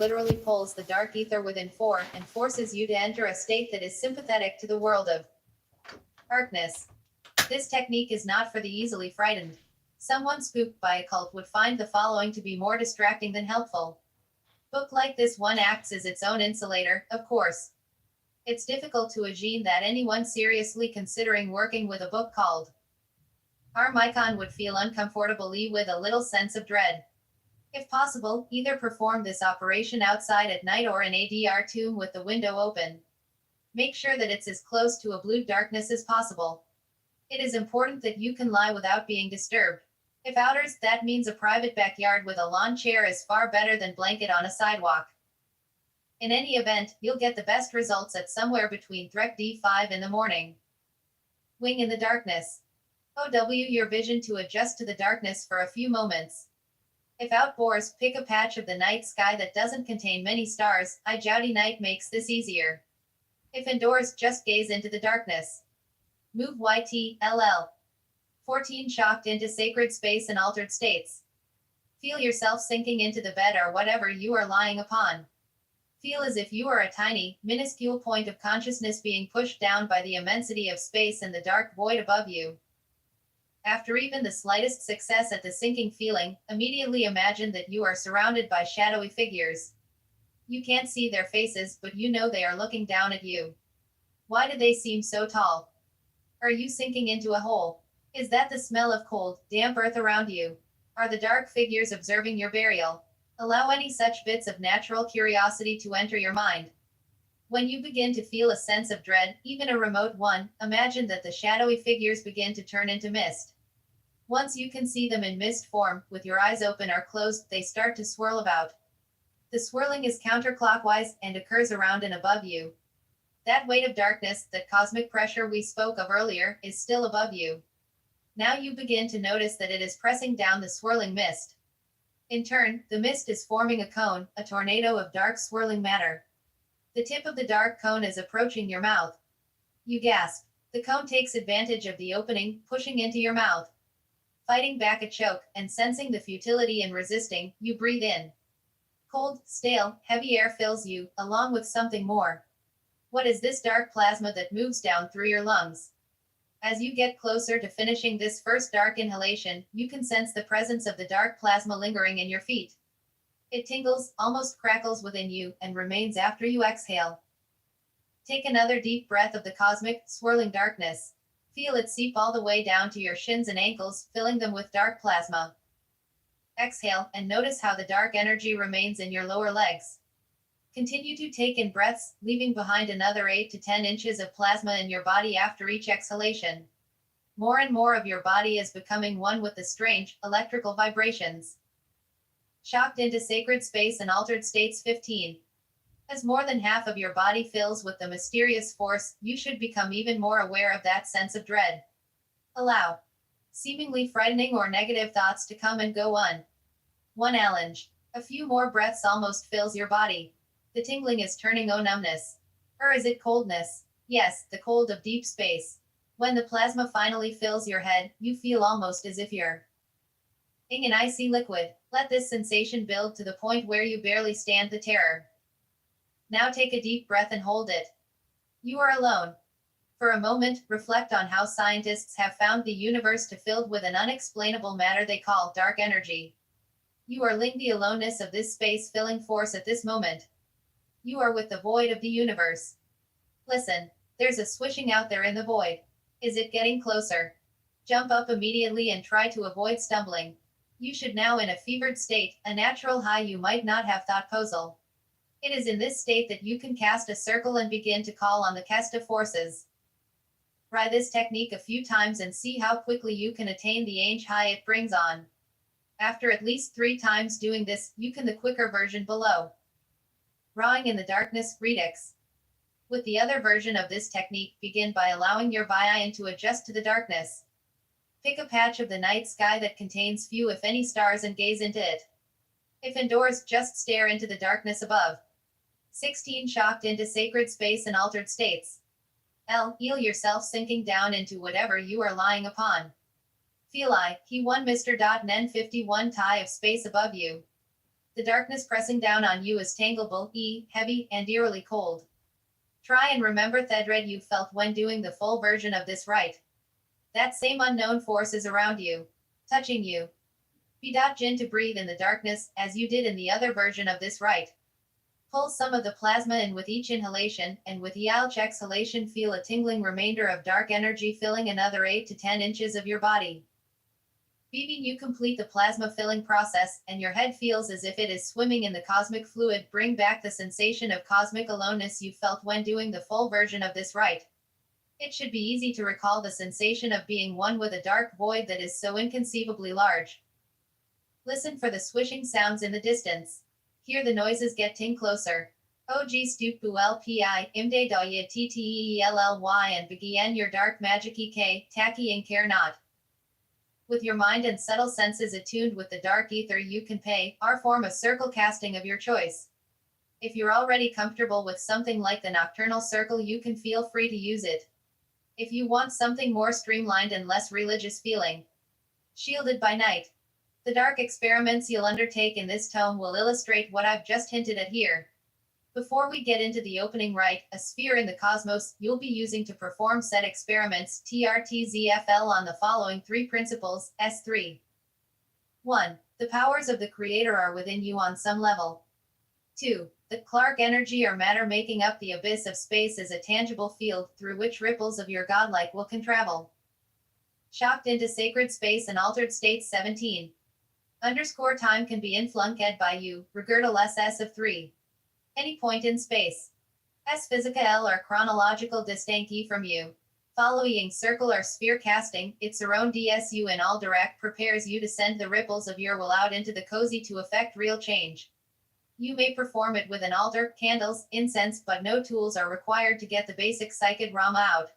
literally pulls the dark ether within four and forces you to enter a state that is sympathetic to the world of darkness. This technique is not for the easily frightened. Someone spooked by occult would find the following to be more distracting than helpful. Book like this one acts as its own insulator, of course. It's difficult to imagine that anyone seriously considering working with a book called Harmicon would feel uncomfortably with a little sense of dread. If possible, either perform this operation outside at night or in a dark tomb with the window open. Make sure that it's as close to a blue darkness as possible. It is important that you can lie without being disturbed. If outdoors, that means a private backyard with a lawn chair is far better than blanket on a sidewalk. In any event, you'll get the best results at somewhere between 3 to 5 in the morning. Wing in the darkness. OW your vision to adjust to the darkness for a few moments. If outdoors, pick a patch of the night sky that doesn't contain many stars. Jouty night makes this easier. If indoors, just gaze into the darkness. Move YTLL. 14 shocked into sacred space and altered states. Feel yourself sinking into the bed or whatever you are lying upon. Feel as if you are a tiny, minuscule point of consciousness being pushed down by the immensity of space and the dark void above you. After even the slightest success at the sinking feeling, immediately imagine that you are surrounded by shadowy figures. You can't see their faces, but you know they are looking down at you. Why do they seem so tall? Are you sinking into a hole? Is that the smell of cold, damp earth around you? Are the dark figures observing your burial? Allow any such bits of natural curiosity to enter your mind. When you begin to feel a sense of dread, even a remote one, imagine that the shadowy figures begin to turn into mist. Once you can see them in mist form, with your eyes open or closed, they start to swirl about. The swirling is counterclockwise and occurs around and above you. That weight of darkness, that cosmic pressure we spoke of earlier, is still above you. Now you begin to notice that it is pressing down the swirling mist. In turn, the mist is forming a cone, a tornado of dark swirling matter. The tip of the dark cone is approaching your mouth. You gasp. The cone takes advantage of the opening, pushing into your mouth. Fighting back a choke, and sensing the futility in resisting, you breathe in. Cold, stale, heavy air fills you, along with something more. What is this dark plasma that moves down through your lungs? As you get closer to finishing this first dark inhalation, you can sense the presence of the dark plasma lingering in your feet. It tingles, almost crackles within you, and remains after you exhale. Take another deep breath of the cosmic, swirling darkness. Feel it seep all the way down to your shins and ankles, filling them with dark plasma. Exhale, and notice how the dark energy remains in your lower legs. Continue to take in breaths, leaving behind another 8 to 10 inches of plasma in your body after each exhalation. More and more of your body is becoming one with the strange, electrical vibrations. Shocked into sacred space and altered states 15. As more than half of your body fills with the mysterious force, you should become even more aware of that sense of dread. Allow seemingly frightening or negative thoughts to come and go on. 1 allenge. A few more breaths almost fills your body. The tingling is turning numbness. Or is it coldness? Yes, the cold of deep space. When the plasma finally fills your head, you feel almost as if you're in an icy liquid. Let this sensation build to the point where you barely stand the terror. Now take a deep breath and hold it. You are alone. For a moment, reflect on how scientists have found the universe to filled with an unexplainable matter they call dark energy. You are linked the aloneness of this space-filling force at this moment. You are with the void of the universe. Listen, there's a swishing out there in the void. Is it getting closer? Jump up immediately and try to avoid stumbling. You should now in a fevered state, a natural high you might not have thought possible. It is in this state that you can cast a circle and begin to call on the Kesta forces. Try this technique a few times and see how quickly you can attain the ange high it brings on. After at least 3 times doing this, you can the quicker version below. Drawing in the darkness, Redux. With the other version of this technique, begin by allowing your vision to adjust to the darkness. Pick a patch of the night sky that contains few if any stars and gaze into it. If indoors, just stare into the darkness above. 16 shocked into sacred space and altered states. Feel yourself sinking down into whatever you are lying upon. Feel he 1 Mr. N 51 tie of space above you. The darkness pressing down on you is tangible, heavy, and eerily cold. Try and remember the dread you felt when doing the full version of this rite. That same unknown force is around you, touching you. Be Jin to breathe in the darkness, as you did in the other version of this rite. Pull some of the plasma in with each inhalation, and with each exhalation feel a tingling remainder of dark energy filling another 8 to 10 inches of your body. Beaming you complete the plasma filling process, and your head feels as if it is swimming in the cosmic fluid. Bring back the sensation of cosmic aloneness you felt when doing the full version of this rite. It should be easy to recall the sensation of being one with a dark void that is so inconceivably large. Listen for the swishing sounds in the distance. Hear the noises getting closer. Og stupu lpi imde doye tteelly and begin your dark magic ek, tacky and care not. With your mind and subtle senses attuned with the dark ether, you can pay or form a circle casting of your choice. If you're already comfortable with something like the nocturnal circle, you can feel free to use it. If you want something more streamlined and less religious feeling, shielded by night. The dark experiments you'll undertake in this tome will illustrate what I've just hinted at here. Before we get into the opening rite, a sphere in the cosmos, you'll be using to perform said experiments, TRTZFL, on the following 3 principles, S3. 1. The powers of the Creator are within you on some level. 2. The Clark energy or matter making up the abyss of space is a tangible field through which ripples of your godlike will can travel. Shocked into sacred space and altered states 17. Time can be influenced by you, regardless S of 3. Any point in space. S physical L or chronological distancy from you. Following circle or sphere casting, its own DSU in all direct prepares you to send the ripples of your will out into the cozy to effect real change. You may perform it with an altar, candles, incense, but no tools are required to get the basic psychic Rama out.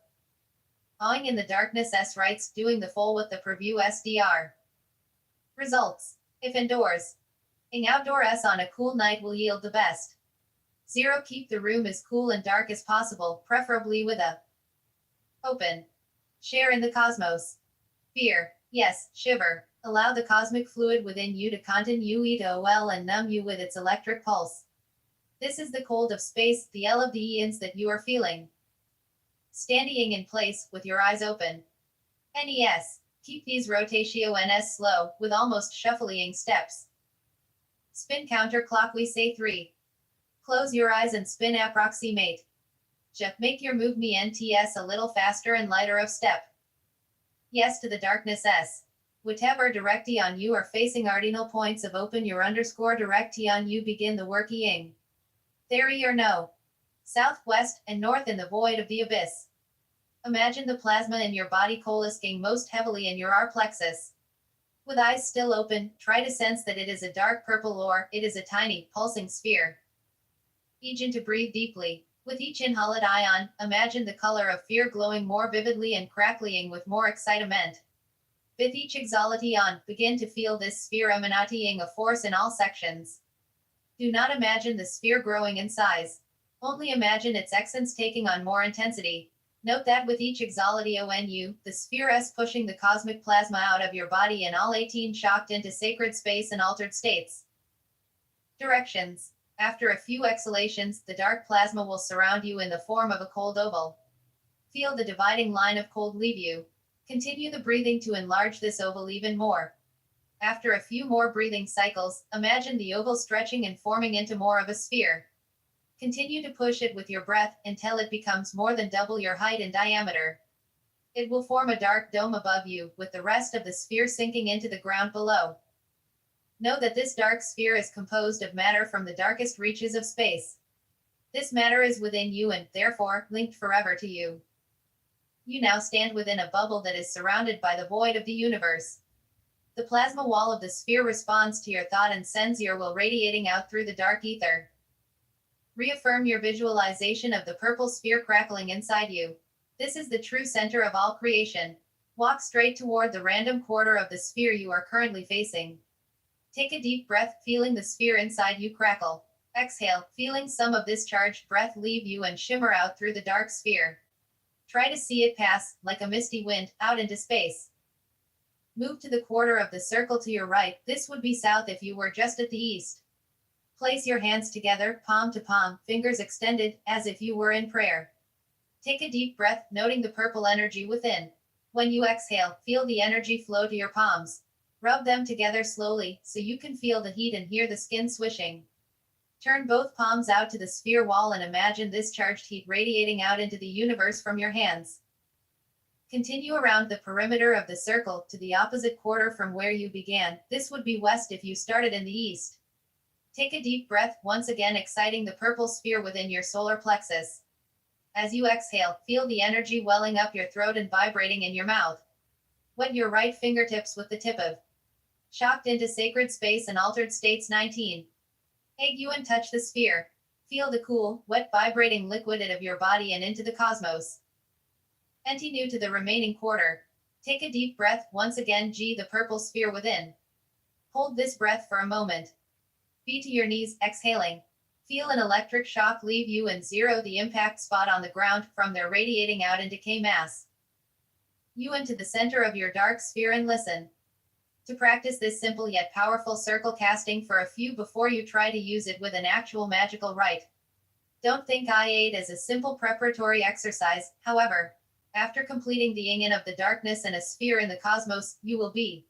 Awing in the darkness S rites, doing the full with the preview SDR. Results. If indoors. Ing outdoor S on a cool night will yield the best. 0. Keep the room as cool and dark as possible, preferably with a open. Share in the cosmos. Fear. Yes, shiver. Allow the cosmic fluid within you to continue to well and numb you with its electric pulse. This is the cold of space, the L of the eons that you are feeling. Standing in place, with your eyes open. NES. Keep these rotations slow, with almost shuffling steps. Spin counterclockwise say 3. Close your eyes and spin approximate. Just make your move me NTS a little faster and lighter of step. Yes to the darkness S. Whatever directly on you are facing cardinal points of open your underscore directly on you begin the working. Theory or no. Southwest and north in the void of the abyss. Imagine the plasma in your body coalescing most heavily in your R plexus. With eyes still open, try to sense that it is a dark purple or it is a tiny, pulsing sphere. Begin to breathe deeply. With each inhaled ion, imagine the color of fear glowing more vividly and crackling with more excitement. With each exhalation, begin to feel this sphere emanating a force in all sections. Do not imagine the sphere growing in size. Only imagine its essence taking on more intensity. Note that with each exhalation, the sphere is pushing the cosmic plasma out of your body and all 18 shocked into sacred space and altered states. Directions. After a few exhalations, the dark plasma will surround you in the form of a cold oval. Feel the dividing line of cold leave you. Continue the breathing to enlarge this oval even more. After a few more breathing cycles, imagine the oval stretching and forming into more of a sphere. Continue to push it with your breath until it becomes more than double your height in diameter. It will form a dark dome above you, with the rest of the sphere sinking into the ground below. Know that this dark sphere is composed of matter from the darkest reaches of space. This matter is within you and, therefore, linked forever to you. You now stand within a bubble that is surrounded by the void of the universe. The plasma wall of the sphere responds to your thought and sends your will radiating out through the dark ether. Reaffirm your visualization of the purple sphere crackling inside you. This is the true center of all creation. Walk straight toward the random quarter of the sphere you are currently facing. Take a deep breath, feeling the sphere inside you crackle. Exhale, feeling some of this charged breath leave you and shimmer out through the dark sphere. Try to see it pass, like a misty wind, out into space. Move to the quarter of the circle to your right. This would be south if you were just at the east. Place your hands together, palm to palm, fingers extended, as if you were in prayer. Take a deep breath, noting the purple energy within. When you exhale, feel the energy flow to your palms. Rub them together slowly, so you can feel the heat and hear the skin swishing. Turn both palms out to the sphere wall and imagine this charged heat radiating out into the universe from your hands. Continue around the perimeter of the circle to the opposite quarter from where you began. This would be west if you started in the east. Take a deep breath, once again exciting the purple sphere within your solar plexus. As you exhale, feel the energy welling up your throat and vibrating in your mouth. Wet your right fingertips with the tip of shocked into sacred space and altered states 19. Egg you and touch the sphere. Feel the cool, wet vibrating liquid out of your body and into the cosmos. Continue to the remaining quarter. Take a deep breath, once again G the purple sphere within. Hold this breath for a moment. Feet to your knees, exhaling. Feel an electric shock leave you and zero the impact spot on the ground from there radiating out into K mass. You into the center of your dark sphere and listen. To practice this simple yet powerful circle casting for a few before you try to use it with an actual magical rite. Don't think I8 as a simple preparatory exercise, however. After completing the yin of the darkness and a sphere in the cosmos, you will be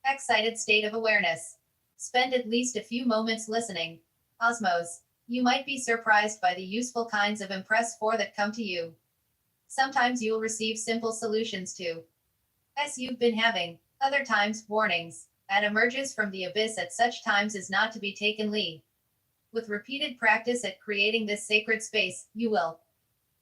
excited state of awareness. Spend at least a few moments listening. Cosmos. You might be surprised by the useful kinds of impress 4 that come to you. Sometimes you'll receive simple solutions to S you've been having. Other times, warnings. That emerges from the abyss at such times is not to be taken lightly. With repeated practice at creating this sacred space, you will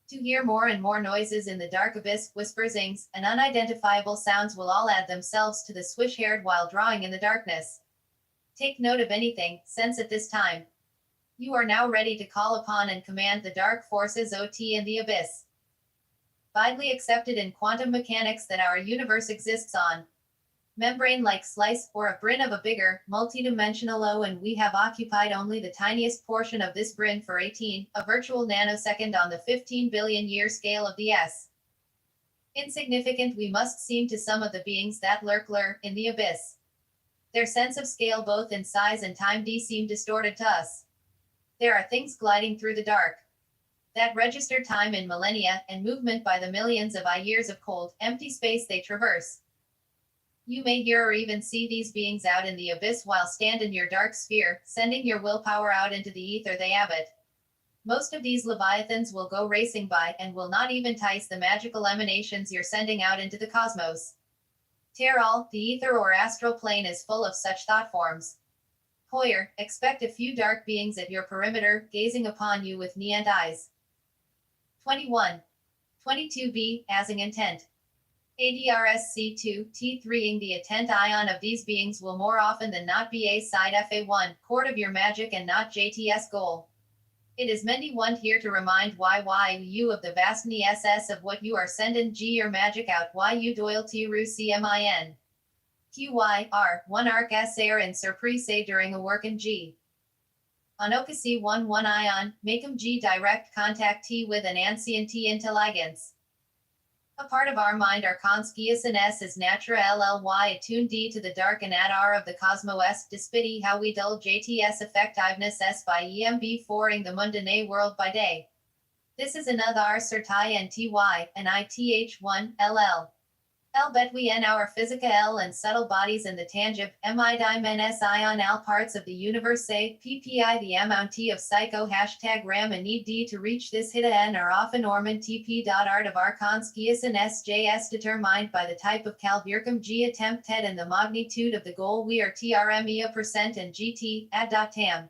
to hear more and more noises in the dark abyss, whispersings, and unidentifiable sounds will all add themselves to the swish-haired while drawing in the darkness. Take note of anything, sense at this time. You are now ready to call upon and command the dark forces OT in the abyss. Widely accepted in quantum mechanics that our universe exists on membrane-like slice or a brin of a bigger, multidimensional O, and we have occupied only the tiniest portion of this brin for 18, a virtual nanosecond on the 15 billion year scale of the S. Insignificant we must seem to some of the beings that lurk in the abyss. Their sense of scale both in size and time seem distorted to us. There are things gliding through the dark that register time in millennia and movement by the millions of years of cold, empty space they traverse. You may hear or even see these beings out in the abyss while stand in your dark sphere, sending your willpower out into the ether they habit. Most of these leviathans will go racing by and will not even tice the magical emanations you're sending out into the cosmos. Teral, the ether or astral plane is full of such thought forms. Hoyer, expect a few dark beings at your perimeter, gazing upon you with neon eyes. 21. 22b, asing intent. ADRSC2, T3ing the intent ion of these beings will more often than not be A side FA1, court of your magic and not JTS goal. It is Mendy one here to remind you of the vastness SS of what you are sending G your magic out you doyle T ru CMIN. QYR, 1 arc SAR and surprise during a work in G. On OKC 1 ion, make G direct contact T with an ancient T intelligence. A part of our mind our conscious and S is natura LLY attuned D to the dark and at R of the cosmos despity how we dull JTS effectiveness S by EMB 4ing the mundane world by day. This is another certai and TY and ITH1 LL. L bet we n our physica L and subtle bodies in the tangib, mi dimen S ion L parts of the universe say, PPI the amount T of psycho hashtag RAM and need D to reach this hita N are often orman TP.art of our conscious and SJS determined by the type of calvircum G attempt TED and the magnitude of the goal we are TRMEA % and GT, ad.tam.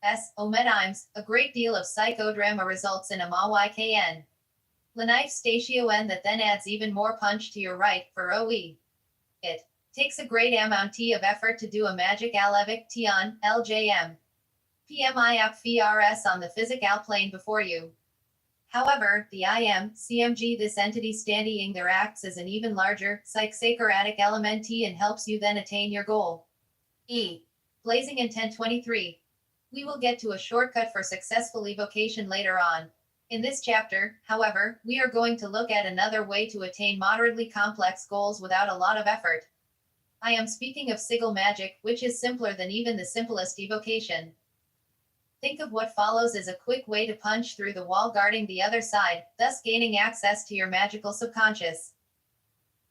S, omedimes, a great deal of psychodrama results in a MAYKN. Lanife statio N that then adds even more punch to your right for OE. It takes a great amount of effort to do a magic alevic tion, LJM. PMI app VRS on the physical plane before you. However, the IM, CMG this entity standing there acts as an even larger, psychsacratic element and helps you then attain your goal. E. Blazing Intent 23. We will get to a shortcut for successful evocation later on. In this chapter, however, we are going to look at another way to attain moderately complex goals without a lot of effort. I am speaking of sigil magic, which is simpler than even the simplest evocation. Think of what follows as a quick way to punch through the wall guarding the other side, thus gaining access to your magical subconscious.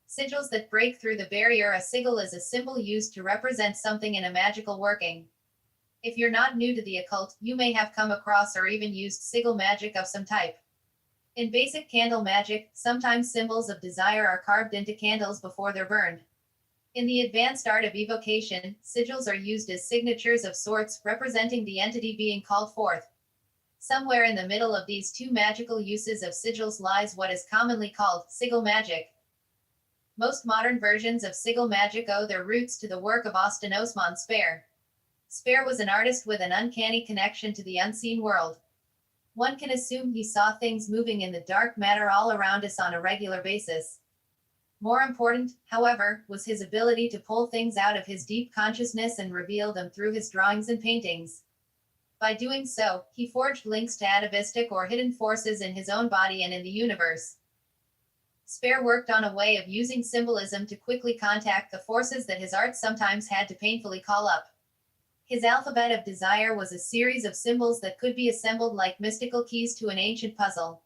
Sigils that break through the barrier. A sigil is a symbol used to represent something in a magical working. If you're not new to the occult, you may have come across or even used sigil magic of some type. In basic candle magic, sometimes symbols of desire are carved into candles before they're burned. In the advanced art of evocation, sigils are used as signatures of sorts, representing the entity being called forth. Somewhere in the middle of these two magical uses of sigils lies what is commonly called sigil magic. Most modern versions of sigil magic owe their roots to the work of Austin Osman Spare. Spare was an artist with an uncanny connection to the unseen world. One can assume he saw things moving in the dark matter all around us on a regular basis. More important, however, was his ability to pull things out of his deep consciousness and reveal them through his drawings and paintings. By doing so, he forged links to atavistic or hidden forces in his own body and in the universe. Spare worked on a way of using symbolism to quickly contact the forces that his art sometimes had to painfully call up. His alphabet of desire was a series of symbols that could be assembled like mystical keys to an ancient puzzle.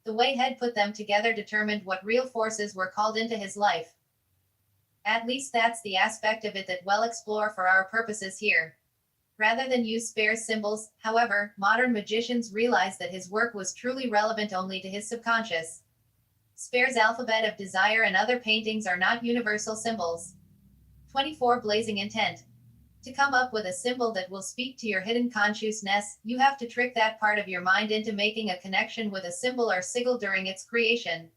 The way Head put them together determined what real forces were called into his life. At least that's the aspect of it that we'll explore for our purposes here. Rather than use Spare's symbols, however, modern magicians realized that his work was truly relevant only to his subconscious. Spare's alphabet of desire and other paintings are not universal symbols. 24 Blazing Intent. To come up with a symbol that will speak to your hidden consciousness, you have to trick that part of your mind into making a connection with a symbol or sigil during its creation.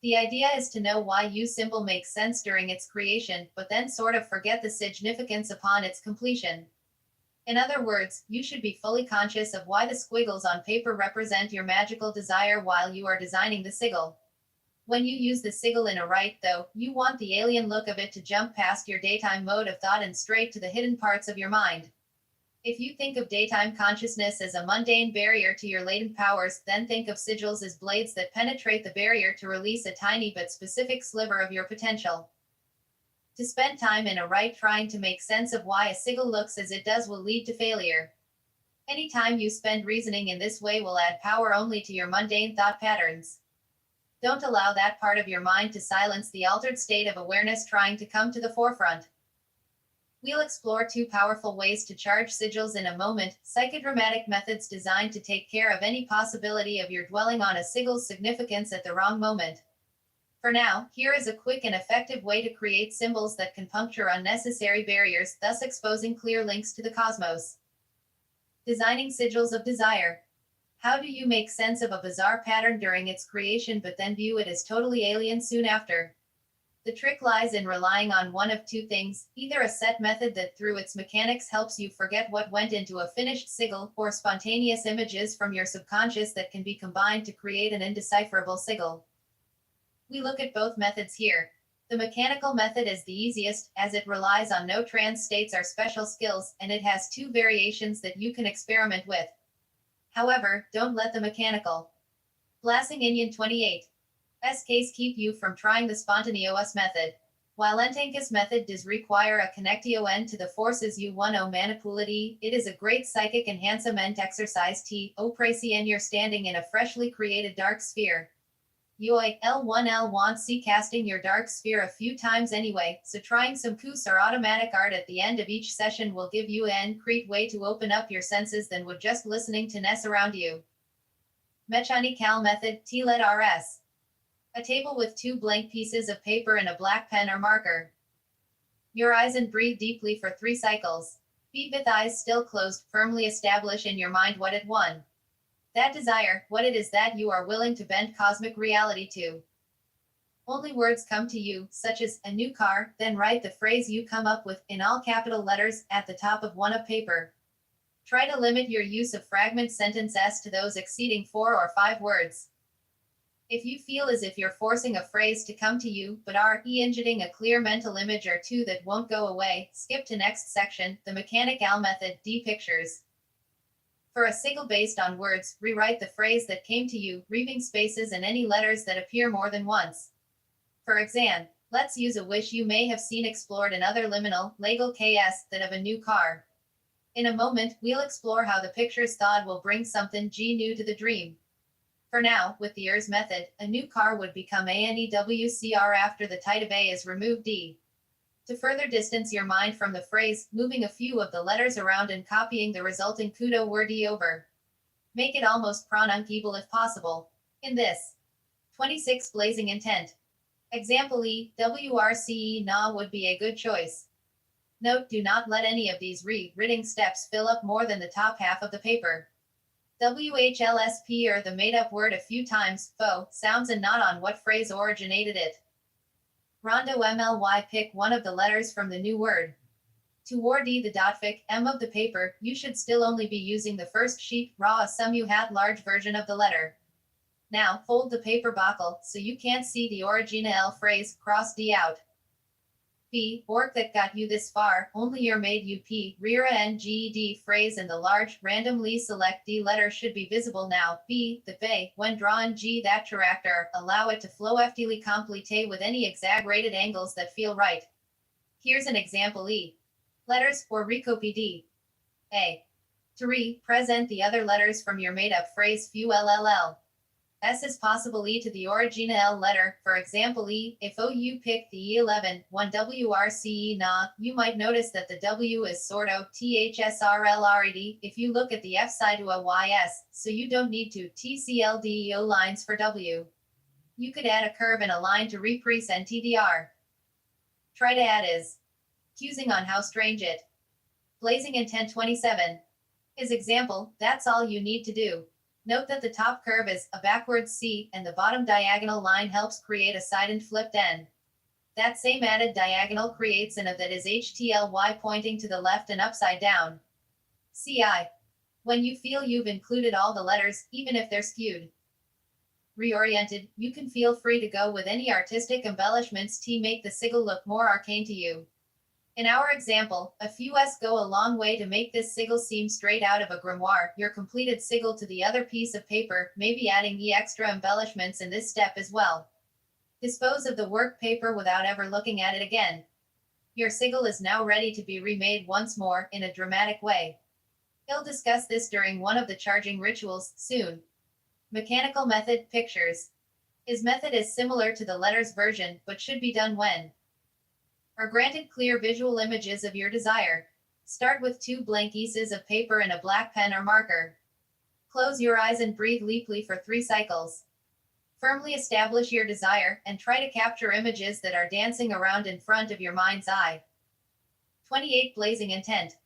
The idea is to know why your symbol makes sense during its creation, but then sort of forget the significance upon its completion. In other words, you should be fully conscious of why the squiggles on paper represent your magical desire while you are designing the sigil. When you use the sigil in a rite, though, you want the alien look of it to jump past your daytime mode of thought and straight to the hidden parts of your mind. If you think of daytime consciousness as a mundane barrier to your latent powers, then think of sigils as blades that penetrate the barrier to release a tiny but specific sliver of your potential. To spend time in a rite trying to make sense of why a sigil looks as it does will lead to failure. Any time you spend reasoning in this way will add power only to your mundane thought patterns. Don't allow that part of your mind to silence the altered state of awareness trying to come to the forefront. We'll explore two powerful ways to charge sigils in a moment, psychodramatic methods designed to take care of any possibility of your dwelling on a sigil's significance at the wrong moment. For now, here is a quick and effective way to create symbols that can puncture unnecessary barriers, thus exposing clear links to the cosmos. Designing sigils of desire. How do you make sense of a bizarre pattern during its creation but then view it as totally alien soon after? The trick lies in relying on one of two things, either a set method that through its mechanics helps you forget what went into a finished sigil, or spontaneous images from your subconscious that can be combined to create an indecipherable sigil. We look at both methods here. The mechanical method is the easiest, as it relies on no trance states or special skills, and it has two variations that you can experiment with. However, don't let the mechanical Blasting Indian 28's case keep you from trying the spontaneous method. While Entankus method does require a connectio to the forces you want to manipulate, it is a great psychic enhancement exercise to and you're standing in a freshly created dark sphere. Yoi, L1L wants see casting your dark sphere a few times anyway, so trying some Kus or automatic art at the end of each session will give you an concrete way to open up your senses than would just listening to Ness around you. Mechanical method, T-LED RS. A table with two blank pieces of paper and a black pen or marker. Your eyes and breathe deeply for 3 cycles. Be with eyes still closed, firmly establish in your mind what it won. That desire, what it is that you are willing to bend cosmic reality to. Only words come to you, such as, a new car, then write the phrase you come up with, in all capital letters, at the top of one of paper. Try to limit your use of fragment sentences to those exceeding 4 or 5 words. If you feel as if you're forcing a phrase to come to you, but are injecting a clear mental image or two that won't go away, skip to next section, the mechanical method, D pictures. For a sigil based on words, rewrite the phrase that came to you, leaving spaces and any letters that appear more than once. For example, let's use a wish you may have seen explored in other liminal, legal KS, that of a new car. In a moment, we'll explore how the picture's thought will bring something new to the dream. For now, with the ERS method, a new car would become ANEWCR after the tithe of A is removed D. To further distance your mind from the phrase, moving a few of the letters around and copying the resulting kudo word E over. Make it almost pronunciable if possible. In this 26 blazing intent. Example E, WRCE na would be a good choice. Note, do not let any of these reading steps fill up more than the top half of the paper. WHLSP or the made-up word a few times, faux, sounds and not on what phrase originated it. Rondo MLY pick one of the letters from the new word. Toward D the dotfic, M of the paper, you should still only be using the first sheet, raw a sum you had large version of the letter. Now, fold the paper buckle, so you can't see the original phrase, cross D out. B, work that got you this far, only your made UP, RERA NGED phrase and the large, randomly select D letter should be visible now. B, the bay, when drawn G that character, allow it to flow ftly complete with any exaggerated angles that feel right. Here's an example E. Letters, or recopy D. A. To present the other letters from your made-up phrase few LLL. S is possible E to the original letter, for example E, if OU pick the E11, 1 WRCE na, you might notice that the W is sort of THSRLRED if you look at the F side to a YS, so you don't need to TCLDEO lines for W. You could add a curve and a line to represent TDR. Try to add is. Accusing on how strange it. Blazing intent 27. His example, that's all you need to do. Note that the top curve is a backwards C and the bottom diagonal line helps create a side and flipped end. That same added diagonal creates an A that is HTLY pointing to the left and upside down. CI. When you feel you've included all the letters, even if they're skewed. Reoriented, you can feel free to go with any artistic embellishments to make the sigil look more arcane to you. In our example, a few S go a long way to make this sigil seem straight out of a grimoire, your completed sigil to the other piece of paper, maybe adding the extra embellishments in this step as well. Dispose of the work paper without ever looking at it again. Your sigil is now ready to be remade once more, in a dramatic way. He'll discuss this during one of the charging rituals, soon. Mechanical method, pictures. His method is similar to the letters version, but should be done when are granted clear visual images of your desire. Start with 2 blank pieces of paper and a black pen or marker. Close your eyes and breathe deeply for 3 cycles. Firmly establish your desire and try to capture images that are dancing around in front of your mind's eye. 28 blazing intent.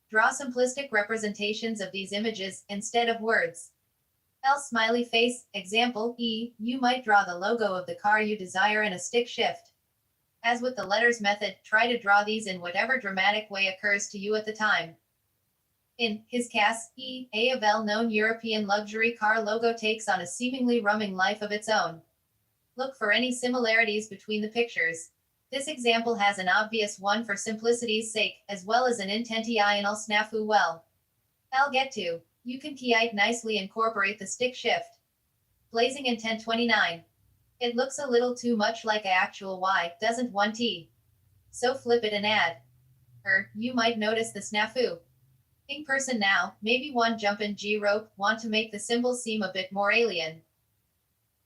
Draw simplistic representations of these images instead of words. L smiley face, example E, you might draw the logo of the car you desire in a stick shift. As with the letters method, try to draw these in whatever dramatic way occurs to you at the time. In his case, E, a well-known European luxury car logo takes on a seemingly roaming life of its own. Look for any similarities between the pictures. This example has an obvious one for simplicity's sake, as well as an intentional snafu well. I'll get to. You can quite nicely incorporate the stick shift. Blazing intent 29. It looks a little too much like a actual Y, doesn't one T? So flip it and add. You might notice the snafu. In person now, maybe one jumpin' G rope, want to make the symbol seem a bit more alien.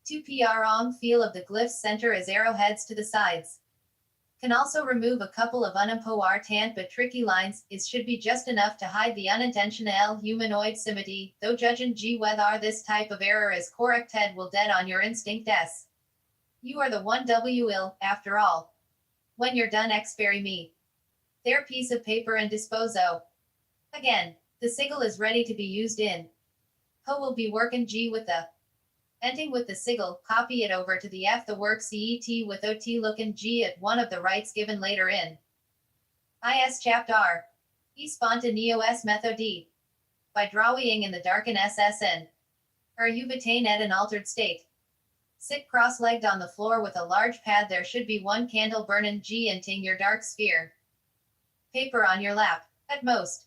2 PR feel of the glyphs center as arrowheads to the sides. Can also remove a couple of unimportant but tricky lines, it should be just enough to hide the unintentional humanoid symmetry, though judging G whether this type of error is corrected will dead on your instinct S. You are the one WL, after all. When you're done experiment. Their piece of paper and disposo. Again, the sigil is ready to be used in. Ho will be working G with the. Ending with the sigil, copy it over to the F the work CET with OT looking G at one of the rights given later in. IS chapter R. E spontaneous method D. By drawing in the darken SSN. You retain at an altered state. Sit cross-legged on the floor with a large pad. There should be 1 candle burning G inting your dark sphere. Paper on your lap, at most.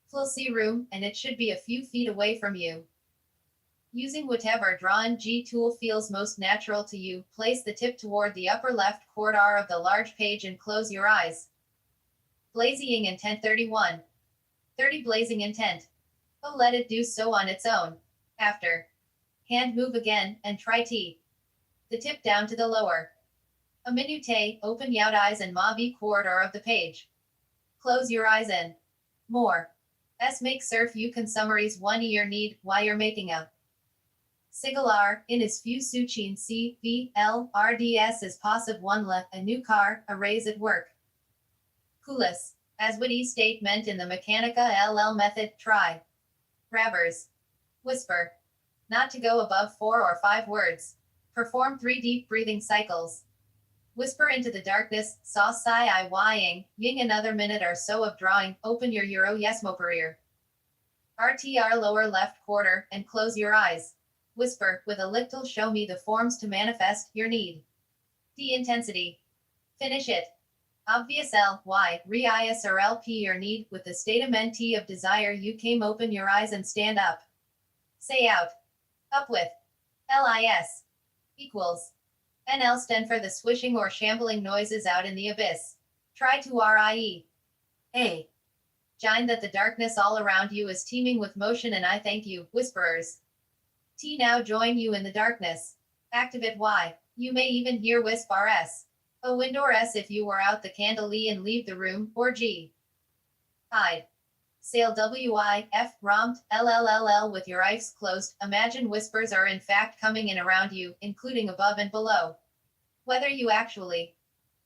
Full C room, and it should be a few feet away from you. Using whatever drawn G tool feels most natural to you, place the tip toward the upper left corner of the large page and close your eyes. Blazing intent 31. 30 blazing intent. Oh, let it do so on its own. After. Hand move again, and try T. The tip down to the lower. A minute, open yout eyes and ma v corridor of the page. Close your eyes in. More. Make surf you can summaries one your need, why you're making a sigil R, in as few suchin C, V, L, RDS as possible one le, a new car, a raise at work. Coolest. As would E statement in the Mechanica LL method, try. Grabbers. Whisper. Not to go above 4 or 5 words. Perform 3 deep breathing cycles. Whisper into the darkness, saw sigh I ying, ying another minute or so of drawing, open your Euro Yesmoperir. RTR lower left quarter, and close your eyes. Whisper, with a little show me the forms to manifest your need. D intensity. Finish it. Obvious L, Y, re-IS or LP your need, with the statement T of desire you came open your eyes and stand up. Say out. Up with. LIS. Equals. NL stand for the swishing or shambling noises out in the abyss. Try to RIE. A. Gine that the darkness all around you is teeming with motion and I thank you, whisperers. T now join you in the darkness. Activate Y. You may even hear wisp RS. O wind or S if you were out the candle E and leave the room, or G. Hide. Sail WIF, romped, LLLL with your eyes closed, imagine whispers are in fact coming in around you, including above and below. Whether you actually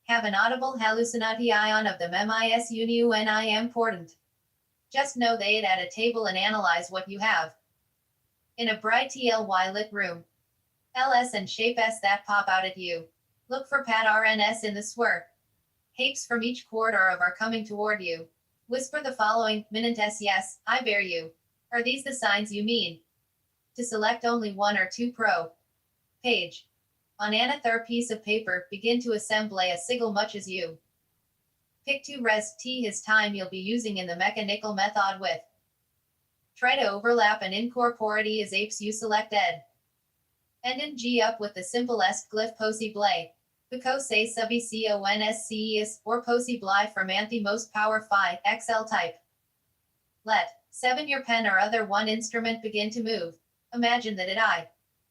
have an audible hallucination of the MEMIS UNI important. Just know they it at a table and analyze what you have. In a bright TLY lit room. LS and shape S that pop out at you. Look for pat RNS in the swir. Hapes from each corridor of are coming toward you. Whisper the following, minute S yes, I bear you. Are these the signs you mean? To select only 1 or 2 pro. Page. On another piece of paper, begin to assemble a sigil much as you. Pick 2 res T his time you'll be using in the mechanical method with. Try to overlap and incorporate as apes you select ed. End in G up with the simple S glyph possible. Because say subby CONSCES or possible from anti most power phi XL type. Let 7 your pen or other one instrument begin to move. Imagine that it I.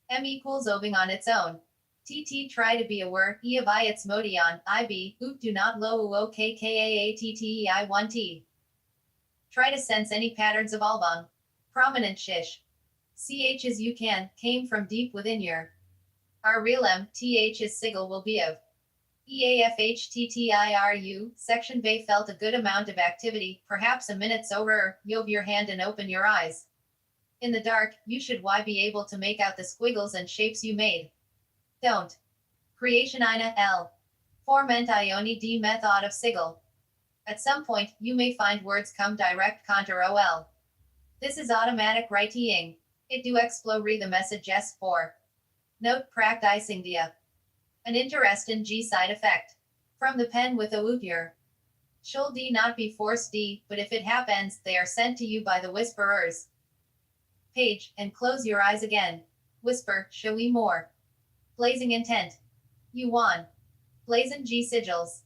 M equals oving on its own. TT try to be aware, E of I its modion, IB, oop do not low OKKAATTEI 1T. Try to sense any patterns of albong. Prominent shish. CH as you can, came from deep within your. Our real M, TH's sigil will be of. EAFHTTIRU, section Bay felt a good amount of activity, perhaps a minute so rare, yove your hand and open your eyes. In the dark, you should be able to make out the squiggles and shapes you made. Don't. Creation Ina L. Forment Ioni D method of sigil. At some point, you may find words come direct contour OL. This is automatic writing. It do explore the message S4. Note practicing dia. An interesting G side effect. From the pen with a wootyer. Should D not be forced D, but if it happens, they are sent to you by the whisperers. Page, and close your eyes again. Whisper, show we more. Blazing intent. You won. Blazing G sigils.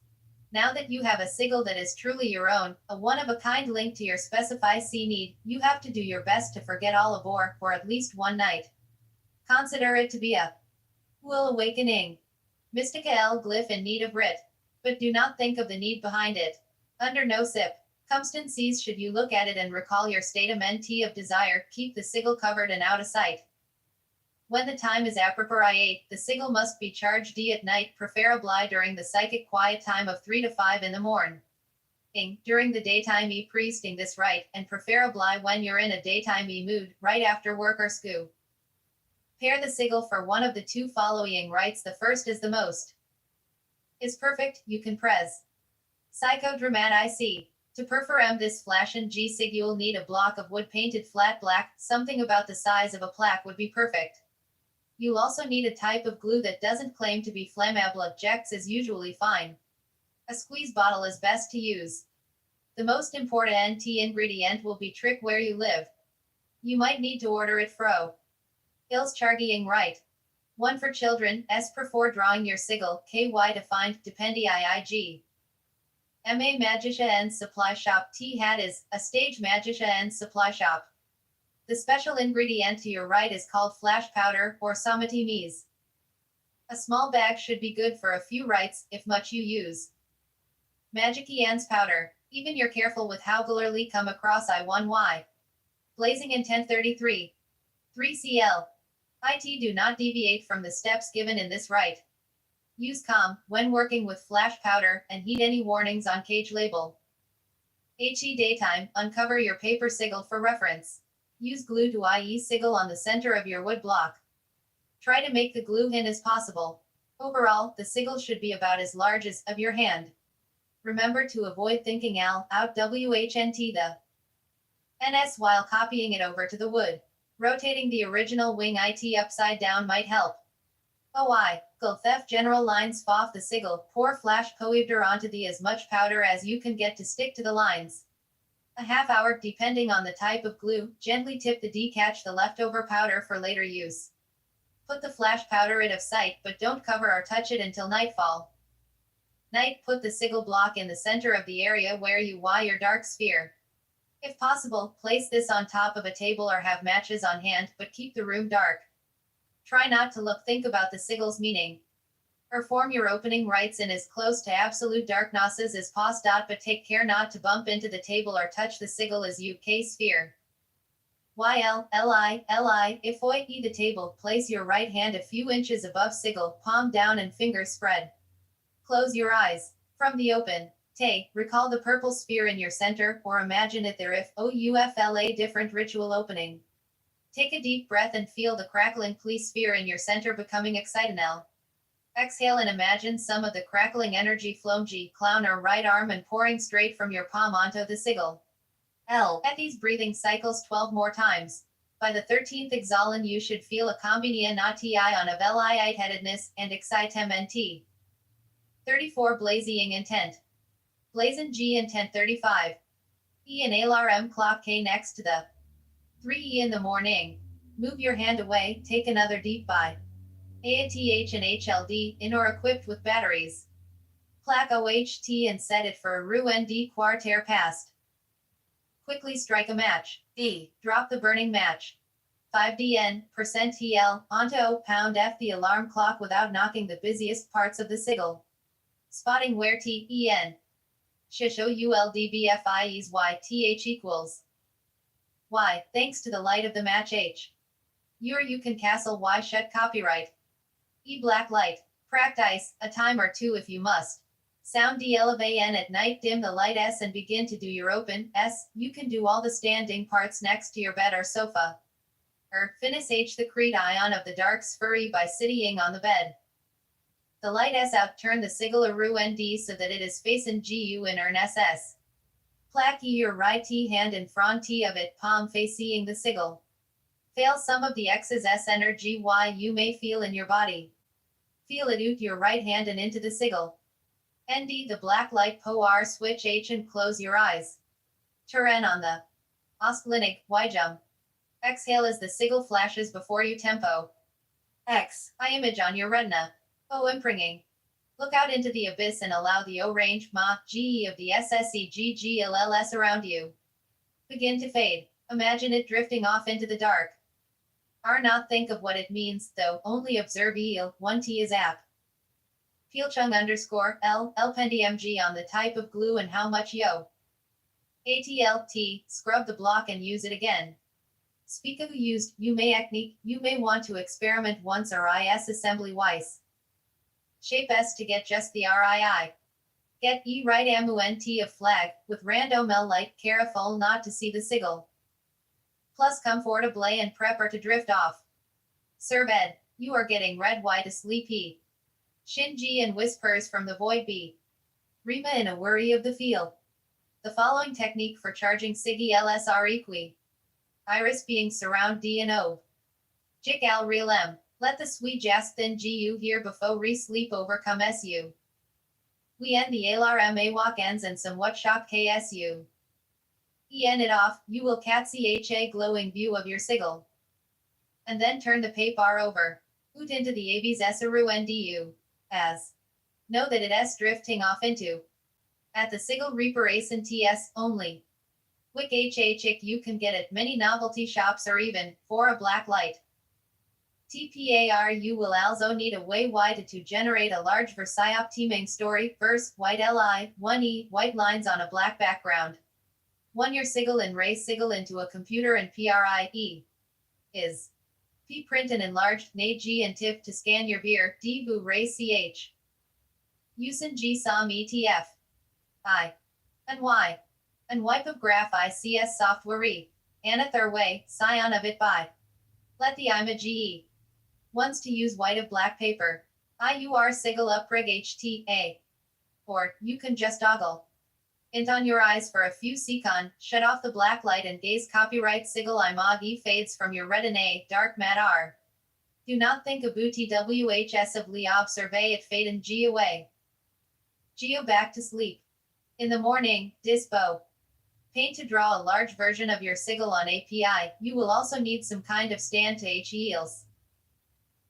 Now that you have a sigil that is truly your own, a one-of-a-kind link to your specified C need, you have to do your best to forget all of or for at least one night. Consider it to be a will awakening. Mystica L glyph in need of writ. But do not think of the need behind it. Under no sip. Constancies should you look at it and recall your state of NT of desire, keep the sigil covered and out of sight. When the time is appropriate, the sigil must be charged D at night, preferably during the psychic quiet time of 3 to 5 in the morn. During the daytime E priesting this rite, and preferably when you're in a daytime E mood, right after work or school. Pair the sigil for one of the 2 following rites. The first is the most. Is perfect, you can press. Psychodramat IC. To perform this flash and G sig you'll need a block of wood painted flat black, something about the size of a plaque would be perfect. You'll also need a type of glue that doesn't claim to be flammable. Objects is usually fine. A squeeze bottle is best to use. The most important NT ingredient will be trick where you live. You might need to order it fro. Ills charging right. 1 for children, S before drawing your sigil, KY to find, dependi IIG. MA Magicia and Supply Shop. T-Hat is a stage Magicia and Supply Shop. The special ingredient to your right is called flash powder or samati mise. A small bag should be good for a few rites, if much you use. Magic Ian's powder. Even you're careful with how Gularly come across I1Y. Blazing intent 33. 3 CL. IT do not deviate from the steps given in this rite. Use calm when working with flash powder and heed any warnings on cage label. HE daytime, uncover your paper sigil for reference. Use glue to IE sigil on the center of your wood block. Try to make the glue thin as possible. Overall, the sigil should be about as large as of your hand. Remember to avoid thinking L out WHNT the NS while copying it over to the wood. Rotating the original wing IT upside down might help. OI, go theft general lines off the sigil, pour flash coevder onto the as much powder as you can get to stick to the lines. A half hour depending on the type of glue, gently tip the D catch the leftover powder for later use. Put the flash powder out of sight but don't cover or touch it until nightfall. Night, put the sigil block in the center of the area where you wire your dark sphere. If possible, place this on top of a table or have matches on hand, but keep the room dark. Try not to think about the sigil's meaning. Perform your opening rites in as close to absolute darkness as possible, but take care not to bump into the table or touch the sigil as UK sphere. YL, if OI the table, place your right hand a few inches above sigil, palm down and fingers spread. Close your eyes. From the open, recall the purple sphere in your center, or imagine it there if OUFLA different ritual opening. Take a deep breath and feel the crackling please sphere in your center becoming excited. Exhale and imagine some of the crackling energy flowing clown or right arm and pouring straight from your palm onto the sigil. L. At these breathing cycles 12 more times. By the 13th exhaling you should feel a combination on of lightheadedness and excitement. 34 Blazing intent. Blazing G intent 35. E and alarm clock K next to the 3E in the morning. Move your hand away, take another deep by. AATH and HLD, in or equipped with batteries. Plaque OHT and set it for a RU-ND quarter past. Quickly strike a match. D. Drop the burning match. 5DN, %TL, onto O, pound F the alarm clock without knocking the busiest parts of the sigil. Spotting where TEN. Shish OULDBFIES YTH equals. Y, thanks to the light of the match H. You can castle Y shut copyright. E black light. Practice, a time or two if you must. Sound DLVN at night, dim the light S and begin to do your open S. You can do all the standing parts next to your bed or sofa. Finish H the creed ion of the dark sphere by sitting on the bed. The light S out, turn the sigil RU-ND so that it is facing GU in SS. Plaque your right T hand in front of it, palm facing the sigil. Fail some of the X's S energy Y you may feel in your body. Feel it out your right hand and into the sigil. ND the black light power switch H and close your eyes. Turn on the Ostlinig, Y jump. Exhale as the sigil flashes before you tempo. X, I image on your retina. O imprinting. Look out into the abyss and allow the O range Ma, GE of the SSEGGLLS around you. Begin to fade. Imagine it drifting off into the dark. R not think of what it means, though, only observe EL, 1T is app. Feelchung _L, LPNDMG on the type of glue and how much yo. ATLT, scrub the block and use it again. Speak of used, you may want to experiment once or IS assembly wise. Shape S to get just the RII. Get E right MUNT of flag, with random L light, careful not to see the sigil. Plus comfortable and prepper to drift off. Sir bed, you are getting red Y to sleepy. Shin G and whispers from the void B. Rima in a worry of the field. The following technique for charging Siggy LSR equi. Iris being surround D and O. Jik al real M. Let the sweet jazz thin GU here before re-sleep overcome SU. We end the ALRM AWAC ends and somewhat shock KSU. En it off, you will catch a glowing view of your sigil. And then turn the paper over. Oot into the AB's SRU NDU. As. Know that it S drifting off into. At the Sigil Reaper Asen TS only. Wick HHIC you can get at many novelty shops or even, for a black light. TPAR you will also need a way wide to generate a large Versailles story, verse, white LI, 1E, white lines on a black background. 1 your sigil and ray sigil into a computer and PRIE. Is. P print and enlarged, na G and TIFF to scan your beer, D bu ray CH. Usin G SOM ETF. I. And Y. And wipe of graph ICS software E. Another way, scion of it by. Let the IMA GE. Once to use white of black paper. IUR sigil uprig HTA. Or, you can just ogle. Int on your eyes for a few secon, shut off the black light and gaze copyright sigil imog e fades from your retina, dark mat R. Do not think about TWHS of Leob survey it fade and G away. Geo back to sleep. In the morning, dispo. Paint to draw a large version of your sigil on API, you will also need some kind of stand to HELs.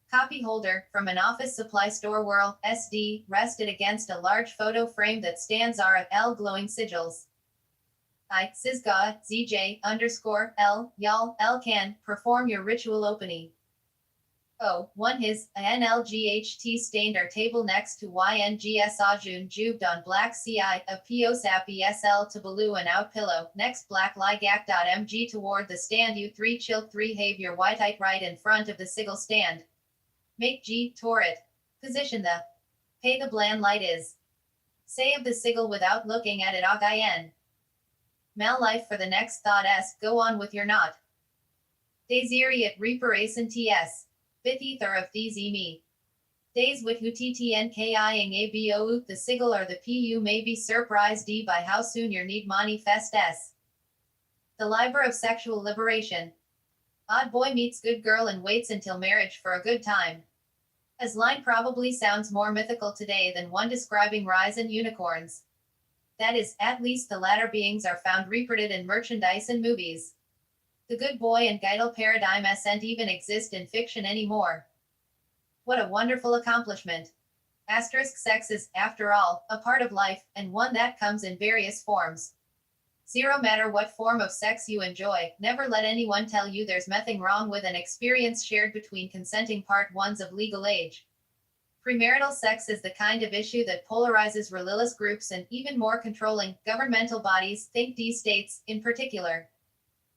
Copy holder, from an office supply store whirl, SD, rested against a large photo frame that stands RFL glowing sigils. I, Sysga, ZJ, _, L, y'all, L can, perform your ritual opening. O, 1 his, a NLGHT stained our table next to YNGS Ajun jubed on black CI, a POSAP ESL to blue and out pillow, next black ligak.mg toward the stand U3 chill 3 have your white height right in front of the sigil stand. Make G, tore it. Position the. Pay the bland light is. Say of the sigil without looking at it ogin. Mal life for the next thought s, go on with your knot. Daisiri at Reaper Asen TS. Bith ether of these me. Days with UTTNKIing ABO the sigil or the PU may be surprised d by how soon your need manifest s. The Liber of Sexual Liberation. Odd boy meets good girl and waits until marriage for a good time. As line probably sounds more mythical today than one describing rise and unicorns. That is, at least the latter beings are found reprinted in merchandise and movies. The good boy and Geidel paradigm ascent even exist in fiction anymore. What a wonderful accomplishment. Asterisk sex is, after all, a part of life, and one that comes in various forms. Zero matter what form of sex you enjoy, never let anyone tell you there's nothing wrong with an experience shared between consenting part ones of legal age. Premarital sex is the kind of issue that polarizes religious groups and even more controlling governmental bodies, think D states, in particular.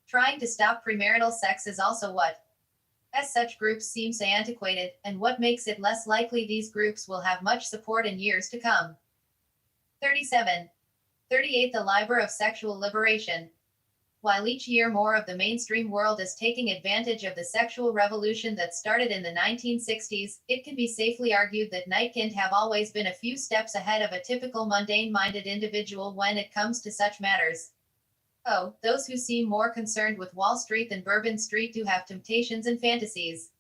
Trying to stop premarital sex is also what, as such groups seem so antiquated, and what makes it less likely these groups will have much support in years to come. 37. 38. The Liber of Sexual Liberation. While each year more of the mainstream world is taking advantage of the sexual revolution that started in the 1960s, it can be safely argued that Nightkind have always been a few steps ahead of a typical mundane-minded individual when it comes to such matters. Oh, those who seem more concerned with Wall Street than Bourbon Street do have temptations and fantasies.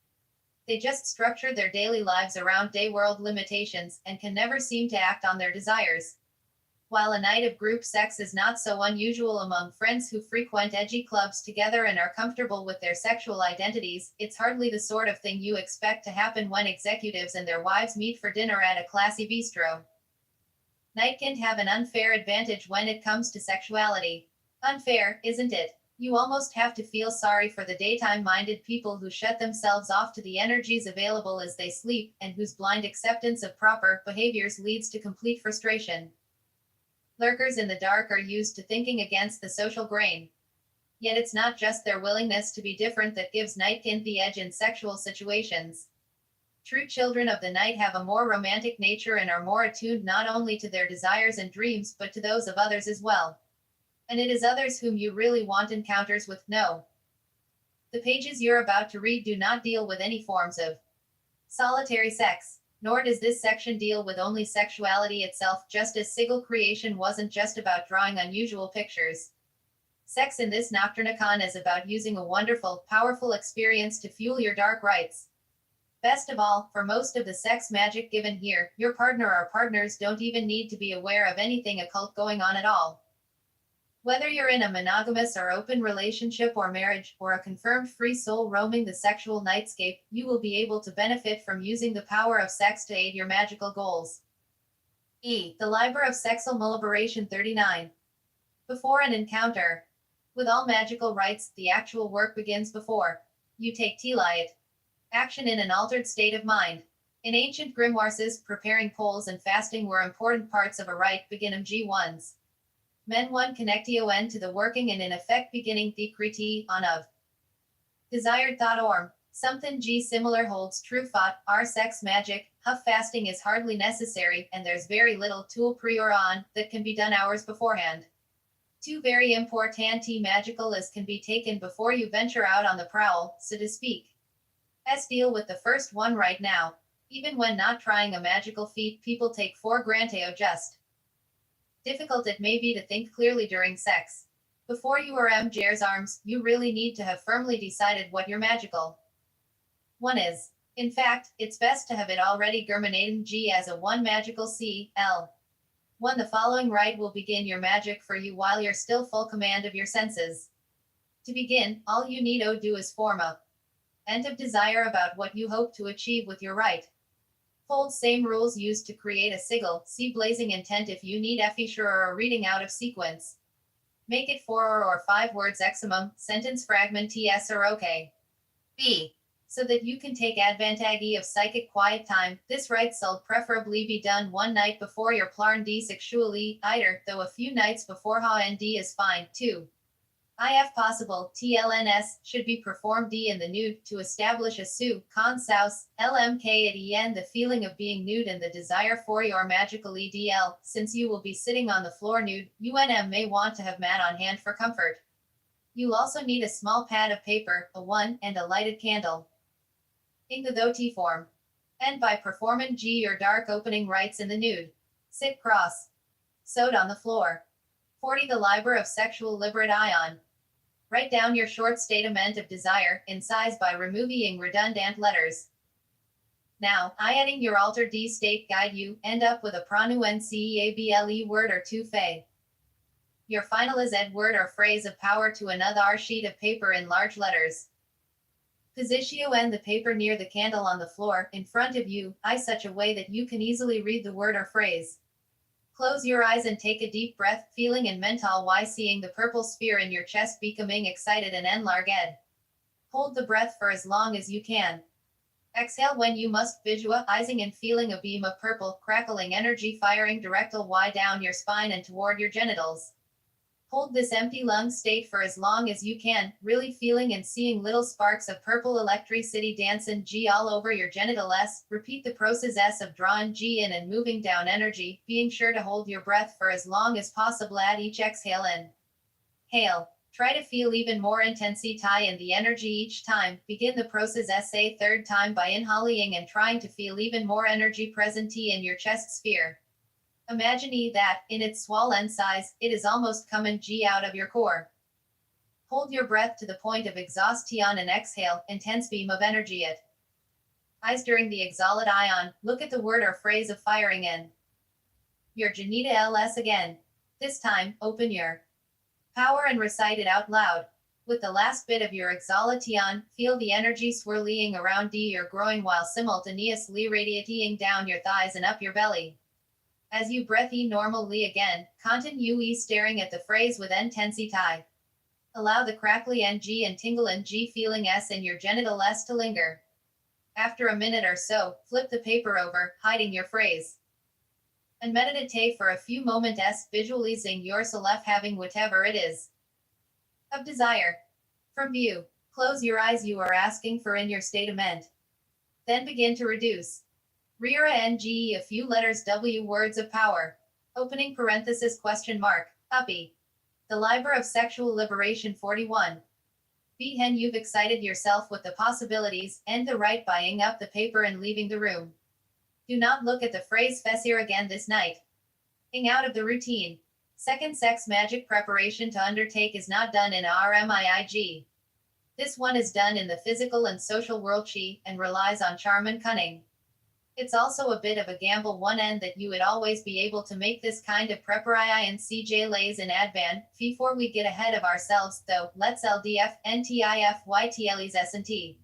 They just structure their daily lives around day world limitations and can never seem to act on their desires. While a night of group sex is not so unusual among friends who frequent edgy clubs together and are comfortable with their sexual identities, it's hardly the sort of thing you expect to happen when executives and their wives meet for dinner at a classy bistro. Nightkind have an unfair advantage when it comes to sexuality. Unfair, isn't it? You almost have to feel sorry for the daytime-minded people who shut themselves off to the energies available as they sleep, and whose blind acceptance of proper behaviors leads to complete frustration. Lurkers in the dark are used to thinking against the social grain. Yet it's not just their willingness to be different that gives Nightkind the edge in sexual situations. True children of the night have a more romantic nature and are more attuned not only to their desires and dreams but to those of others as well. And it is others whom you really want encounters with. No. The pages you're about to read do not deal with any forms of solitary sex. Nor does this section deal with only sexuality itself, just as sigil creation wasn't just about drawing unusual pictures. Sex in this Nocturnicon is about using a wonderful, powerful experience to fuel your dark rites. Best of all, for most of the sex magic given here, your partner or partners don't even need to be aware of anything occult going on at all. Whether you're in a monogamous or open relationship or marriage, or a confirmed free soul roaming the sexual nightscape, you will be able to benefit from using the power of sex to aid your magical goals. E. The Liber of Sexual Liberation 39. Before an encounter. With all magical rites, the actual work begins before you take Teliot. Action in an altered state of mind. In ancient grimoires, preparing poles and fasting were important parts of a rite beginning G1s. Men 1 connectio to the working and in effect beginning the criti on of. Desired thought orm. Something G similar holds true thought, R sex magic, huff fasting is hardly necessary, and there's very little tool prior on that can be done hours beforehand. 2 very important magical as can be taken before you venture out on the prowl, so to speak. S deal with the first one right now. Even when not trying a magical feat, people take for granted just. Difficult it may be to think clearly during sex. Before you are MJ's arms, you really need to have firmly decided what your magical one is. In fact, it's best to have it already germinated G as a 1 magical C, L. 1. The following rite will begin your magic for you while you're still full command of your senses. To begin, all you need to do is form a end of desire about what you hope to achieve with your rite. Fold same rules used to create a sigil, see blazing intent if you need efficure or a reading out of sequence. Make it 4 or 5 words maximum, sentence fragment ts or okay. B. So that you can take advantage of psychic quiet time, this rite will preferably be done one night before your plarn d sexually, either, though a few nights before ha and d is fine, too. If possible, TLNS should be performed D in the nude to establish a su, con saus, LMK at en the feeling of being nude and the desire for your magical EDL, since you will be sitting on the floor nude, UNM may want to have mat on hand for comfort. You'll also need a small pad of paper, a 1, and a lighted candle. In the dhoti form. End by performing G your dark opening rites in the nude. Sit cross. Sewed on the floor. 40. The Liber of Sexual Liberate Ion. Write down your short statement of desire, in size by removing redundant letters. Now, adding your alter D state guide you, end up with a pranu NCEABLE word or 2 fey. Your final is ed word or phrase of power to another sheet of paper in large letters. Positio the paper near the candle on the floor, in front of you, such a way that you can easily read the word or phrase. Close your eyes and take a deep breath, feeling and mental why seeing the purple sphere in your chest becoming excited and enlarged. Hold the breath for as long as you can. Exhale when you must, visualizing and feeling a beam of purple, crackling energy firing directly down your spine and toward your genitals. Hold this empty lung state for as long as you can, really feeling and seeing little sparks of purple electricity dancing G all over your genitals. Repeat the process of drawing G in and moving down energy, being sure to hold your breath for as long as possible at each exhale in. Hail. Try to feel even more intensity in the energy each time. Begin the process a third time by inhaling and trying to feel even more energy present in your chest sphere. Imagine that, in its swollen size, it is almost coming G out of your core. Hold your breath to the point of exhaustion and exhale, intense beam of energy it. Eyes during the exhaled ion, look at the word or phrase of firing in. Your genita ls again. This time, open your power and recite it out loud. With the last bit of your exhalation, feel the energy swirling around your groin while simultaneously radiating down your thighs and up your belly. As you breathe normally again, continue staring at the phrase with intensity. Allow the crackly NG and tingle NG feeling S in your genitals to linger. After a minute or so, flip the paper over, hiding your phrase. And meditate for a few moments, visualizing yourself having whatever it is of desire. From view, close your eyes you are asking for in your statement. Then begin to reduce. Rira NG a few letters W words of power. Opening parenthesis question mark. Uppy. The Liber of Sexual Liberation 41. Behen you've excited yourself with the possibilities, end the right buying up the paper and leaving the room. Do not look at the phrase Fessir again this night. Ing out of the routine. Second sex magic preparation to undertake is not done in RMIIG. This one is done in the physical and social world chi, and relies on charm and cunning. It's also a bit of a gamble one end that you would always be able to make this kind of preparai and CJ lays in advan, before we get ahead of ourselves though, let's LDF, NTIF, YTLEs S&T.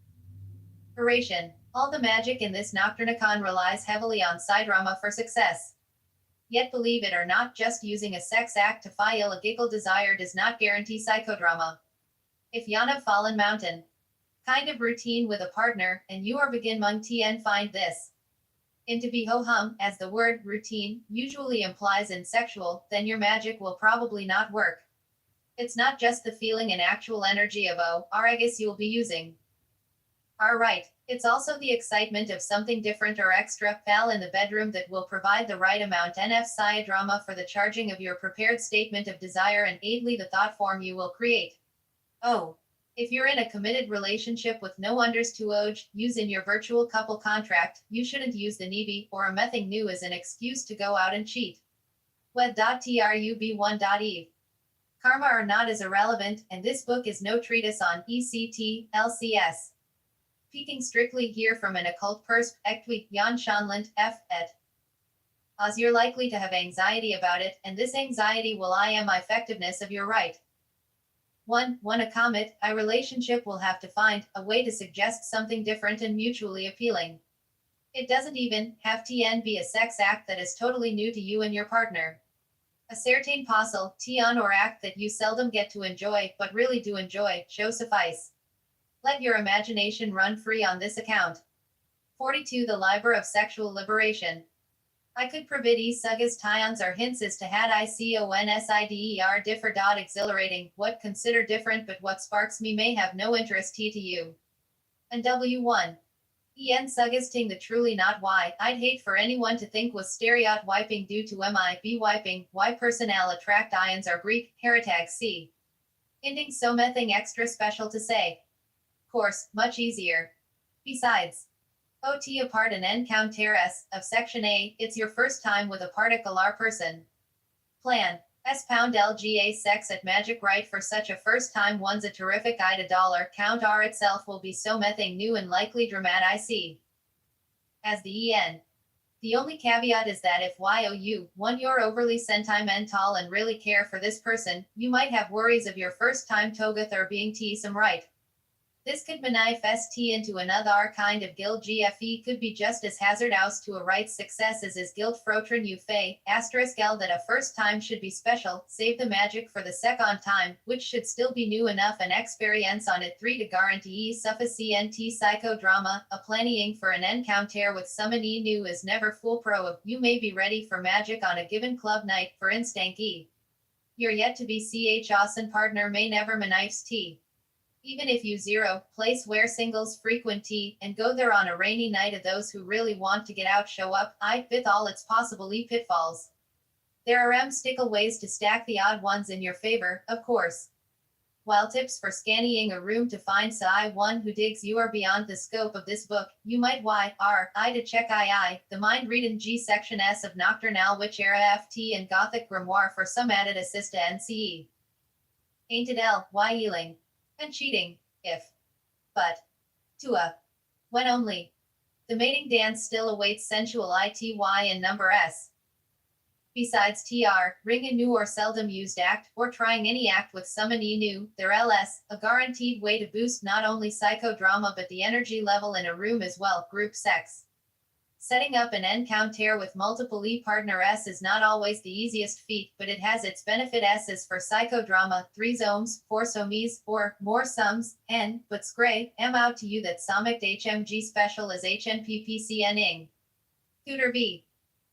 Oration. All the magic in this Nocturnicon relies heavily on Sidrama for success. Yet believe it or not, just using a sex act to file a giggle desire does not guarantee psychodrama. If Yana Fallen Mountain kind of routine with a partner, and you are begin mung tien find this into be ho hum, as the word routine usually implies in sexual, then your magic will probably not work. It's not just the feeling and actual energy of Aragus you'll be using. Alright, it's also the excitement of something different or extra pal in the bedroom that will provide the right amount NF drama for the charging of your prepared statement of desire and aidly the thought form you will create. Oh, if you're in a committed relationship with no unders to oj, use in your virtual couple contract, you shouldn't use the nebi or a mething new as an excuse to go out and cheat. Wed.trub1.eve. Karma or not is irrelevant, and this book is no treatise on ECT, LCS. Speaking strictly here from an occult perspective, Jan Shanland, F. ed. As you're likely to have anxiety about it, and this anxiety will im effectiveness of your right. 1. A comet, a relationship will have to find a way to suggest something different and mutually appealing. It doesn't even have to be a sex act that is totally new to you and your partner. A certain puzzle, tion or act that you seldom get to enjoy, but really do enjoy, show suffice. Let your imagination run free on this account. 42. The Liber of Sexual Liberation. I could provide sugas tions or hints as to had iconsider differ. Exhilarating, what consider different but what sparks me may have no interest to you. And W1. En sugasting the truly not why, I'd hate for anyone to think was stereot wiping due to MIB wiping, why personnel attract ions are Greek, heritag C. Ending so mething extra special to say. Course, much easier. Besides. OT apart an encounter S, of section A, it's your first time with a particular person. Plan. S pound LGA sex at magic right for such a first time one's a terrific $1 count R itself will be so mething new and likely dramatic IC. As the EN. The only caveat is that if YOU, you're overly sentimental and really care for this person, you might have worries of your first time togath or being some right. This could manifest into another kind of guild GFE could be just as hazardous to a right success as is guild frotrin you fay, asterisk L that a first time should be special, save the magic for the second time, which should still be new enough and experience on it 3 to guarantee sufficient psychodrama, a planning for an encounter with someone new is never full pro of, you may be ready for magic on a given club night, for instance your yet to be ch awesome partner may never manifest t. Even if you 0, place where singles frequent and go there on a rainy night of those who really want to get out show up, with all its possible pitfalls. There are stickle ways to stack the odd ones in your favor, of course. While tips for scanning a room to find one who digs you are beyond the scope of this book, you might to check the mind read in G section S of Nocturnal which era FT and Gothic grimoire for some added assist to NCE. Ain't L, healing. And cheating, if. But. To a. When only. The mating dance still awaits sensual ITY and number S. Besides TR, ring a new or seldom used act, or trying any act with someone new, there LS, a guaranteed way to boost not only psychodrama but the energy level in a room as well, group sex. Setting up an encounter with multiple partner S is not always the easiest feat, but it has its benefit S's for psychodrama, 3 zomes, 4 somies, or more sums, N, but scray, out to you that somic HMG special is HNPPCNing. Tutor B.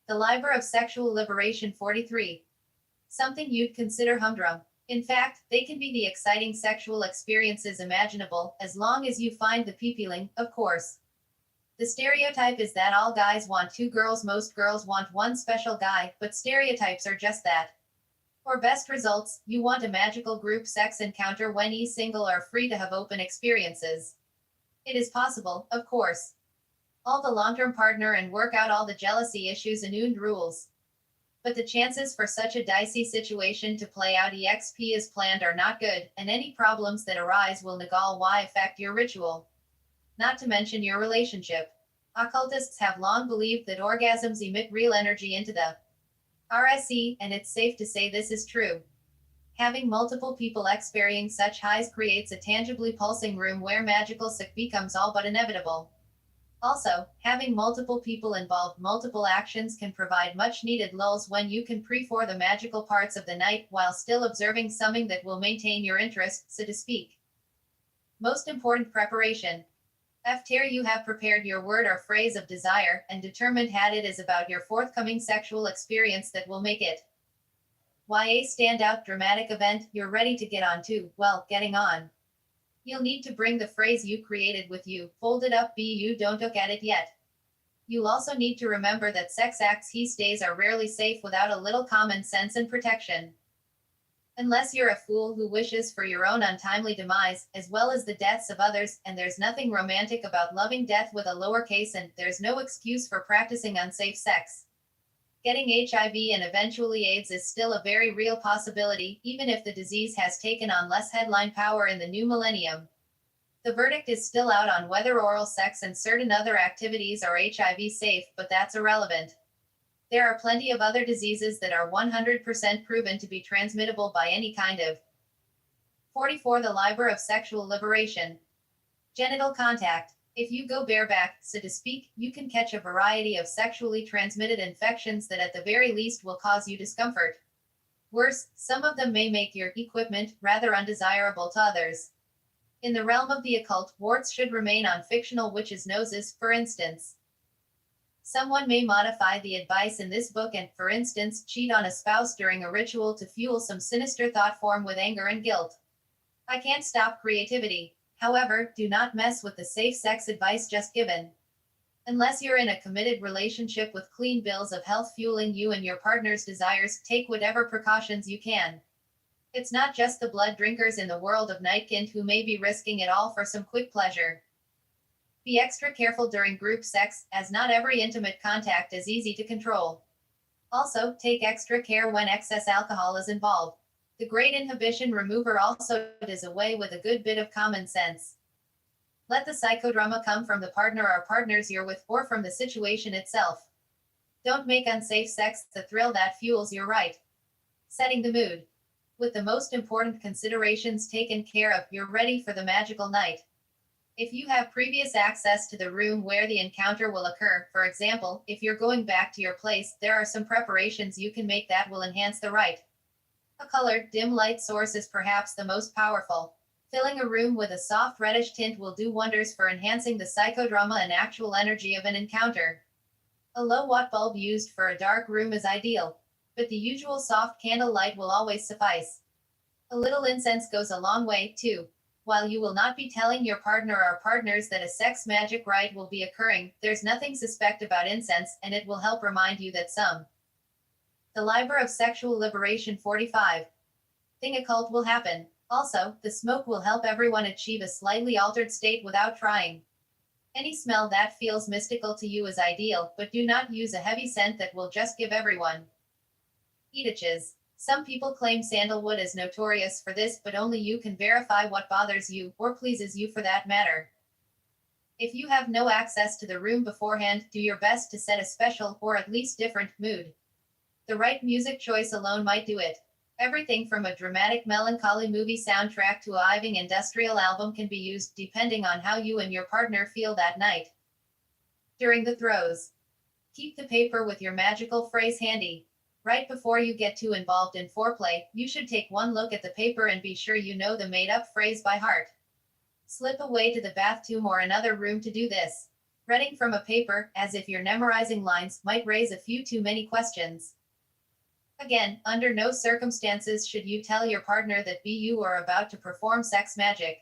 The Liber of Sexual Liberation 43. Something you'd consider humdrum. In fact, they can be the exciting sexual experiences imaginable, as long as you find the peepeling, of course. The stereotype is that all guys want 2 girls, most girls want 1 special guy, but stereotypes are just that. For best results, you want a magical group sex encounter when single are free to have open experiences. It is possible, of course. All the long-term partner and work out all the jealousy issues and rules. But the chances for such a dicey situation to play out EXP as planned are not good, and any problems that arise will affect your ritual. Not to mention your relationship. Occultists have long believed that orgasms emit real energy into the RSE, and it's safe to say this is true. Having multiple people experiencing such highs creates a tangibly pulsing room where magical sex becomes all but inevitable. Also, having multiple people involved, multiple actions can provide much needed lulls when you can pre-for the magical parts of the night while still observing something that will maintain your interest, so to speak. Most important preparation. After you have prepared your word or phrase of desire and determined how it is about your forthcoming sexual experience that will make it a standout dramatic event, you're ready to get on to, well, getting on. You'll need to bring the phrase you created with you, fold it up, you don't look at it yet. You'll also need to remember that sex acts these days are rarely safe without a little common sense and protection. Unless you're a fool who wishes for your own untimely demise, as well as the deaths of others, and there's nothing romantic about loving death with a lowercase and there's no excuse for practicing unsafe sex. Getting HIV and eventually AIDS is still a very real possibility, even if the disease has taken on less headline power in the new millennium. The verdict is still out on whether oral sex and certain other activities are HIV safe, but that's irrelevant. There are plenty of other diseases that are 100% proven to be transmittable by any kind of 44. The Liber of Sexual Liberation. Genital contact. If you go bareback, so to speak, you can catch a variety of sexually transmitted infections that at the very least will cause you discomfort. Worse, some of them may make your equipment rather undesirable to others. In the realm of the occult, warts should remain on fictional witches' noses, for instance. Someone may modify the advice in this book and, for instance, cheat on a spouse during a ritual to fuel some sinister thought form with anger and guilt. I can't stop creativity. However, do not mess with the safe sex advice just given. Unless you're in a committed relationship with clean bills of health fueling you and your partner's desires, take whatever precautions you can. It's not just the blood drinkers in the world of Nightkind who may be risking it all for some quick pleasure. Be extra careful during group sex, as not every intimate contact is easy to control. Also, take extra care when excess alcohol is involved. The great inhibition remover also does away with a good bit of common sense. Let the psychodrama come from the partner or partners you're with, or from the situation itself. Don't make unsafe sex the thrill that fuels your right. Setting the mood. With the most important considerations taken care of, you're ready for the magical night. If you have previous access to the room where the encounter will occur, for example, if you're going back to your place, there are some preparations you can make that will enhance the rite. A colored, dim light source is perhaps the most powerful. Filling a room with a soft reddish tint will do wonders for enhancing the psychodrama and actual energy of an encounter. A low-watt bulb used for a dark room is ideal, but the usual soft candle light will always suffice. A little incense goes a long way, too. While you will not be telling your partner or partners that a sex magic rite will be occurring, there's nothing suspect about incense, and it will help remind you that some. The Liber of Sexual Liberation 45. Thing occult will happen. Also, the smoke will help everyone achieve a slightly altered state without trying. Any smell that feels mystical to you is ideal, but do not use a heavy scent that will just give everyone itches. Some people claim sandalwood is notorious for this, but only you can verify what bothers you, or pleases you for that matter. If you have no access to the room beforehand, do your best to set a special, or at least different, mood. The right music choice alone might do it. Everything from a dramatic melancholy movie soundtrack to a hiving industrial album can be used, depending on how you and your partner feel that night. During the throes. Keep the paper with your magical phrase handy. Right before you get too involved in foreplay, you should take one look at the paper and be sure you know the made-up phrase by heart. Slip away to the bathroom or another room to do this. Reading from a paper, as if you're memorizing lines, might raise a few too many questions. Again, under no circumstances should you tell your partner that you are about to perform sex magic.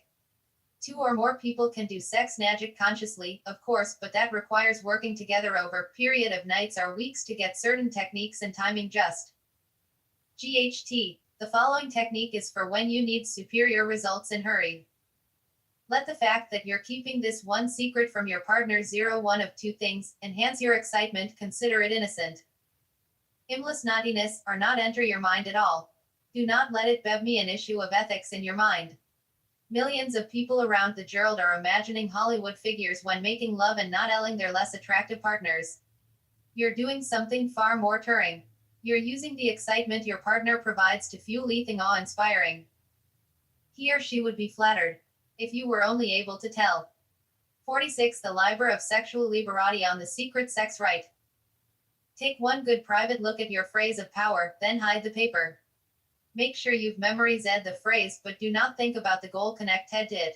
2 or more people can do sex magic consciously, of course, but that requires working together over a period of nights or weeks to get certain techniques and timing just. GHT. The following technique is for when you need superior results in hurry. Let the fact that you're keeping this one secret from your partner one of 2 things: enhance your excitement, consider it innocent. Aimless naughtiness, or not enter your mind at all. Do not let it be an issue of ethics in your mind. Millions of people around the world are imagining Hollywood figures when making love and not elling their less attractive partners. You're doing something far more touring. You're using the excitement your partner provides to fuel anything awe-inspiring. He or she would be flattered if you were only able to tell. 46. The Liber of Sexual Liberati on the Secret Sex Rite. Take one good private look at your phrase of power, then hide the paper. Make sure you've memorized the phrase, but do not think about the goal connected to it.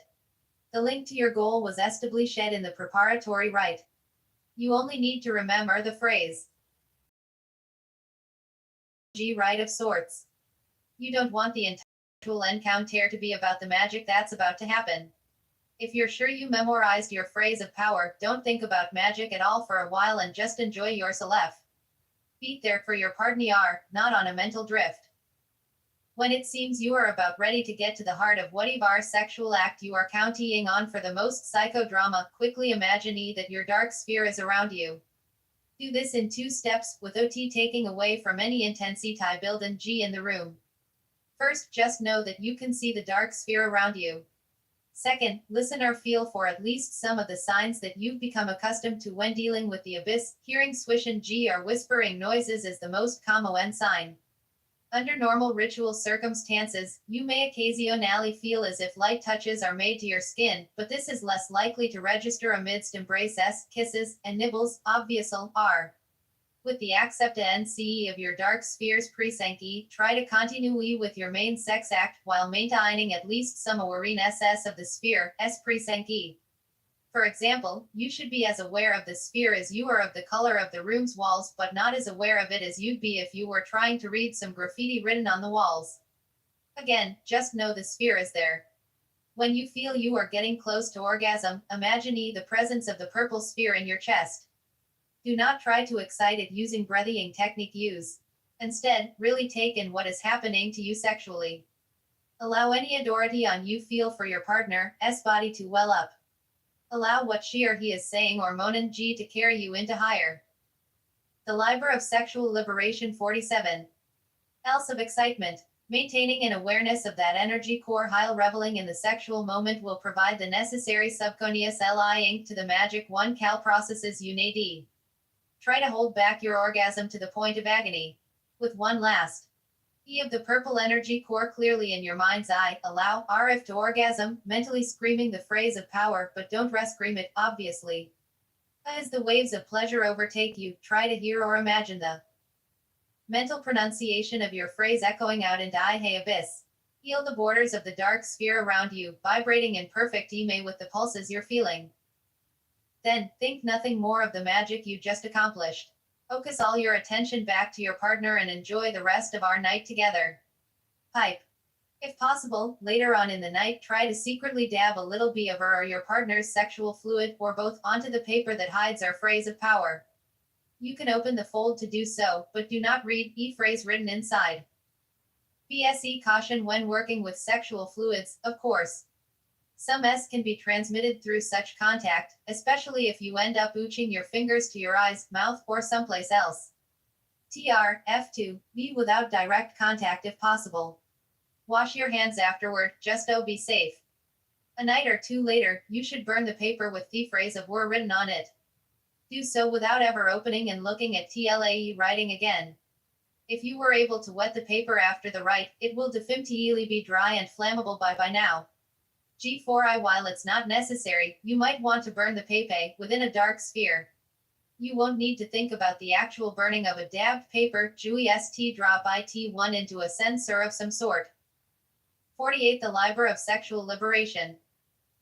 The link to your goal was established in the preparatory rite. You only need to remember the phrase. G rite of sorts. You don't want the intellectual encounter to be about the magic that's about to happen. If you're sure you memorized your phrase of power, don't think about magic at all for a while and just enjoy yourself. Be there for your partner, not on a mental drift. When it seems you are about ready to get to the heart of whatever sexual act you are counting on for the most psychodrama, quickly imagine that your dark sphere is around you. Do this in 2 steps, with OT taking away from any intensity build in G in the room. First, just know that you can see the dark sphere around you. Second, listen or feel for at least some of the signs that you've become accustomed to when dealing with the abyss. Hearing swish and G or whispering noises is the most common sign. Under normal ritual circumstances, you may occasionally feel as if light touches are made to your skin, but this is less likely to register amidst embraces, kisses, and nibbles, obviously, are. With the acceptance of your dark sphere's presenki, try to continue with your main sex act while maintaining at least some awareness of the sphere, presenki. For example, you should be as aware of the sphere as you are of the color of the room's walls, but not as aware of it as you'd be if you were trying to read some graffiti written on the walls. Again, just know the sphere is there. When you feel you are getting close to orgasm, imagine the presence of the purple sphere in your chest. Do not try to excite it using breathing technique use. Instead, really take in what is happening to you sexually. Allow any authority on you feel for your partner's body to well up. Allow what she or he is saying or moaning G to carry you into higher. The Liber of Sexual Liberation 47. Else of excitement. Maintaining an awareness of that energy core while reveling in the sexual moment will provide the necessary subconscious ink to the magic 1 cal processes you need. Try to hold back your orgasm to the point of agony. With one last of the purple energy core clearly in your mind's eye, allow RF to orgasm, mentally screaming the phrase of power, but don't scream it, obviously. As the waves of pleasure overtake you, try to hear or imagine the mental pronunciation of your phrase echoing out into hey abyss. Feel the borders of the dark sphere around you, vibrating in perfect eme with the pulses you're feeling. Then, think nothing more of the magic you just accomplished. Focus all your attention back to your partner and enjoy the rest of our night together. Pipe. If possible, later on in the night, try to secretly dab a little bit of her or your partner's sexual fluid, or both, onto the paper that hides our phrase of power. You can open the fold to do so, but do not read phrase written inside. BSE caution when working with sexual fluids, of course. Some can be transmitted through such contact, especially if you end up ooching your fingers to your eyes, mouth, or someplace else. F2. Be without direct contact if possible. Wash your hands afterward, just be safe. A night or 2 later, you should burn the paper with the phrase of were written on it. Do so without ever opening and looking at TLAE writing again. If you were able to wet the paper after the rite, it will definitely be dry and flammable by now. G4I. While it's not necessary, you might want to burn the paper within a dark sphere. You won't need to think about the actual burning of a dabbed paper. Drop IT1 into a sensor of some sort. 48. The Liber of Sexual Liberation.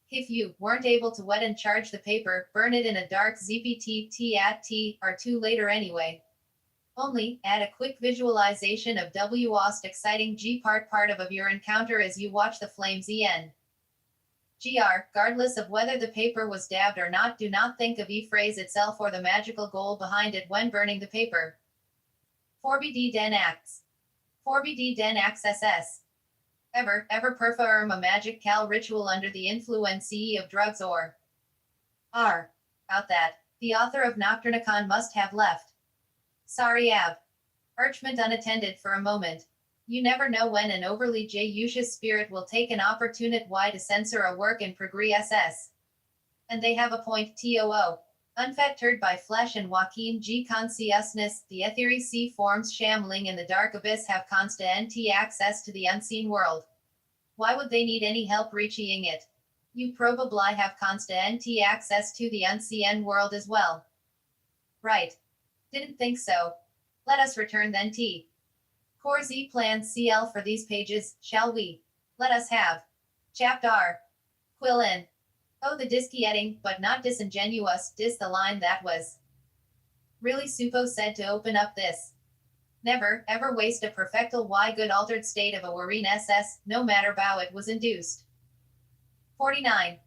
If you weren't able to wet and charge the paper, burn it in a dark ZPT at T or 2 later anyway. Only, add a quick visualization of WOST exciting G part of your encounter as you watch the flames end. Regardless of whether the paper was dabbed or not, do not think of phrase itself or the magical goal behind it when burning the paper. 4BD Den Acts. 4BD Den Acts SS. Ever perform a magic cal ritual under the influence of drugs or R. Out that. The author of Nocturnicon must have left. Sorry Ab. Archment unattended for a moment. You never know when an overly J-usious spirit will take an opportunity to censor a work in progress. And they have a point. TOO. Unfettered by flesh and Joaquin G. consciousness, the ethery C forms shambling in the dark abyss have constant access to the unseen world. Why would they need any help reaching it? You probably have constant access to the unseen world as well. Right. Didn't think so. Let us return then T. Core Z plans CL for these pages, shall we? Let us have. Chapter. Quill in. Oh, the disquietting, but not disingenuous, the line that was. Really Supo said to open up this. Never, ever waste a perfectal why good altered state of a Wareen SS, no matter how it was induced. 49.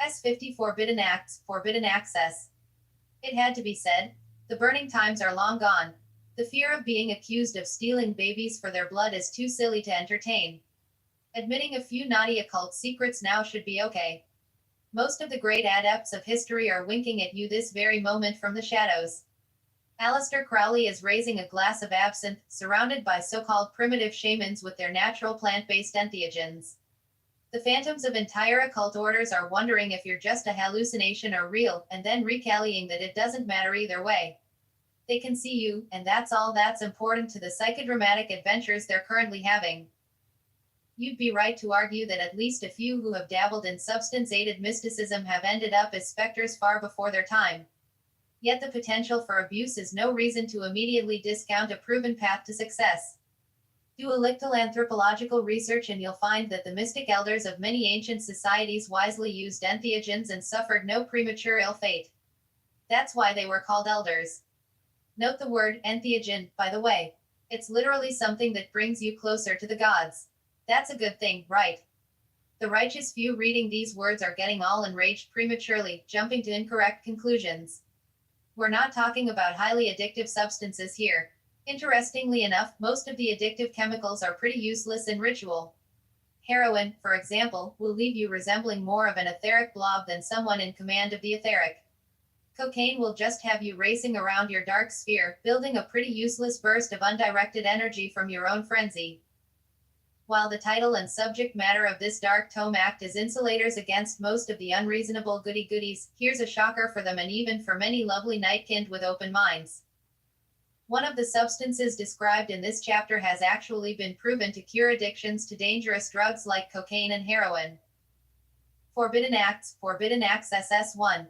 S50 Forbidden Acts, Forbidden Access. It had to be said. The burning times are long gone. The fear of being accused of stealing babies for their blood is too silly to entertain. Admitting a few naughty occult secrets now should be okay. Most of the great adepts of history are winking at you this very moment from the shadows. Aleister Crowley is raising a glass of absinthe, surrounded by so-called primitive shamans with their natural plant-based entheogens. The phantoms of entire occult orders are wondering if you're just a hallucination or real, and then recalling that it doesn't matter either way. They can see you, and that's all that's important to the psychodramatic adventures they're currently having. You'd be right to argue that at least a few who have dabbled in substance-aided mysticism have ended up as specters far before their time. Yet the potential for abuse is no reason to immediately discount a proven path to success. Do a little anthropological research and you'll find that the mystic elders of many ancient societies wisely used entheogens and suffered no premature ill fate. That's why they were called elders. Note the word entheogen, by the way. It's literally something that brings you closer to the gods. That's a good thing, right? The righteous few reading these words are getting all enraged prematurely, jumping to incorrect conclusions. We're not talking about highly addictive substances here. Interestingly enough, most of the addictive chemicals are pretty useless in ritual. Heroin, for example, will leave you resembling more of an etheric blob than someone in command of the etheric. Cocaine will just have you racing around your dark sphere, building a pretty useless burst of undirected energy from your own frenzy. While the title and subject matter of this dark tome act as insulators against most of the unreasonable goody-goodies, here's a shocker for them and even for many lovely nightkind with open minds. One of the substances described in this chapter has actually been proven to cure addictions to dangerous drugs like cocaine and heroin. Forbidden Acts, Forbidden Acts SS1.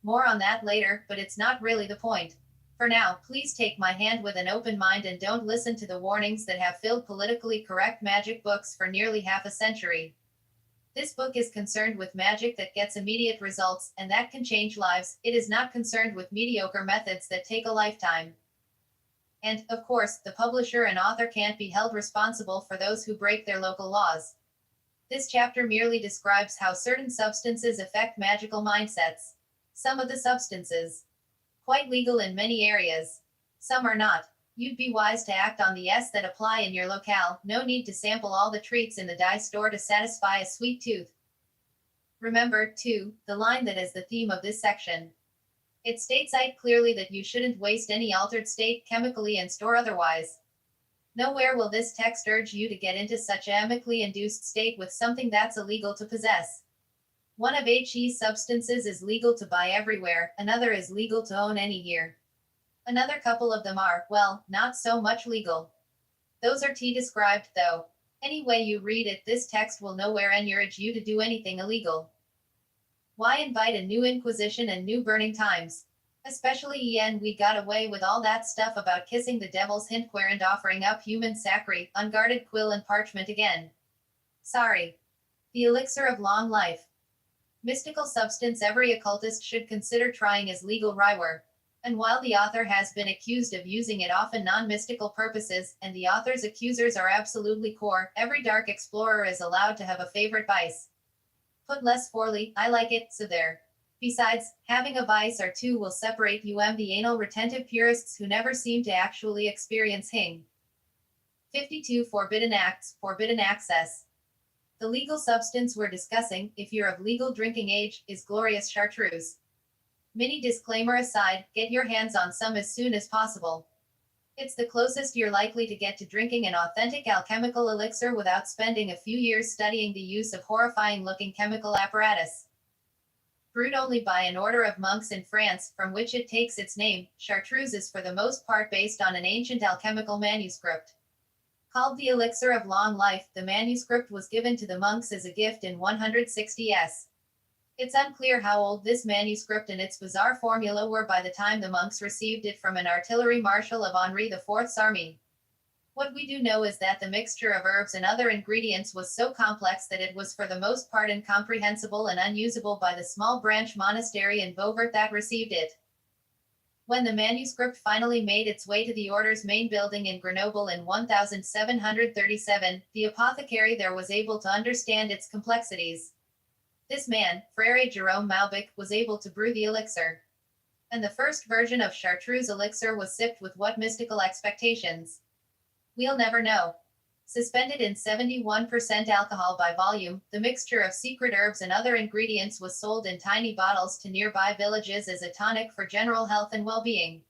More on that later, but it's not really the point. For now, please take my hand with an open mind and don't listen to the warnings that have filled politically correct magic books for nearly half a century. This book is concerned with magic that gets immediate results, and that can change lives. It is not concerned with mediocre methods that take a lifetime. And, of course, the publisher and author can't be held responsible for those who break their local laws. This chapter merely describes how certain substances affect magical mindsets. Some of the substances, quite legal in many areas. Some are not. You'd be wise to act on the S that apply in your locale. No need to sample all the treats in the dye store to satisfy a sweet tooth. Remember, too, the line that is the theme of this section. It states out clearly that you shouldn't waste any altered state chemically and store otherwise. Nowhere will this text urge you to get into such a chemically induced state with something that's illegal to possess. One of HE's substances is legal to buy everywhere, another is legal to own any here. Another couple of them are, well, not so much legal. Those are T described, though. Any way you read it, this text will nowhere encourage you to do anything illegal. Why invite a new inquisition and new burning times? Especially we got away with all that stuff about kissing the devil's hintquare and offering up human sacri, unguarded quill and parchment again. Sorry. The elixir of long life. Mystical substance every occultist should consider trying as legal ryware. And while the author has been accused of using it often non-mystical purposes, and the author's accusers are absolutely core, every dark explorer is allowed to have a favorite vice. Put less poorly, I like it, so there. Besides, having a vice or two will separate you the anal retentive purists who never seem to actually experience hing. 52 Forbidden Acts, Forbidden Access. The legal substance we're discussing, if you're of legal drinking age, is glorious chartreuse. Mini disclaimer aside, get your hands on some as soon as possible. It's the closest you're likely to get to drinking an authentic alchemical elixir without spending a few years studying the use of horrifying-looking chemical apparatus. Brewed only by an order of monks in France, from which it takes its name, chartreuse is for the most part based on an ancient alchemical manuscript. Called the Elixir of Long Life, the manuscript was given to the monks as a gift in 160s. It's unclear how old this manuscript and its bizarre formula were by the time the monks received it from an artillery marshal of Henri IV's army. What we do know is that the mixture of herbs and other ingredients was so complex that it was for the most part incomprehensible and unusable by the small branch monastery in Beauvert that received it. When the manuscript finally made its way to the order's main building in Grenoble in 1737, the apothecary there was able to understand its complexities. This man, Frere Jerome Maubic, was able to brew the elixir. And the first version of chartreuse elixir was sipped with what mystical expectations? We'll never know. Suspended in 71% alcohol by volume, the mixture of secret herbs and other ingredients was sold in tiny bottles to nearby villages as a tonic for general health and well-being.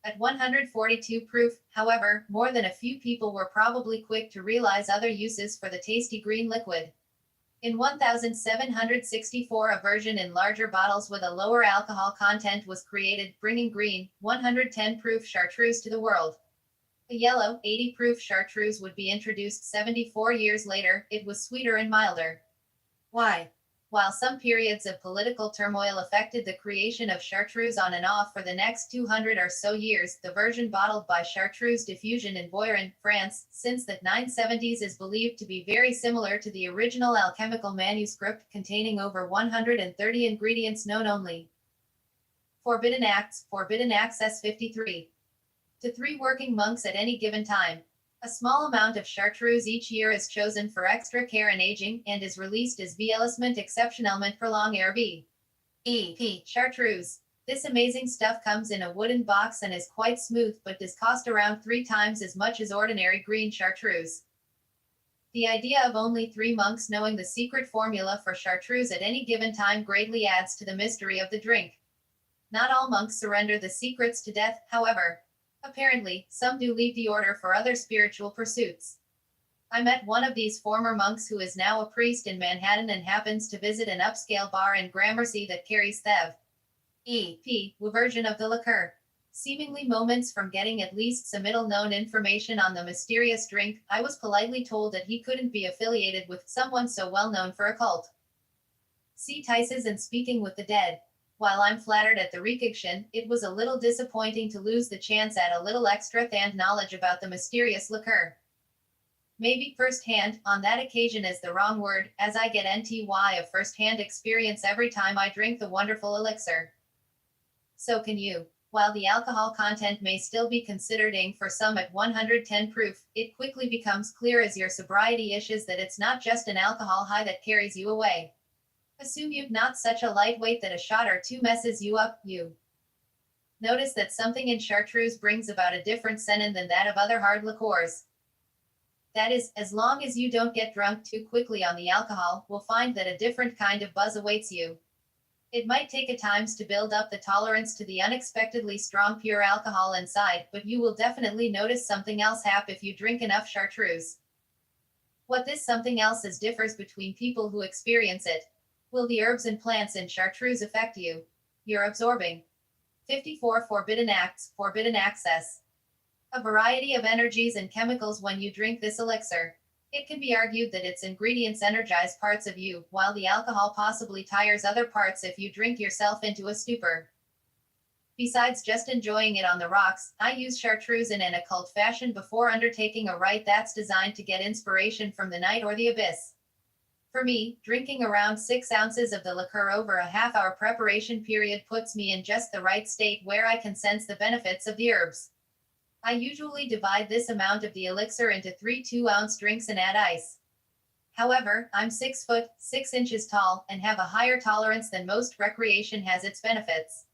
At 142 proof, however, more than a few people were probably quick to realize other uses for the tasty green liquid. In 1764, a version in larger bottles with a lower alcohol content was created, bringing green, 110 proof chartreuse to the world. A yellow, 80 proof chartreuse would be introduced 74 years later. It was sweeter and milder. Why? While some periods of political turmoil affected the creation of chartreuse on and off for the next 200 or so years, the version bottled by Chartreuse Diffusion in Boiron, France, since the 970s is believed to be very similar to the original alchemical manuscript, containing over 130 ingredients known only. Forbidden Acts, Forbidden Access 53. To 3 working monks at any given time. A small amount of chartreuse each year is chosen for extra care and aging, and is released as vieillissement exceptionnellement prolongé herb. E.P. Chartreuse. This amazing stuff comes in a wooden box and is quite smooth, but does cost around 3 times as much as ordinary green chartreuse. The idea of only 3 monks knowing the secret formula for chartreuse at any given time greatly adds to the mystery of the drink. Not all monks surrender the secrets to death, however. Apparently, some do leave the order for other spiritual pursuits. I met one of these former monks who is now a priest in Manhattan and happens to visit an upscale bar in Gramercy that carries the E.P. version of the liqueur. Seemingly moments from getting at least some middle-known information on the mysterious drink, I was politely told that he couldn't be affiliated with someone so well-known for occult. See Tices and Speaking with the Dead. While I'm flattered at the recognition, it was a little disappointing to lose the chance at a little extra and knowledge about the mysterious liqueur. Maybe first-hand, on that occasion is the wrong word, as I get NTY of first-hand experience every time I drink the wonderful elixir. So can you. While the alcohol content may still be considered ing for some at 110 proof, it quickly becomes clear as your sobriety issues that it's not just an alcohol high that carries you away. Assume you've not such a lightweight that a shot or 2 messes you up. You notice that something in chartreuse brings about a different sentiment than that of other hard liqueurs. That is, as long as you don't get drunk too quickly on the alcohol, we'll find that a different kind of buzz awaits you. It might take a times to build up the tolerance to the unexpectedly strong pure alcohol inside, but you will definitely notice something else happen if you drink enough chartreuse. What this something else is differs between people who experience it. Will the herbs and plants in chartreuse affect you? You're absorbing. 54 Forbidden Acts, Forbidden Access. A variety of energies and chemicals when you drink this elixir. It can be argued that its ingredients energize parts of you, while the alcohol possibly tires other parts if you drink yourself into a stupor. Besides just enjoying it on the rocks, I use chartreuse in an occult fashion before undertaking a rite that's designed to get inspiration from the night or the abyss. For me, drinking around 6 ounces of the liqueur over a half-hour preparation period puts me in just the right state where I can sense the benefits of the herbs. I usually divide this amount of the elixir into 3 2-ounce drinks and add ice. However, I'm 6 foot, 6 inches tall, and have a higher tolerance than most. Recreation has its benefits.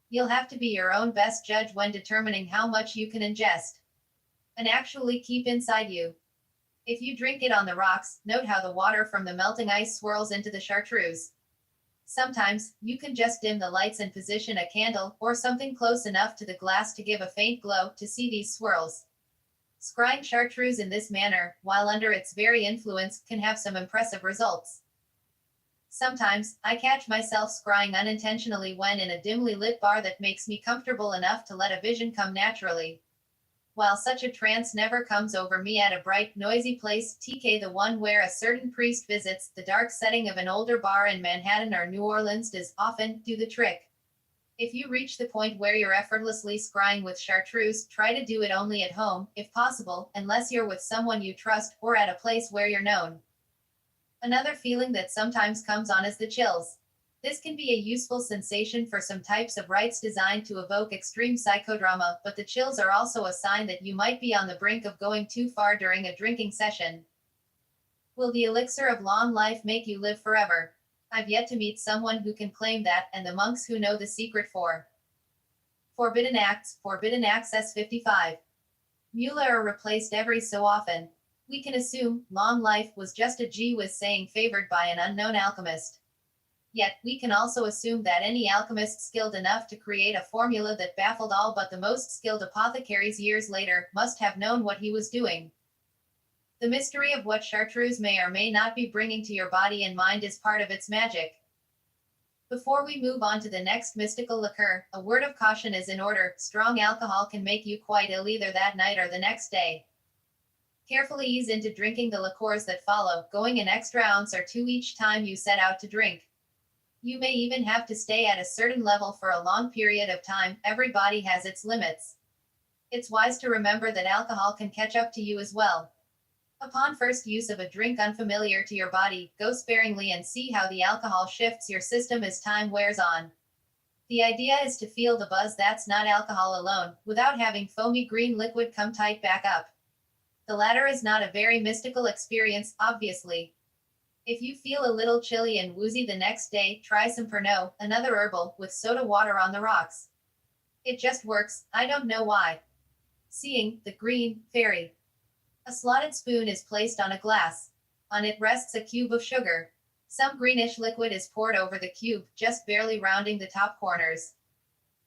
You'll have to be your own best judge when determining how much you can ingest and actually keep inside you. If you drink it on the rocks, note how the water from the melting ice swirls into the chartreuse. Sometimes, you can just dim the lights and position a candle or something close enough to the glass to give a faint glow to see these swirls. Scrying chartreuse in this manner, while under its very influence, can have some impressive results. Sometimes, I catch myself scrying unintentionally when in a dimly lit bar that makes me comfortable enough to let a vision come naturally. While such a trance never comes over me at a bright, noisy place, TK the one where a certain priest visits, the dark setting of an older bar in Manhattan or New Orleans does often do the trick. If you reach the point where you're effortlessly scrying with chartreuse, try to do it only at home, if possible, unless you're with someone you trust, or at a place where you're known. Another feeling that sometimes comes on is the chills. This can be a useful sensation for some types of rites designed to evoke extreme psychodrama, but the chills are also a sign that you might be on the brink of going too far during a drinking session. Will the elixir of long life make you live forever? I've yet to meet someone who can claim that, and the monks who know the secret for Forbidden Acts, Forbidden Access 55. Mueller are replaced every so often. We can assume long life was just a gee whiz saying favored by an unknown alchemist. Yet, we can also assume that any alchemist skilled enough to create a formula that baffled all but the most skilled apothecaries years later must have known what he was doing. The mystery of what chartreuse may or may not be bringing to your body and mind is part of its magic. Before we move on to the next mystical liqueur, a word of caution is in order. Strong alcohol can make you quite ill either that night or the next day. Carefully ease into drinking the liqueurs that follow, going an extra ounce or two each time you set out to drink. You may even have to stay at a certain level for a long period of time. Every body has its limits. It's wise to remember that alcohol can catch up to you as well. Upon first use of a drink unfamiliar to your body, go sparingly and see how the alcohol shifts your system as time wears on. The idea is to feel the buzz that's not alcohol alone, without having foamy green liquid come tight back up. The latter is not a very mystical experience, obviously. If you feel a little chilly and woozy the next day, try some Pernod, another herbal, with soda water on the rocks. It just works, I don't know why. Seeing the green fairy. A slotted spoon is placed on a glass. On it rests a cube of sugar. Some greenish liquid is poured over the cube, just barely rounding the top corners.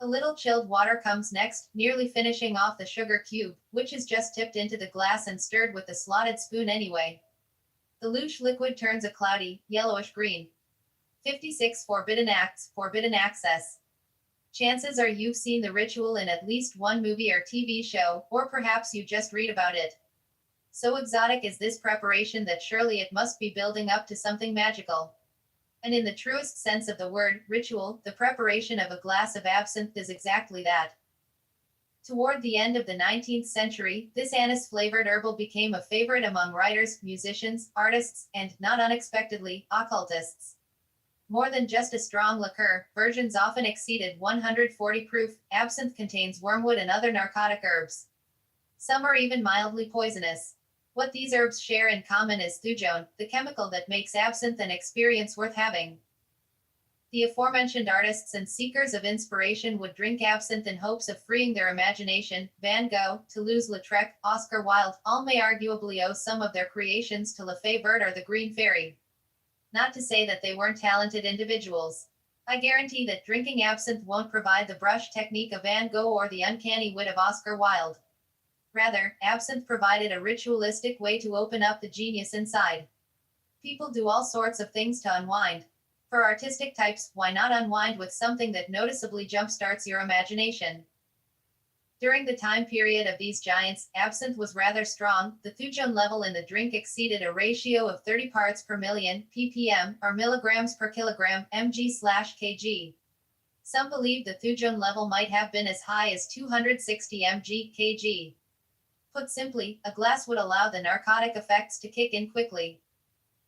A little chilled water comes next, nearly finishing off the sugar cube, which is just tipped into the glass and stirred with the slotted spoon anyway. The louche liquid turns a cloudy, yellowish green. 56 Forbidden Acts, Forbidden Access. Chances are you've seen the ritual in at least one movie or TV show, or perhaps you just read about it. So exotic is this preparation that surely it must be building up to something magical. And in the truest sense of the word, ritual, the preparation of a glass of absinthe is exactly that. Toward the end of the 19th century, this anise-flavored herbal became a favorite among writers, musicians, artists, and, not unexpectedly, occultists. More than just a strong liqueur, versions often exceeded 140 proof. Absinthe contains wormwood and other narcotic herbs. Some are even mildly poisonous. What these herbs share in common is thujone, the chemical that makes absinthe an experience worth having. The aforementioned artists and seekers of inspiration would drink absinthe in hopes of freeing their imagination. Van Gogh, Toulouse-Lautrec, Oscar Wilde, all may arguably owe some of their creations to Lefebvre or the Green Fairy. Not to say that they weren't talented individuals. I guarantee that drinking absinthe won't provide the brush technique of Van Gogh or the uncanny wit of Oscar Wilde. Rather, absinthe provided a ritualistic way to open up the genius inside. People do all sorts of things to unwind. For artistic types, why not unwind with something that noticeably jumpstarts your imagination? During the time period of these giants, absinthe was rather strong. The thujone level in the drink exceeded a ratio of 30 parts per million, ppm, or milligrams per kilogram, mg/kg. Some believe the thujone level might have been as high as 260 mg/kg. Put simply, a glass would allow the narcotic effects to kick in quickly.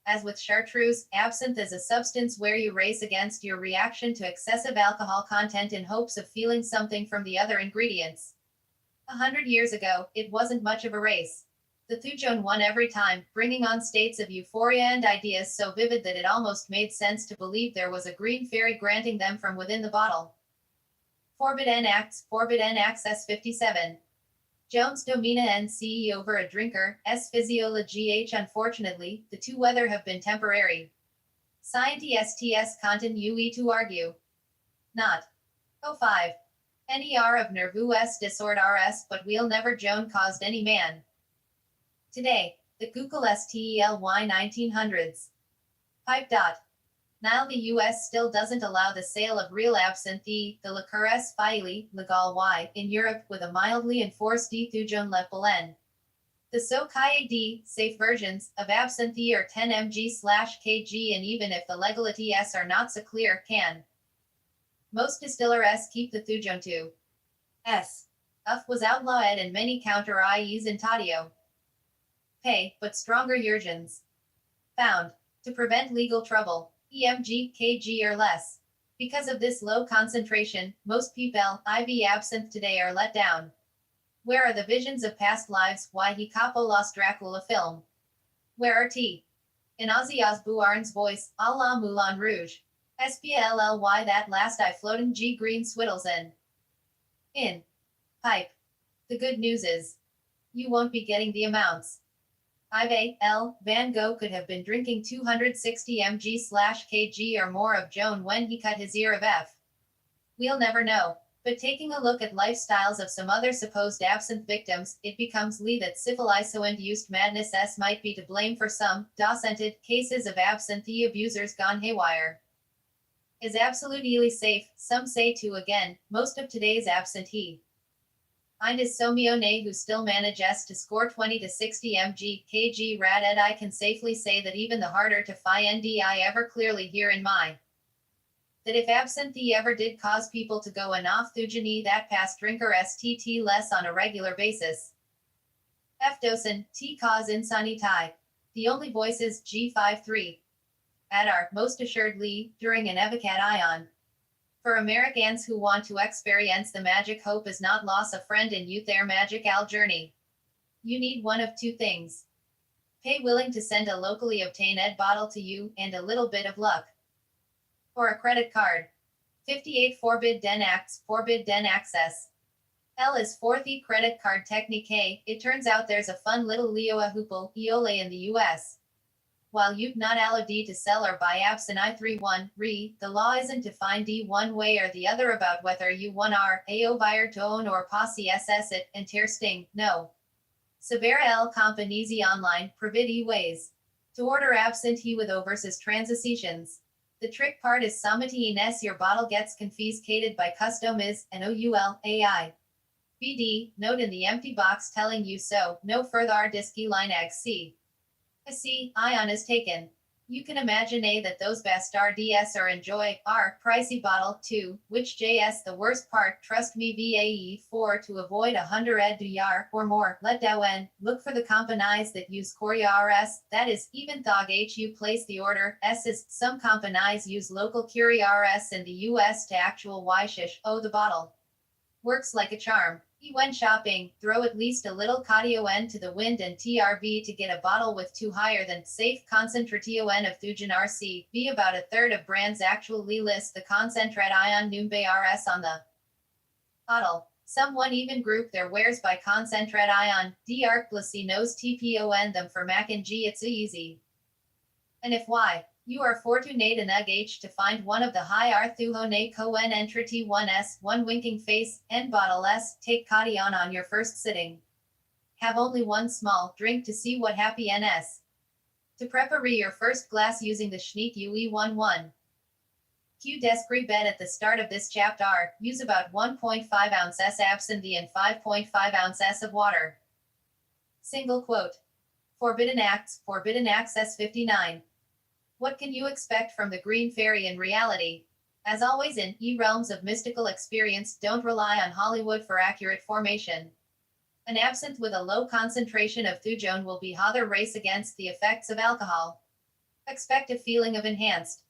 As with chartreuse, absinthe is a substance where you race against your reaction to excessive alcohol content in hopes of feeling something from the other ingredients. 100 years ago, it wasn't much of a race. The thujone won every time, bringing on states of euphoria and ideas so vivid that it almost made sense to believe there was a green fairy granting them from within the bottle. Forbidden Acts, Forbidden Access 57. Jones Domina NCE over a drinker, S physiology H. Unfortunately, the two weather have been temporary. Scientists continue to argue. Not. 05. NER of nervous disorders, but we'll never Joan caused any man. Today, the Google STELY 1900s. Pipe. Now the US still doesn't allow the sale of real absinthe, the liqueur est failli, legal Y, in Europe with a mildly enforced D thujon lepelen. The so-called safe versions of absinthe are 10 mg/kg, and even if the legalities are not so clear, can. Most distillers keep the thujon to S. F was outlawed in many counter IEs in Tadio. Pay, but stronger versions. Found. To prevent legal trouble. EMG, kg or less. Because of this low concentration, most people, IV absinthe today are let down. Where are the visions of past lives? Why he capo lost Dracula film? Where are T? In Ozzy Osbourne's voice, a la Moulin Rouge. SPLLY that last I floatin' G green swiddles in. Pipe. The good news is, you won't be getting the amounts. Van Gogh could have been drinking 260 mg/kg or more of Joan when he cut his ear of F. We'll never know. But taking a look at lifestyles of some other supposed absinthe victims, it becomes clear that syphiliso-induced madness might be to blame for some documented cases of absinthe abusers gone haywire. Is absolutely safe, some say too again, most of today's absinthe. Find is so mione who still manages to score 20 to 60 mg/kg rad ed. I can safely say that even the harder to find I ever clearly hear in my that if absinthe ever did cause people to go off thujani, that past drinker stt less on a regular basis. F dosen, T cause insanity. The only voices G53. At are, most assuredly, during an evocat ion. For Americans who want to experience the magic, hope is not loss a friend in youth their magical journey. You need one of two things. Pay willing to send a locally obtained ed bottle to you, and a little bit of luck. Or a credit card. 58 forbidden access. L is 4th credit card technique. It turns out there's a fun little Leoa Hoople, Iole in the US. While you've not allowed to sell or buy absinthe I31, the law isn't to find D one way or the other about whether you one are, AO buyer to own or posse SS it, and tear sting, no. Severa L Companese online, provide ways. To order absinthe with O versus transitions. The trick part is somity ines your bottle gets confiscated by custom is, an OUL, AI. BD, note in the empty box telling you so, no further disky line ag C. A C, ion is taken. You can imagine that those bastard DS are enjoy, pricey bottle, too, which JS the worst part, trust me VAE 4 to avoid 100 ed yar or more, let down, look for the companies that use Korea RS, that is, even thog HU place the order, is, some companies use local Curie RS in the US to actual Yshish, the bottle. Works like a charm. When shopping, throw at least a little N to the wind and TRV to get a bottle with two higher than safe concentration of Thujan RC. Be about a third of brands actually list the concentrate ion Numbe RS on the bottle. Someone even group their wares by concentrate ion. Dark Blissy knows TPON them for Mac and G. It's easy. And if Y. You are fortunate enough to find one of the high Arthuhone Coen Entity 1S, one winking face, and bottle S, take Cadion on your first sitting. Have only one small drink to see what happy NS. To prepare your first glass using the Schneek UE11. Q Despre bed at the start of this chapter, use about 1.5 ounces absinthe and 5.5 ounces of water. Single quote. Forbidden Access 59. What can you expect from the Green Fairy in reality? As always in realms of mystical experience, don't rely on Hollywood for accurate formation. An absinthe with a low concentration of thujon will be other race against the effects of alcohol. Expect a feeling of enhanced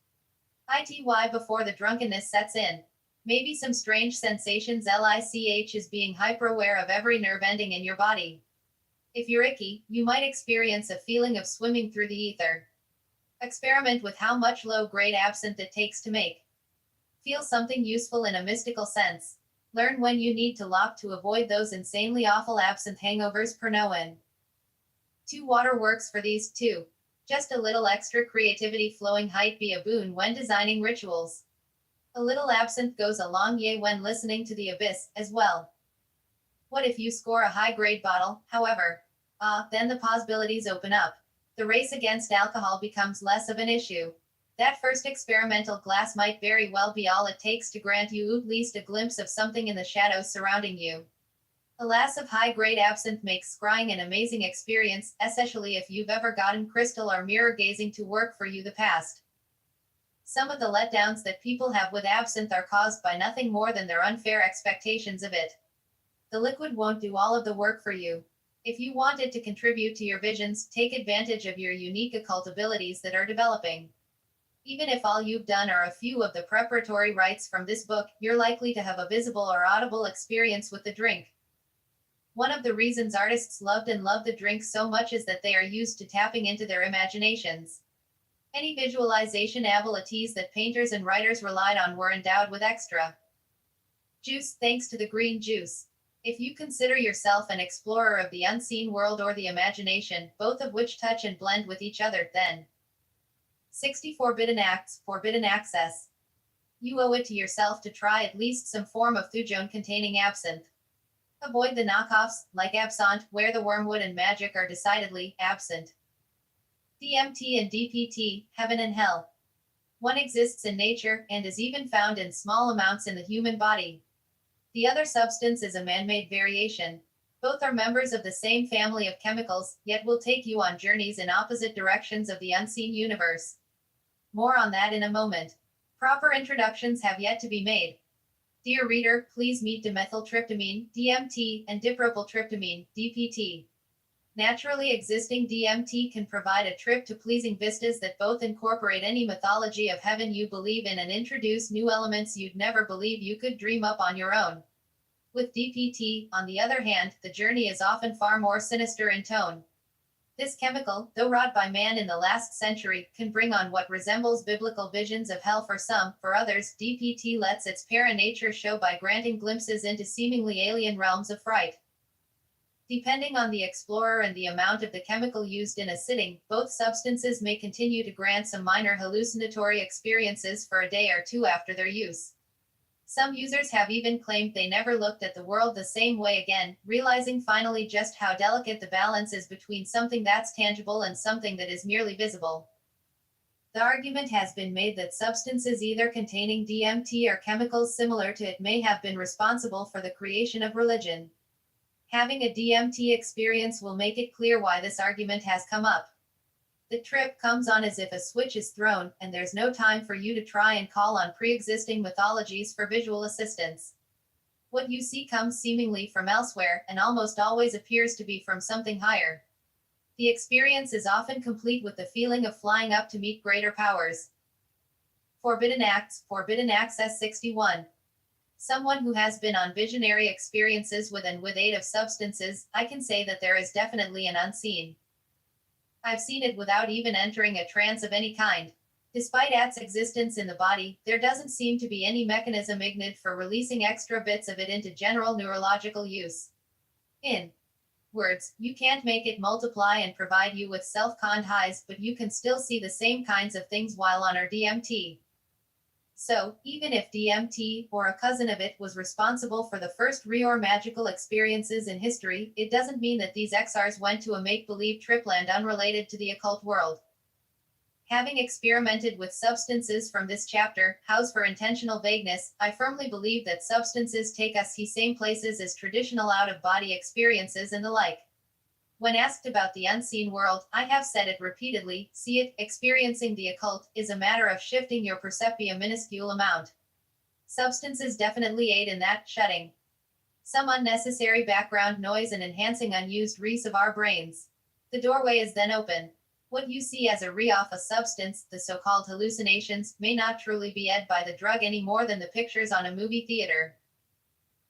ITY before the drunkenness sets in. Maybe some strange sensations LICH is being hyper-aware of every nerve ending in your body. If you're icky, you might experience a feeling of swimming through the ether. Experiment with how much low-grade absinthe it takes to make. Feel something useful in a mystical sense. Learn when you need to lock to avoid those insanely awful absinthe hangovers per noen. 2 water works for these too. Just a little extra creativity flowing height be a boon when designing rituals. A little absinthe goes a long way when listening to the abyss, as well. What if you score a high-grade bottle, however? Then the possibilities open up. The race against alcohol becomes less of an issue. That first experimental glass might very well be all it takes to grant you at least a glimpse of something in the shadows surrounding you. A glass of high-grade absinthe makes scrying an amazing experience, especially if you've ever gotten crystal or mirror gazing to work for you the past. Some of the letdowns that people have with absinthe are caused by nothing more than their unfair expectations of it. The liquid won't do all of the work for you. If you want it to contribute to your visions, take advantage of your unique occult abilities that are developing. Even if all you've done are a few of the preparatory rites from this book, you're likely to have a visible or audible experience with the drink. One of the reasons artists loved and love the drink so much is that they are used to tapping into their imaginations. Any visualization abilities that painters and writers relied on were endowed with extra juice thanks to the green juice. If you consider yourself an explorer of the unseen world or the imagination, both of which touch and blend with each other, then 60 Forbidden Acts, Forbidden Access. You owe it to yourself to try at least some form of thujone containing absinthe. Avoid the knockoffs, like absinthe, where the wormwood and magic are decidedly absent. DMT and DPT, heaven and hell. One exists in nature, and is even found in small amounts in the human body. The other substance is a man-made variation. Both are members of the same family of chemicals, yet will take you on journeys in opposite directions of the unseen universe. More on that in a moment. Proper introductions have yet to be made. Dear reader, please meet dimethyltryptamine, DMT, and dipropyltryptamine, DPT. Naturally existing DMT can provide a trip to pleasing vistas that both incorporate any mythology of heaven you believe in and introduce new elements you'd never believe you could dream up on your own. With DPT, on the other hand, the journey is often far more sinister in tone. This chemical, though wrought by man in the last century, can bring on what resembles biblical visions of hell for some. For others, DPT lets its para-nature show by granting glimpses into seemingly alien realms of fright. Depending on the explorer and the amount of the chemical used in a sitting, both substances may continue to grant some minor hallucinatory experiences for a day or two after their use. Some users have even claimed they never looked at the world the same way again, realizing finally just how delicate the balance is between something that's tangible and something that is merely visible. The argument has been made that substances either containing DMT or chemicals similar to it may have been responsible for the creation of religion. Having a DMT experience will make it clear why this argument has come up. The trip comes on as if a switch is thrown, and there's no time for you to try and call on pre-existing mythologies for visual assistance. What you see comes seemingly from elsewhere, and almost always appears to be from something higher. The experience is often complete with the feeling of flying up to meet greater powers. Forbidden Acts, Forbidden Access 61. Someone who has been on visionary experiences with and with aid of substances, I can say that there is definitely an unseen. I've seen it without even entering a trance of any kind. Despite its existence in the body, there doesn't seem to be any mechanism ignited for releasing extra bits of it into general neurological use. In words, you can't make it multiply and provide you with self-conned highs, but you can still see the same kinds of things while on our DMT. So, even if DMT, or a cousin of it, was responsible for the first real magical experiences in history, it doesn't mean that these XRs went to a make-believe tripland unrelated to the occult world. Having experimented with substances from this chapter, house for intentional vagueness, I firmly believe that substances take us to same places as traditional out-of-body experiences and the like. When asked about the unseen world, I have said it repeatedly, see it, experiencing the occult, is a matter of shifting your perception a minuscule amount. Substances definitely aid in that shutting some unnecessary background noise and enhancing unused reefs of our brains. The doorway is then open. What you see as a re-off a substance, the so-called hallucinations, may not truly be ed by the drug any more than the pictures on a movie theater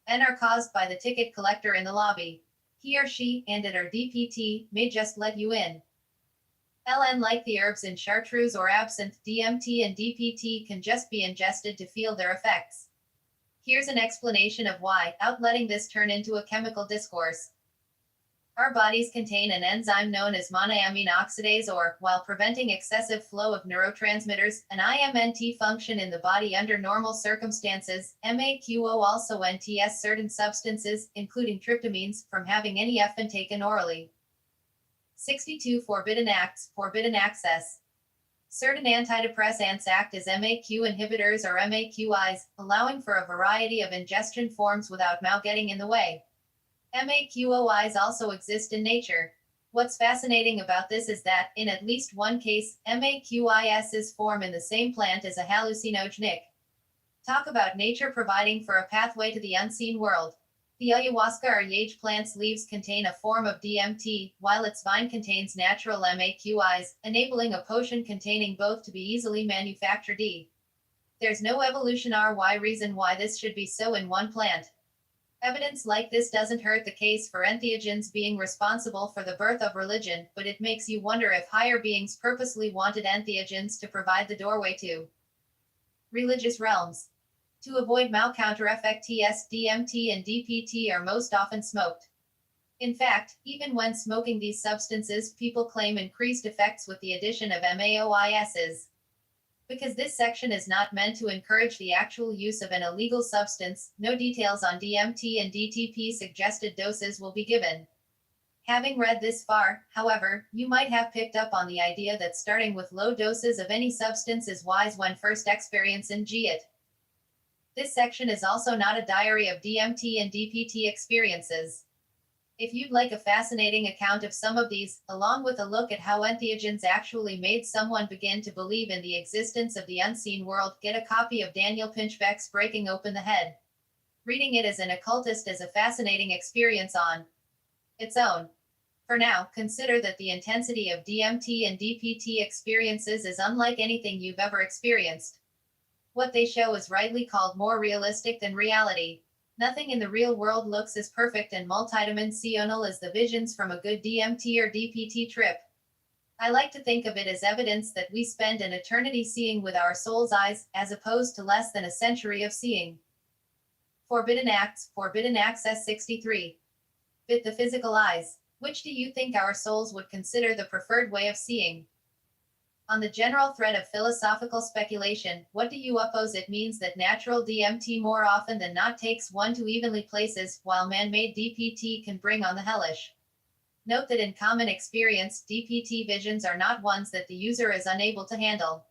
and are caused by the ticket collector in the lobby. He or she, and it or DPT, may just let you in. LN like the herbs in chartreuse or absinthe, DMT and DPT can just be ingested to feel their effects. Here's an explanation of why, out letting this turn into a chemical discourse. Our bodies contain an enzyme known as monoamine oxidase or, while preventing excessive flow of neurotransmitters, an IMNT function in the body under normal circumstances. MAQO also NTS certain substances, including tryptamines, from having any effect taken orally. 62 Forbidden Acts, Forbidden Access. Certain antidepressants act as MAQ inhibitors or MAQIs, allowing for a variety of ingestion forms without MAO getting in the way. MAQOIs also exist in nature. What's fascinating about this is that, in at least one case, MAQISs form in the same plant as a hallucinogenic. Talk about nature providing for a pathway to the unseen world. The ayahuasca or yage plant's leaves contain a form of DMT, while its vine contains natural MAQIs, enabling a potion containing both to be easily manufactured. There's no evolutionary reason why this should be so in one plant. Evidence like this doesn't hurt the case for entheogens being responsible for the birth of religion, but it makes you wonder if higher beings purposely wanted entheogens to provide the doorway to religious realms. To avoid malcounter-FTS, DMT and DPT are most often smoked. In fact, even when smoking these substances, people claim increased effects with the addition of MAOISs. Because this section is not meant to encourage the actual use of an illegal substance, no details on DMT and DTP suggested doses will be given. Having read this far, however, you might have picked up on the idea that starting with low doses of any substance is wise when first experiencing it. This section is also not a diary of DMT and DPT experiences. If you'd like a fascinating account of some of these, along with a look at how entheogens actually made someone begin to believe in the existence of the unseen world, get a copy of Daniel Pinchbeck's Breaking Open the Head. Reading it as an occultist is a fascinating experience on its own. For now, consider that the intensity of DMT and DPT experiences is unlike anything you've ever experienced. What they show is rightly called more realistic than reality. Nothing in the real world looks as perfect and multidimensional as the visions from a good DMT or DPT trip. I like to think of it as evidence that we spend an eternity seeing with our soul's eyes, as opposed to less than a century of seeing. Forbidden Acts, Forbidden Access 63. With the physical eyes, which do you think our souls would consider the preferred way of seeing? On the general thread of philosophical speculation, what do you oppose? It means that natural DMT more often than not takes one to evenly places, while man-made DPT can bring on the hellish. Note that in common experience, DPT visions are not ones that the user is unable to handle.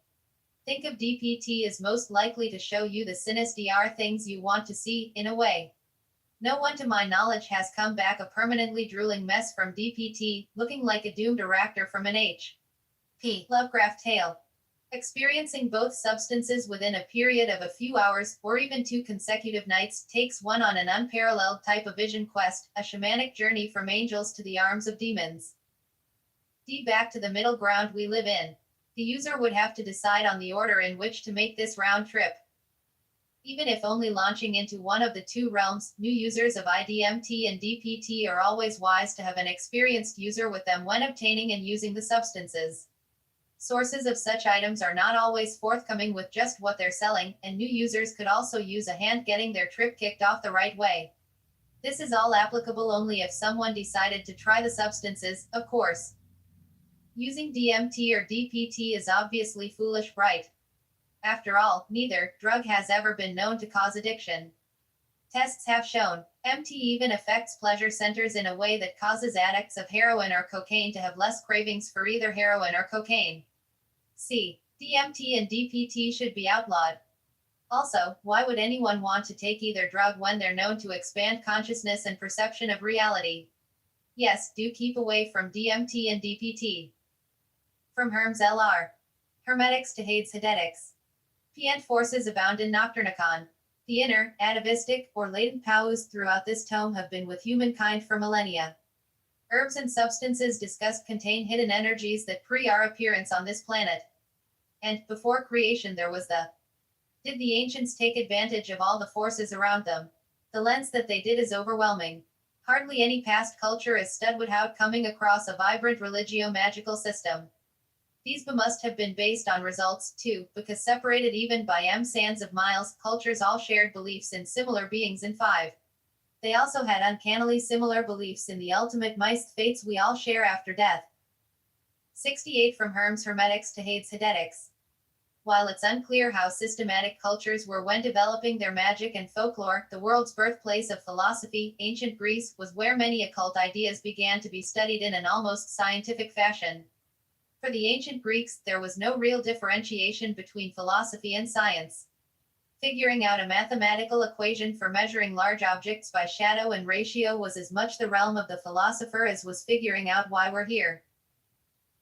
Think of DPT as most likely to show you the sinister things you want to see, in a way. No one to my knowledge has come back a permanently drooling mess from DPT, looking like a doomed reactor from an H.P. Lovecraft tale. Experiencing both substances within a period of a few hours, or even 2 consecutive nights, takes one on an unparalleled type of vision quest, a shamanic journey from angels to the arms of demons. Back to the middle ground we live in. The user would have to decide on the order in which to make this round trip. Even if only launching into one of the 2 realms, new users of IDMT and DPT are always wise to have an experienced user with them when obtaining and using the substances. Sources of such items are not always forthcoming with just what they're selling, and new users could also use a hand getting their trip kicked off the right way. This is all applicable only if someone decided to try the substances, of course. Using DMT or DPT is obviously foolish, right? After all, neither drug has ever been known to cause addiction. Tests have shown MT even affects pleasure centers in a way that causes addicts of heroin or cocaine to have less cravings for either heroin or cocaine. C. DMT and DPT should be outlawed. Also, why would anyone want to take either drug when they're known to expand consciousness and perception of reality? Yes, do keep away from DMT and DPT. From Herms Lr. Hermetics to Hades Hedetics. Pient forces abound in Nocturnicon. The inner, atavistic, or latent powers throughout this tome have been with humankind for millennia. Herbs and substances discussed contain hidden energies that pre our appearance on this planet. And, before creation there was the. Did the ancients take advantage of all the forces around them? The lens that they did is overwhelming. Hardly any past culture is stud without coming across a vibrant religio-magical system. These must have been based on results, too, because separated even by sands of miles, cultures all shared beliefs in similar beings in 5. They also had uncannily similar beliefs in the ultimate meist fates we all share after death. 68 From Herms Hermetics to Hades Hedetics. While it's unclear how systematic cultures were when developing their magic and folklore, the world's birthplace of philosophy, ancient Greece, was where many occult ideas began to be studied in an almost scientific fashion. For the ancient Greeks, there was no real differentiation between philosophy and science. Figuring out a mathematical equation for measuring large objects by shadow and ratio was as much the realm of the philosopher as was figuring out why we're here.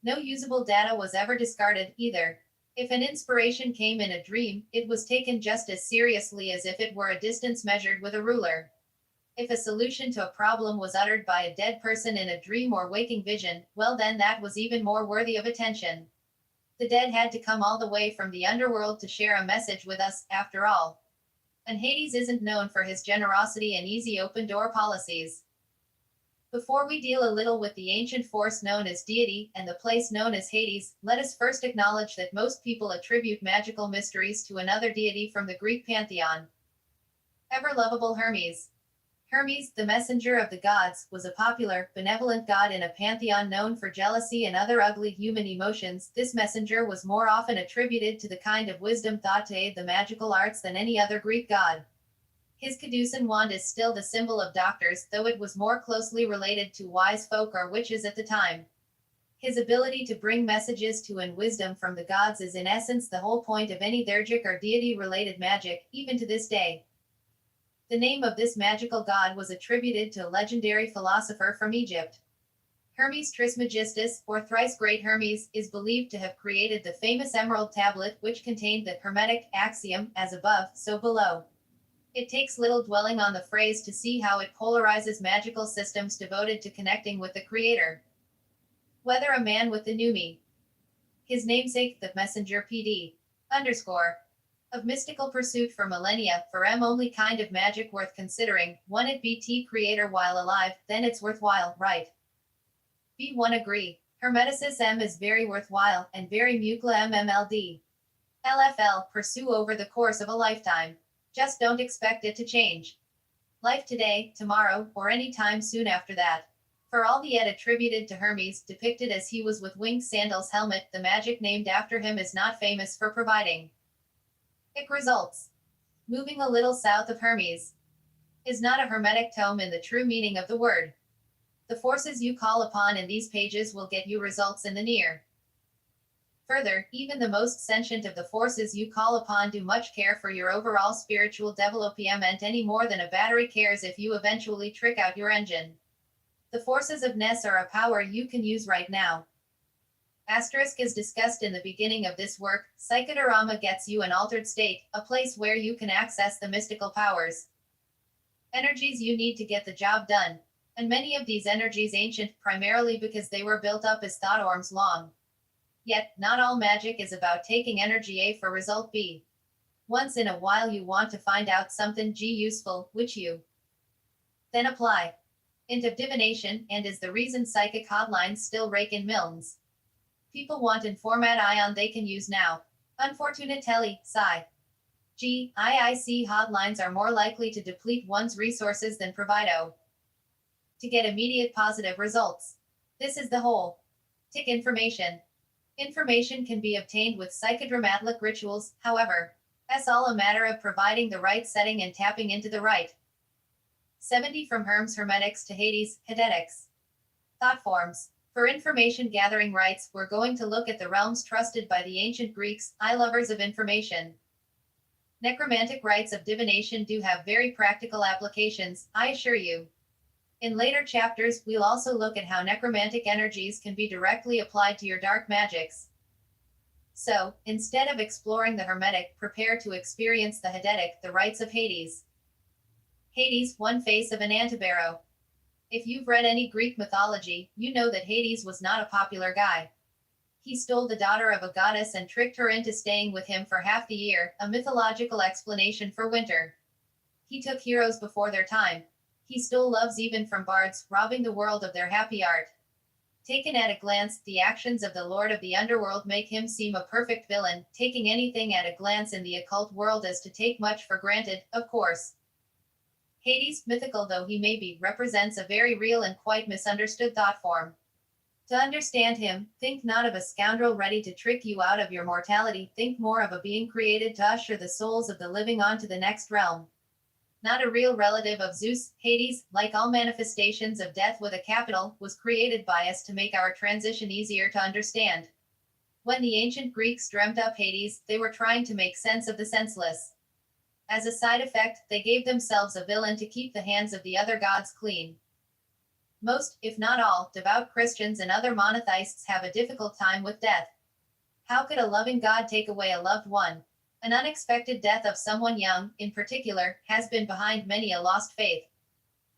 No usable data was ever discarded, either. If an inspiration came in a dream, it was taken just as seriously as if it were a distance measured with a ruler. If a solution to a problem was uttered by a dead person in a dream or waking vision, well then that was even more worthy of attention. The dead had to come all the way from the underworld to share a message with us, after all. And Hades isn't known for his generosity and easy open door policies. Before we deal a little with the ancient force known as deity and the place known as Hades, let us first acknowledge that most people attribute magical mysteries to another deity from the Greek pantheon. Ever-lovable Hermes. Hermes, the messenger of the gods, was a popular, benevolent god in a pantheon known for jealousy and other ugly human emotions. This messenger was more often attributed to the kind of wisdom thought to aid the magical arts than any other Greek god. His caducean wand is still the symbol of doctors, though it was more closely related to wise folk or witches at the time. His ability to bring messages to and wisdom from the gods is in essence the whole point of any theurgic or deity-related magic, even to this day. The name of this magical god was attributed to a legendary philosopher from Egypt. Hermes Trismegistus, or thrice great Hermes, is believed to have created the famous emerald tablet which contained the Hermetic axiom, as above, so below. It takes little dwelling on the phrase to see how it polarizes magical systems devoted to connecting with the Creator. Whether a man with the Numi. His namesake, the messenger PD. _ of mystical pursuit for millennia, for only kind of magic worth considering, one it be T creator while alive, then it's worthwhile, right? B1 agree. Hermeticis M is very worthwhile, and very mucla MMLD. LFL, pursue over the course of a lifetime. Just don't expect it to change. Life today, tomorrow, or any time soon after that. For all the yet attributed to Hermes, depicted as he was with winged sandals Hemmitt, the magic named after him is not famous for providing. Ick results. Moving a little south of Hermes is not a hermetic tome in the true meaning of the word. The forces you call upon in these pages will get you results in the near. Further, even the most sentient of the forces you call upon do much care for your overall spiritual development any more than a battery cares if you eventually trick out your engine. The forces of Ness are a power you can use right now. Asterisk is discussed in the beginning of this work. Psychodrama gets you an altered state, a place where you can access the mystical powers. Energies you need to get the job done. And many of these energies ancient, primarily because they were built up as thought orms long. Yet, not all magic is about taking energy A for result B. Once in a while you want to find out something G useful, which you then apply. Int of divination, and is the reason psychic hotlines still rake in millions. People want in format ion they can use now. Unfortunately, sigh. IIC hotlines are more likely to deplete one's resources than provido. To get immediate positive results. This is the whole. Tick information. Information can be obtained with psychodramatic rituals, however. That's all a matter of providing the right setting and tapping into the right. 70 from Hermes Hermetics to Hades, Hedetics. Thought forms. For information gathering rights, we're going to look at the realms trusted by the ancient Greeks, lovers of information. Necromantic rites of divination do have very practical applications, I assure you. In later chapters, we'll also look at how necromantic energies can be directly applied to your dark magics. So, instead of exploring the Hermetic, prepare to experience the Hedetic, the rites of Hades. Hades, one face of an antibaro. If you've read any Greek mythology, you know that Hades was not a popular guy. He stole the daughter of a goddess and tricked her into staying with him for half the year, a mythological explanation for winter. He took heroes before their time. He stole loves even from bards, robbing the world of their happy art. Taken at a glance, the actions of the Lord of the Underworld make him seem a perfect villain, taking anything at a glance in the occult world as to take much for granted, of course. Hades, mythical though he may be, represents a very real and quite misunderstood thought form. To understand him, think not of a scoundrel ready to trick you out of your mortality, think more of a being created to usher the souls of the living on to the next realm. Not a real relative of Zeus, Hades, like all manifestations of death with a capital, was created by us to make our transition easier to understand. When the ancient Greeks dreamt up Hades, they were trying to make sense of the senseless. As a side effect, they gave themselves a villain to keep the hands of the other gods clean. Most, if not all, devout Christians and other monotheists have a difficult time with death. How could a loving God take away a loved one? An unexpected death of someone young, in particular, has been behind many a lost faith.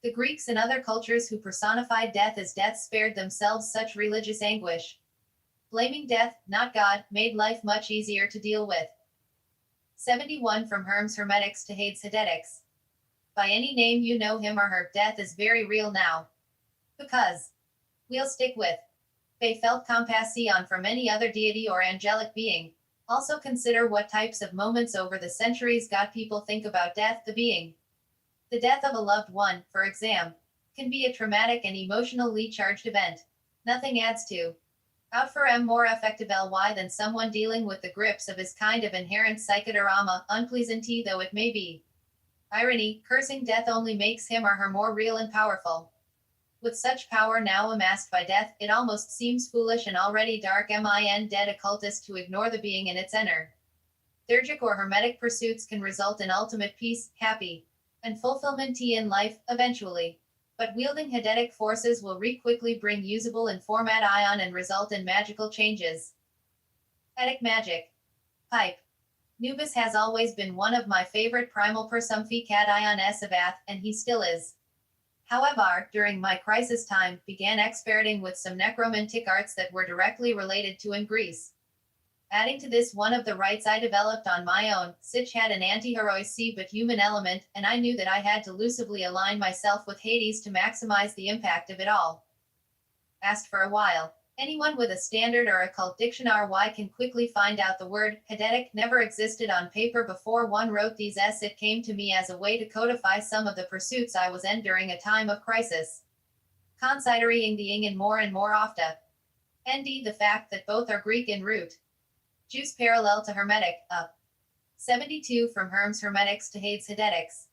The Greeks and other cultures who personified death as death spared themselves such religious anguish. Blaming death, not God, made life much easier to deal with. 71 From Hermes Hermetics to Hades Hedetics. By any name you know him or her, death is very real now. Because. We'll stick with. They felt compassion from any other deity or angelic being. Also consider what types of moments over the centuries got people think about death, the being. The death of a loved one, for example, can be a traumatic and emotionally charged event. Nothing adds to. Out for M more effective ly than someone dealing with the grips of his kind of inherent psychodrama, unpleasanty though it may be. Irony, cursing death only makes him or her more real and powerful. With such power now amassed by death, it almost seems foolish and already dark dead occultist to ignore the being in its inner. Theurgic or hermetic pursuits can result in ultimate peace, happy, and fulfillment in life, eventually. But wielding Hedetic forces will quickly bring usable and format ion and result in magical changes. Hedetic magic. Pipe. Nubis has always been one of my favorite primal persumphie cat ion Esabath, and he still is. However, during my crisis time, began experimenting with some necromantic arts that were directly related to in Greece. Adding to this one of the rites I developed on my own, Sich had an anti-heroic but human element, and I knew that I had to lucidly align myself with Hades to maximize the impact of it all. Asked for a while. Anyone with a standard or occult dictionary can quickly find out the word Hedetic never existed on paper before one wrote these s. It came to me as a way to codify some of the pursuits I was in during a time of crisis. Considering the ing and more often. Nd the fact that both are Greek in root. Juice parallel to Hermetic, up. 72 From Hermes Hermetics to Hades Hedetics.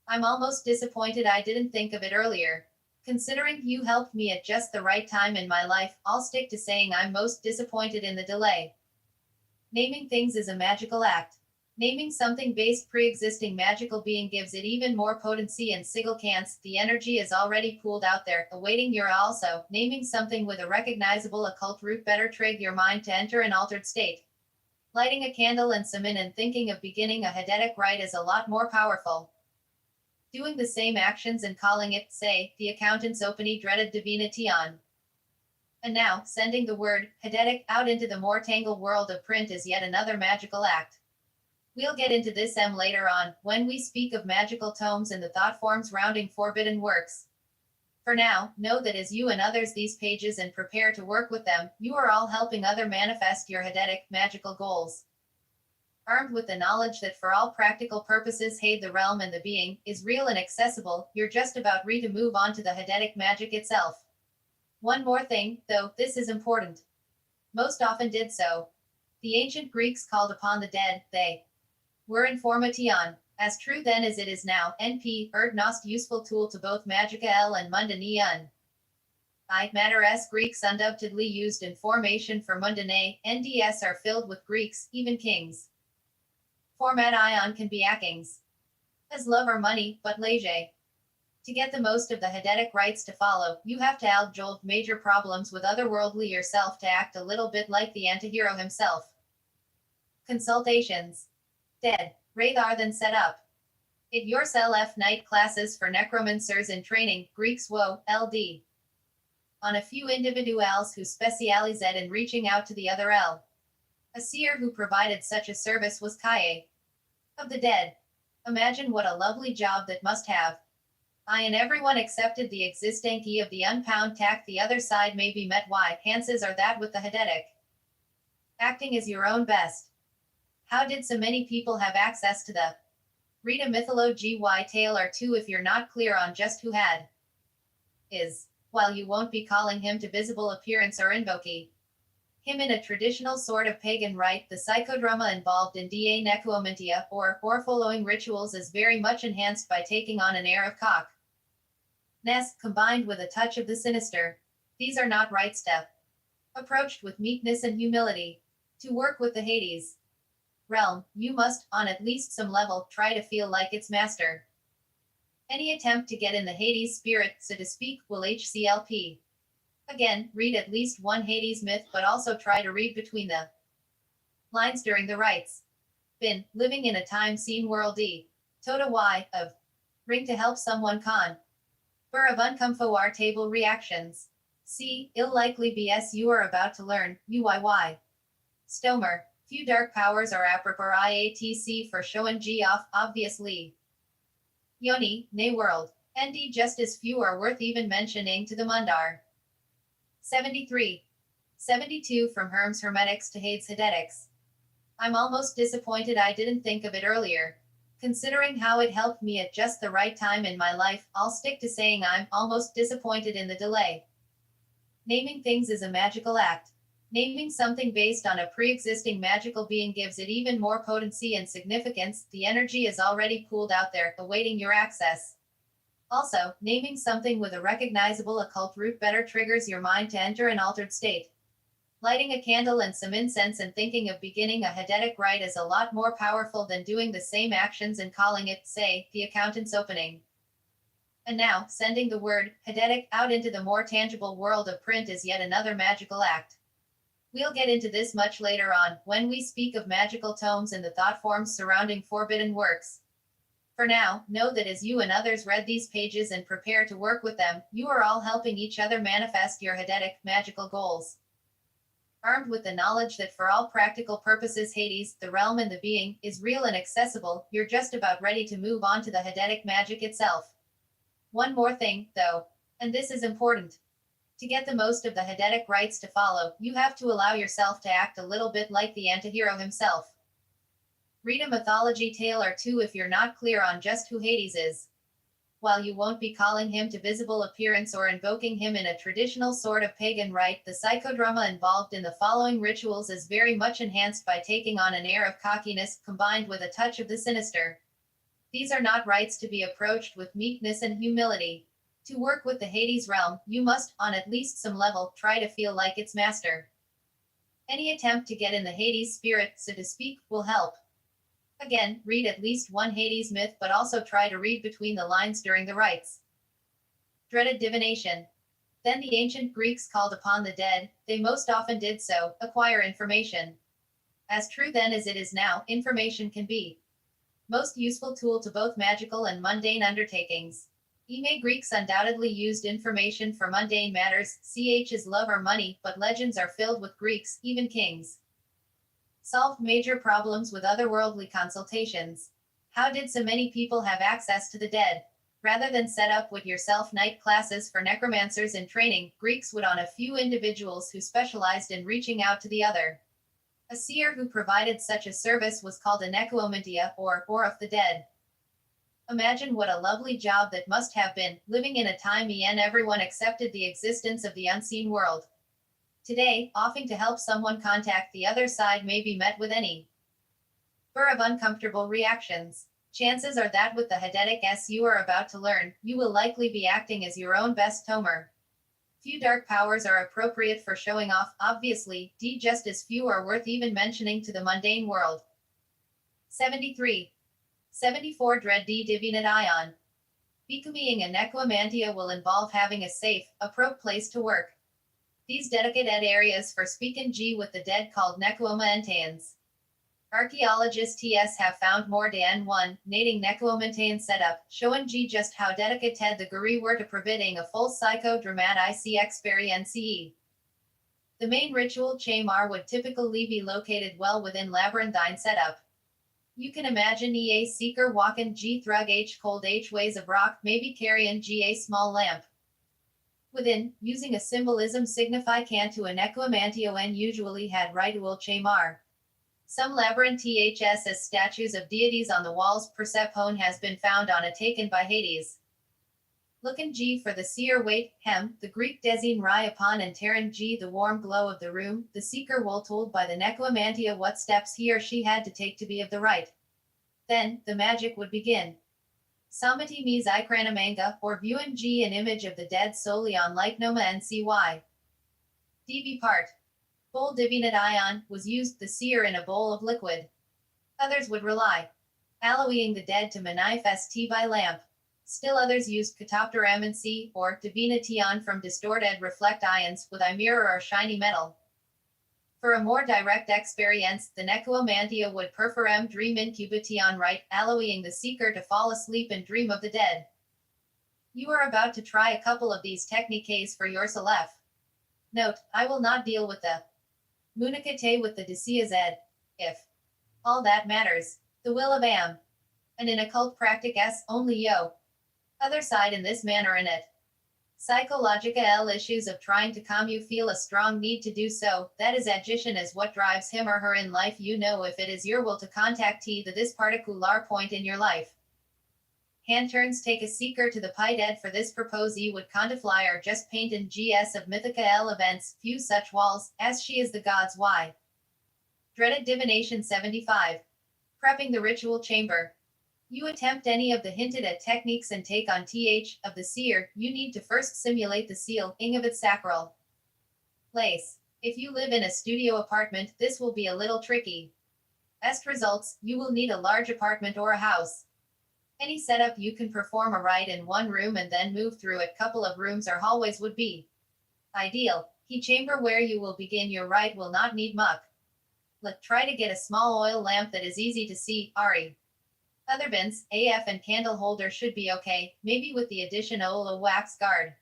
I'm almost disappointed I didn't think of it earlier. Considering you helped me at just the right time in my life, I'll stick to saying I'm most disappointed in the delay. Naming things is a magical act. Naming something based pre-existing magical being gives it even more potency and significance. The energy is already pooled out there, awaiting your also. Naming something with a recognizable occult root better trigger your mind to enter an altered state. Lighting a candle and summon and thinking of beginning a Hedetic rite is a lot more powerful. Doing the same actions and calling it, say, the accountant's openly dreaded divination. And now, sending the word, Hedetic, out into the more tangled world of print is yet another magical act. We'll get into this later on, when we speak of magical tomes and the thought forms rounding forbidden works. For now, know that as you and others these pages and prepare to work with them, you are all helping other manifest your Hedetic, magical goals. Armed with the knowledge that for all practical purposes Hade the realm and the being is real and accessible, you're just about ready to move on to the Hedetic magic itself. One more thing, though, this is important. Most often did so. The ancient Greeks called upon the dead, they were information. As true then as it is now, NP, nost useful tool to both Magica L and Mundanian. Matter S Greeks undoubtedly used in formation for Mundane, NDS are filled with Greeks, even kings. Format ion can be akings. As love or money, but leger. To get the most of the Hedetic rites to follow, you have to outjolt major problems with otherworldly yourself to act a little bit like the antihero himself. Consultations. Dead. Rather than set up. It yourself night classes for necromancers in training, Greeks woe, LD. On a few individuals who specialize in reaching out to the other L. A seer who provided such a service was Kaye. Of the dead. Imagine what a lovely job that must have. I and everyone accepted the existency of the unpound tack. The other side may be met why chances are that with the Hedetic. Acting is your own best. How did so many people have access to the read a mythology tale or two if you're not clear on just who had is, while you won't be calling him to visible appearance or invoke him in a traditional sort of pagan rite. The psychodrama involved in da necromantia or following rituals is very much enhanced by taking on an air of cockness combined with a touch of the sinister. These are not right step. Approached with meekness and humility. To work with the Hades realm, you must, on at least some level, try to feel like its master. Any attempt to get in the Hades spirit, so to speak, will HCLP. Again, read at least one Hades myth, but also try to read between the lines during the rites. Bin, living in a time scene world E. Tota Y, of ring to help someone con. Bur of uncomfort table reactions. C. Ill likely BS you are about to learn, UYY. Stomer, few dark powers are apropos IATC for Shoen G off, obviously. Yoni, nay world. ND just as few are worth even mentioning to the Mundar. 73. 72 from Herm's Hermetics to Hades Hedetics. I'm almost disappointed I didn't think of it earlier. Considering how it helped me at just the right time in my life, I'll stick to saying I'm almost disappointed in the delay. Naming things is a magical act. Naming something based on a pre-existing magical being gives it even more potency and significance. The energy is already pooled out there, awaiting your access. Also, naming something with a recognizable occult root better triggers your mind to enter an altered state. Lighting a candle and some incense and thinking of beginning a Hedetic rite is a lot more powerful than doing the same actions and calling it, say, the accountant's opening. And now, sending the word, Hedetic, out into the more tangible world of print is yet another magical act. We'll get into this much later on, when we speak of magical tomes and the thought forms surrounding forbidden works. For now, know that as you and others read these pages and prepare to work with them, you are all helping each other manifest your Hedetic, magical goals. Armed with the knowledge that for all practical purposes Hades, the realm and the being, is real and accessible, you're just about ready to move on to the Hedetic magic itself. One more thing, though, and this is important. To get the most of the Hedetic rites to follow, you have to allow yourself to act a little bit like the antihero himself. Read a mythology tale or two if you're not clear on just who Hades is. While you won't be calling him to visible appearance or invoking him in a traditional sort of pagan rite, the psychodrama involved in the following rituals is very much enhanced by taking on an air of cockiness, combined with a touch of the sinister. These are not rites to be approached with meekness and humility. To work with the Hades realm, you must, on at least some level, try to feel like its master. Any attempt to get in the Hades spirit, so to speak, will help. Again, read at least one Hades myth, but also try to read between the lines during the rites. Dreaded divination. Then the ancient Greeks called upon the dead, they most often did so, acquire information. As true then as it is now, information can be most useful tool to both magical and mundane undertakings. Greeks undoubtedly used information for mundane matters, as love or money, but legends are filled with Greeks, even kings. Solved major problems with otherworldly consultations. How did so many people have access to the dead? Rather than set up with yourself night classes for necromancers in training, Greeks would on a few individuals who specialized in reaching out to the other. A seer who provided such a service was called a necromantia, or of the dead. Imagine what a lovely job that must have been, living in a time when everyone accepted the existence of the unseen world. Today, offering to help someone contact the other side may be met with any number of uncomfortable reactions. Chances are that with the Hedetic S you are about to learn, you will likely be acting as your own best tomer. Few dark powers are appropriate for showing off, obviously, just as few are worth even mentioning to the mundane world. 73. 74 Dread D Divinate Ion. Becoming a necromantia will involve having a safe, appropriate place to work. These dedicated areas for speaking G with the dead called necromantians. Archaeologists have found more than one nating necromantian setup, showing G just how dedicated the Guri were to providing a full psychodramatic experience. The main ritual chamber would typically be located well within labyrinthine setup. You can imagine a seeker walking G through cold ways of rock, maybe carrying a small lamp. Within, using a symbolism signify can to a necromantia and usually had ritual chamber. Some labyrinth ths as statues of deities on the walls. Persephone has been found on a taken by Hades. Looking G for the seer wait, hem, the Greek design rai upon and Terran G the warm glow of the room, the seeker will told by the necromantia what steps he or she had to take to be of the right. Then, the magic would begin. Samati means ikranamanga, or viewing G an image of the dead solely on like noma ncy. DB part. Bowl divinate ion was used the seer in a bowl of liquid. Others would rely alloying the dead to manifest by lamp. Still others used catopterammancy or divination from distorted reflect ions with a mirror or shiny metal. For a more direct experience, the necromantia would perform dream incubation rite, alloying the seeker to fall asleep and dream of the dead. You are about to try a couple of these techniques for yourself. Note, I will not deal with the Munikate with the Desiazed, if all that matters, the will of Am. And in occult practice only yo. Other side in this manner in it. Psychological issues of trying to calm you feel a strong need to do so, that is agitation is what drives him or her in life. You know if it is your will to contact this particular point in your life. Hand turns take a seeker to the pie dead for this purpose ye would contemplate or just paint in GS of mythical events, few such walls, as she is the gods why. Dreaded divination 75. Prepping the ritual chamber. You attempt any of the hinted at techniques and take on of the seer, you need to first simulate the seal, ing of its sacral place. If you live in a studio apartment, this will be a little tricky. Best results, you will need a large apartment or a house. Any setup you can perform a rite in one room and then move through a couple of rooms or hallways would be ideal. Key chamber where you will begin your rite will not need muck. Try to get a small oil lamp that is easy to see, Ari. Other bins, AF and candle holder should be okay, maybe with the addition of a wax guard.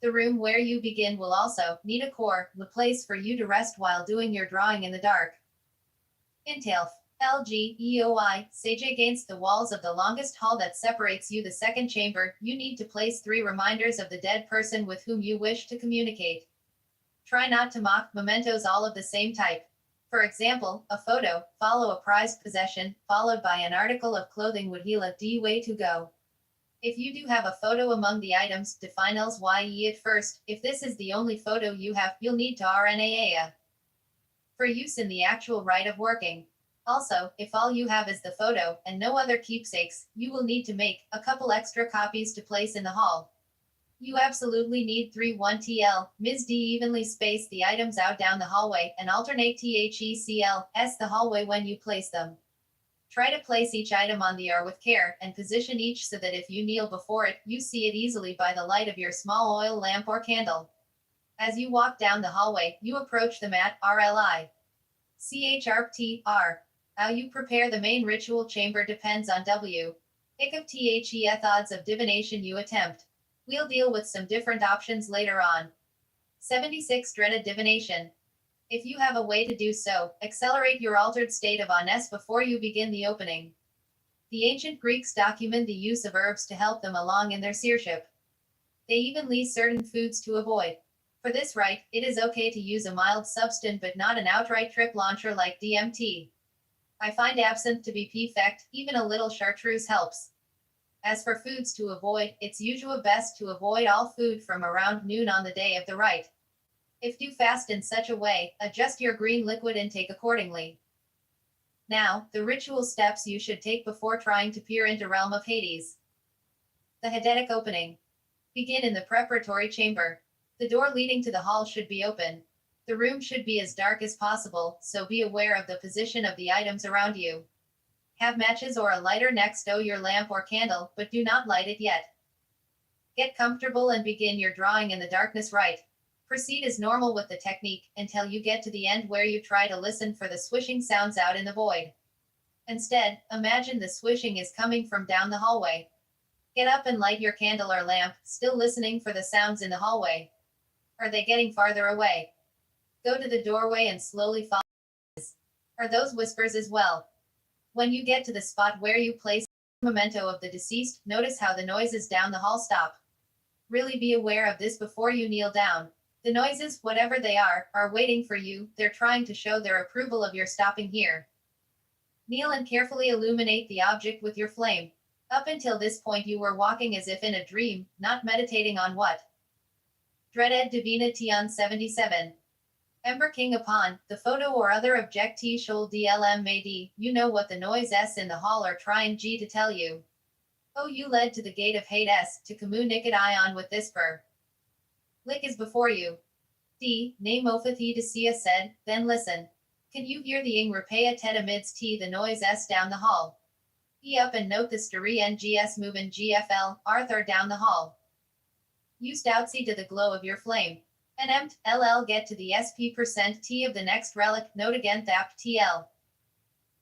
The room where you begin will also need a core, the place for you to rest while doing your drawing in the dark. Intelf. LG, sage against the walls of the longest hall that separates you the second chamber, you need to place 3 reminders of the dead person with whom you wish to communicate. Try not to mock mementos all of the same type. For example, a photo, follow a prized possession, followed by an article of clothing would heal a D way to go. If you do have a photo among the items, define LYE at first. If this is the only photo you have, you'll need to RNA for use in the actual rite of working. Also, if all you have is the photo, and no other keepsakes, you will need to make a couple extra copies to place in the hall. You absolutely need 3-1TL, Ms. D evenly space the items out down the hallway, and alternate THECL, the hallway when you place them. Try to place each item on the R with care, and position each so that if you kneel before it, you see it easily by the light of your small oil lamp or candle. As you walk down the hallway, you approach the mat, RLI. CHRTR. How you prepare the main ritual chamber depends on W. Pick of THEF odds of divination you attempt. We'll deal with some different options later on. 76 Dreaded divination. If you have a way to do so, accelerate your altered state of honest before you begin the opening. The ancient Greeks document the use of herbs to help them along in their seership. They even leave certain foods to avoid. For this rite, it is okay to use a mild substance but not an outright trip launcher like DMT. I find absinthe to be perfect, even a little chartreuse helps. As for foods to avoid, it's usually best to avoid all food from around noon on the day of the rite. If you fast in such a way, adjust your green liquid intake accordingly. Now, the ritual steps you should take before trying to peer into realm of Hades. The Hadetic opening. Begin in the preparatory chamber. The door leading to the hall should be open. The room should be as dark as possible, so be aware of the position of the items around you. Have matches or a lighter next to your lamp or candle, but do not light it yet. Get comfortable and begin your drawing in the darkness right. Proceed as normal with the technique, until you get to the end where you try to listen for the swishing sounds out in the void. Instead, imagine the swishing is coming from down the hallway. Get up and light your candle or lamp, still listening for the sounds in the hallway. Are they getting farther away? Go to the doorway and slowly follow. Are those whispers as well? When you get to the spot where you place the memento of the deceased, notice how the noises down the hall stop. Really be aware of this before you kneel down. The noises, whatever they are waiting for you. They're trying to show their approval of your stopping here. Kneel and carefully illuminate the object with your flame. Up until this point you were walking as if in a dream, not meditating on what? Dreaded divination 77. Ember King upon the photo or other objectee should DLM may D, you know what the noise S in the hall are trying G to tell you. Oh, you led to the gate of hate S to communicate ion with this per. Lick is before you. D. Name Ophathi to see a said, then listen. Can you hear the ing repaya ted amidst t the noise s down the hall? E up and note the story ngs move in gfl, Arthur down the hall. Used outsy to the glow of your flame. And empt, ll get to the sp% t of the next relic, note again thap tl.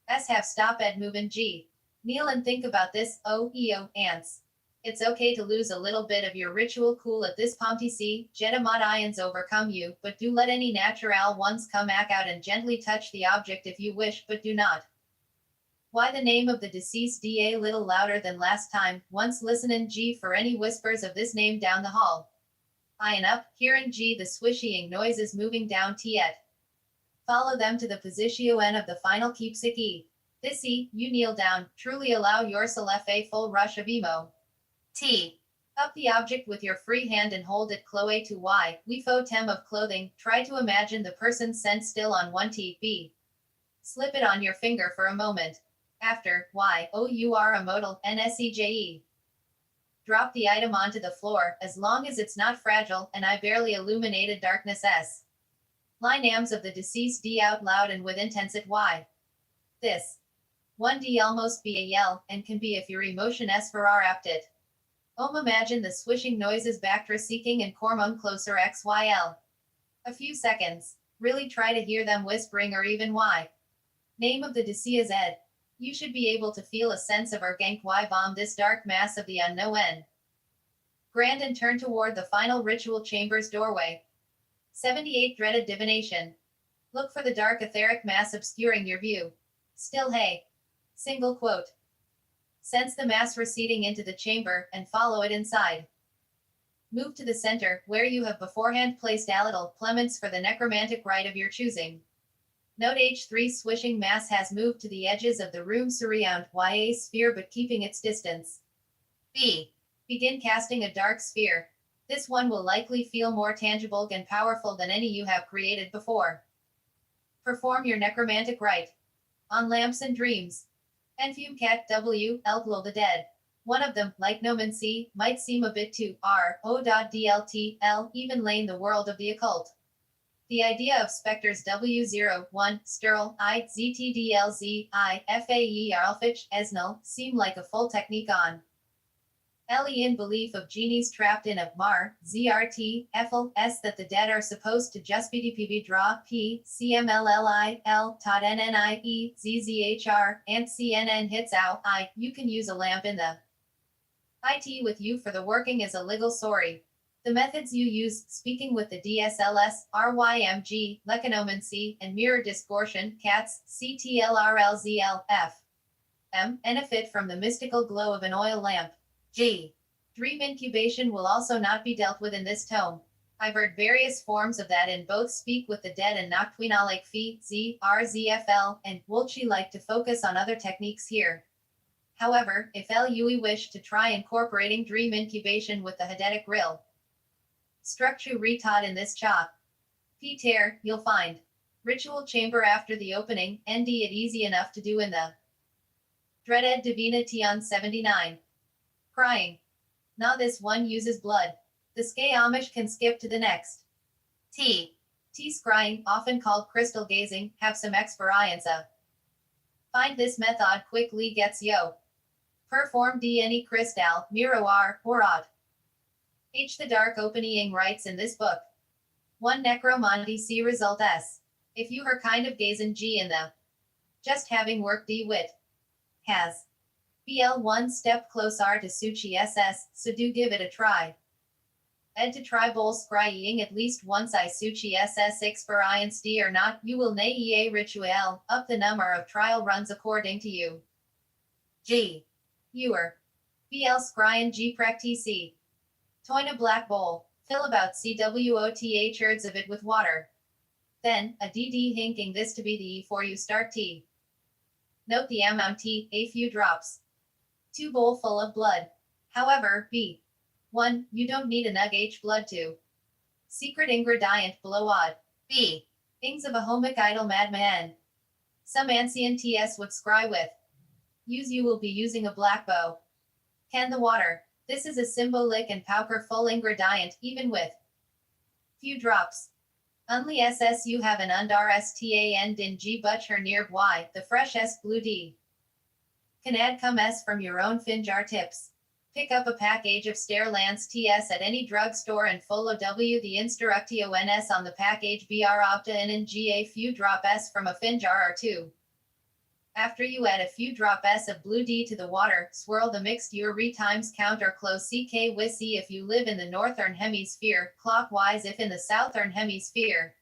S have stop ed move in g. Kneel and think about this, eo, ants. It's okay to lose a little bit of your ritual cool at this Pomtc, Jetamot ions overcome you, but do let any natural ones come back out and gently touch the object if you wish, but do not. Why the name of the deceased da little louder than last time, once listen in G for any whispers of this name down the hall. I and up, here in G the swishying noises moving down T-et. Follow them to the positio N of the final keepsake E. This E, you kneel down, truly allow yourself a full rush of emo. T. Up the object with your free hand and hold it cloe to Y, we faux tem of clothing, try to imagine the person's scent still on one T, B. Slip it on your finger for a moment. After, Y, O U R a modal, NSEJE. Drop the item onto the floor, as long as it's not fragile, and I barely illuminated darkness S. Line names of the deceased D out loud and with intensity Y. This. 1D almost be a yell, and can be if your emotion S for R apt it. Imagine the swishing noises Bactra seeking and Cormum closer XYL. A few seconds. Really try to hear them whispering or even Y. Name of the deceased Ed. You should be able to feel a sense of Ergank Y bomb this dark mass of the unknown. Grand and turn toward the final ritual chamber's doorway. 78 Dreaded Divination. Look for the dark etheric mass obscuring your view. Still hey. Single quote. Sense the mass receding into the chamber, and follow it inside. Move to the center, where you have beforehand placed a little plemons for the necromantic rite of your choosing. Note H3 swishing mass has moved to the edges of the room surround YA sphere but keeping its distance. B. Begin casting a dark sphere. This one will likely feel more tangible and powerful than any you have created before. Perform your necromantic rite. On lamps and dreams. Enfume cat W, Elglow the dead. One of them, like Nomancy, might seem a bit too R.O.DLT, L, even lane the world of the occult. The idea of specters W0, 1, Sturl, I, ZTDLZ, I, FAE, Arlfich, Esnel, seem like a full technique on. Le in belief of genies trapped in a Mar, ZRT, Ethel, S that the dead are supposed to just BDPB draw, P, CMLLI, L, Todd NNI, ZZHR, and CNN hits out, I, you can use a lamp in the IT with you for the working as a legal sorry. The methods you use, speaking with the DSLS, RYMG, Lecanomancy, and mirror distortion, CATS, CTLRLZL, F. M, benefit from the mystical glow of an oil lamp. G. Dream incubation will also not be dealt with in this tome. I've heard various forms of that in both Speak with the Dead and Nocturnicon Phi, Z, RZFL, and Wolchi like to focus on other techniques here. However, if LUE wish to try incorporating dream incubation with the Hadetic Rill, structure retaught in this chop. P-Tear, you'll find. Ritual chamber after the opening, ND it easy enough to do in the Dreaded Divina Tion 79. Crying. Now this one uses blood. The Skay Amish can skip to the next. T. T-scrying, often called crystal gazing, have some experience. Find this method quickly gets yo. Perform D any crystal, miroir, or odd. H. The dark opening writes in this book. 1 necromancy C result S. If you are kind of gazing G in the just having work D wit. Has. BL 1 step closer to Suchi SS, so do give it a try. Ed to try bowl scrying at least once I Suchi SS experience D or not, you will nay EA ritual, up the number of trial runs according to you. G. Ewer. BL scryin G practice. Toina black bowl, fill about CWOTA herds of it with water. Then, a DD hinking this to be the E for you start T. Note the amount T, a few drops. 2 bowl full of blood. However, B. 1. You don't need a nug H blood to. Secret ingredient below odd. B. Things of a homic idol madman. Some ancient TS would scry with. Use you will be using a black bow. Can the water. This is a symbolic and powder full ingredient, even with few drops. Unless you have an understand in G butcher near Y, the fresh S blue D. Can add come S from your own Finjar tips. Pick up a package of Stairlands TS at any drugstore and follow W the instructions on the package BR opta in and G a few drop S from a Finjar or two. After you add a few drop S of blue D to the water, swirl the mixed URI times counter close CK with C if you live in the northern hemisphere, clockwise if in the southern hemisphere.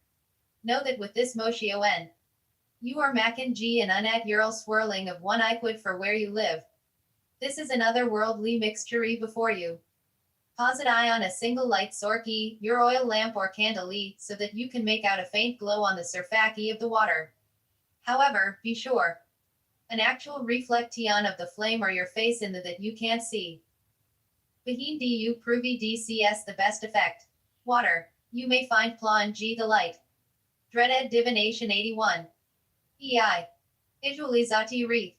Know that with this motion you are making G an unnatural swirling of one liquid for where you live. This is an otherworldly mixture before you. Pause it on a single light source, your oil lamp or candle, so that you can make out a faint glow on the surface of the water. However, be sure an actual reflection of the flame or your face in that you can't see. Behind du pruvi DCS the best effect. Water. You may find Pla and G the light. Dreaded Divination 81. EI. Visualizati wreath.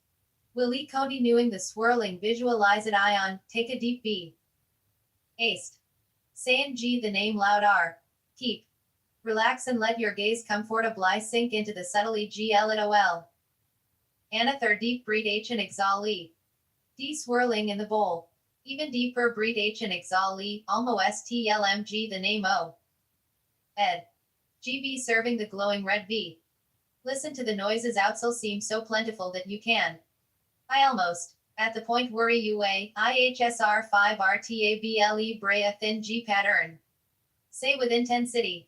Will continuing the swirling visualize it ion, take a deep B. Aced. Saying G the name loud R. Keep. Relax and let your gaze comfortably sink into the subtly GLOL. Another deep breathe H and exhale E. D swirling in the bowl. Even deeper breathe H and exhale E, almost STLMG the name O. Ed. GB serving the glowing red V. Listen to the noises outside seem so plentiful that you can. I almost, at the point worry UA, IHSR 5 RTABLE Brea thin G pattern. Say with intensity.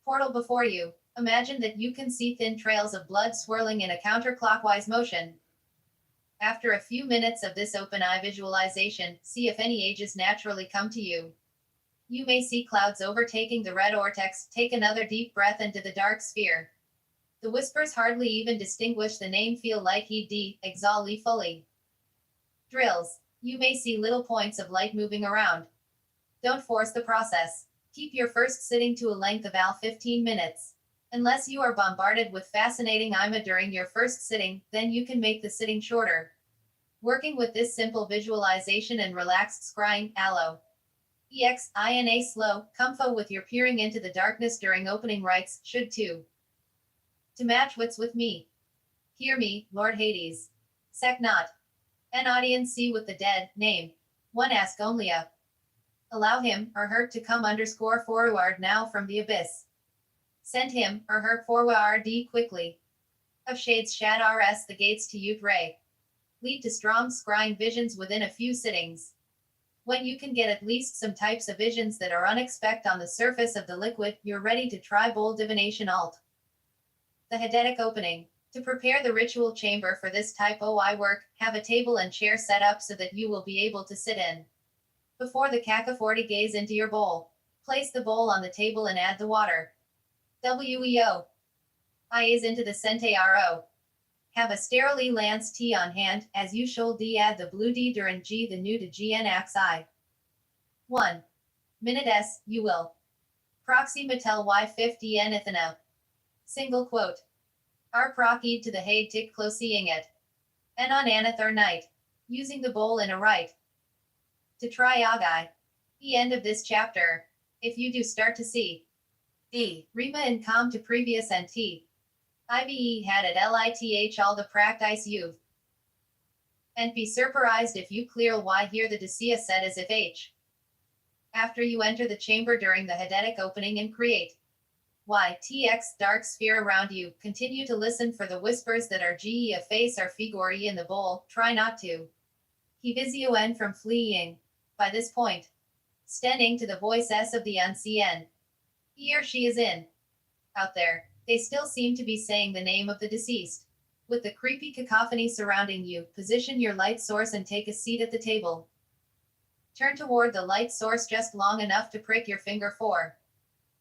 Portal before you. Imagine that you can see thin trails of blood swirling in a counterclockwise motion. After a few minutes of this open eye visualization, see if any ages naturally come to you. You may see clouds overtaking the red vortex. Take another deep breath into the dark sphere. The whispers hardly even distinguish the name. Feel light heat D, exhale fully. Drills. You may see little points of light moving around. Don't force the process. Keep your first sitting to a length of 15 minutes. Unless you are bombarded with fascinating IMA during your first sitting, then you can make the sitting shorter. Working with this simple visualization and relaxed scrying, allo. EXINA slow, comfo with your peering into the darkness during opening rites, should too. To match wits with me. Hear me, Lord Hades. Sec not. An audience see with the dead, name. One ask only a. Allow him, or her to come _forward now from the abyss. Send him, or her forward quickly. Of shades shad RS the gates to Ute Ray. Lead to strong scrying visions within a few sittings. When you can get at least some types of visions that are unexpected on the surface of the liquid, you're ready to try bold divination alt. The Hedetic opening. To prepare the ritual chamber for this type OI work, have a table and chair set up so that you will be able to sit in. Before the Caca40 gaze into your bowl. Place the bowl on the table and add the water. WEO. I is into the Sente RO. Have a sterile lance T on hand, as you should D add the blue D during G the new to GN ax I. 1. Minute S, you will. Proxy Mattel Y50 Ethana. Single quote. R proceed to the Haid tick close seeing it. And on Anathar night. Using the bowl in a right. To try Agai. The end of this chapter. If you do start to see. D. Rima and com to previous NT. IBE had at LITH all the practice you've. And be surprised if you clear Y hear the Decia set as if H. After you enter the chamber during the Hedetic opening and create. YTX dark sphere around you, continue to listen for the whispers that are GE a face or figure in the bowl, try not to. He visio N from fleeing. By this point. Standing to the voice S of the unseen. He or she is in. Out there, they still seem to be saying the name of the deceased. With the creepy cacophony surrounding you, position your light source and take a seat at the table. Turn toward the light source just long enough to prick your finger for.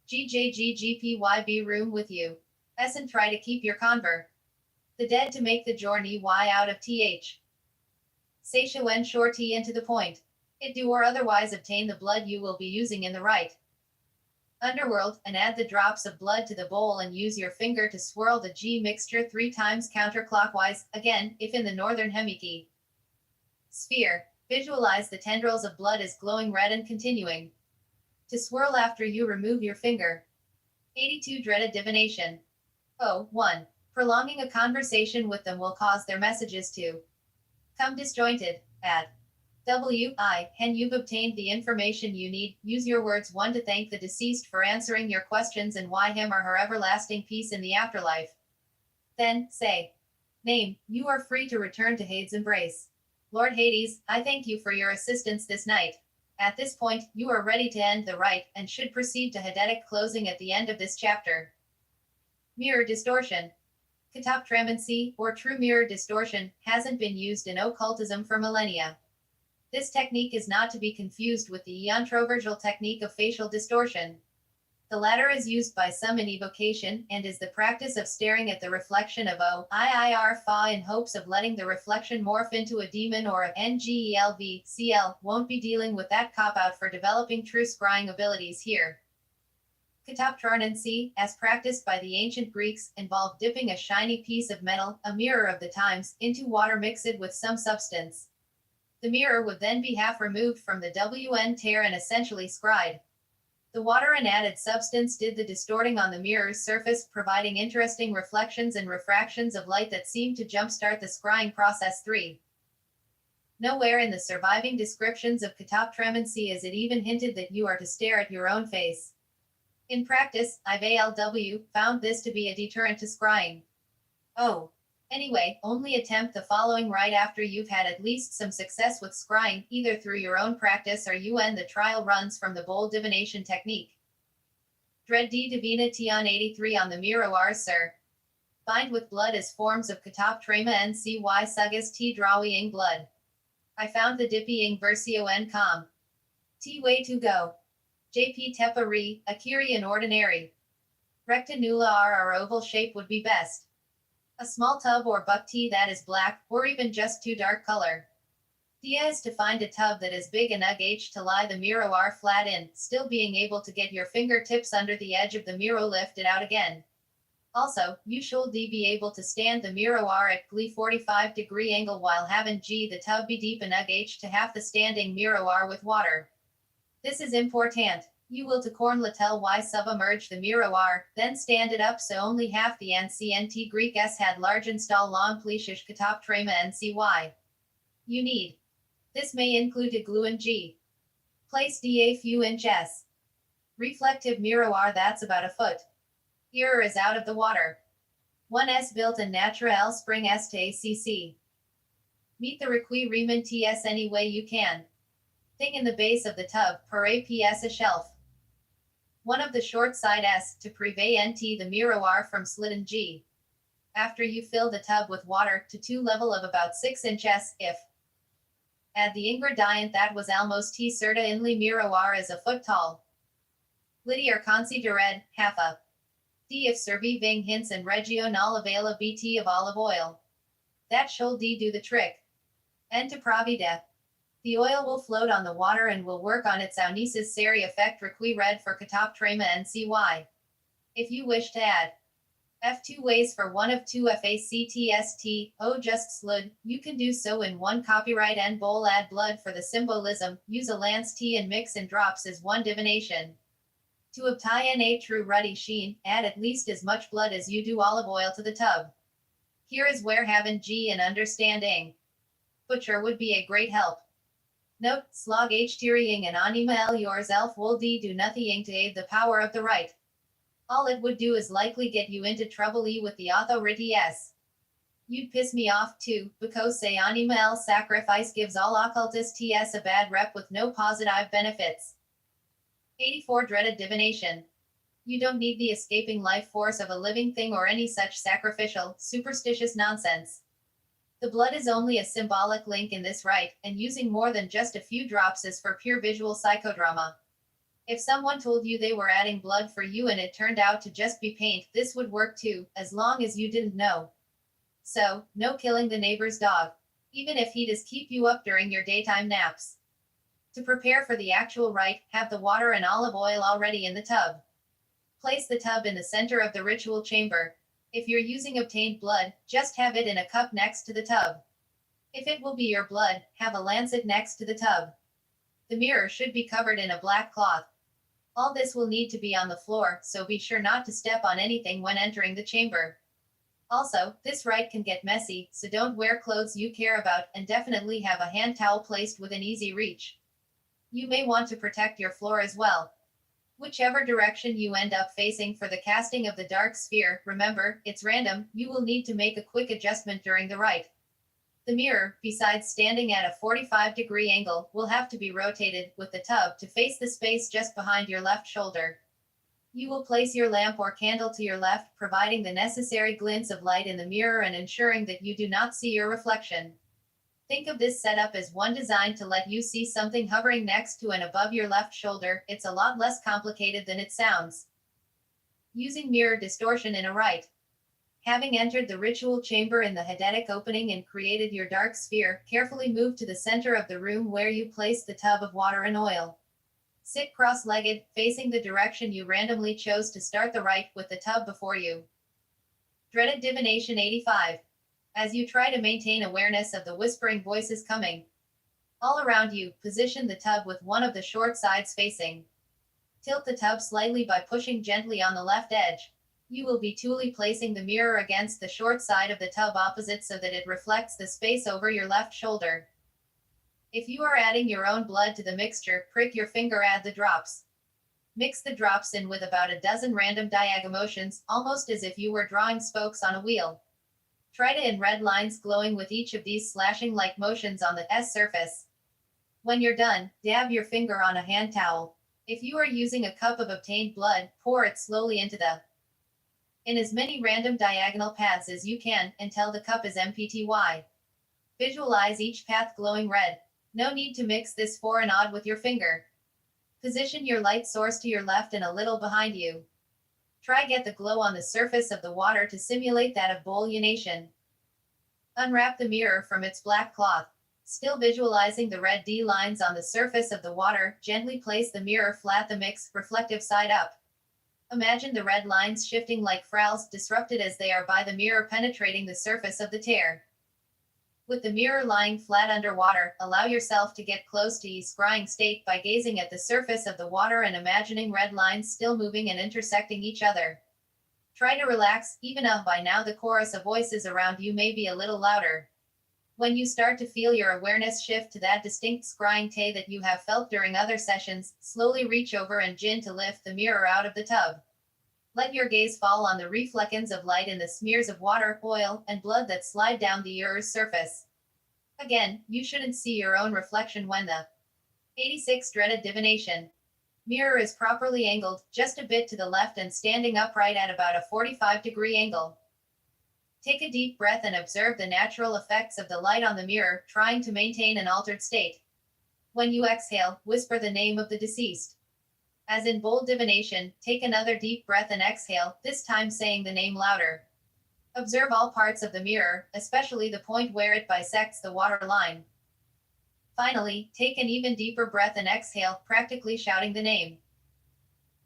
GJGGPYB room with you. S and try to keep your conver. The dead to make the journey Y out of TH. Seisha when shorty into the point. It do or otherwise obtain the blood you will be using in the right. Underworld, and add the drops of blood to the bowl and use your finger to swirl the G mixture 3 times counterclockwise, again, if in the northern hemisphere. Sphere. Visualize the tendrils of blood as glowing red and continuing. To swirl after you remove your finger. 82 Dreaded divination. 1. Prolonging a conversation with them will cause their messages to come disjointed. At Hen, you've obtained the information you need. Use your words. 1. To thank the deceased for answering your questions and why him or her everlasting peace in the afterlife. Then, say, name, you are free to return to Hades' embrace. Lord Hades, I thank you for your assistance this night. At this point, you are ready to end the rite, and should proceed to Hadetic closing at the end of this chapter. Mirror distortion. Katoptramancy, or true mirror distortion, hasn't been used in occultism for millennia. This technique is not to be confused with the iontrovergal technique of facial distortion. The latter is used by some in evocation, and is the practice of staring at the reflection of Fa in hopes of letting the reflection morph into a demon or a NGELVCL. Won't be dealing with that cop-out for developing true scrying abilities here. Katoptramancy, as practiced by the ancient Greeks, involved dipping a shiny piece of metal, a mirror of the times, into water mixed with some substance. The mirror would then be half removed from the WN tear and essentially scryed. The water and added substance did the distorting on the mirror's surface, providing interesting reflections and refractions of light that seemed to jumpstart the scrying process. 3. Nowhere in the surviving descriptions of katoptramancy is it even hinted that you are to stare at your own face. In practice, IVLW found this to be a deterrent to scrying. Anyway, only attempt the following right after you've had at least some success with scrying, either through your own practice or you end the trial runs from the bold divination technique. Dread D Divination 83 on the Miroir Sir. Bind with blood as forms of katoptrama NCY Sugas T Drawing blood. I found the dippying versio N com. T way to go. JP Tepa Re, Akiri and ordinary. Rectanula R or oval shape would be best. A small tub or buck tea that is black, or even just too dark color. Idea is to find a tub that is big enough to lie the Miroir flat in, still being able to get your fingertips under the edge of the Miro lift it out again. Also, you should be able to stand the Miroir at glee 45-degree angle while having the tub be deep enough to half the standing Miroir with water. This is important. You will to corn latel y submerge the Miroir, then stand it up so only half the NCNT Greek S had large install long pleashish katoptrama NCY. You need. This may include a glue and G. Place a few inches. Reflective Miroir that's about a foot. Error is out of the water. 1S built in Naturel Spring STACC. Meet the requirement TS any way you can. Thing in the base of the tub, per APS a shelf. One of the short side S to prevent the Miroir from slidden G. After you fill the tub with water to 2 level of about 6 inches, if. Add the ingredient that was almost T certa inly Miroir is a foot tall. Liddy or considered, half a. D if surviving hints and regional availability of olive oil. That should do the trick. And to provide. The oil will float on the water and will work on its unnecessary effect required for katoptrama NCY. If you wish to add F2 ways for one of 2 FACTST, just slud, you can do so in one copyright and bowl add blood for the symbolism, use a lance tea and mix in drops as one divination. To obtain a true ruddy sheen, add at least as much blood as you do olive oil to the tub. Here is where having G and understanding butcher would be a great help. Note, slog h-tearing and animal yourself will do nothing to aid the power of the right. All it would do is likely get you into trouble with the authorities. You'd piss me off too, because say animal sacrifice gives all occultists a bad rep with no positive benefits. 84 Dreaded divination. You don't need the escaping life force of a living thing or any such sacrificial, superstitious nonsense. The blood is only a symbolic link in this rite, and using more than just a few drops is for pure visual psychodrama. If someone told you they were adding blood for you and it turned out to just be paint, this would work too, as long as you didn't know. So, no killing the neighbor's dog, even if he does keep you up during your daytime naps. To prepare for the actual rite, have the water and olive oil already in the tub. Place the tub in the center of the ritual chamber. If you're using obtained blood, just have it in a cup next to the tub. If it will be your blood, have a lancet next to the tub. The mirror should be covered in a black cloth. All this will need to be on the floor, so be sure not to step on anything when entering the chamber. Also, this rite can get messy, so don't wear clothes you care about, and definitely have a hand towel placed within easy reach. You may want to protect your floor as well. Whichever direction you end up facing for the casting of the dark sphere, remember, it's random, you will need to make a quick adjustment during the rite. The mirror, besides standing at a 45-degree angle, will have to be rotated, with the tub to face the space just behind your left shoulder. You will place your lamp or candle to your left, providing the necessary glints of light in the mirror and ensuring that you do not see your reflection. Think of this setup as one designed to let you see something hovering next to and above your left shoulder. It's a lot less complicated than it sounds. Using mirror distortion in a rite. Having entered the ritual chamber in the Hedetic opening and created your dark sphere, carefully move to the center of the room where you place the tub of water and oil. Sit cross-legged, facing the direction you randomly chose to start the rite, with the tub before you. Dreaded Divination 85. As you try to maintain awareness of the whispering voices coming all around you, position the tub with one of the short sides facing. Tilt the tub slightly by pushing gently on the left edge. You will be toolly placing the mirror against the short side of the tub opposite so that it reflects the space over your left shoulder. If you are adding your own blood to the mixture, prick your finger, add the drops. Mix the drops in with about a dozen random diag motions, almost as if you were drawing spokes on a wheel. Try to end red lines glowing with each of these slashing-like motions on the S surface. When you're done, dab your finger on a hand towel. If you are using a cup of obtained blood, pour it slowly into in as many random diagonal paths as you can, until the cup is empty. Visualize each path glowing red. No need to mix this for and odd with your finger. Position your light source to your left and a little behind you. Try get the glow on the surface of the water to simulate that of bolutionation. Unwrap the mirror from its black cloth. Still visualizing the red D lines on the surface of the water, gently place the mirror flat, the mix, reflective side up. Imagine the red lines shifting like frowns, disrupted as they are by the mirror penetrating the surface of the tear. With the mirror lying flat underwater, allow yourself to get close to a scrying state by gazing at the surface of the water and imagining red lines still moving and intersecting each other. Try to relax, even if by now the chorus of voices around you may be a little louder. When you start to feel your awareness shift to that distinct scrying tay that you have felt during other sessions, slowly reach over and gin to lift the mirror out of the tub. Let your gaze fall on the reflections of light in the smears of water, oil, and blood that slide down the mirror's surface. Again, you shouldn't see your own reflection when the 86 Dreaded Divination mirror is properly angled, just a bit to the left and standing upright at about a 45-degree angle. Take a deep breath and observe the natural effects of the light on the mirror, trying to maintain an altered state. When you exhale, whisper the name of the deceased. As in bold divination, take another deep breath and exhale, this time saying the name louder. Observe all parts of the mirror, especially the point where it bisects the water line. Finally, take an even deeper breath and exhale, practically shouting the name.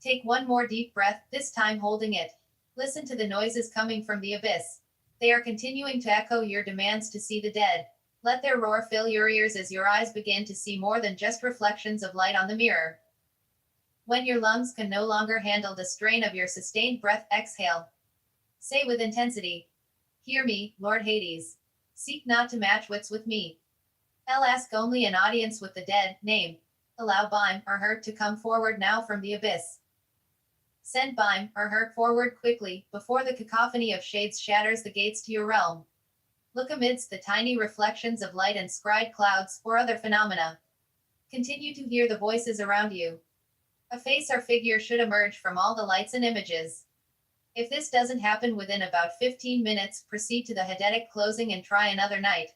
Take one more deep breath, this time holding it. Listen to the noises coming from the abyss. They are continuing to echo your demands to see the dead. Let their roar fill your ears as your eyes begin to see more than just reflections of light on the mirror. When your lungs can no longer handle the strain of your sustained breath, exhale. Say with intensity, "Hear me, Lord Hades. Seek not to match wits with me. I'll ask only an audience with the dead, name. Allow Bime or her to come forward now from the abyss. Send Bime or her forward quickly, before the cacophony of shades shatters the gates to your realm. Look amidst the tiny reflections of light and scryed clouds, or other phenomena. Continue to hear the voices around you. A face or figure should emerge from all the lights and images. If this doesn't happen within about 15 minutes, proceed to the Hedetic closing and try another night.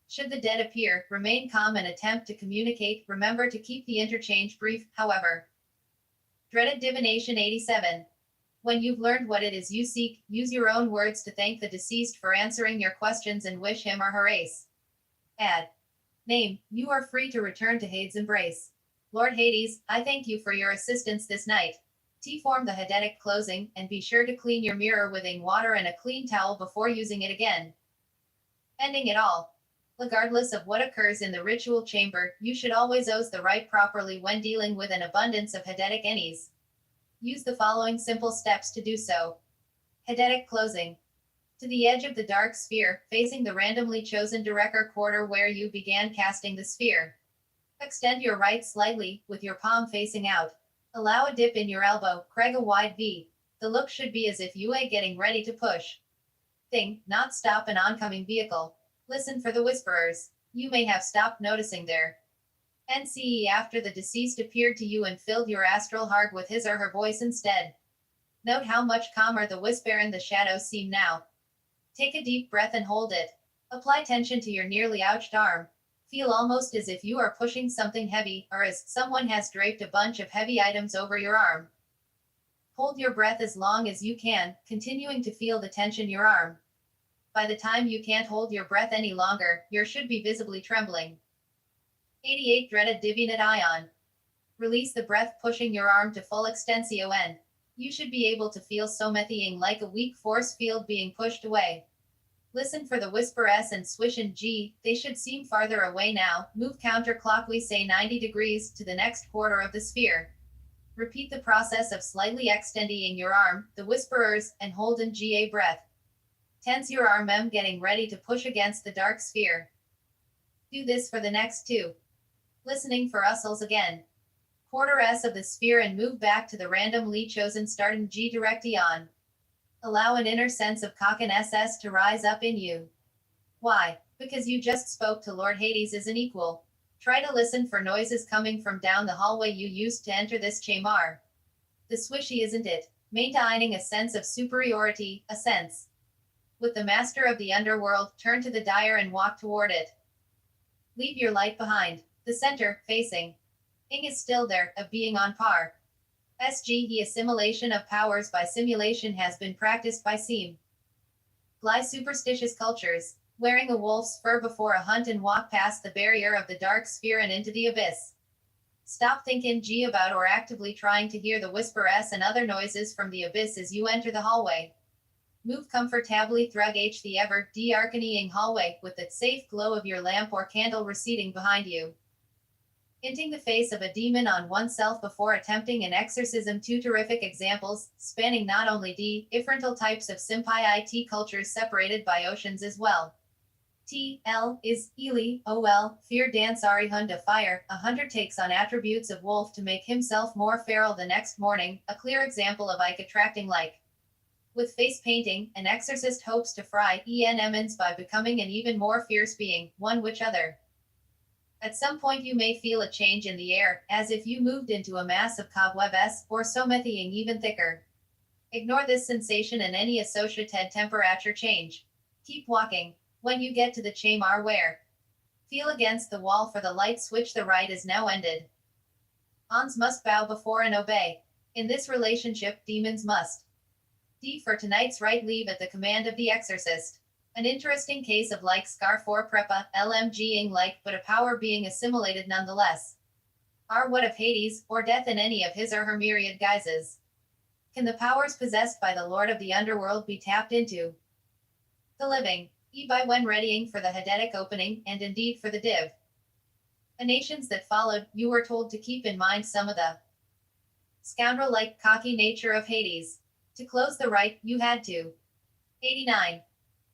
Should the dead appear, remain calm and attempt to communicate. Remember to keep the interchange brief, however. Dreaded Divination 87. When you've learned what it is you seek, use your own words to thank the deceased for answering your questions and wish him or her ace. Add. Name. You are free to return to Hades' embrace. Lord Hades, I thank you for your assistance this night. Form the Hedetic closing, and be sure to clean your mirror with water and a clean towel before using it again. Ending it all. Regardless of what occurs in the ritual chamber, you should always use the right properly when dealing with an abundance of Hedetic entities. Use the following simple steps to do so. Hedetic closing. To the edge of the dark sphere, facing the randomly chosen director quarter where you began casting the sphere. Extend your right slightly, with your palm facing out. Allow a dip in your elbow, Craig a wide V. The look should be as if you are getting ready to push. Thing, not stop an oncoming vehicle. Listen for the whisperers. You may have stopped noticing their NCE after the deceased appeared to you and filled your astral heart with his or her voice instead. Note how much calmer the whisper in the shadows seem now. Take a deep breath and hold it. Apply tension to your nearly ouched arm. Feel almost as if you are pushing something heavy, or as someone has draped a bunch of heavy items over your arm. Hold your breath as long as you can, continuing to feel the tension in your arm. By the time you can't hold your breath any longer, you should be visibly trembling. 88 Dreaded Divinate Ion. Release the breath, pushing your arm to full extension. You should be able to feel somethin' like a weak force field being pushed away. Listen for the whisper S and swish and G, they should seem farther away now. Move counterclockwise, say 90 degrees, to the next quarter of the sphere. Repeat the process of slightly extending your arm, the whisperers, and hold in GA breath. Tense your arm getting ready to push against the dark sphere. Do this for the next 2. Listening for Usles again. Quarter S of the sphere and move back to the randomly chosen start in G directly on. Allow an inner sense of Kakan SS to rise up in you. Why? Because you just spoke to Lord Hades as an equal. Try to listen for noises coming from down the hallway you used to enter this chamber. The swishy, isn't it? Maintaining a sense of superiority, a sense. With the master of the underworld, turn to the dire and walk toward it. Leave your light behind. The center, facing. Ing is still there, a being on par. SG, the assimilation of powers by simulation has been practiced by Seam. Fly superstitious cultures, wearing a wolf's fur before a hunt and walk past the barrier of the dark sphere and into the abyss. Stop thinking G about or actively trying to hear the whisper S and other noises from the abyss as you enter the hallway. Move comfortably through the ever darkening hallway with the safe glow of your lamp or candle receding behind you. Hinting the face of a demon on oneself before attempting an exorcism. 2 terrific examples, spanning not only different types of Simpai IT cultures separated by oceans as well. T.L. is Eli, O.L., fear dance Arihunda fire, a hunter takes on attributes of wolf to make himself more feral the next morning, a clear example of Ike attracting like. With face painting, an exorcist hopes to fry ENMs by becoming an even more fierce being, one which other. At some point you may feel a change in the air, as if you moved into a mass of cobwebs, or something even thicker. Ignore this sensation and any associated temperature change. Keep walking. When you get to the chamber where feel against the wall for the light switch, the rite is now ended. Ons must bow before and obey. In this relationship, demons must. D for tonight's rite leave at the command of the exorcist. An interesting case of like Scar 4 Prepa, LMGing like, but a power being assimilated nonetheless. R. What of Hades, or death in any of his or her myriad guises? Can the powers possessed by the Lord of the Underworld be tapped into? The living. E. By when readying for the Hedetic opening, and indeed for the div. The nations that followed, you were told to keep in mind some of the scoundrel-like cocky nature of Hades. To close the rite, you had to. 89.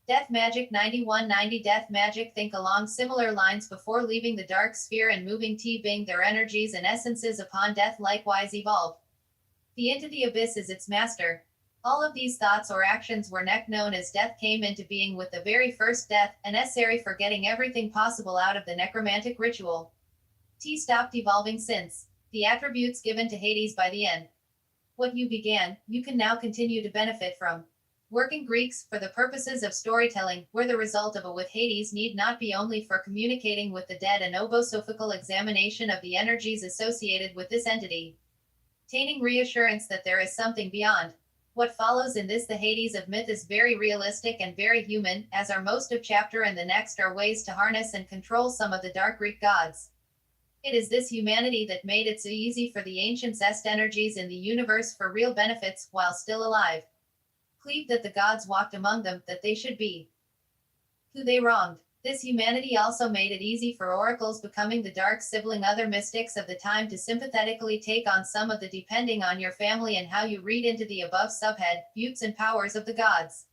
Death Magic 9190 Death Magic. Think along similar lines before leaving the dark sphere and moving T-Bing their energies and essences upon death likewise evolve. The into the abyss is its master. All of these thoughts or actions were known as death came into being with the very first death, and necessary for getting everything possible out of the necromantic ritual. T stopped evolving since. The attributes given to Hades by the end. What you began, you can now continue to benefit from. Working Greeks, for the purposes of storytelling, were the result of a with Hades need not be only for communicating with the dead and obosophical examination of the energies associated with this entity. Attaining reassurance that there is something beyond. What follows in this the Hades of myth is very realistic and very human, as are most of chapter and the next are ways to harness and control some of the dark Greek gods. It is this humanity that made it so easy for the ancients' energies in the universe for real benefits while still alive. Cleave that the gods walked among them, that they should be who they wronged. This humanity also made it easy for oracles becoming the dark sibling other mystics of the time to sympathetically take on some of the depending on your family and how you read into the above subhead, buttes and powers of the gods.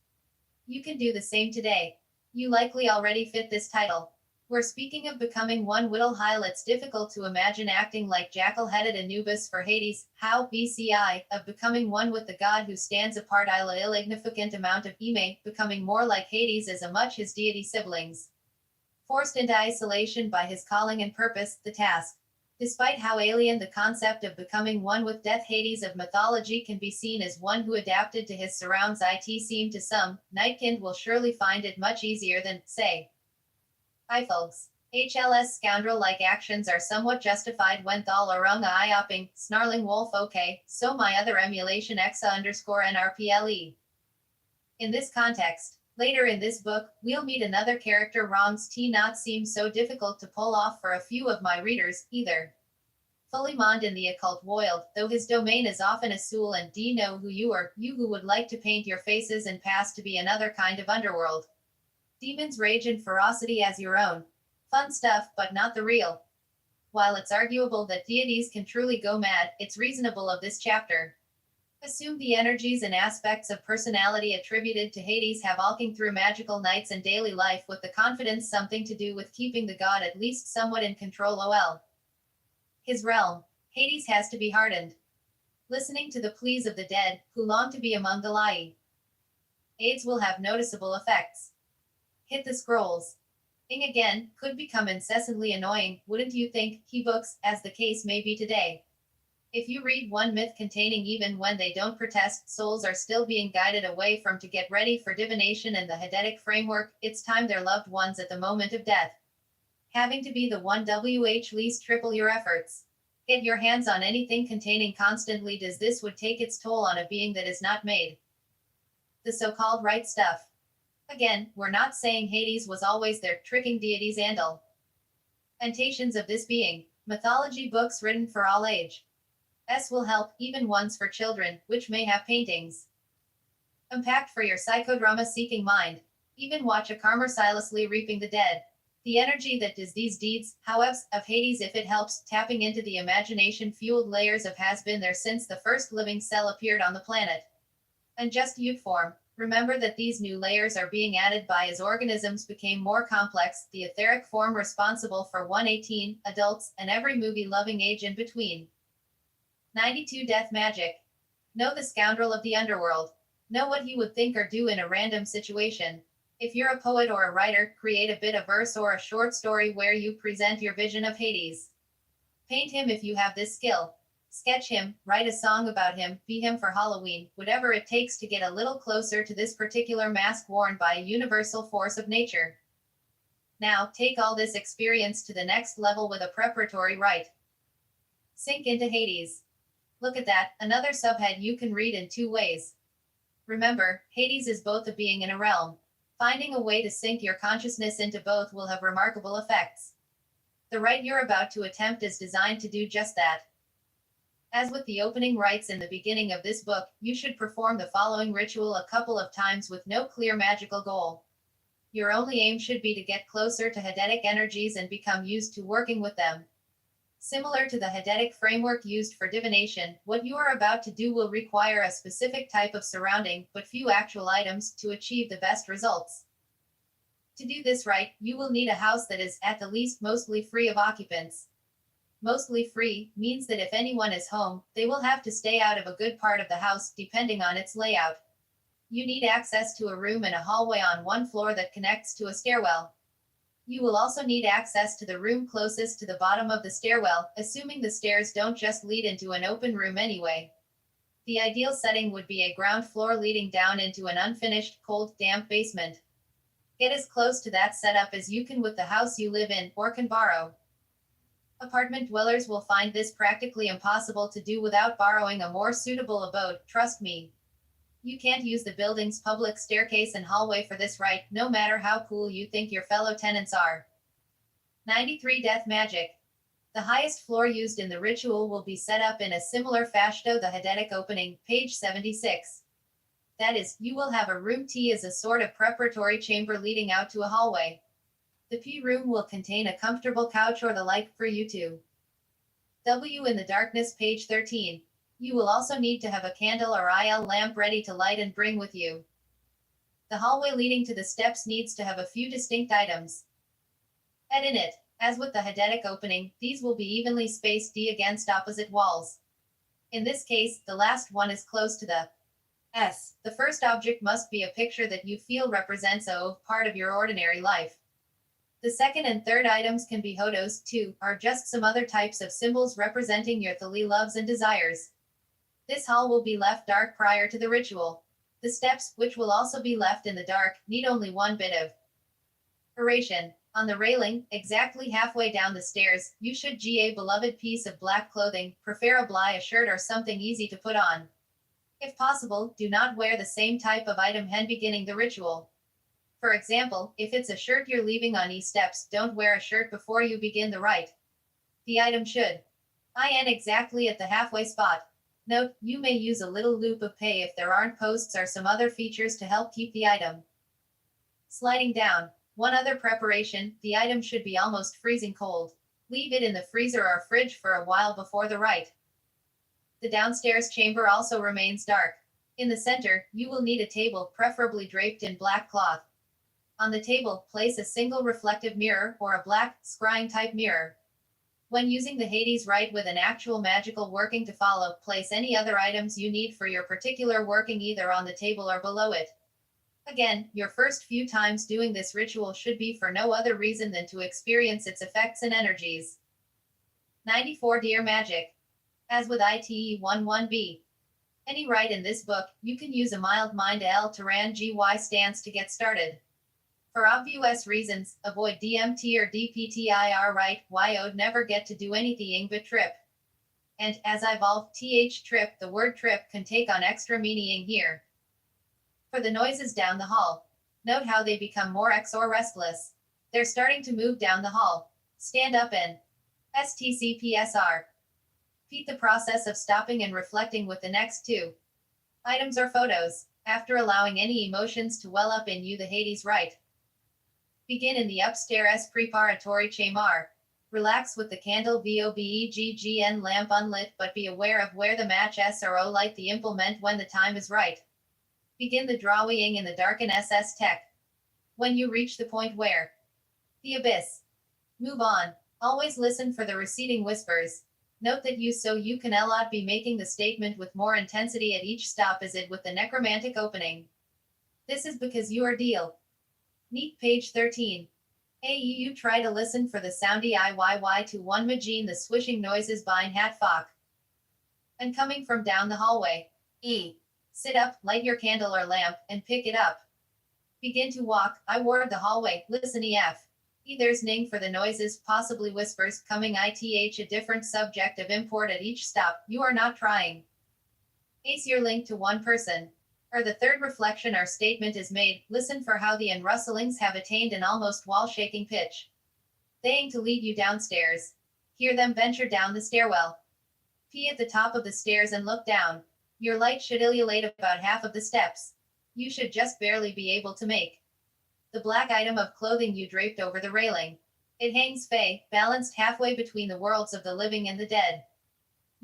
You can do the same today. You likely already fit this title. We're speaking of becoming one Whittle Heil. It's difficult to imagine acting like jackal-headed Anubis for Hades, how, BCI, of becoming one with the god who stands apart Ila illignificant amount of Ime, becoming more like Hades as a much his deity siblings. Forced into isolation by his calling and purpose, the task. Despite how alien the concept of becoming one with death, Hades of mythology can be seen as one who adapted to his surrounds. It seemed to some, Nightkind will surely find it much easier than, say, I folks. HLS scoundrel-like actions are somewhat justified when thal arung eye-opping, snarling wolf. Okay, so my other emulation exa_NRPLE. In this context, later in this book, we'll meet another character wrongs t not seem so difficult to pull off for a few of my readers, either. Fully mond in the occult world, though his domain is often Azul and D know who you are, you who would like to paint your faces and pass to be another kind of underworld. Demons rage and ferocity as your own. Fun stuff, but not the real. While it's arguable that deities can truly go mad, it's reasonable of this chapter. Assume the energies and aspects of personality attributed to Hades have walking through magical nights and daily life with the confidence something to do with keeping the god at least somewhat in control. His realm. Hades has to be hardened. Listening to the pleas of the dead, who long to be among the Lai. Aids will have noticeable effects. Hit the scrolls. Ing again, could become incessantly annoying, wouldn't you think, he books, as the case may be today. If you read one myth containing even when they don't protest, souls are still being guided away from to get ready for divination and the Hedetic framework, it's time their loved ones at the moment of death. Having to be the one least triple your efforts. Get your hands on anything containing constantly does this would take its toll on a being that is not made. The so-called right stuff. Again, we're not saying Hades was always there, tricking deities and all. Antations of this being. Mythology books written for all age. Will help, even ones for children, which may have paintings. Impact for your psychodrama-seeking mind. Even watch a Karma silently reaping the dead. The energy that does these deeds, however, of Hades if it helps, tapping into the imagination-fueled layers of has been there since the first living cell appeared on the planet. And just youth form. Remember that these new layers are being added by as organisms became more complex, the etheric form responsible for 118, adults, and every movie-loving age in between. 92 Death Magic. Know the scoundrel of the underworld. Know what he would think or do in a random situation. If you're a poet or a writer, create a bit of verse or a short story where you present your vision of Hades. Paint him if you have this skill. Sketch him, write a song about him, be him for Halloween, whatever it takes to get a little closer to this particular mask worn by a universal force of nature. Now, take all this experience to the next level with a preparatory rite. Sink into Hades. Look at that, another subhead you can read in two ways. Remember, Hades is both a being and a realm. Finding a way to sink your consciousness into both will have remarkable effects. The rite you're about to attempt is designed to do just that. As with the opening rites in the beginning of this book, you should perform the following ritual a couple of times with no clear magical goal. Your only aim should be to get closer to Hedetic energies and become used to working with them. Similar to the Hedetic framework used for divination, what you are about to do will require a specific type of surrounding, but few actual items, to achieve the best results. To do this right, you will need a house that is, at the least, mostly free of occupants. Mostly free means that if anyone is home, they will have to stay out of a good part of the house, depending on its layout. You need access to a room and a hallway on one floor that connects to a stairwell. You will also need access to the room closest to the bottom of the stairwell, assuming the stairs don't just lead into an open room anyway. The ideal setting would be a ground floor leading down into an unfinished, cold, damp basement. Get as close to that setup as you can with the house you live in, or can borrow. Apartment dwellers will find this practically impossible to do without borrowing a more suitable abode, trust me. You can't use the building's public staircase and hallway for this rite, no matter how cool you think your fellow tenants are. 93 Death Magic. The highest floor used in the ritual will be set up in a similar fashion to the Hedetic opening, page 76. That is, you will have a room T as a sort of preparatory chamber leading out to a hallway. The P room will contain a comfortable couch or the like for you to W in the darkness, page 13. You will also need to have a candle or IL lamp ready to light and bring with you. The hallway leading to the steps needs to have a few distinct items. And in it, as with the Hedetic opening, these will be evenly spaced D against opposite walls. In this case, the last one is close to the S. The first object must be a picture that you feel represents a part of your ordinary life. The second and third items can be hodos, too, or just some other types of symbols representing your thali loves and desires. This hall will be left dark prior to the ritual. The steps, which will also be left in the dark, need only one bit of oration. On the railing, exactly halfway down the stairs, you should a beloved piece of black clothing, preferably a shirt or something easy to put on. If possible, do not wear the same type of item hen beginning the ritual. For example, if it's a shirt you're leaving on steps, don't wear a shirt before you begin the rite. The item should in exactly at the halfway spot. Note, you may use a little loop of pay if there aren't posts or some other features to help keep the item sliding down. One other preparation, the item should be almost freezing cold. Leave it in the freezer or fridge for a while before the rite. The downstairs chamber also remains dark. In the center, you will need a table, preferably draped in black cloth. On the table, place a single reflective mirror or a black, scrying type mirror. When using the Hades rite with an actual magical working to follow, place any other items you need for your particular working either on the table or below it. Again, your first few times doing this ritual should be for no other reason than to experience its effects and energies. 94 Dear Magic. As with ITE 11B, any rite in this book, you can use a mild mind L Taran GY stance to get started. For obvious reasons, avoid DMT or DPTIR right, YO'd never get to do anything but trip. And, as I evolved TH trip, the word trip can take on extra meaning here. For the noises down the hall, note how they become more X or restless. They're starting to move down the hall. Stand up and STCPSR. Repeat the process of stopping and reflecting with the next two items or photos, after allowing any emotions to well up in you the Hades rite. Begin in the upstairs preparatory chamber. Relax with the candle VOBEGGN lamp unlit, but be aware of where the match SRO light the implement when the time is right. Begin the drawing in the darken SS tech. When you reach the point where the abyss, move on. Always listen for the receding whispers. Note that you can not be making the statement with more intensity at each stop as it with the necromantic opening. This is because you are deal. Neat page 13. You try to listen for the soundy IYY to one Majin the swishing noises behind hat fock. And coming from down the hallway. Sit up, light your candle or lamp, and pick it up. Begin to walk, I ward the hallway, listen EF. There's ning for the noises, possibly whispers, coming ITH a different subject of import at each stop, you are not trying. Ace your link to one person. Or the third reflection or statement is made, listen for how the unrustlings have attained an almost wall-shaking pitch. They aim to lead you downstairs. Hear them venture down the stairwell. Pee at the top of the stairs and look down. Your light should illuminate about half of the steps. You should just barely be able to make the black item of clothing you draped over the railing. It hangs balanced halfway between the worlds of the living and the dead.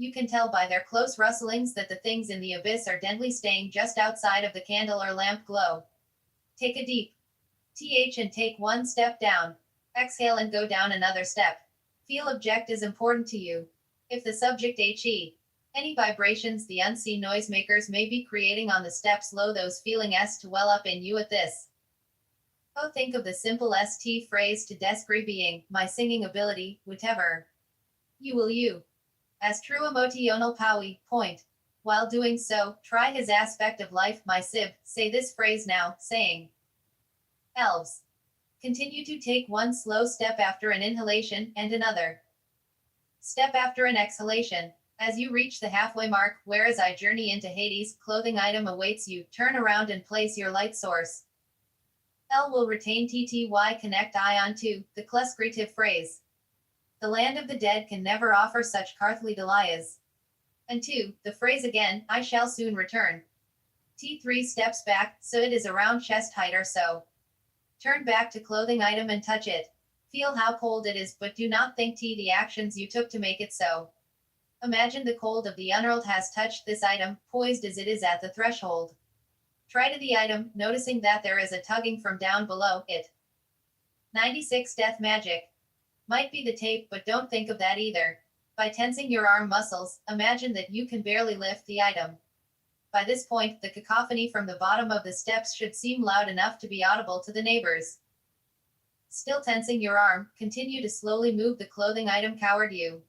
You can tell by their close rustlings that the things in the abyss are gently staying just outside of the candle or lamp glow. Take a deep TH and take one step down. Exhale and go down another step. Feel object is important to you. If the subject HE, any vibrations the unseen noisemakers may be creating on the steps low those feeling S to well up in you at this. Think of the simple ST phrase to describe being, my singing ability, whatever. You will you. As true emotional Powie, point. While doing so, try his aspect of life, my sib, say this phrase now, saying. Elves. Continue to take one slow step after an inhalation, and another step after an exhalation. As you reach the halfway mark, whereas I journey into Hades, clothing item awaits you, turn around and place your light source. L will retain TTY connect ion to, the cluscritive phrase. The land of the dead can never offer such Karthli Delias. And 2, the phrase again, I shall soon return. T3 steps back, so it is around chest height or so. Turn back to clothing item and touch it. Feel how cold it is, but do not think the actions you took to make it so. Imagine the cold of the unrolled has touched this item, poised as it is at the threshold. Try to the item, noticing that there is a tugging from down below it. 96 Death Magic. Might be the tape, but don't think of that either. By tensing your arm muscles, imagine that you can barely lift the item. By this point, the cacophony from the bottom of the steps should seem loud enough to be audible to the neighbors. Still tensing your arm, continue to slowly move the clothing item toward you.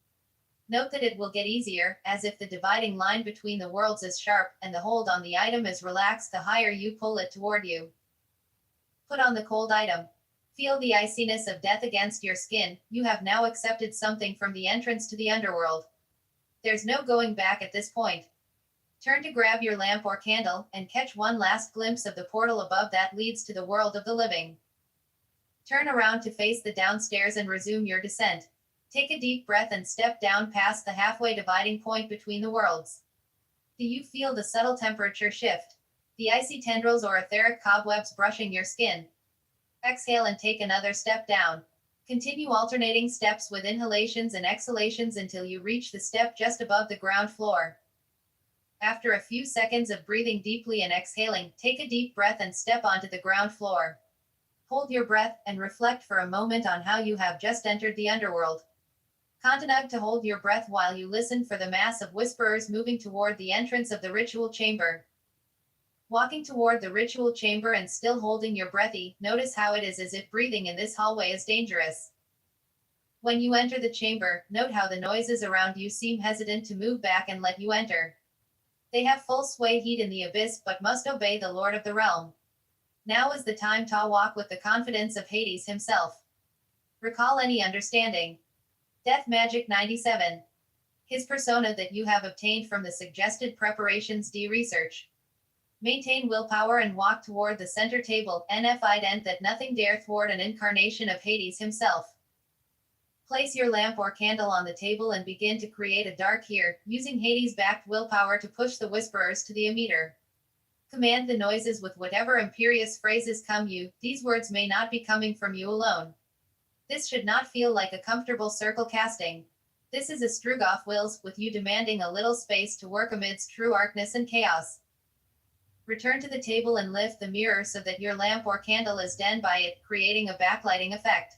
Note that it will get easier, as if the dividing line between the worlds is sharp and the hold on the item is relaxed the higher you pull it toward you. Put on the cold item. Feel the iciness of death against your skin. You have now accepted something from the entrance to the underworld. There's no going back at this point. Turn to grab your lamp or candle and catch one last glimpse of the portal above that leads to the world of the living. Turn around to face the downstairs and resume your descent. Take a deep breath and step down past the halfway dividing point between the worlds. Do you feel the subtle temperature shift? The icy tendrils or etheric cobwebs brushing your skin? Exhale and take another step down. Continue alternating steps with inhalations and exhalations until you reach the step just above the ground floor. After a few seconds of breathing deeply and exhaling, take a deep breath and step onto the ground floor. Hold your breath and reflect for a moment on how you have just entered the underworld. Continue to hold your breath while you listen for the mass of whisperers moving toward the entrance of the ritual chamber. Walking toward the ritual chamber and still holding your breath, notice how it is as if breathing in this hallway is dangerous. When you enter the chamber, note how the noises around you seem hesitant to move back and let you enter. They have full sway heat in the abyss but must obey the Lord of the Realm. Now is the time to walk with the confidence of Hades himself. Recall any understanding. Death Magic 97. His persona that you have obtained from the suggested preparations D research. Maintain willpower and walk toward the center table, evident that nothing dare thwart an incarnation of Hades himself. Place your lamp or candle on the table and begin to create a dark here, using Hades-backed willpower to push the whisperers to the emitter. Command the noises with whatever imperious phrases come you. These words may not be coming from you alone. This should not feel like a comfortable circle casting. This is a Strugoff wills, with you demanding a little space to work amidst true darkness and chaos. Return to the table and lift the mirror so that your lamp or candle is done by it, creating a backlighting effect.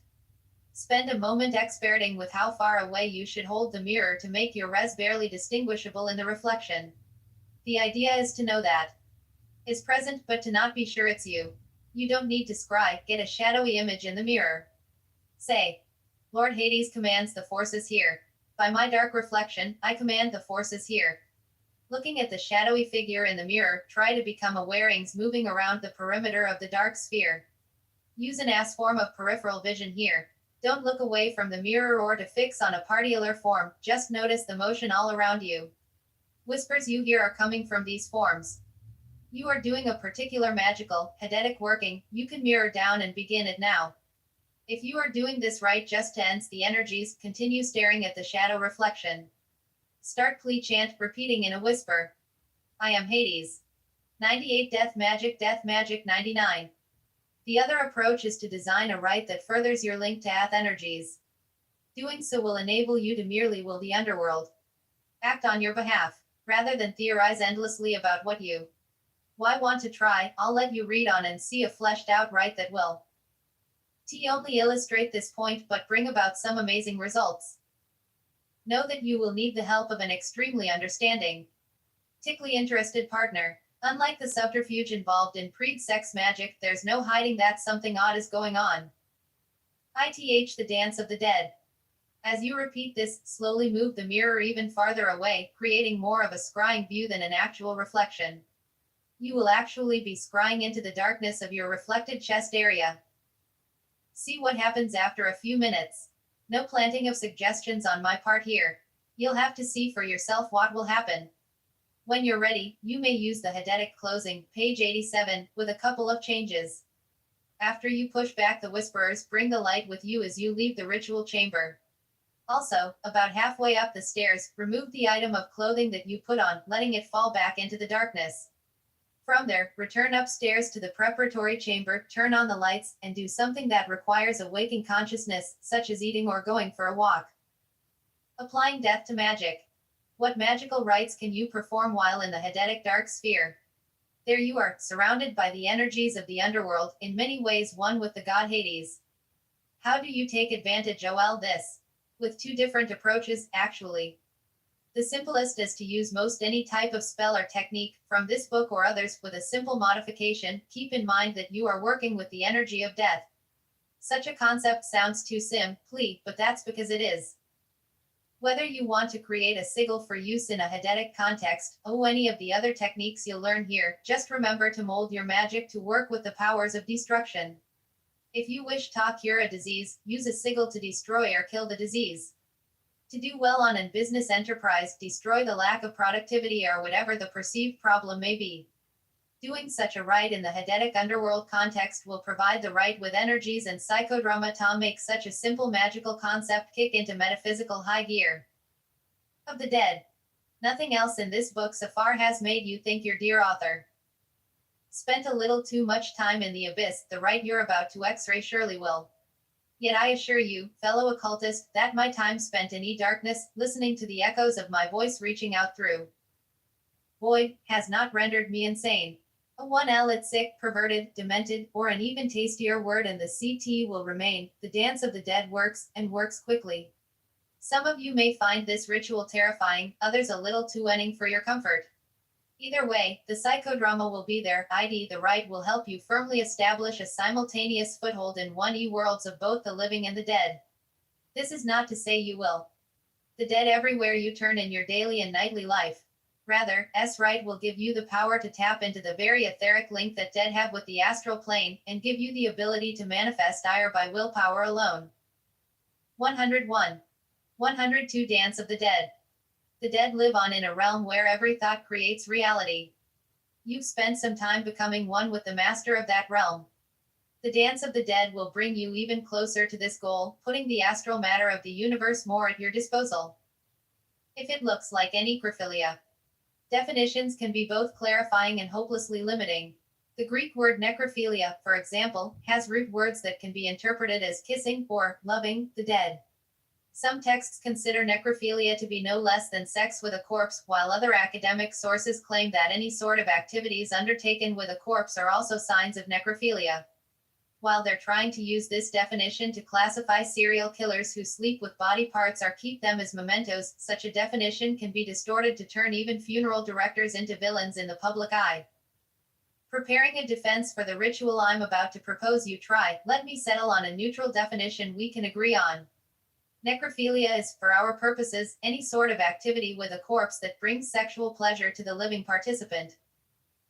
Spend a moment experimenting with how far away you should hold the mirror to make your res barely distinguishable in the reflection. The idea is to know that is present but to not be sure it's you. You don't need to scry, get a shadowy image in the mirror. Say, Lord Hades commands the forces here. By my dark reflection, I command the forces here. Looking at the shadowy figure in the mirror, try to become awareings moving around the perimeter of the dark sphere. Use an as form of peripheral vision here. Don't look away from the mirror or to fix on a particular form, just notice the motion all around you. Whispers you hear are coming from these forms. You are doing a particular magical, hedetic working, you can mirror down and begin it now. If you are doing this right, just to enhance the energies, continue staring at the shadow reflection. Start plea chant, repeating in a whisper. I am Hades. 98 Death Magic 99. The other approach is to design a rite that furthers your link to Ath energies. Doing so will enable you to merely will the underworld act on your behalf, rather than theorize endlessly about what you why want to try. I'll let you read on and see a fleshed out rite that will only illustrate this point but bring about some amazing results. Know that you will need the help of an extremely understanding, tickly interested partner. Unlike the subterfuge involved in sex magic, there's no hiding that something odd is going on. ITH the dance of the dead. As you repeat this, slowly move the mirror even farther away, creating more of a scrying view than an actual reflection. You will actually be scrying into the darkness of your reflected chest area. See what happens after a few minutes. No planting of suggestions on my part here. You'll have to see for yourself what will happen. When you're ready, you may use the Hedetic closing, page 87, with a couple of changes. After you push back the whisperers, bring the light with you as you leave the ritual chamber. Also, about halfway up the stairs, remove the item of clothing that you put on, letting it fall back into the darkness. From there, return upstairs to the preparatory chamber, turn on the lights, and do something that requires a waking consciousness, such as eating or going for a walk. Applying death to magic. What magical rites can you perform while in the Hadetic dark sphere? There you are, surrounded by the energies of the underworld, in many ways one with the god Hades. How do you take advantage of this? With two different approaches, actually. The simplest is to use most any type of spell or technique, from this book or others, with a simple modification. Keep in mind that you are working with the energy of death. Such a concept sounds too simple, but that's because it is. Whether you want to create a sigil for use in a Hadetic context, or any of the other techniques you'll learn here, just remember to mold your magic to work with the powers of destruction. If you wish to cure a disease, use a sigil to destroy or kill the disease. To do well on a business enterprise, destroy the lack of productivity or whatever the perceived problem may be. Doing such a rite in the Hadetic underworld context will provide the rite with energies and psychodrama to make such a simple magical concept kick into metaphysical high gear. Of the dead. Nothing else in this book so far has made you think your dear author spent a little too much time in the abyss. The rite you're about to x-ray surely will. Yet I assure you, fellow occultist, that my time spent in darkness, listening to the echoes of my voice reaching out through void, has not rendered me insane. A 1L it's sick, perverted, demented, or an even tastier word and the CT will remain. The dance of the dead works, and works quickly. Some of you may find this ritual terrifying, others a little too winning for your comfort. Either way, the psychodrama will be there, i.e. the rite will help you firmly establish a simultaneous foothold in 1E worlds of both the living and the dead. This is not to say you will. The dead everywhere you turn in your daily and nightly life. Rather, S-Rite will give you the power to tap into the very etheric link that dead have with the astral plane, and give you the ability to manifest ire by willpower alone. 101. 102 Dance of the Dead. The dead live on in a realm where every thought creates reality. You've spent some time becoming one with the master of that realm. The dance of the dead will bring you even closer to this goal, putting the astral matter of the universe more at your disposal. If it looks like any necrophilia. Definitions can be both clarifying and hopelessly limiting. The Greek word necrophilia, for example, has root words that can be interpreted as kissing or loving the dead. Some texts consider necrophilia to be no less than sex with a corpse, while other academic sources claim that any sort of activities undertaken with a corpse are also signs of necrophilia. While they're trying to use this definition to classify serial killers who sleep with body parts or keep them as mementos, such a definition can be distorted to turn even funeral directors into villains in the public eye. Preparing a defense for the ritual I'm about to propose you try, let me settle on a neutral definition we can agree on. Necrophilia is, for our purposes, any sort of activity with a corpse that brings sexual pleasure to the living participant.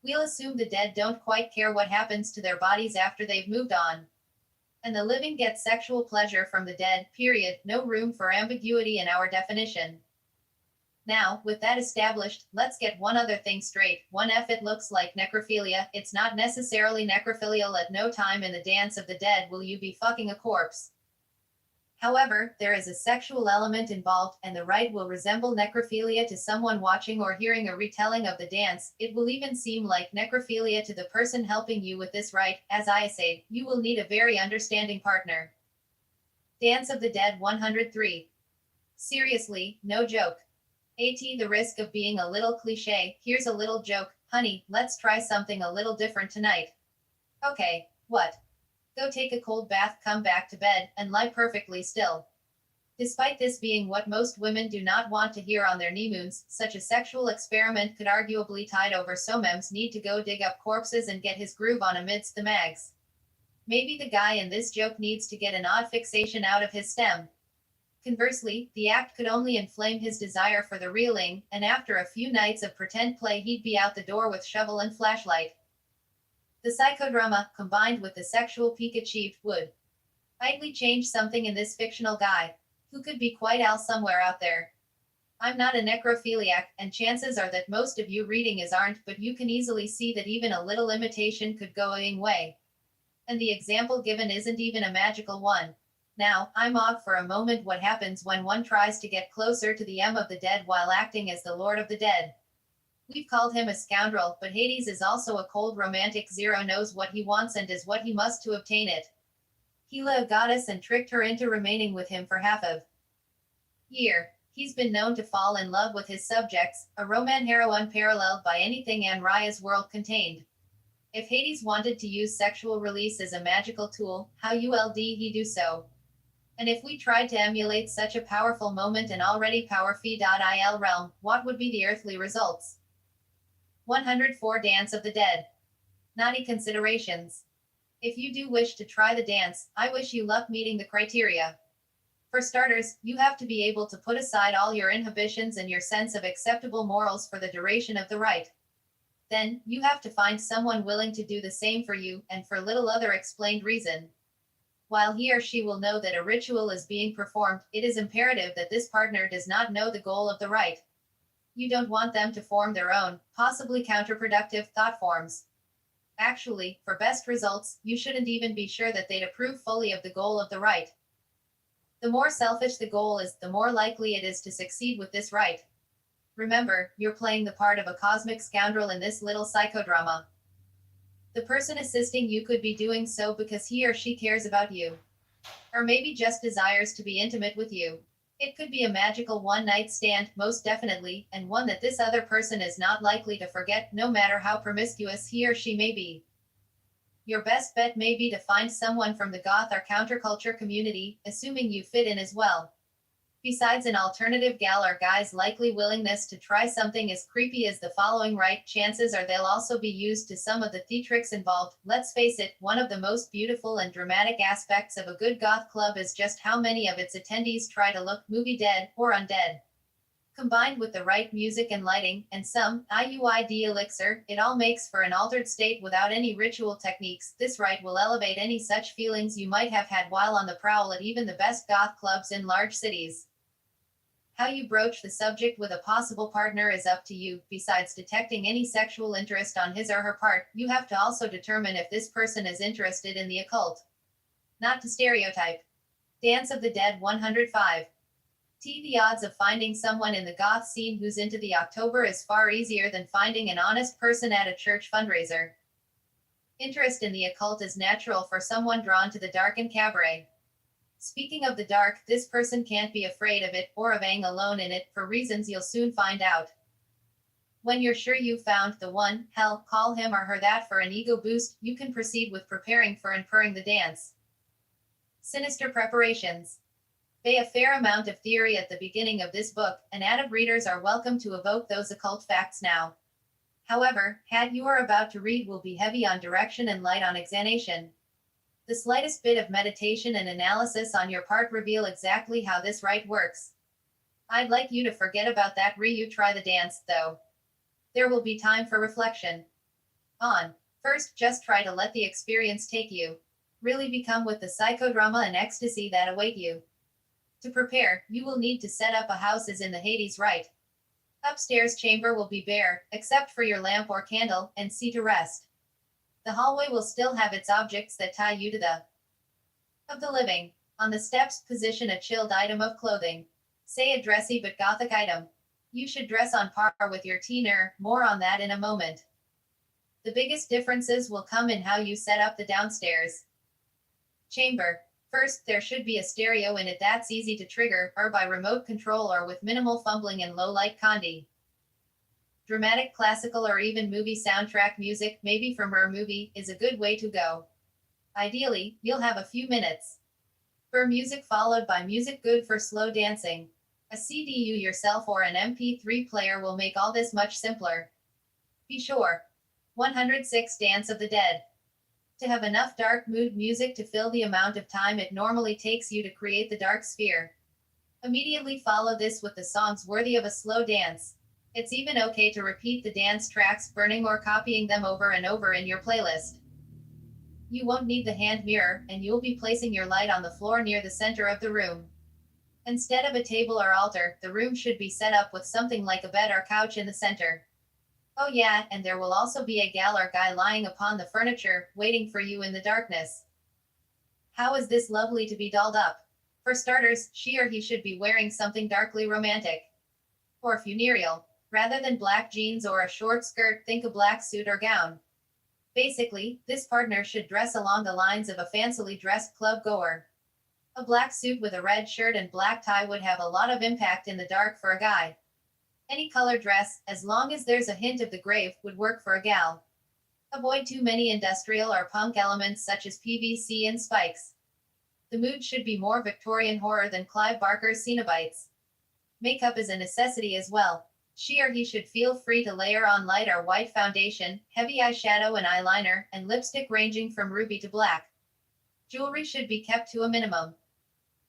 We'll assume the dead don't quite care what happens to their bodies after they've moved on. And the living get sexual pleasure from the dead, period. No room for ambiguity in our definition. Now, with that established, let's get one other thing straight. If it looks like necrophilia, it's not necessarily necrophilial. At no time in the dance of the dead will you be fucking a corpse. However, there is a sexual element involved, and the rite will resemble necrophilia to someone watching or hearing a retelling of the dance. It will even seem like necrophilia to the person helping you with this rite. As I say, you will need a very understanding partner. Dance of the Dead 103. Seriously, no joke. The risk of being a little cliche, here's a little joke. Honey, let's try something a little different tonight. Okay, what? Go take a cold bath, come back to bed, and lie perfectly still. Despite this being what most women do not want to hear on their honeymoons, such a sexual experiment could arguably tide over Somems need to go dig up corpses and get his groove on amidst the mags. Maybe the guy in this joke needs to get an odd fixation out of his stem. Conversely, the act could only inflame his desire for the reeling, and after a few nights of pretend play he'd be out the door with shovel and flashlight. The psychodrama, combined with the sexual peak achieved, would idly change something in this fictional guy, who could be quite Al somewhere out there. I'm not a necrophiliac, and chances are that most of you reading is aren't, but you can easily see that even a little imitation could go a long way. And the example given isn't even a magical one. Now, I'm off for a moment what happens when one tries to get closer to the M of the dead while acting as the Lord of the Dead. We've called him a scoundrel, but Hades is also a cold romantic. Zero knows what he wants and does what he must to obtain it. Hela, a goddess, and tricked her into remaining with him for half of year. He's been known to fall in love with his subjects, a romance hero unparalleled by anything Amraya's world contained. If Hades wanted to use sexual release as a magical tool, how would he do so? And if we tried to emulate such a powerful moment in already powerful.il realm, what would be the earthly results? 104 Dance of the Dead. Naughty considerations. If you do wish to try the dance, I wish you luck meeting the criteria. For starters, you have to be able to put aside all your inhibitions and your sense of acceptable morals for the duration of the rite. Then, you have to find someone willing to do the same for you, and for little other explained reason. While he or she will know that a ritual is being performed, it is imperative that this partner does not know the goal of the rite. You don't want them to form their own, possibly counterproductive, thought forms. Actually, for best results, you shouldn't even be sure that they'd approve fully of the goal of the rite. The more selfish the goal is, the more likely it is to succeed with this rite. Remember, you're playing the part of a cosmic scoundrel in this little psychodrama. The person assisting you could be doing so because he or she cares about you. Or maybe just desires to be intimate with you. It could be a magical one-night stand, most definitely, and one that this other person is not likely to forget, no matter how promiscuous he or she may be. Your best bet may be to find someone from the goth or counterculture community, assuming you fit in as well. Besides an alternative gal or guy's likely willingness to try something as creepy as the following rite, chances are they'll also be used to some of the theatrics involved. Let's face it, one of the most beautiful and dramatic aspects of a good goth club is just how many of its attendees try to look movie dead or undead. Combined with the right music and lighting, and some IUID elixir, it all makes for an altered state without any ritual techniques. This rite will elevate any such feelings you might have had while on the prowl at even the best goth clubs in large cities. How you broach the subject with a possible partner is up to you. Besides detecting any sexual interest on his or her part, you have to also determine if this person is interested in the occult. Not to stereotype. Dance of the Dead 105. The odds of finding someone in the goth scene who's into the October is far easier than finding an honest person at a church fundraiser. Interest in the occult is natural for someone drawn to the dark and cabaret. Speaking of the dark, this person can't be afraid of it, or of being alone in it, for reasons you'll soon find out. When you're sure you've found the one, hell, call him or her that for an ego boost, you can proceed with preparing for and purring the dance. Sinister preparations. They a fair amount of theory at the beginning of this book, and added readers are welcome to evoke those occult facts now. However, what you are about to read will be heavy on direction and light on examination. The slightest bit of meditation and analysis on your part reveal exactly how this rite works. I'd like you to forget about that you try the dance, though. There will be time for reflection. First, just try to let the experience take you. Really become with the psychodrama and ecstasy that await you. To prepare, you will need to set up a house as in the Hades rite. Upstairs chamber will be bare, except for your lamp or candle, and see to rest. The hallway will still have its objects that tie you to the of the living. On the steps, position a chilled item of clothing. Say a dressy but gothic item. You should dress on par with your teener, more on that in a moment. The biggest differences will come in how you set up the downstairs chamber. First, there should be a stereo in it that's easy to trigger, or by remote control or with minimal fumbling and low-light condi. Dramatic, classical, or even movie soundtrack music, maybe from a movie, is a good way to go. Ideally, you'll have a few minutes for music followed by music good for slow dancing. A CD you yourself or an MP3 player will make all this much simpler. Be sure. 106 Dance of the Dead. To have enough dark mood music to fill the amount of time it normally takes you to create the dark sphere. Immediately follow this with the songs worthy of a slow dance. It's even okay to repeat the dance tracks, burning or copying them over and over in your playlist. You won't need the hand mirror, and you'll be placing your light on the floor near the center of the room. Instead of a table or altar, the room should be set up with something like a bed or couch in the center. Oh yeah, and there will also be a gal or guy lying upon the furniture, waiting for you in the darkness. How is this lovely to be dolled up? For starters, she or he should be wearing something darkly romantic. Or funereal. Rather than black jeans or a short skirt, think a black suit or gown. Basically, this partner should dress along the lines of a fancily dressed club goer. A black suit with a red shirt and black tie would have a lot of impact in the dark for a guy. Any color dress, as long as there's a hint of the grave, would work for a gal. Avoid too many industrial or punk elements such as PVC and spikes. The mood should be more Victorian horror than Clive Barker's Cenobites. Makeup is a necessity as well. She or he should feel free to layer on light or white foundation, heavy eyeshadow and eyeliner, and lipstick ranging from ruby to black. Jewelry should be kept to a minimum.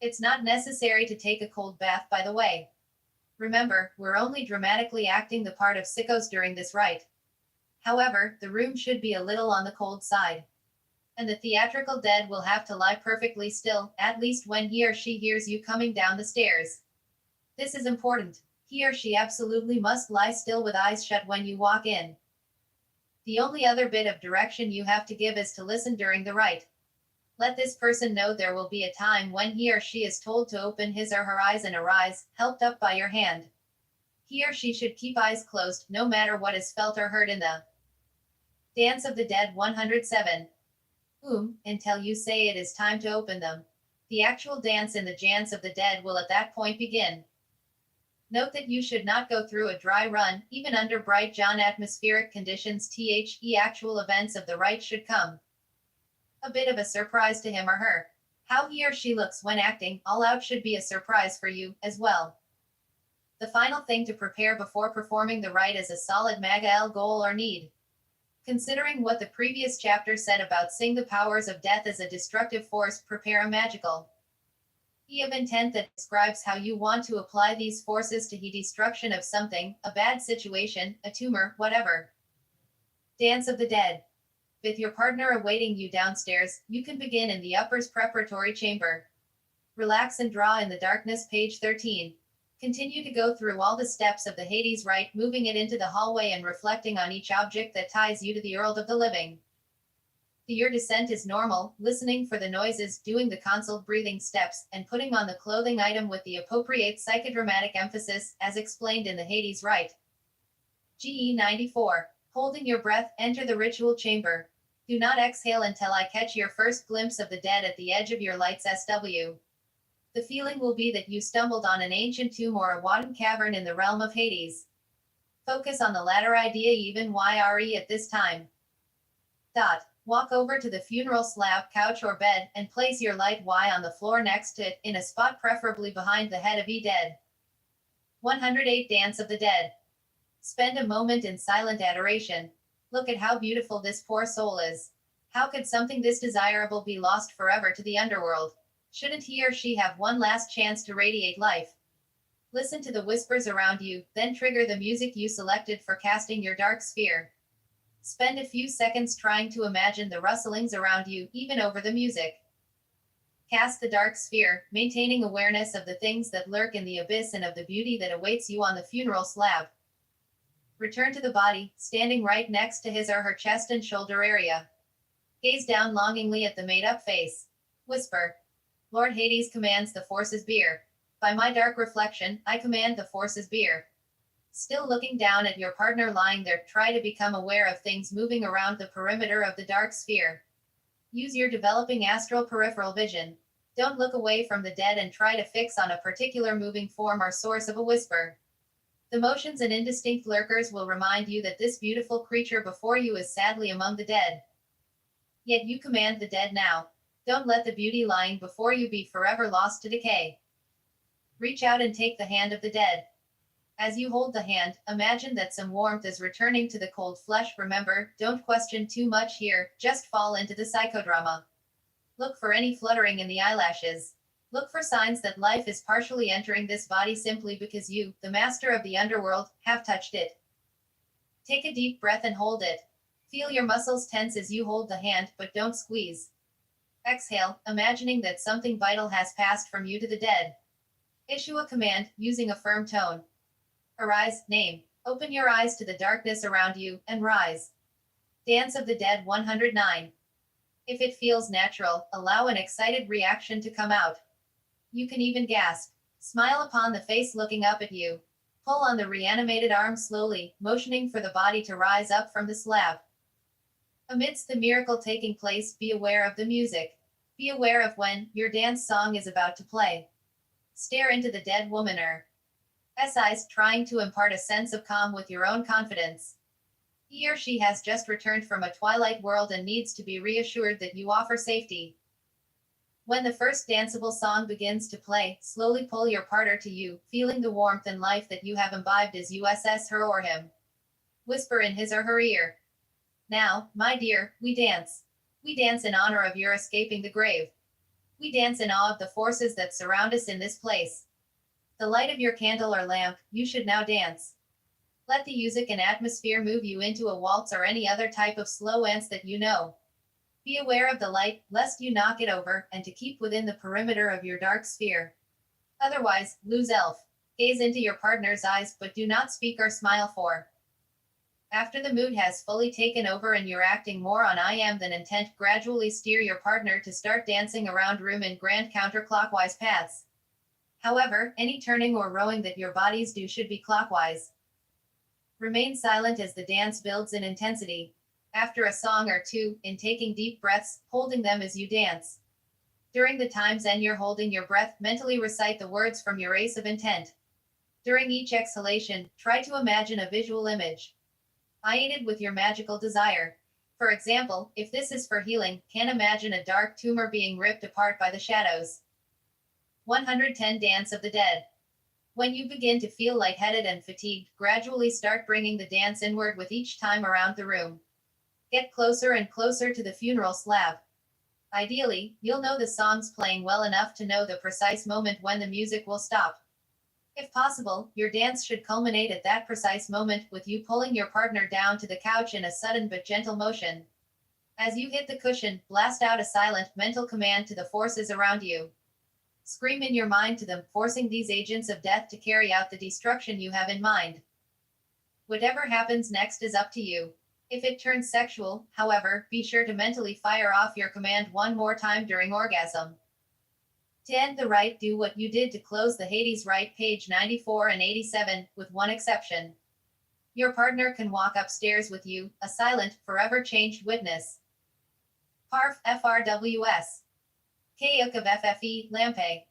It's not necessary to take a cold bath, by the way. Remember, we're only dramatically acting the part of sickos during this rite. However, the room should be a little on the cold side. And the theatrical dead will have to lie perfectly still, at least when he or she hears you coming down the stairs. This is important. He or she absolutely must lie still with eyes shut when you walk in. The only other bit of direction you have to give is to listen during the rite. Let this person know there will be a time when he or she is told to open his or her eyes and arise, helped up by your hand. He or she should keep eyes closed, no matter what is felt or heard in the Dance of the Dead 107. Until you say it is time to open them. The actual dance in the Dance of the Dead will at that point begin. Note that you should not go through a dry run, even under bright John atmospheric conditions. The actual events of the rite should come. A bit of a surprise to him or her. How he or she looks when acting all out should be a surprise for you, as well. The final thing to prepare before performing the rite is a solid MAGA goal or need. Considering what the previous chapter said about seeing the powers of death as a destructive force, prepare a magical of intent that describes how you want to apply these forces to the destruction of something, a bad situation, a tumor, whatever. Dance of the Dead. With your partner awaiting you downstairs, you can begin in the upper's preparatory chamber. Relax and draw in the darkness. Page 13. Continue to go through all the steps of the Hades rite, moving it into the hallway and reflecting on each object that ties you to the world of the living. Your descent is normal, listening for the noises, doing the concealed breathing steps, and putting on the clothing item with the appropriate psychodramatic emphasis, as explained in the Hades rite. GE 94. Holding your breath, enter the ritual chamber. Do not exhale until I catch your first glimpse of the dead at the edge of your lights. SW. The feeling will be that you stumbled on an ancient tomb or a Wadden cavern in the realm of Hades. Focus on the latter idea, even YRE at this time. Walk over to the funeral slab, couch or bed, and place your light Y on the floor next to it, in a spot preferably behind the head of the dead. 108. Dance of the Dead. Spend a moment in silent adoration. Look at how beautiful this poor soul is. How could something this desirable be lost forever to the underworld? Shouldn't he or she have one last chance to radiate life? Listen to the whispers around you, then trigger the music you selected for casting your dark sphere. Spend a few seconds trying to imagine the rustlings around you, even over the music. Cast the dark sphere, maintaining awareness of the things that lurk in the abyss and of the beauty that awaits you on the funeral slab. Return to the body, standing right next to his or her chest and shoulder area. Gaze down longingly at the made-up face. Whisper. Lord Hades commands the forces beer. By my dark reflection, I command the forces beer. Still looking down at your partner lying there, try to become aware of things moving around the perimeter of the dark sphere. Use your developing astral peripheral vision. Don't look away from the dead and try to fix on a particular moving form or source of a whisper. The motions and indistinct lurkers will remind you that this beautiful creature before you is sadly among the dead. Yet you command the dead now. Don't let the beauty lying before you be forever lost to decay. Reach out and take the hand of the dead. As you hold the hand, imagine that some warmth is returning to the cold flesh. Remember, don't question too much here, just fall into the psychodrama. Look for any fluttering in the eyelashes. Look for signs that life is partially entering this body simply because you, the master of the underworld, have touched it. Take a deep breath and hold it. Feel your muscles tense as you hold the hand, but don't squeeze. Exhale, imagining that something vital has passed from you to the dead. Issue a command, using a firm tone. Arise, name. Open your eyes to the darkness around you, and rise. Dance of the Dead 109. If it feels natural, allow an excited reaction to come out. You can even gasp. Smile upon the face looking up at you. Pull on the reanimated arm slowly, motioning for the body to rise up from the slab. Amidst the miracle taking place, be aware of the music. Be aware of when your dance song is about to play. Stare into the dead woman's eyes, trying to impart a sense of calm with your own confidence. He or she has just returned from a twilight world and needs to be reassured that you offer safety. When the first danceable song begins to play, slowly pull your partner to you, feeling the warmth and life that you have imbibed as you assess her or him. Whisper in his or her ear. Now, my dear, we dance. We dance in honor of your escaping the grave. We dance in awe of the forces that surround us in this place. The light of your candle or lamp, you should now dance. Let the music and atmosphere move you into a waltz or any other type of slow dance that you know. Be aware of the light, lest you knock it over, and to keep within the perimeter of your dark sphere. Otherwise, lose elf. Gaze into your partner's eyes, but do not speak or smile for. After the mood has fully taken over and you're acting more on I am than intent, gradually steer your partner to start dancing around room in grand counterclockwise paths. However, any turning or rowing that your bodies do should be clockwise. Remain silent as the dance builds in intensity. After a song or two, in taking deep breaths, holding them as you dance. During the times when you're holding your breath, mentally recite the words from your ace of intent. During each exhalation, try to imagine a visual image. Aided with your magical desire. For example, if this is for healing, can imagine a dark tumor being ripped apart by the shadows. 110 Dance of the Dead. When you begin to feel lightheaded and fatigued, gradually start bringing the dance inward with each time around the room. Get closer and closer to the funeral slab. Ideally, you'll know the songs playing well enough to know the precise moment when the music will stop. If possible, your dance should culminate at that precise moment, with you pulling your partner down to the couch in a sudden but gentle motion. As you hit the cushion, blast out a silent, mental command to the forces around you. Scream in your mind to them, forcing these agents of death to carry out the destruction you have in mind. Whatever happens next is up to you. If it turns sexual, however, be sure to mentally fire off your command one more time during orgasm. To end the rite, do what you did to close the Hades rite, page 94 and 87, with one exception. Your partner can walk upstairs with you, a silent, forever changed witness. Parf, FRWS. Kayuk of FFE, Lampe.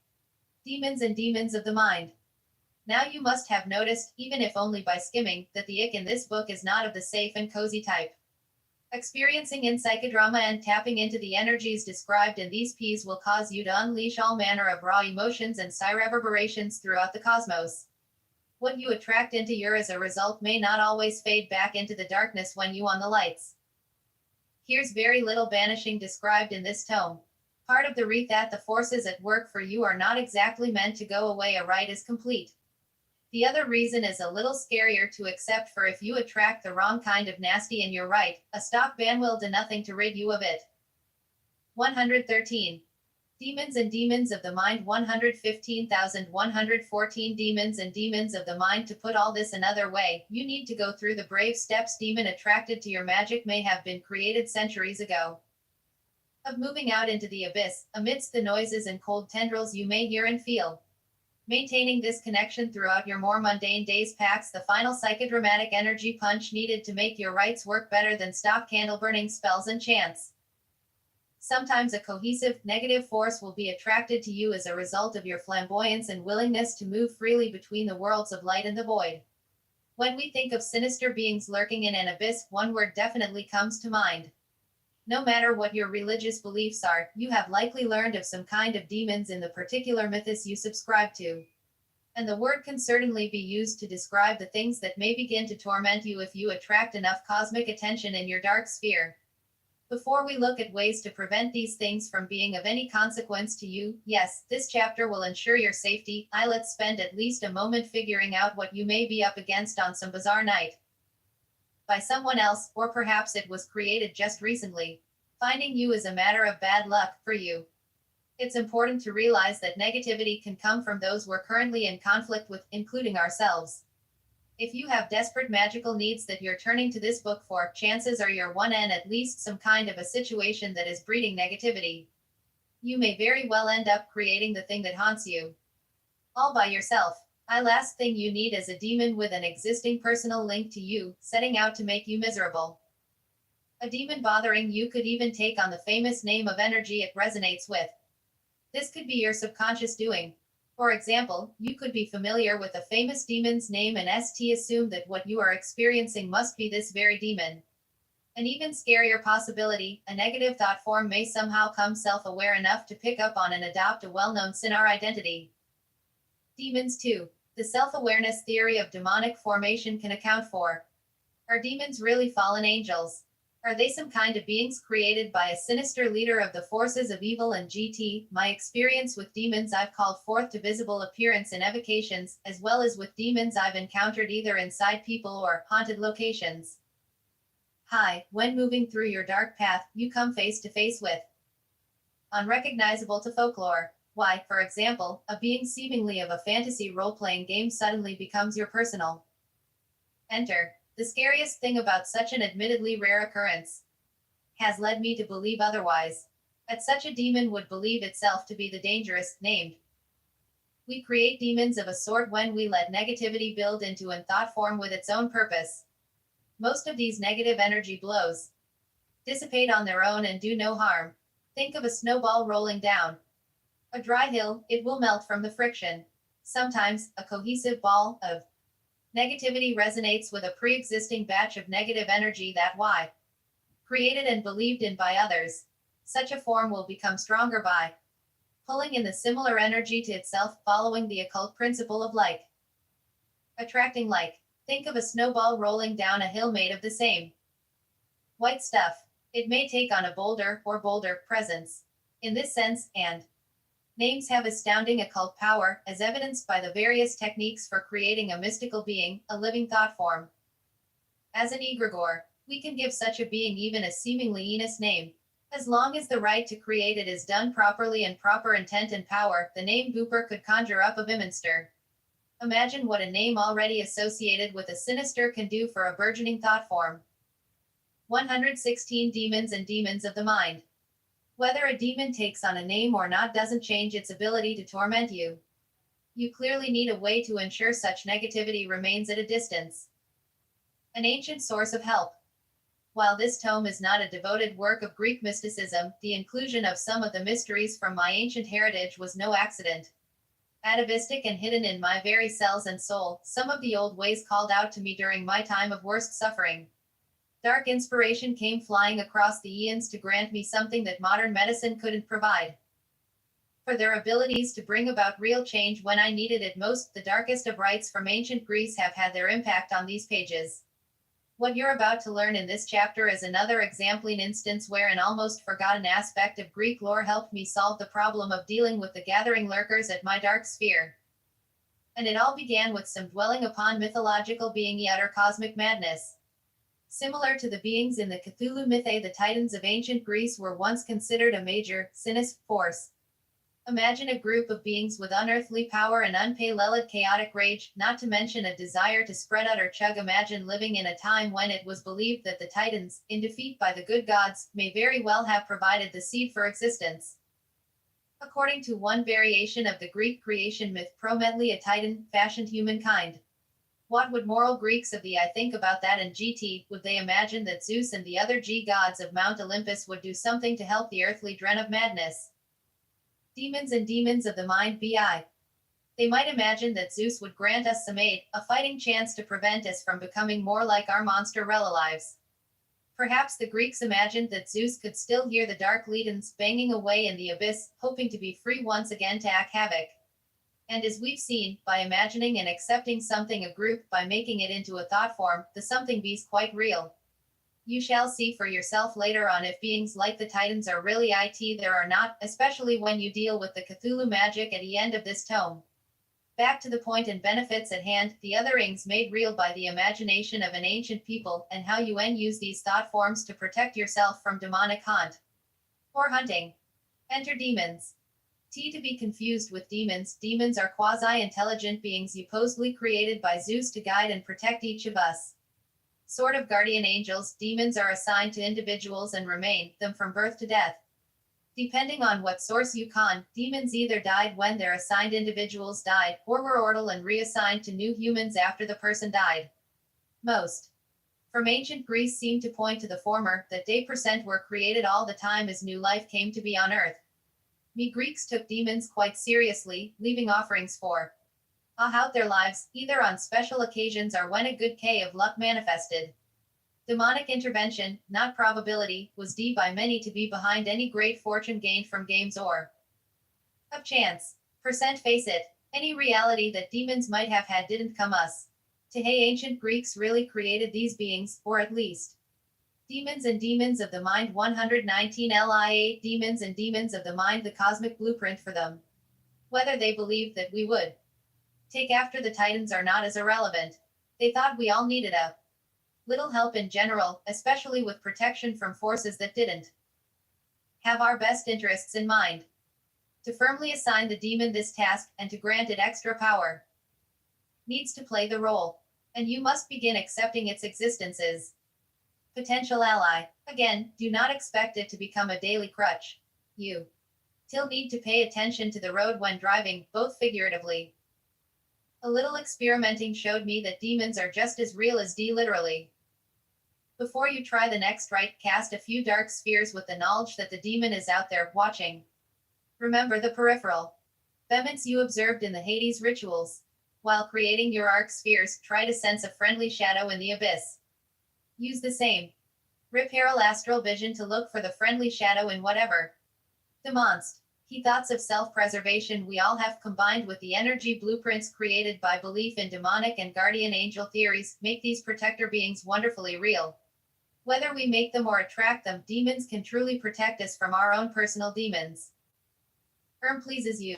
Demons and Demons of the Mind. Now you must have noticed, even if only by skimming, that the ick in this book is not of the safe and cozy type. Experiencing in psychodrama and tapping into the energies described in these Ps will cause you to unleash all manner of raw emotions and psi reverberations throughout the cosmos. What you attract into your as a result may not always fade back into the darkness when you on the lights. Here's very little banishing described in this tome. Part of the wreath that the forces at work for you are not exactly meant to go away a rite is complete. The other reason is a little scarier to accept, for if you attract the wrong kind of nasty in your rite, a stock ban will do nothing to rid you of it. 113. Demons and Demons of the Mind. 115,114 Demons and Demons of the Mind. To put all this another way, you need to go through the brave steps. Demon attracted to your magic may have been created centuries ago. Of moving out into the abyss, amidst the noises and cold tendrils you may hear and feel. Maintaining this connection throughout your more mundane days packs the final psychodramatic energy punch needed to make your rites work better than stock candle-burning spells and chants. Sometimes a cohesive, negative force will be attracted to you as a result of your flamboyance and willingness to move freely between the worlds of light and the void. When we think of sinister beings lurking in an abyss, one word definitely comes to mind. No matter what your religious beliefs are, you have likely learned of some kind of demons in the particular mythos you subscribe to. And the word can certainly be used to describe the things that may begin to torment you if you attract enough cosmic attention in your dark sphere. Before we look at ways to prevent these things from being of any consequence to you, yes, this chapter will ensure your safety. Let's spend at least a moment figuring out what you may be up against on some bizarre night. By someone else, or perhaps it was created just recently. Finding you is a matter of bad luck for you. It's important to realize that negativity can come from those we're currently in conflict with, including ourselves. If you have desperate magical needs that you're turning to this book for, chances are you're one in at least some kind of a situation that is breeding negativity. You may very well end up creating the thing that haunts you. All by yourself. Last thing you need is a demon with an existing personal link to you, setting out to make you miserable. A demon bothering you could even take on the famous name of energy it resonates with. This could be your subconscious doing. For example, you could be familiar with a famous demon's name and assume that what you are experiencing must be this very demon. An even scarier possibility, a negative thought form may somehow come self-aware enough to pick up on and adopt a well-known Sinar identity. Demons too. The self-awareness theory of demonic formation can account for. Are demons really fallen angels? Are they some kind of beings created by a sinister leader of the forces of evil? And my experience with demons I've called forth to visible appearance in evocations, as well as with demons I've encountered either inside people or haunted locations. Hi, when moving through your dark path, you come face to face with unrecognizable to folklore. Why, for example, a being seemingly of a fantasy role-playing game suddenly becomes your personal enter. The scariest thing about such an admittedly rare occurrence has led me to believe otherwise. That such a demon would believe itself to be the dangerous named. We create demons of a sort when we let negativity build into and thought form with its own purpose. Most of these negative energy blows dissipate on their own and do no harm. Think of a snowball rolling down a dry hill, it will melt from the friction. Sometimes, a cohesive ball of negativity resonates with a pre-existing batch of negative energy that created and believed in by others. Such a form will become stronger by pulling in the similar energy to itself, following the occult principle of like attracting like. Think of a snowball rolling down a hill made of the same white stuff. It may take on a bolder or bolder presence. In this sense, and names have astounding occult power, as evidenced by the various techniques for creating a mystical being, a living thought form. As an egregore, we can give such a being even a seemingly heinous name. As long as the right to create it is done properly and proper intent and power, the name Gooper could conjure up a Beminster. Imagine what a name already associated with a sinister can do for a burgeoning thought form. 116 Demons and Demons of the Mind. Whether a demon takes on a name or not doesn't change its ability to torment you. You clearly need a way to ensure such negativity remains at a distance. An ancient source of help. While this tome is not a devoted work of Greek mysticism, the inclusion of some of the mysteries from my ancient heritage was no accident. Atavistic and hidden in my very cells and soul, some of the old ways called out to me during my time of worst suffering. Dark inspiration came flying across the eons to grant me something that modern medicine couldn't provide. For their abilities to bring about real change when I needed it most, the darkest of rites from ancient Greece have had their impact on these pages. What you're about to learn in this chapter is another exemplary instance where an almost forgotten aspect of Greek lore helped me solve the problem of dealing with the gathering lurkers at my dark sphere. And it all began with some dwelling upon mythological being utter cosmic madness. Similar to the beings in the Cthulhu mythe, the Titans of ancient Greece were once considered a major, sinister force. Imagine a group of beings with unearthly power and unparalleled chaotic rage, not to mention a desire to spread out or chug. Imagine living in a time when it was believed that the Titans, in defeat by the good gods, may very well have provided the seed for existence. According to one variation of the Greek creation myth, Prometheus, a Titan, fashioned humankind. What would moral Greeks of the I think about that? And would they imagine that Zeus and the other gods of Mount Olympus would do something to help the earthly dread of madness? Demons and Demons of the Mind BI. They might imagine that Zeus would grant us some aid, a fighting chance to prevent us from becoming more like our monster relatives. Perhaps the Greeks imagined that Zeus could still hear the dark legions banging away in the abyss, hoping to be free once again to act havoc. And as we've seen, by imagining and accepting something a group, by making it into a thought form, the something be's quite real. You shall see for yourself later on if beings like the Titans are really there or not, especially when you deal with the Cthulhu magic at the end of this tome. Back to the point and benefits at hand, the otherings made real by the imagination of an ancient people, and how you use these thought forms to protect yourself from demonic haunt or hunting. Enter demons. To be confused with demons. Demons are quasi-intelligent beings supposedly created by Zeus to guide and protect each of us. Sort of guardian angels, demons are assigned to individuals and remain them from birth to death. Depending on what source you con, demons either died when their assigned individuals died, or were ordered and reassigned to new humans after the person died. Most from ancient Greece seem to point to the former, that they percent were created all the time as new life came to be on earth. Me Greeks took demons quite seriously, leaving offerings for out their lives, either on special occasions or when a good K of luck manifested. Demonic intervention, not probability, was deemed by many to be behind any great fortune gained from games or of chance. Percent face it, any reality that demons might have had didn't come us. To hey, ancient Greeks really created these beings, or at least demons and demons of the mind 119 LIA demons and demons of the mind, the cosmic blueprint for them. Whether they believed that we would take after the Titans or not is irrelevant. They thought we all needed a little help in general, especially with protection from forces that didn't have our best interests in mind. To firmly assign the demon this task and to grant it extra power needs to play the role, and you must begin accepting its existence as potential ally. Again, do not expect it to become a daily crutch. You still need to pay attention to the road when driving, both figuratively. A little experimenting showed me that demons are just as real as literally. Before you try the next rite, cast a few dark spheres with the knowledge that the demon is out there, watching. Remember the peripheral elements you observed in the Hades rituals. While creating your arc spheres, try to sense a friendly shadow in the abyss. Use the same reparal astral vision to look for the friendly shadow in whatever the monster. He thoughts of self-preservation we all have, combined with the energy blueprints created by belief in demonic and guardian angel theories, make these protector beings wonderfully real. Whether we make them or attract them, demons can truly protect us from our own personal demons. Pleases you.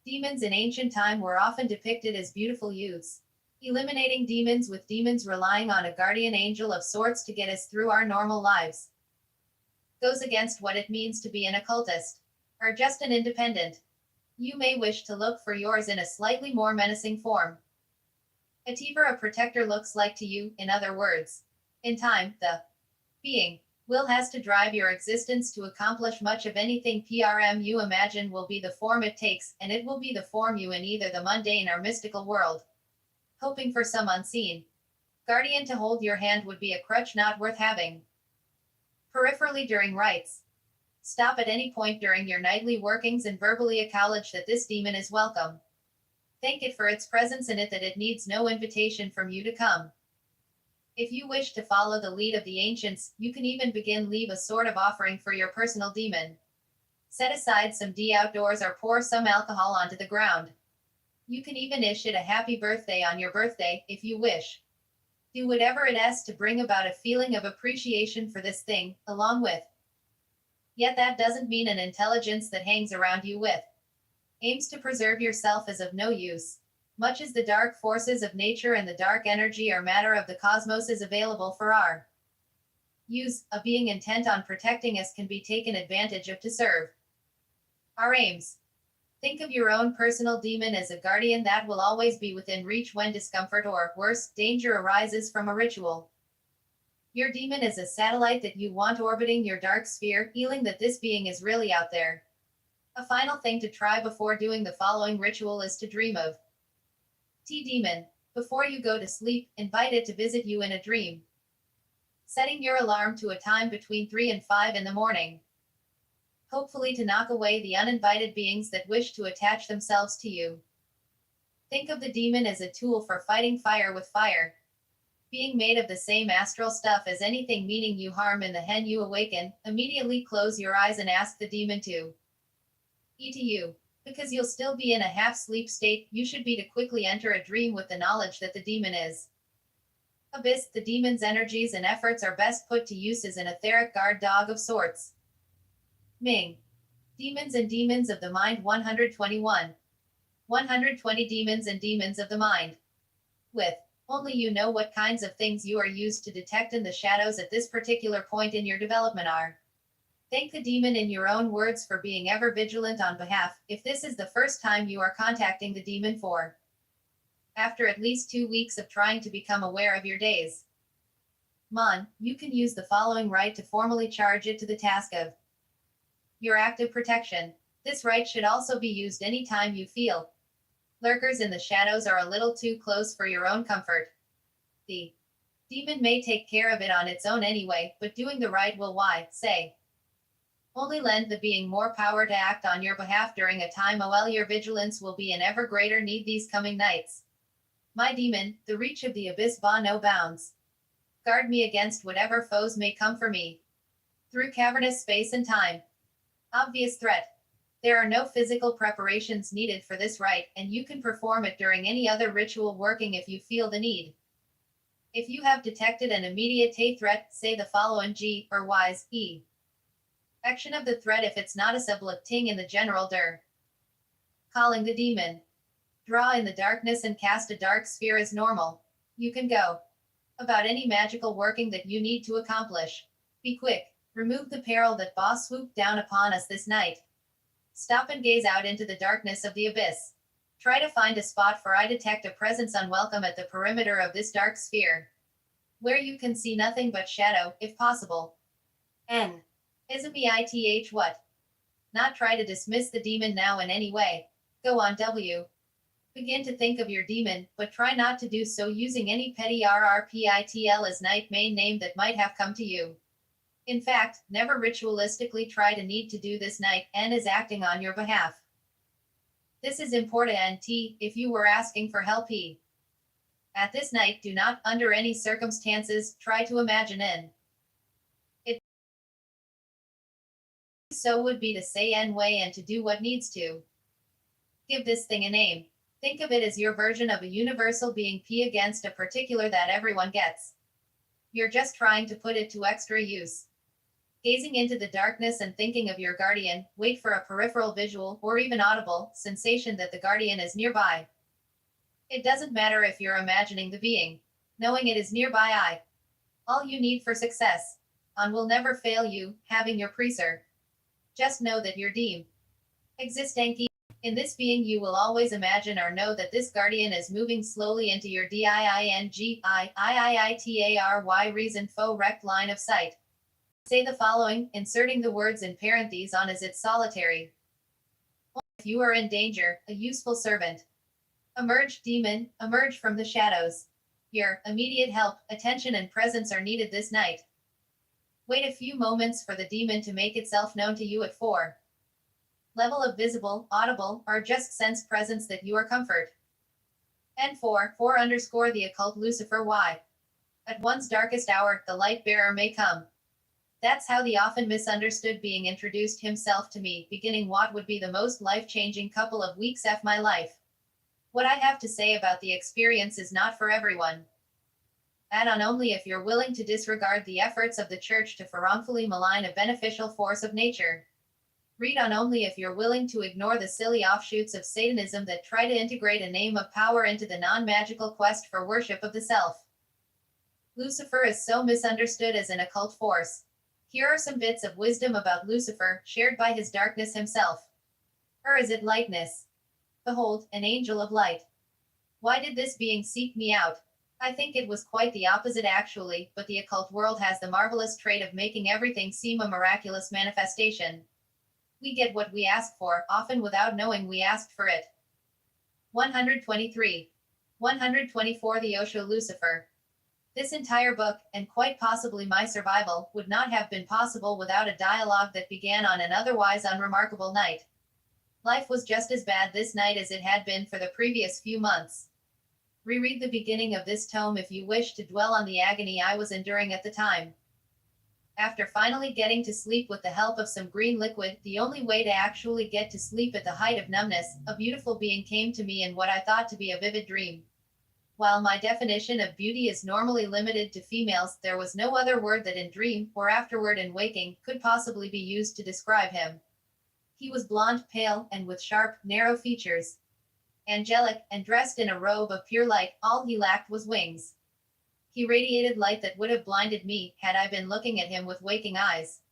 Demons in ancient time were often depicted as beautiful youths. Eliminating demons with demons relying on a guardian angel of sorts to get us through our normal lives goes against what it means to be an occultist. Or just an independent. You may wish to look for yours in a slightly more menacing form. Whatever a protector looks like to you, in other words. In time, the being will has to drive your existence to accomplish much of anything PRM you imagine will be the form it takes, and it will be the form you in either the mundane or mystical world. Hoping for some unseen guardian to hold your hand would be a crutch not worth having. Peripherally during rites. Stop at any point during your nightly workings and verbally acknowledge that this demon is welcome. Thank it for its presence in it, that it needs no invitation from you to come. If you wish to follow the lead of the ancients, you can even begin leave a sort of offering for your personal demon. Set aside some outdoors or pour some alcohol onto the ground. You can even issue it a happy birthday on your birthday, if you wish. Do whatever it is to bring about a feeling of appreciation for this thing, along with. Yet that doesn't mean an intelligence that hangs around you with aims to preserve yourself is of no use. Much as the dark forces of nature and the dark energy or matter of the cosmos is available for our use, a being intent on protecting us can be taken advantage of to serve our aims. Think of your own personal demon as a guardian that will always be within reach when discomfort or, worse, danger arises from a ritual. Your demon is a satellite that you want orbiting your dark sphere, feeling that this being is really out there. A final thing to try before doing the following ritual is to dream of demon. Before you go to sleep, invite it to visit you in a dream. Setting your alarm to a time between 3 and 5 in the morning. Hopefully to knock away the uninvited beings that wish to attach themselves to you. Think of the demon as a tool for fighting fire with fire. Being made of the same astral stuff as anything meaning you harm in the hen you awaken, immediately close your eyes and ask the demon to eat you. Because you'll still be in a half-sleep state, you should be to quickly enter a dream with the knowledge that the demon is abyss. The demon's energies and efforts are best put to use as an etheric guard dog of sorts. Ming. Demons and Demons of the Mind 121. 120 Demons and Demons of the Mind. With only you know what kinds of things you are used to detect in the shadows at this particular point in your development are. Thank the demon in your own words for being ever vigilant on behalf, if this is the first time you are contacting the demon for. After at least 2 weeks of trying to become aware of your days. You can use the following rite to formally charge it to the task of Your active protection. This right should also be used anytime you feel lurkers in the shadows are a little too close for your own comfort. The demon may take care of it on its own anyway, but doing the right will say, only lend the being more power to act on your behalf during a time when your vigilance will be in ever greater need these coming nights. My demon, the reach of the abyss no bounds. Guard me against whatever foes may come for me. Through cavernous space and time. Obvious threat. There are no physical preparations needed for this rite, and you can perform it during any other ritual working if you feel the need. If you have detected an immediate threat, say the following G or Y's E. Action of the threat if it's not a sublecting in the general calling the demon. Draw in the darkness and cast a dark sphere as normal. You can go about any magical working that you need to accomplish. Be quick. Remove the peril that boss swooped down upon us this night. Stop and gaze out into the darkness of the abyss. Try to find a spot for I detect a presence unwelcome at the perimeter of this dark sphere. Where you can see nothing but shadow, if possible. N. Isn't it what? Not try to dismiss the demon now in any way. Go on W. Begin to think of your demon, but try not to do so using any petty RRPITL as night main name that might have come to you. In fact, never ritualistically try to need to do this night, N is acting on your behalf. This is important if you were asking for help at this night, do not, under any circumstances, try to imagine N. It so would be to say N way and to do what needs to. Give this thing a name. Think of it as your version of a universal being P against a particular that everyone gets. You're just trying to put it to extra use. Gazing into the darkness and thinking of your guardian, wait for a peripheral visual, or even audible, sensation that the guardian is nearby. It doesn't matter if you're imagining the being. Knowing it is nearby all you need for success. On will never fail you, having your preser. Just know that you're deemed existing. In this being you will always imagine or know that this guardian is moving slowly into your DIINGIIITARY reason faux rect line of sight. Say the following, inserting the words in parentheses on as it's solitary. If you are in danger, a useful servant. Emerge, demon, emerge from the shadows. Your immediate help, attention and presence are needed this night. Wait a few moments for the demon to make itself known to you at 4. Level of visible, audible, or just sense presence that you are comfort. And 4 underscore the occult Lucifer Y. At one's darkest hour, the light bearer may come. That's how the often misunderstood being introduced himself to me, beginning what would be the most life-changing couple of weeks of my life. What I have to say about the experience is not for everyone. Add on only if you're willing to disregard the efforts of the church to wrongfully malign a beneficial force of nature. Read on only if you're willing to ignore the silly offshoots of Satanism that try to integrate a name of power into the non-magical quest for worship of the self. Lucifer is so misunderstood as an occult force. Here are some bits of wisdom about Lucifer, shared by his darkness himself. Is it lightness? Behold, an angel of light. Why did this being seek me out? I think it was quite the opposite actually, but the occult world has the marvelous trait of making everything seem a miraculous manifestation. We get what we ask for, often without knowing we asked for it. 123. 124 The Osho Lucifer. This entire book, and quite possibly my survival, would not have been possible without a dialogue that began on an otherwise unremarkable night. Life was just as bad this night as it had been for the previous few months. Reread the beginning of this tome if you wish to dwell on the agony I was enduring at the time. After finally getting to sleep with the help of some green liquid, the only way to actually get to sleep at the height of numbness, a beautiful being came to me in what I thought to be a vivid dream. While my definition of beauty is normally limited to females, there was no other word that in dream, or afterward in waking, could possibly be used to describe him. He was blonde, pale, and with sharp, narrow features. Angelic, and dressed in a robe of pure light, all he lacked was wings. He radiated light that would have blinded me, had I been looking at him with waking eyes.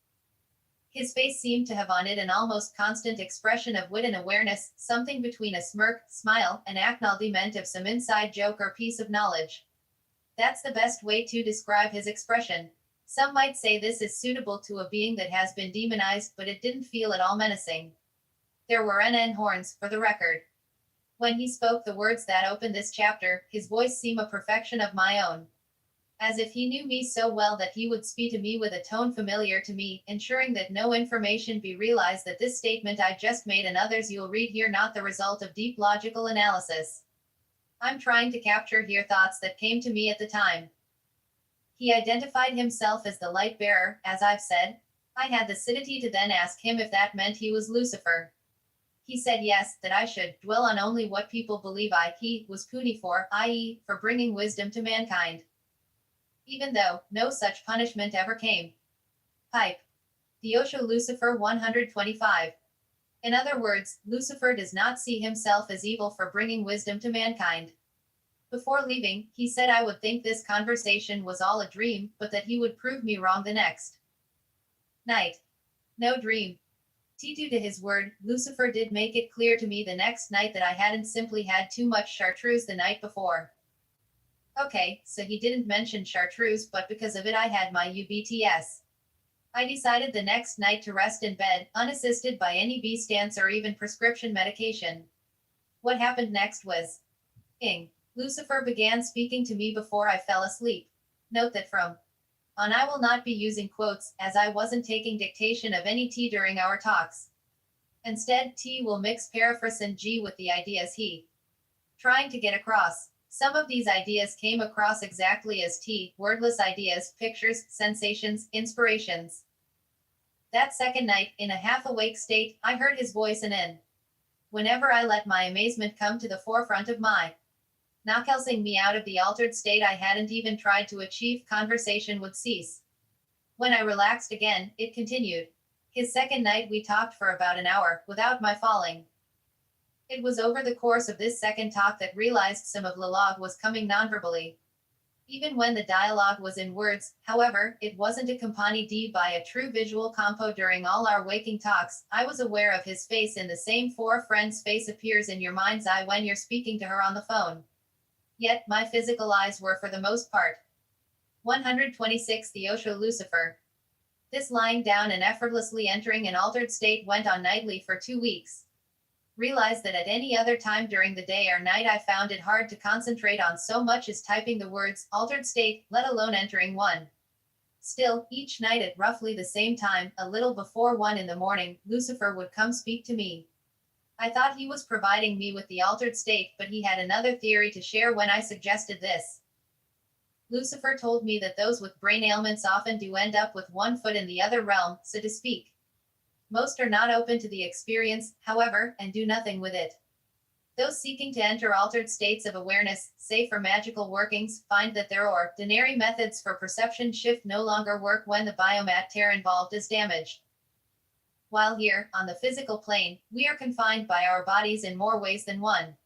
His face seemed to have on it an almost constant expression of wit and awareness, something between a smirk, smile, and acknowledgement of some inside joke or piece of knowledge. That's the best way to describe his expression. Some might say this is suitable to a being that has been demonized, but it didn't feel at all menacing. There were NN horns, for the record. When he spoke the words that opened this chapter, his voice seemed a perfection of my own. As if he knew me so well that he would speak to me with a tone familiar to me, ensuring that no information be realized that this statement I just made and others you'll read here not the result of deep logical analysis. I'm trying to capture here thoughts that came to me at the time. He identified himself as the light bearer, as I've said. I had the audacity to then ask him if that meant he was Lucifer. He said yes, that I should dwell on only what people believe he was puny for, i.e., for bringing wisdom to mankind. Even though no such punishment ever came. Pipe. The Osho Lucifer 125. In other words, Lucifer does not see himself as evil for bringing wisdom to mankind. Before leaving, he said I would think this conversation was all a dream, but that he would prove me wrong the next night. No dream. Due to his word, Lucifer did make it clear to me the next night that I hadn't simply had too much chartreuse the night before. Okay, so he didn't mention chartreuse, but because of it I had my UBTS. I decided the next night to rest in bed, unassisted by any B-stance or even prescription medication. What happened next was Lucifer began speaking to me before I fell asleep. Note that from on I will not be using quotes, as I wasn't taking dictation of any T during our talks. Instead, T will mix paraphrase G with the ideas he trying to get across. Some of these ideas came across exactly as T, wordless ideas, pictures, sensations, inspirations. That second night, in a half-awake state, I heard his voice and whenever I let my amazement come to the forefront of my knockousing me out of the altered state I hadn't even tried to achieve, conversation would cease. When I relaxed again, it continued. His second night we talked for about an hour, without my falling. It was over the course of this second talk that realized some of the log was coming nonverbally. Even when the dialogue was in words, however, it wasn't accompanied by a true visual compo. During all our waking talks, I was aware of his face in the same four friend's face appears in your mind's eye when you're speaking to her on the phone. Yet, my physical eyes were for the most part. 126 The Osho Lucifer. This lying down and effortlessly entering an altered state went on nightly for 2 weeks. Realized that at any other time during the day or night I found it hard to concentrate on so much as typing the words altered state, let alone entering one. Still, each night at roughly the same time, a little before 1 in the morning, Lucifer would come speak to me. I thought he was providing me with the altered state, but he had another theory to share when I suggested this. Lucifer told me that those with brain ailments often do end up with one foot in the other realm, so to speak. Most are not open to the experience, however, and do nothing with it. Those seeking to enter altered states of awareness, say for magical workings, find that their ordinary methods for perception shift no longer work when the biomatter involved is damaged. While here, on the physical plane, we are confined by our bodies in more ways than one.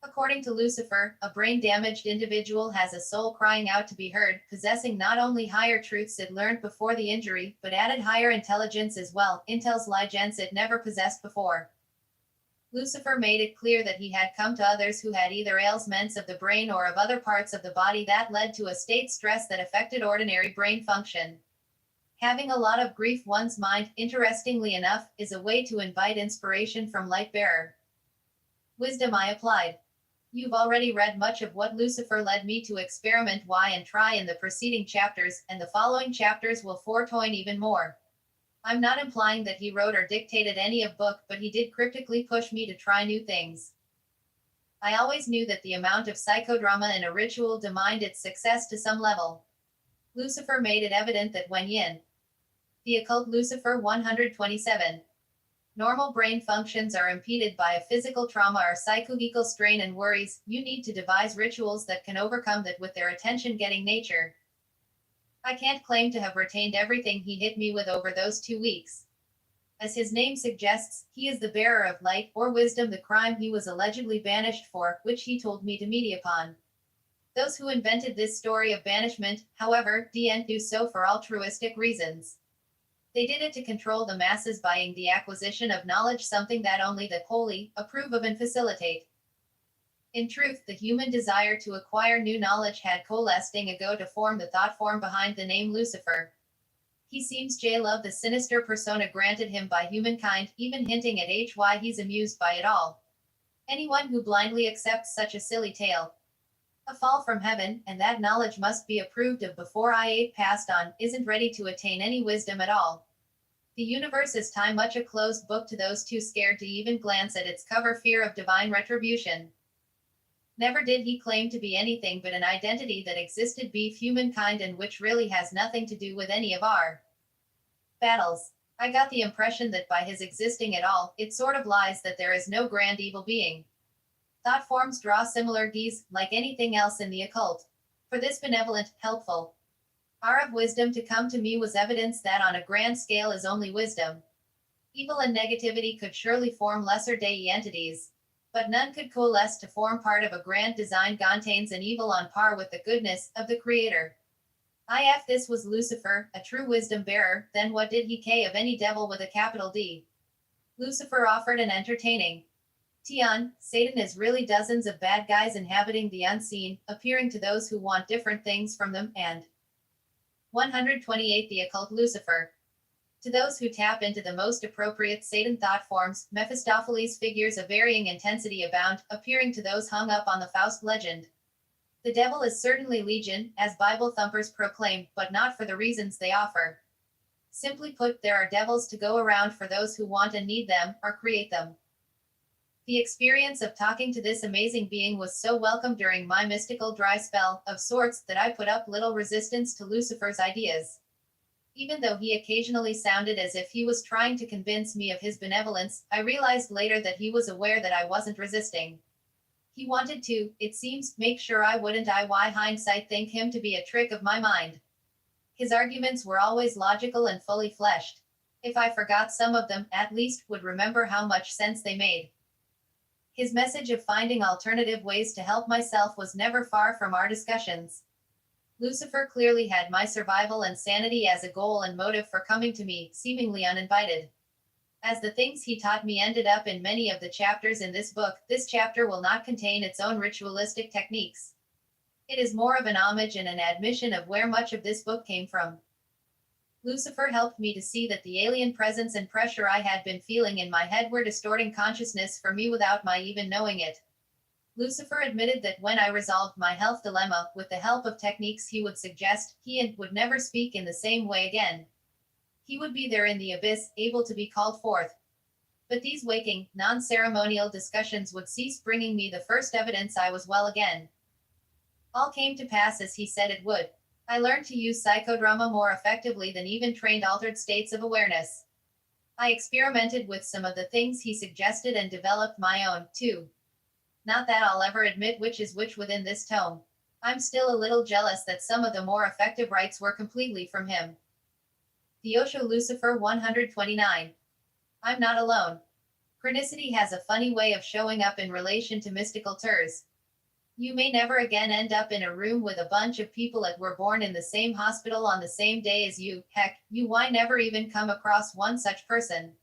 According to Lucifer, a brain-damaged individual has a soul crying out to be heard, possessing not only higher truths it learned before the injury, but added higher intelligence as well, intelligence it never possessed before. Lucifer made it clear that he had come to others who had either ailments of the brain or of other parts of the body that led to a state stress that affected ordinary brain function. Having a lot of grief one's mind, interestingly enough, is a way to invite inspiration from light-bearer wisdom I applied. You've already read much of what Lucifer led me to experiment why and try in the preceding chapters, and the following chapters will foretell even more. I'm not implying that he wrote or dictated any of book, but he did cryptically push me to try new things. I always knew that the amount of psychodrama in a ritual demined its success to some level. Lucifer made it evident that when yin, the occult Lucifer 127. Normal brain functions are impeded by a physical trauma or psychological strain and worries, you need to devise rituals that can overcome that with their attention-getting nature. I can't claim to have retained everything he hit me with over those 2 weeks. As his name suggests, he is the bearer of light, or wisdom, the crime he was allegedly banished for, which he told me to meditate upon. Those who invented this story of banishment, however, didn't do so for altruistic reasons. They did it to control the masses by the acquisition of knowledge, something that only the holy approve of and facilitate. In truth, the human desire to acquire new knowledge had coalesced long ago to form the thought form behind the name Lucifer. He seems to love the sinister persona granted him by humankind, even hinting at why he's amused by it all. Anyone who blindly accepts such a silly tale, a fall from heaven, and that knowledge must be approved of before passed on, isn't ready to attain any wisdom at all. The universe is time much a closed book to those too scared to even glance at its cover, fear of divine retribution. Never did he claim to be anything but an identity that existed beneath humankind and which really has nothing to do with any of our battles. I got the impression that by his existing at all, it sort of lies that there is no grand evil being. Thought forms draw similar geese, like anything else in the occult. For this benevolent, helpful hour of wisdom to come to me was evidence that on a grand scale is only wisdom. Evil and negativity could surely form lesser deity entities, but none could coalesce to form part of a grand design contains an evil on par with the goodness of the Creator. If this was Lucifer, a true wisdom bearer, then what did he care of any devil with a capital D? Lucifer offered an entertaining Tion. Satan is really dozens of bad guys inhabiting the unseen, appearing to those who want different things from them, and 128 the occult Lucifer. To those who tap into the most appropriate Satan thought forms, Mephistopheles figures of varying intensity abound, appearing to those hung up on the Faust legend. The devil is certainly legion, as Bible thumpers proclaim, but not for the reasons they offer. Simply put, there are devils to go around for those who want and need them, or create them. The experience of talking to this amazing being was so welcome during my mystical dry spell, of sorts, that I put up little resistance to Lucifer's ideas. Even though he occasionally sounded as if he was trying to convince me of his benevolence, I realized later that he was aware that I wasn't resisting. He wanted to, it seems, make sure I wouldn't hindsight think him to be a trick of my mind. His arguments were always logical and fully fleshed. If I forgot some of them, at least would remember how much sense they made. His message of finding alternative ways to help myself was never far from our discussions. Lucifer clearly had my survival and sanity as a goal and motive for coming to me, seemingly uninvited. As the things he taught me ended up in many of the chapters in this book, this chapter will not contain its own ritualistic techniques. It is more of an homage and an admission of where much of this book came from. Lucifer helped me to see that the alien presence and pressure I had been feeling in my head were distorting consciousness for me without my even knowing it. Lucifer admitted that when I resolved my health dilemma, with the help of techniques he would suggest, he would never speak in the same way again. He would be there in the abyss, able to be called forth. But these waking, non-ceremonial discussions would cease bringing me the first evidence I was well again. All came to pass as he said it would. I learned to use psychodrama more effectively than even trained altered states of awareness. I experimented with some of the things he suggested and developed my own, too. Not that I'll ever admit which is which within this tome. I'm still a little jealous that some of the more effective rites were completely from him. The Osho Lucifer 129. I'm not alone. Chronicity has a funny way of showing up in relation to mystical tours. You may never again end up in a room with a bunch of people that were born in the same hospital on the same day as you. Heck, you might never even come across one such person.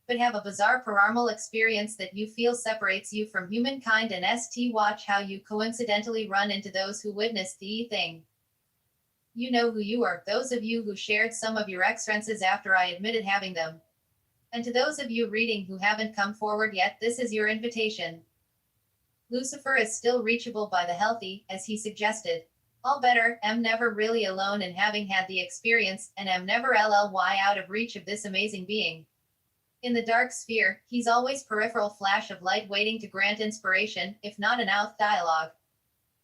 But have a bizarre paranormal experience that you feel separates you from humankind and watch how you coincidentally run into those who witnessed the thing. You know who you are, those of you who shared some of your experiences after I admitted having them. And to those of you reading who haven't come forward yet, this is your invitation. Lucifer is still reachable by the healthy, as he suggested. All better, am never really alone in having had the experience, and am never out of reach of this amazing being. In the dark sphere, he's always peripheral flash of light waiting to grant inspiration, if not an out dialogue.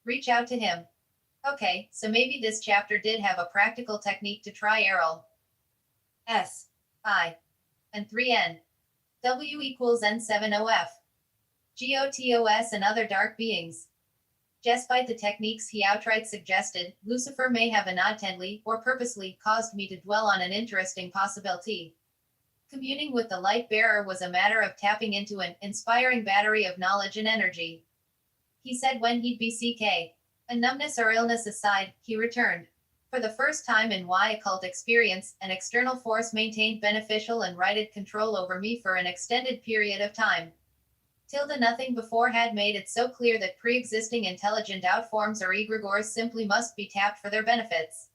Reach out to him. Okay, so maybe this chapter did have a practical technique to try Errol. S. I. And 3N. W equals N7OF. GOTOS and other dark beings. Despite the techniques he outright suggested, Lucifer may have inadvertently, or purposely, caused me to dwell on an interesting possibility. Communing with the light bearer was a matter of tapping into an inspiring battery of knowledge and energy. He said when he'd be CK. A numbness or illness aside, he returned. For the first time in my occult experience, an external force maintained beneficial and righted control over me for an extended period of time. Tilde nothing before had made it so clear that pre-existing intelligent outforms or egregores simply must be tapped for their benefits.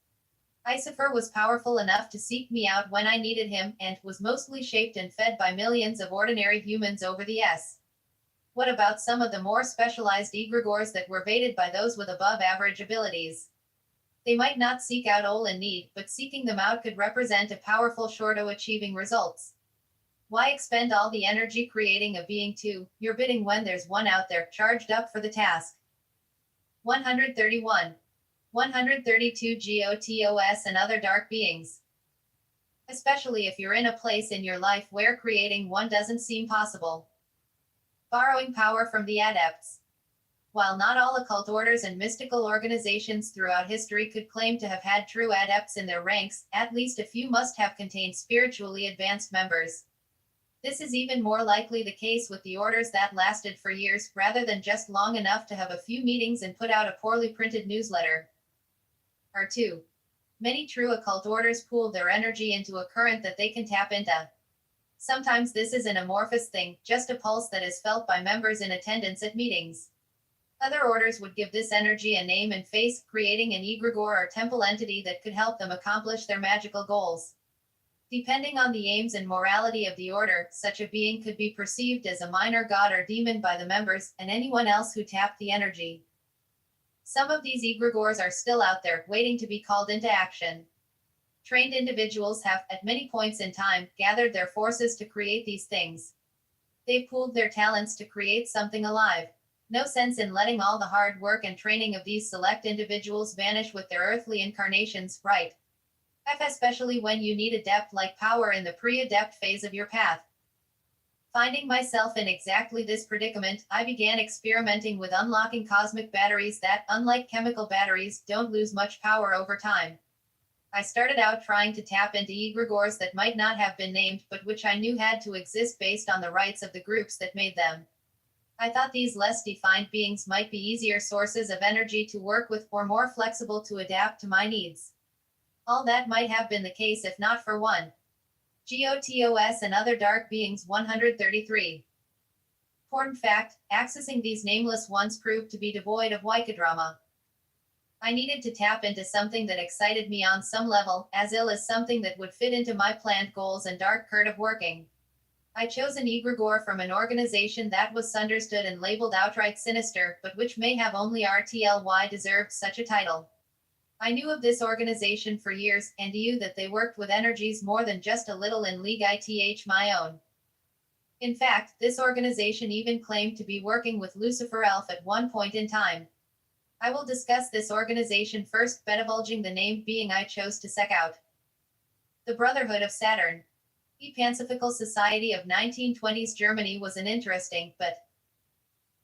Icifer was powerful enough to seek me out when I needed him, and was mostly shaped and fed by millions of ordinary humans over the S. What about some of the more specialized egregores that were baited by those with above-average abilities? They might not seek out all in need, but seeking them out could represent a powerful short of achieving results. Why expend all the energy creating a being to your bidding when there's one out there charged up for the task? 131. 132 GOTOS and other dark beings. Especially if you're in a place in your life where creating one doesn't seem possible. Borrowing power from the adepts. While not all occult orders and mystical organizations throughout history could claim to have had true adepts in their ranks, at least a few must have contained spiritually advanced members. This is even more likely the case with the orders that lasted for years, rather than just long enough to have a few meetings and put out a poorly printed newsletter. R2. Many true occult orders pool their energy into a current that they can tap into. Sometimes this is an amorphous thing, just a pulse that is felt by members in attendance at meetings. Other orders would give this energy a name and face, creating an egregore or temple entity that could help them accomplish their magical goals. Depending on the aims and morality of the order, such a being could be perceived as a minor god or demon by the members, and anyone else who tapped the energy. Some of these egregores are still out there, waiting to be called into action. Trained individuals have, at many points in time, gathered their forces to create these things. They've pooled their talents to create something alive. No sense in letting all the hard work and training of these select individuals vanish with their earthly incarnations, right? Especially when you need adept-like power in the pre-adept phase of your path. Finding myself in exactly this predicament, I began experimenting with unlocking cosmic batteries that, unlike chemical batteries, don't lose much power over time. I started out trying to tap into egregores that might not have been named, but which I knew had to exist based on the rights of the groups that made them. I thought these less defined beings might be easier sources of energy to work with or more flexible to adapt to my needs. All that might have been the case if not for one. GOTOS and other dark beings. 133. Important fact, accessing these nameless ones proved to be devoid of Wycodrama. I needed to tap into something that excited me on some level, as ill as something that would fit into my planned goals and dark curve of working. I chose an egregore from an organization that was understood and labeled outright sinister, but which may have only RTLY deserved such a title. I knew of this organization for years, and knew that they worked with energies more than just a little in league ith my own. In fact, this organization even claimed to be working with Lucifer Elf at one point in time. I will discuss this organization first, by divulging the name being I chose to seek out. The Brotherhood of Saturn. The Panpsychical Society of 1920s Germany was an interesting, but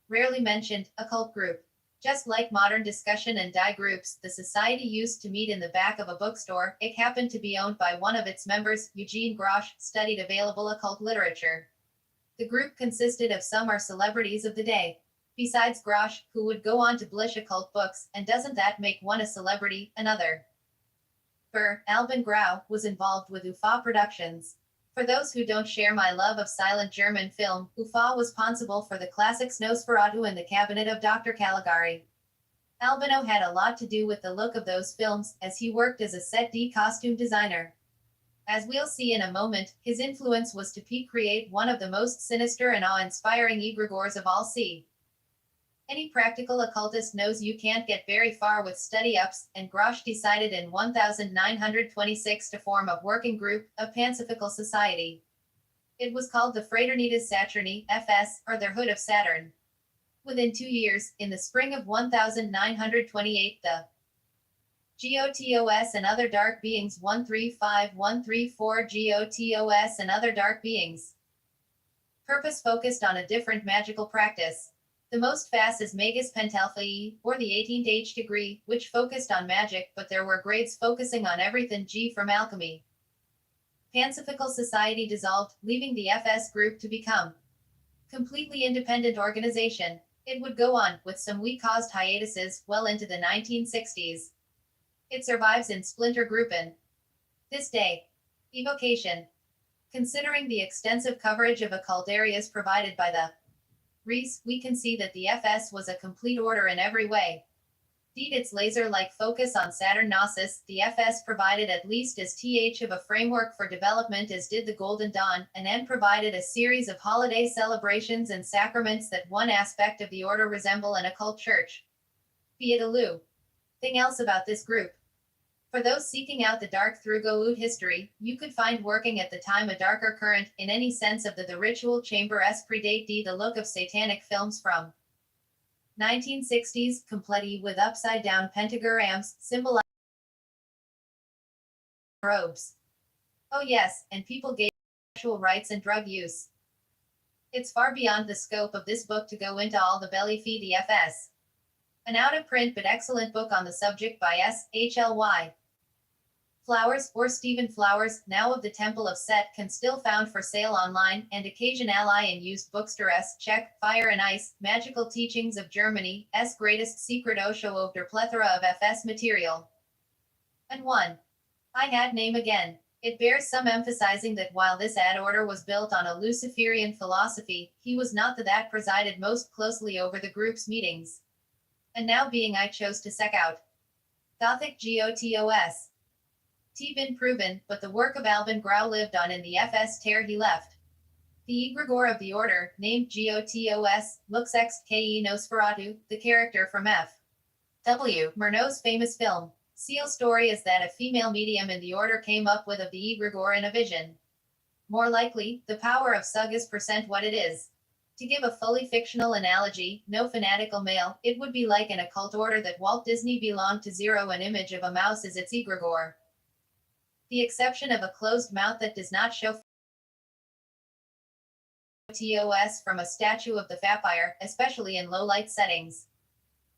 rarely mentioned, occult group. Just like modern discussion and die groups, the society used to meet in the back of a bookstore. It happened to be owned by one of its members, Eugene Grosch, studied available occult literature. The group consisted of some are celebrities of the day. Besides Grosch, who would go on to publish occult books, and doesn't that make one a celebrity, another? Albin Grau, was involved with UFA Productions. For those who don't share my love of silent German film, UFA was responsible for the classics Nosferatu and The Cabinet of Dr. Caligari. Albino had a lot to do with the look of those films, as he worked as a set D costume designer. As we'll see in a moment, his influence was to create one of the most sinister and awe-inspiring egregores of all. Any practical occultist knows you can't get very far with study-ups, and Grosch decided in 1926 to form a working group, a Panpsychical Society. It was called the Fraternitas Saturni, FS, or the Hood of Saturn. Within 2 years, in the spring of 1928, the GOTOS and other dark beings. 135-134 GOTOS and other dark beings. Purpose focused on a different magical practice. The most fast is Magus Pentalphae, or the 18th H degree, which focused on magic, but there were grades focusing on everything G from alchemy. Panpsychical Society dissolved, leaving the FS group to become completely independent organization. It would go on, with some we-caused hiatuses, well into the 1960s. It survives in splinter grouping. This day. Evocation. Considering the extensive coverage of occult areas provided by the Reese, we can see that the FS was a complete order in every way. Indeed, its laser-like focus on Saturn Gnosis, the FS provided at least as much of a framework for development as did the Golden Dawn, and then provided a series of holiday celebrations and sacraments that one aspect of the order resemble an occult church. Be it a Lou. Thing else about this group. For those seeking out the dark through Goa'uld history, you could find working at the time a darker current, in any sense of the ritual chamber-esque predate the look of satanic films from 1960s, complete with upside-down pentagrams, symbolizing robes. Oh yes, and people gave sexual rights and drug use. It's far beyond the scope of this book to go into all the belly feed the FS. An out-of-print but excellent book on the subject by S.H.L.Y. Flowers, or Stephen Flowers, now of the Temple of Set, can still found for sale online, and occasion ally in used bookstore Check, Fire and Ice, Magical Teachings of Germany, Greatest Secret Osho of der plethora of FS material. And 1. I had name again. It bears some emphasizing that while this ad order was built on a Luciferian philosophy, he was not the that presided most closely over the group's meetings. And now being I chose to sec out. Gothic GOTOS. T been proven, but the work of Alban Grau lived on in the FS tear he left. The egregore of the order, named GOTOS, looks ex-ke Nosferatu, the character from F.W. Murnau's famous film. Seal's story is that a female medium in the order came up with of the egregore in a vision. More likely, the power of Sug is percent what it is. To give a fully fictional analogy, no fanatical male, it would be like an occult order that Walt Disney belonged to. An image of a mouse is its egregore. The exception of a closed mouth that does not show TOS from a statue of the vampire, especially in low light settings.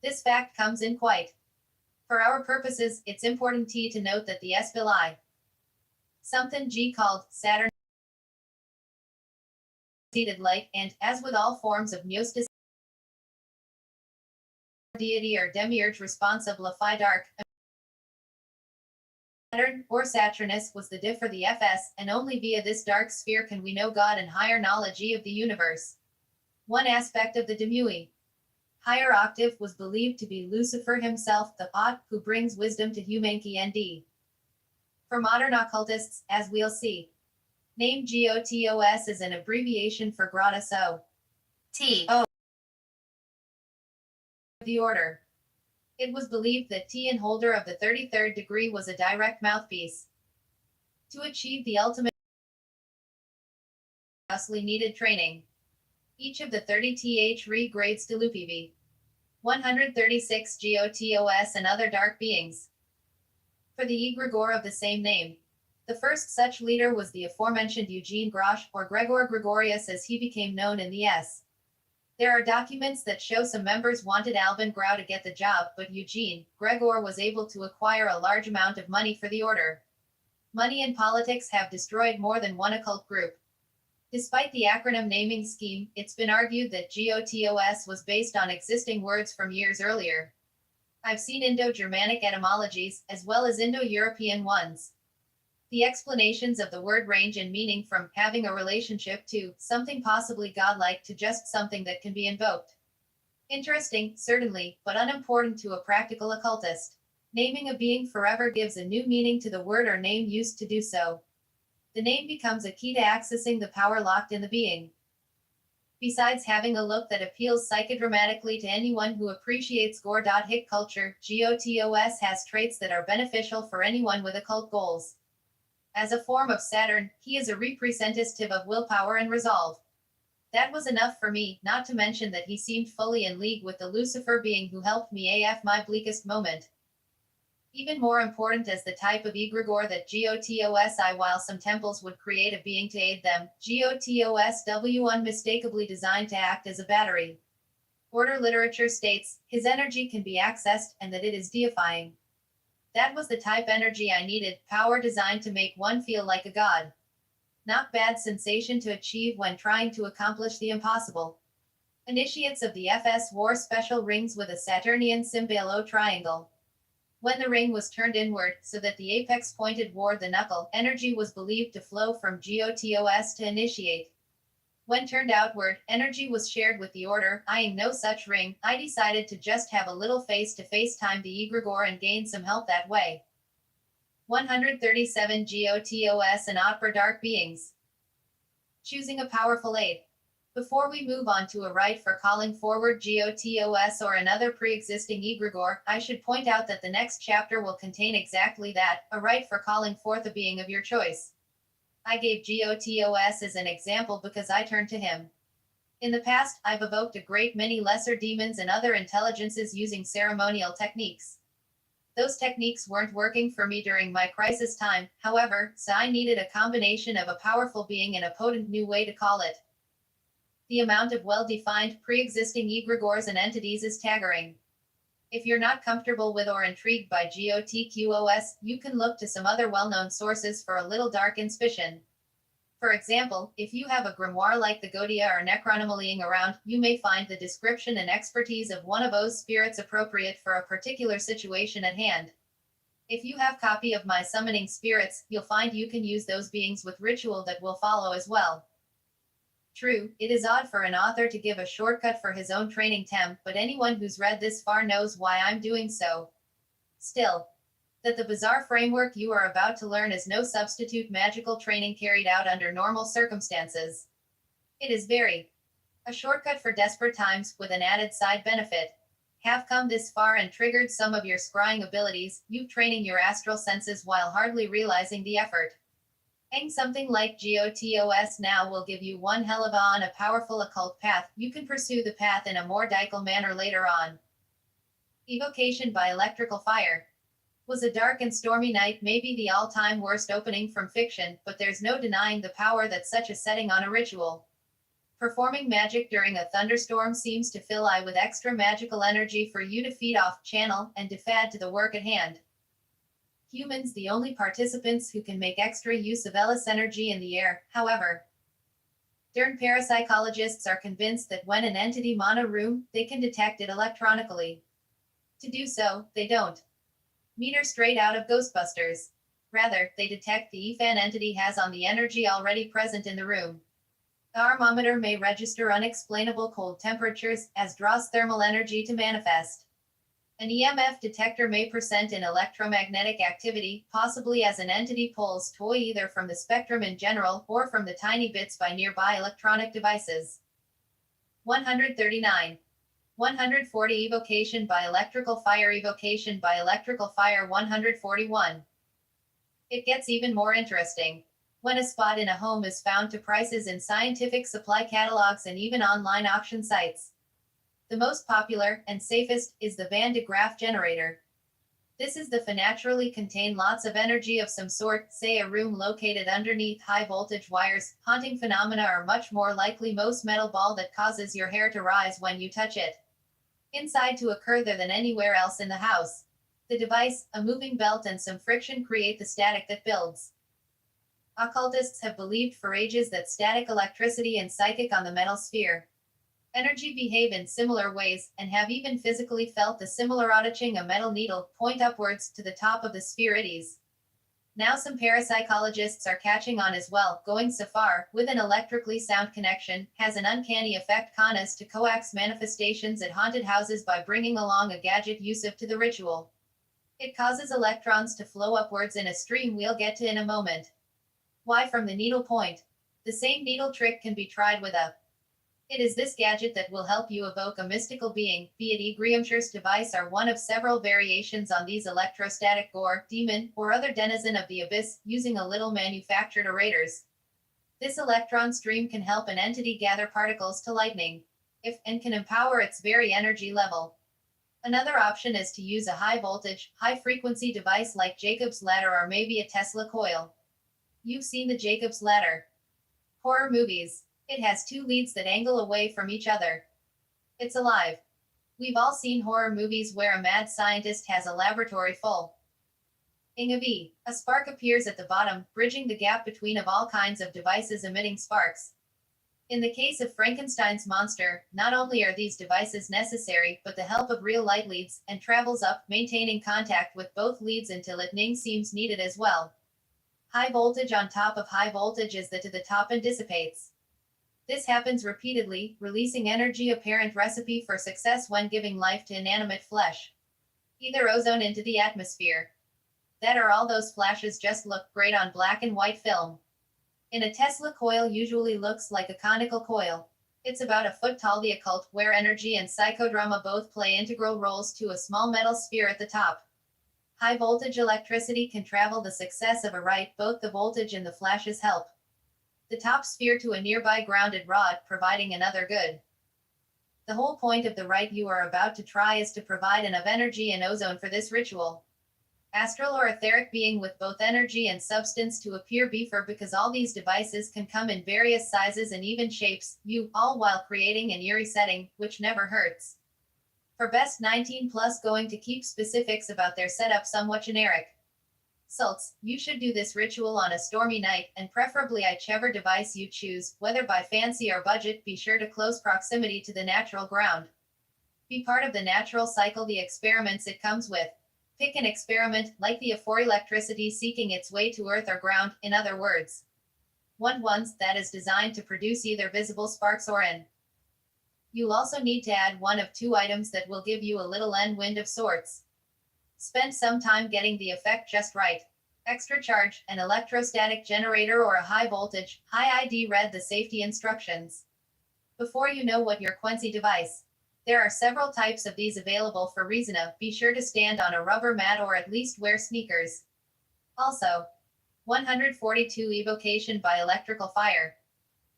This fact comes in quite. For our purposes, it's important to note that the SBLI something G called Saturn seated light, and, as with all forms of gnosis, deity or demiurge responsible fi dark, Saturn, or Saturnus, was the diff for the FS, and only via this dark sphere can we know God and higher knowledge of the universe. One aspect of the Demui higher octave was believed to be Lucifer himself, the Ot, who brings wisdom to humanity and D. For modern occultists, as we'll see, name GOTOS is an abbreviation for Gratis O. T.O. the order. It was believed that T, holder of the 33rd degree, was a direct mouthpiece. To achieve the ultimate justly needed training. Each of the 30 grades to Lupiv. 136 GOTOS and other dark beings. For the egregore of the same name. The first such leader was the aforementioned Eugene Grosh, or Gregor Gregorius as he became known in the S. There are documents that show some members wanted Alban Grau to get the job, but Eugene, Gregor, was able to acquire a large amount of money for the order. Money and politics have destroyed more than one occult group. Despite the acronym naming scheme, it's been argued that GOTOS was based on existing words from years earlier. I've seen Indo-Germanic etymologies, as well as Indo-European ones. The explanations of the word range in meaning from having a relationship to something possibly godlike to just something that can be invoked. Interesting, certainly, but unimportant to a practical occultist. Naming a being forever gives a new meaning to the word or name used to do so. The name becomes a key to accessing the power locked in the being. Besides having a look that appeals psychodramatically to anyone who appreciates gore.hic culture, GOTOS has traits that are beneficial for anyone with occult goals. As a form of Saturn, he is a representative of willpower and resolve. That was enough for me, not to mention that he seemed fully in league with the Lucifer being who helped me AF my bleakest moment. Even more important as the type of egregore that GOTOSI, while some temples would create a being to aid them, GOTOSW unmistakably designed to act as a battery. Order literature states, his energy can be accessed, and that it is deifying. That was the type energy I needed, power designed to make one feel like a god. Not bad sensation to achieve when trying to accomplish the impossible. Initiates of the FS wore special rings with a Saturnian symbolo triangle. When the ring was turned inward, so that the apex pointed toward the knuckle, energy was believed to flow from GOTOS to initiate. When turned outward, energy was shared with the order. Eyeing no such ring, I decided to just have a little face-to-face time the egregore and gain some help that way. 137 GOTOS and Opera Dark Beings. Choosing a powerful aid. Before we move on to a rite for calling forward GOTOS or another pre-existing egregore, I should point out that the next chapter will contain exactly that, a rite for calling forth a being of your choice. I gave GOTOS as an example because I turned to him. In the past, I've evoked a great many lesser demons and other intelligences using ceremonial techniques. Those techniques weren't working for me during my crisis time, however, so I needed a combination of a powerful being and a potent new way to call it. The amount of well-defined, pre-existing egregores and entities is staggering. If you're not comfortable with or intrigued by GOTQOS, you can look to some other well-known sources for a little dark inspiration. For example, if you have a grimoire like the Godia or Necronomalying around, you may find the description and expertise of one of those spirits appropriate for a particular situation at hand. If you have copy of my summoning spirits, you'll find you can use those beings with ritual that will follow as well. True, it is odd for an author to give a shortcut for his own training temp, but anyone who's read this far knows why I'm doing so. Still, that the bizarre framework you are about to learn is no substitute magical training carried out under normal circumstances. It is a shortcut for desperate times, with an added side benefit. Have come this far and triggered some of your scrying abilities, you training your astral senses while hardly realizing the effort. Something like GOTOS now will give you one hell of a powerful occult path. You can pursue the path in a more diacal manner later on. Evocation by electrical fire. Was a dark and stormy night maybe the all-time worst opening from fiction, but there's no denying the power that such a setting on a ritual. Performing magic during a thunderstorm seems to fill I with extra magical energy for you to feed off, channel, and add to the work at hand. Humans the only participants who can make extra use of Ellis energy in the air, however. Darn parapsychologists are convinced that when an entity mana room, they can detect it electronically. To do so, they don't meter straight out of Ghostbusters. Rather, they detect the EF an entity has on the energy already present in the room. The thermometer may register unexplainable cold temperatures, as draws thermal energy to manifest. An EMF detector may present in electromagnetic activity, possibly as an entity pulls toy either from the spectrum in general or from the tiny bits by nearby electronic devices. 139. 140 Evocation by electrical fire. Evocation by electrical fire. 141. It gets even more interesting. When a spot in a home is found to prices in scientific supply catalogs and even online auction sites. The most popular, and safest, is the Van de Graaff generator. This is the naturally contain lots of energy of some sort, say a room located underneath high voltage wires. Haunting phenomena are much more likely most metal ball that causes your hair to rise when you touch it. Inside to occur there than anywhere else in the house. The device, a moving belt and some friction create the static that builds. Occultists have believed for ages that static electricity and psychic on the metal sphere energy behave in similar ways, and have even physically felt the similar touching a metal needle point upwards to the top of the sphere it is. Now some parapsychologists are catching on as well, going so far, with an electrically sound connection, has an uncanny effect con us to coax manifestations at haunted houses by bringing along a gadget useful to the ritual. It causes electrons to flow upwards in a stream we'll get to in a moment. Why from the needle point? The same needle trick can be tried with a It is this gadget that will help you evoke a mystical being, be it Egreumshire's device or one of several variations on these electrostatic gore, demon, or other denizen of the abyss, using a little manufactured orators. This electron stream can help an entity gather particles to lightning, and can empower its very energy level. Another option is to use a high voltage, high frequency device like Jacob's ladder or maybe a Tesla coil. You've seen the Jacob's ladder. Horror movies. It has two leads that angle away from each other. It's alive. We've all seen horror movies where a mad scientist has a laboratory full of E. A spark appears at the bottom, bridging the gap between of all kinds of devices emitting sparks. In the case of Frankenstein's monster, not only are these devices necessary, but the help of real light leads, and travels up, maintaining contact with both leads until lightning seems needed as well. High voltage on top of high voltage is to the top and dissipates. This happens repeatedly, releasing energy, apparent recipe for success when giving life to inanimate flesh. Either ozone into the atmosphere. That or all those flashes just look great on black and white film. In a Tesla coil usually looks like a conical coil. It's about a foot tall. The occult, where energy and psychodrama both play integral roles, to a small metal sphere at the top. High voltage electricity can travel the success of a rite, both the voltage and the flashes help. The top sphere to a nearby grounded rod, providing another good. The whole point of the rite you are about to try is to provide enough energy and ozone for this ritual. Astral or etheric being with both energy and substance to appear before, because all these devices can come in various sizes and even shapes, all while creating an eerie setting, which never hurts. For best 19 plus, going to keep specifics about their setup somewhat generic. Sults, you should do this ritual on a stormy night, and preferably whichever device you choose, whether by fancy or budget, be sure to close proximity to the natural ground. Be part of the natural cycle, the experiments it comes with. Pick an experiment, like the for electricity seeking its way to earth or ground, in other words. One that is designed to produce either visible sparks or an. You'll also need to add one of two items that will give you a little wind of sorts. Spend some time getting the effect just right. Extra charge, an electrostatic generator, or a high voltage, high ID. Read the safety instructions before you know what your Quincy device. There are several types of these available for reason. Be sure to stand on a rubber mat or at least wear sneakers. Also, 142 evocation by electrical fire.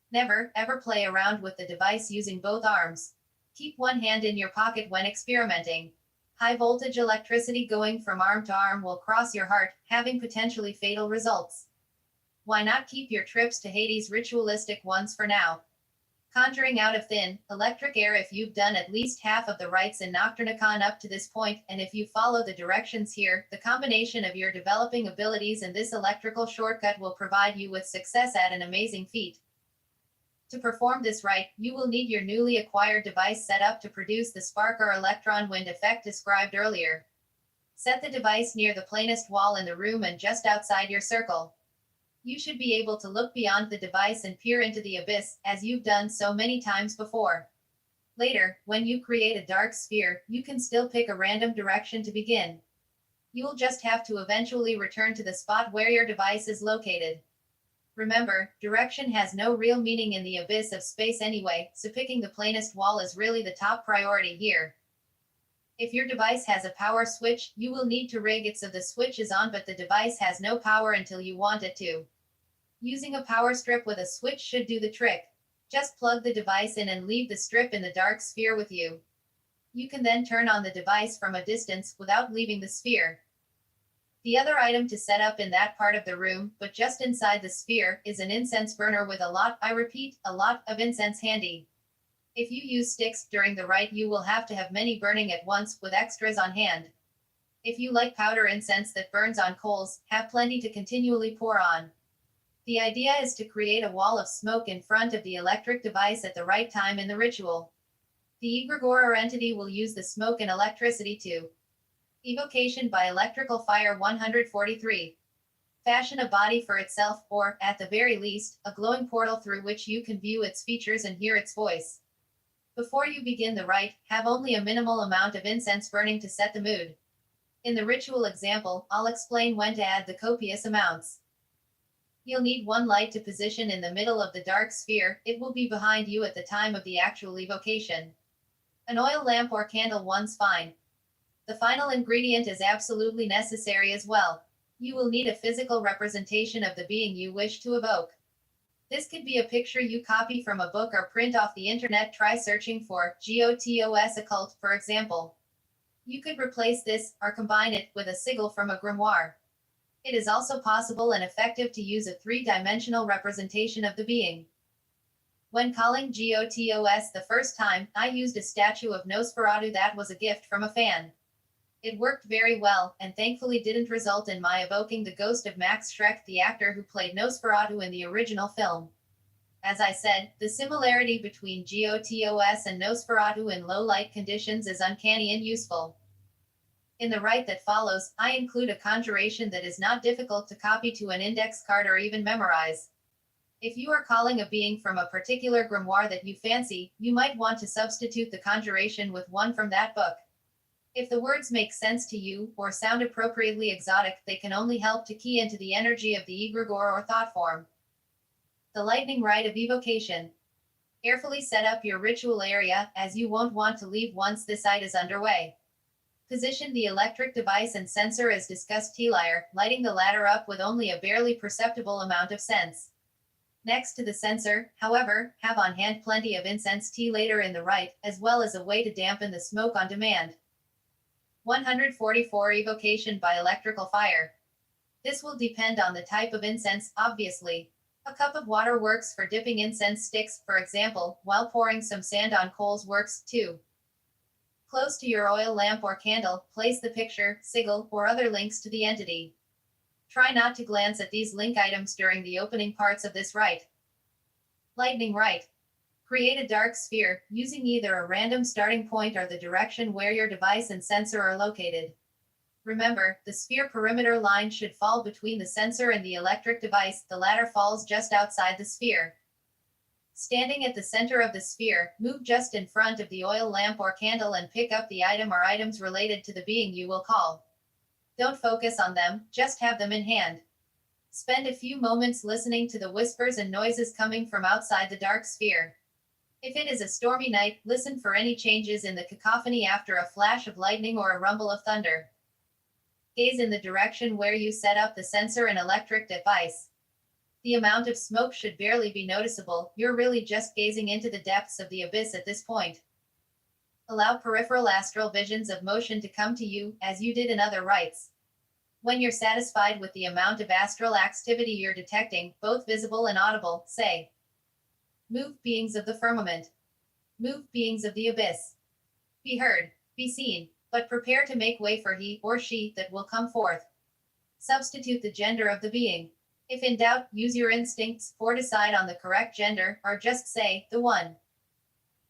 Never, ever play around with the device using both arms. Keep one hand in your pocket when experimenting. High voltage electricity going from arm to arm will cross your heart, having potentially fatal results. Why not keep your trips to Hades ritualistic ones for now? Conjuring out of thin, electric air. If you've done at least half of the rites in Nocturnicon up to this point, and if you follow the directions here, the combination of your developing abilities and this electrical shortcut will provide you with success at an amazing feat. To perform this rite, you will need your newly acquired device set up to produce the spark or electron wind effect described earlier. Set the device near the plainest wall in the room and just outside your circle. You should be able to look beyond the device and peer into the abyss, as you've done so many times before. Later, when you create a dark sphere, you can still pick a random direction to begin. You'll just have to eventually return to the spot where your device is located. Remember, direction has no real meaning in the abyss of space anyway, so picking the plainest wall is really the top priority here. If your device has a power switch, you will need to rig it so the switch is on, but the device has no power until you want it to. Using a power strip with a switch should do the trick. Just plug the device in and leave the strip in the dark sphere with you. You can then turn on the device from a distance without leaving the sphere. The other item to set up in that part of the room, but just inside the sphere, is an incense burner with a lot of incense handy. If you use sticks during the rite, you will have to have many burning at once, with extras on hand. If you like powder incense that burns on coals, have plenty to continually pour on. The idea is to create a wall of smoke in front of the electric device at the right time in the ritual. The egregore or entity will use the smoke and electricity to evocation by electrical fire. 143. Fashion a body for itself, or, at the very least, a glowing portal through which you can view its features and hear its voice. Before you begin the rite, have only a minimal amount of incense burning to set the mood. In the ritual example, I'll explain when to add the copious amounts. You'll need one light to position in the middle of the dark sphere. It will be behind you at the time of the actual evocation. An oil lamp or candle, one's fine. The final ingredient is absolutely necessary as well. You will need a physical representation of the being you wish to evoke. This could be a picture you copy from a book or print off the internet. Try searching for GOTOS Occult, for example. You could replace this, or combine it, with a sigil from a grimoire. It is also possible and effective to use a three-dimensional representation of the being. When calling GOTOS the first time, I used a statue of Nosferatu that was a gift from a fan. It worked very well, and thankfully didn't result in my evoking the ghost of Max Schreck, the actor who played Nosferatu in the original film. As I said, the similarity between GOTOS and Nosferatu in low-light conditions is uncanny and useful. In the rite that follows, I include a conjuration that is not difficult to copy to an index card or even memorize. If you are calling a being from a particular grimoire that you fancy, you might want to substitute the conjuration with one from that book. If the words make sense to you, or sound appropriately exotic, they can only help to key into the energy of the egregore or thought form. The lightning rite of evocation. Carefully set up your ritual area, as you won't want to leave once this rite is underway. Position the electric device and sensor as discussed earlier, lighting the latter up with only a barely perceptible amount of sense. Next to the sensor, however, have on hand plenty of incense tea later in the rite, as well as a way to dampen the smoke on demand. 144 Evocation by electrical fire. This will depend on the type of incense, obviously. A cup of water works for dipping incense sticks, for example, while pouring some sand on coals works, too. Close to your oil lamp or candle, place the picture, sigil, or other links to the entity. Try not to glance at these link items during the opening parts of this rite. Lightning rite. Create a dark sphere, using either a random starting point or the direction where your device and sensor are located. Remember, the sphere perimeter line should fall between the sensor and the electric device, the latter falls just outside the sphere. Standing at the center of the sphere, move just in front of the oil lamp or candle and pick up the item or items related to the being you will call. Don't focus on them, just have them in hand. Spend a few moments listening to the whispers and noises coming from outside the dark sphere. If it is a stormy night, listen for any changes in the cacophony after a flash of lightning or a rumble of thunder. Gaze in the direction where you set up the sensor and electric device. The amount of smoke should barely be noticeable, you're really just gazing into the depths of the abyss at this point. Allow peripheral astral visions of motion to come to you, as you did in other rites. When you're satisfied with the amount of astral activity you're detecting, both visible and audible, say, "Move, beings of the firmament. Move, beings of the abyss. Be heard, be seen, but prepare to make way for he or she that will come forth." Substitute the gender of the being. If in doubt, use your instincts, or decide on the correct gender, or just say, "the one."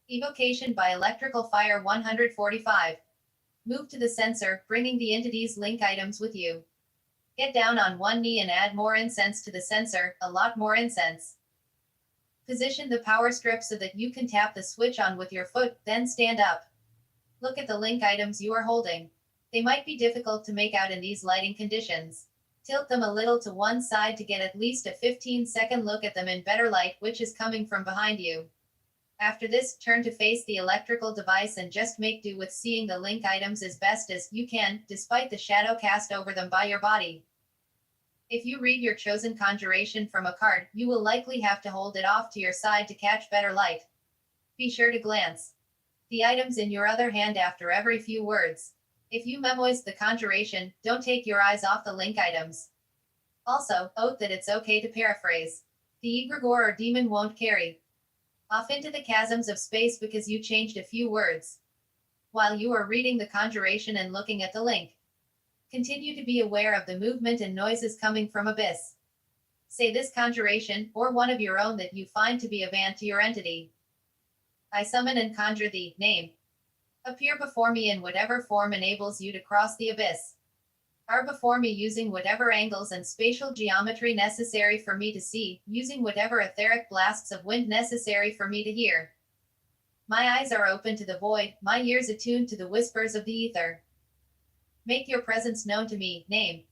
Evocation by electrical fire 145. Move to the sensor, bringing the entity's link items with you. Get down on one knee and add more incense to the sensor, a lot more incense. Position the power strip so that you can tap the switch on with your foot, then stand up. Look at the link items you are holding. They might be difficult to make out in these lighting conditions. Tilt them a little to one side to get at least a 15-second look at them in better light, which is coming from behind you. After this, turn to face the electrical device and just make do with seeing the link items as best as you can, despite the shadow cast over them by your body. If you read your chosen conjuration from a card, you will likely have to hold it off to your side to catch better light. Be sure to glance the items in your other hand after every few words. If you memorize the conjuration, don't take your eyes off the link items. Also, note that it's okay to paraphrase. The egregore or demon won't carry off into the chasms of space because you changed a few words while you are reading the conjuration and looking at the link. Continue to be aware of the movement and noises coming from abyss. Say this conjuration, or one of your own that you find to be avant to your entity. I summon and conjure the name. Appear before me in whatever form enables you to cross the abyss. Are before me using whatever angles and spatial geometry necessary for me to see, using whatever etheric blasts of wind necessary for me to hear. My eyes are open to the void, my ears attuned to the whispers of the ether. Make your presence known to me, name.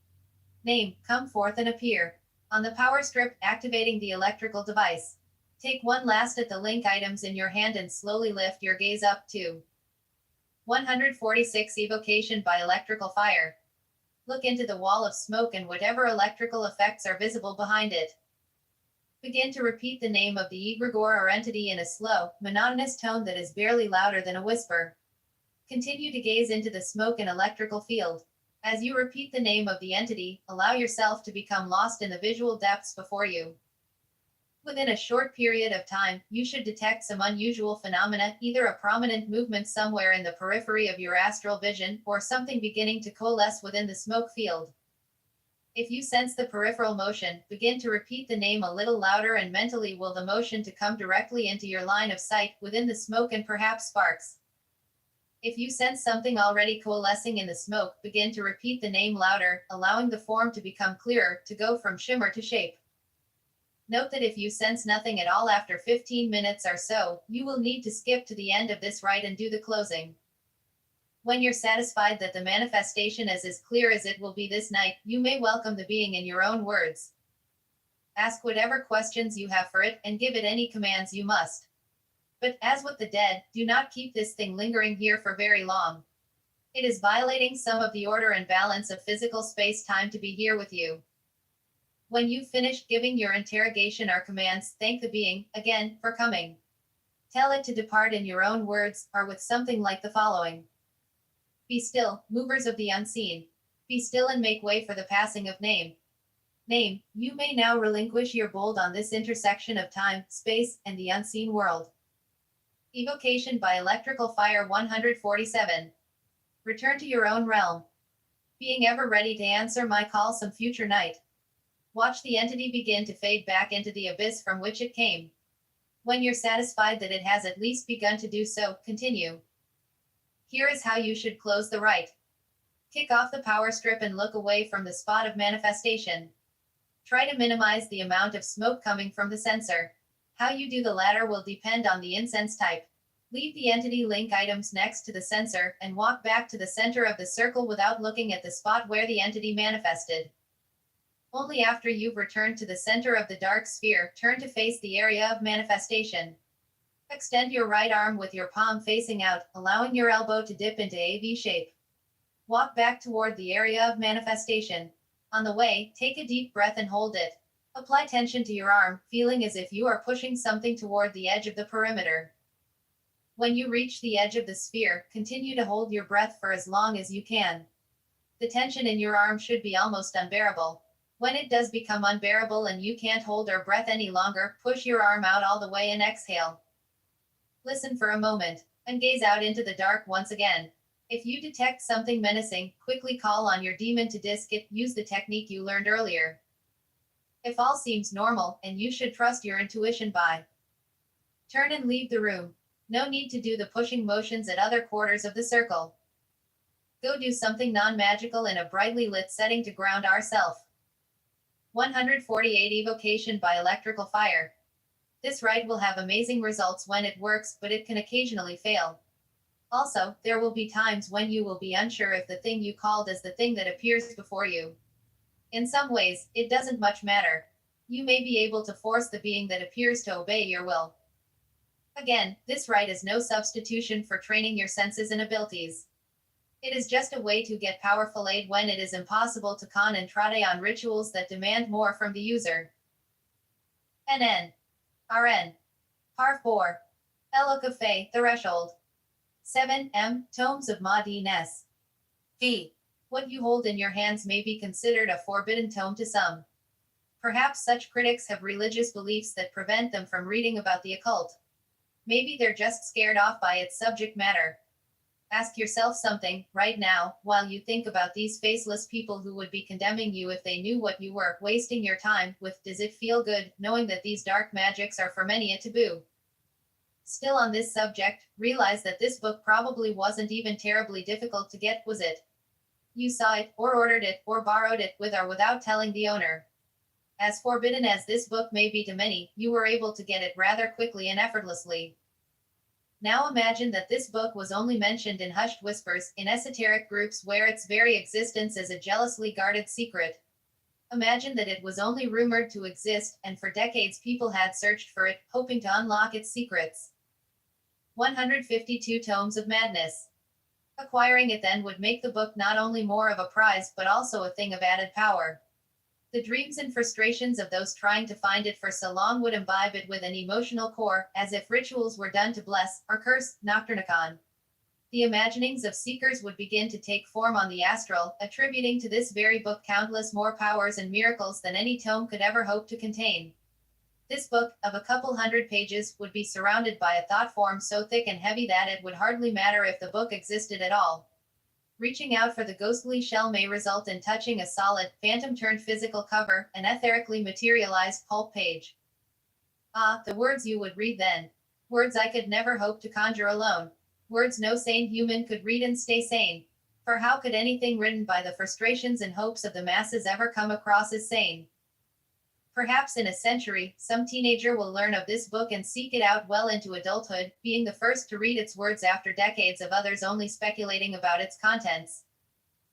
Name, come forth and appear. On the power strip, activating the electrical device. Take one last at the link items in your hand and slowly lift your gaze up to 146 Evocation by electrical fire. Look into the wall of smoke and whatever electrical effects are visible behind it. Begin to repeat the name of the egregore or entity in a slow, monotonous tone that is barely louder than a whisper. Continue to gaze into the smoke and electrical field. As you repeat the name of the entity, allow yourself to become lost in the visual depths before you. Within a short period of time, you should detect some unusual phenomena, either a prominent movement somewhere in the periphery of your astral vision, or something beginning to coalesce within the smoke field. If you sense the peripheral motion, begin to repeat the name a little louder and mentally will the motion to come directly into your line of sight, within the smoke and perhaps sparks. If you sense something already coalescing in the smoke, begin to repeat the name louder, allowing the form to become clearer, to go from shimmer to shape. Note that if you sense nothing at all after 15 minutes or so, you will need to skip to the end of this rite and do the closing. When you're satisfied that the manifestation is as clear as it will be this night, you may welcome the being in your own words. Ask whatever questions you have for it, and give it any commands you must. But, as with the dead, do not keep this thing lingering here for very long. It is violating some of the order and balance of physical space-time to be here with you. When you've finished giving your interrogation or commands, thank the being, again, for coming. Tell it to depart in your own words, or with something like the following. Be still, movers of the unseen. Be still and make way for the passing of name. Name, you may now relinquish your hold on this intersection of time, space, and the unseen world. Evocation by electrical fire 147. Return to your own realm. Being ever ready to answer my call some future night. Watch the entity begin to fade back into the abyss from which it came. When you're satisfied that it has at least begun to do so, continue. Here is how you should close the rite. Kick off the power strip and look away from the spot of manifestation. Try to minimize the amount of smoke coming from the sensor. How you do the latter will depend on the incense type. Leave the entity link items next to the sensor, and walk back to the center of the circle without looking at the spot where the entity manifested. Only after you've returned to the center of the dark sphere, turn to face the area of manifestation. Extend your right arm with your palm facing out, allowing your elbow to dip into a V shape. Walk back toward the area of manifestation. On the way, take a deep breath and hold it. Apply tension to your arm, feeling as if you are pushing something toward the edge of the perimeter. When you reach the edge of the sphere, continue to hold your breath for as long as you can. The tension in your arm should be almost unbearable. When it does become unbearable and you can't hold your breath any longer, push your arm out all the way and exhale. Listen for a moment, and gaze out into the dark once again. If you detect something menacing, quickly call on your demon to disk it. Use the technique you learned earlier. If all seems normal, and you should trust your intuition by. Turn and leave the room. No need to do the pushing motions at other quarters of the circle. Go do something non-magical in a brightly lit setting to ground ourself. 148 Evocation by electrical fire. This rite will have amazing results when it works, but it can occasionally fail. Also, there will be times when you will be unsure if the thing you called is the thing that appears before you. In some ways, it doesn't much matter. You may be able to force the being that appears to obey your will. Again, this rite is no substitution for training your senses and abilities. It is just a way to get powerful aid when it is impossible to con and try on rituals that demand more from the user. NN. RN. Par 4. Elocafe, Threshold. 7M. Tomes of Ma-Dines. V. What you hold in your hands may be considered a forbidden tome to some. Perhaps such critics have religious beliefs that prevent them from reading about the occult. Maybe they're just scared off by its subject matter. Ask yourself something, right now, while you think about these faceless people who would be condemning you if they knew what you were wasting your time with. Does it feel good, knowing that these dark magics are for many a taboo? Still on this subject, realize that this book probably wasn't even terribly difficult to get, was it? You saw it, or ordered it, or borrowed it, with or without telling the owner. As forbidden as this book may be to many, you were able to get it rather quickly and effortlessly. Now imagine that this book was only mentioned in hushed whispers, in esoteric groups where its very existence is a jealously guarded secret. Imagine that it was only rumored to exist, and for decades people had searched for it, hoping to unlock its secrets. 152 Tomes of Madness. Acquiring it then would make the book not only more of a prize but also a thing of added power. The dreams and frustrations of those trying to find it for so long would imbibe it with an emotional core, as if rituals were done to bless, or curse, Nocturnicon. The imaginings of seekers would begin to take form on the astral, attributing to this very book countless more powers and miracles than any tome could ever hope to contain. This book, of a couple hundred pages, would be surrounded by a thought form so thick and heavy that it would hardly matter if the book existed at all. Reaching out for the ghostly shell may result in touching a solid, phantom-turned-physical cover, an etherically materialized pulp page. Ah, the words you would read then. Words I could never hope to conjure alone. Words no sane human could read and stay sane. For how could anything written by the frustrations and hopes of the masses ever come across as sane? Perhaps in a century, some teenager will learn of this book and seek it out well into adulthood, being the first to read its words after decades of others only speculating about its contents.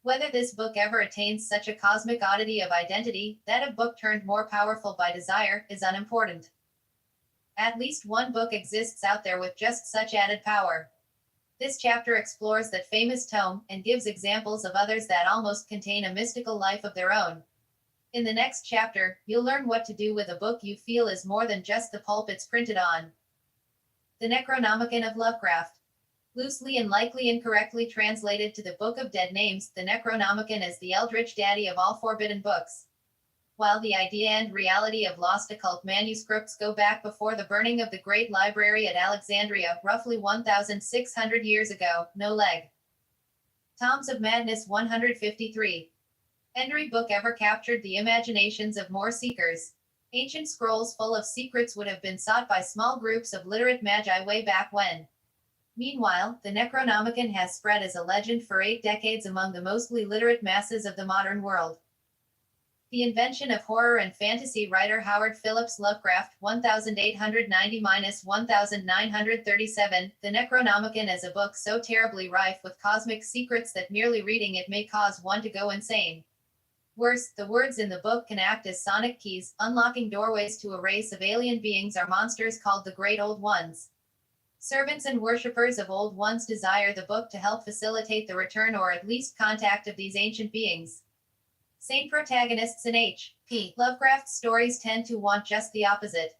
Whether this book ever attains such a cosmic oddity of identity, that a book turned more powerful by desire, is unimportant. At least one book exists out there with just such added power. This chapter explores that famous tome, and gives examples of others that almost contain a mystical life of their own. In the next chapter, you'll learn what to do with a book you feel is more than just the pulp it's printed on. The Necronomicon of Lovecraft. Loosely and likely incorrectly translated to the Book of Dead Names, the Necronomicon is the eldritch daddy of all forbidden books. While the idea and reality of lost occult manuscripts go back before the burning of the Great Library at Alexandria, roughly 1,600 years ago, no leg. Tomes of Madness 153. Every book ever captured the imaginations of more seekers. Ancient scrolls full of secrets would have been sought by small groups of literate magi way back when. Meanwhile, the Necronomicon has spread as a legend for 8 decades among the mostly literate masses of the modern world. The invention of horror and fantasy writer Howard Phillips Lovecraft, 1890–1937, the Necronomicon is a book so terribly rife with cosmic secrets that merely reading it may cause one to go insane. Worse, the words in the book can act as sonic keys, unlocking doorways to a race of alien beings or monsters called the Great Old Ones. Servants and worshippers of Old Ones desire the book to help facilitate the return or at least contact of these ancient beings. Same protagonists in H.P. Lovecraft's stories tend to want just the opposite.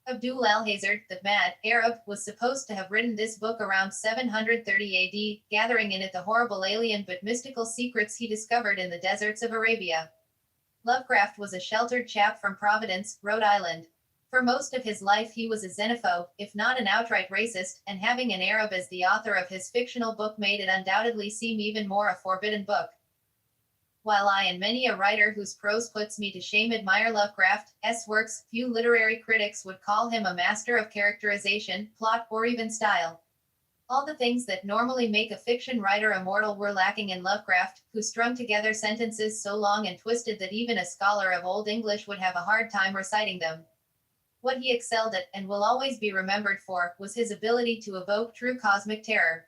Abdul al-Hazard, the Mad Arab, was supposed to have written this book around 730 AD, gathering in it the horrible alien but mystical secrets he discovered in the deserts of Arabia. Lovecraft was a sheltered chap from Providence, Rhode Island. For most of his life he was a xenophobe, if not an outright racist, and having an Arab as the author of his fictional book made it undoubtedly seem even more a forbidden book. While I and many a writer whose prose puts me to shame admire Lovecraft's works, few literary critics would call him a master of characterization, plot, or even style. All the things that normally make a fiction writer immortal were lacking in Lovecraft, who strung together sentences so long and twisted that even a scholar of Old English would have a hard time reciting them. What he excelled at, and will always be remembered for, was his ability to evoke true cosmic terror.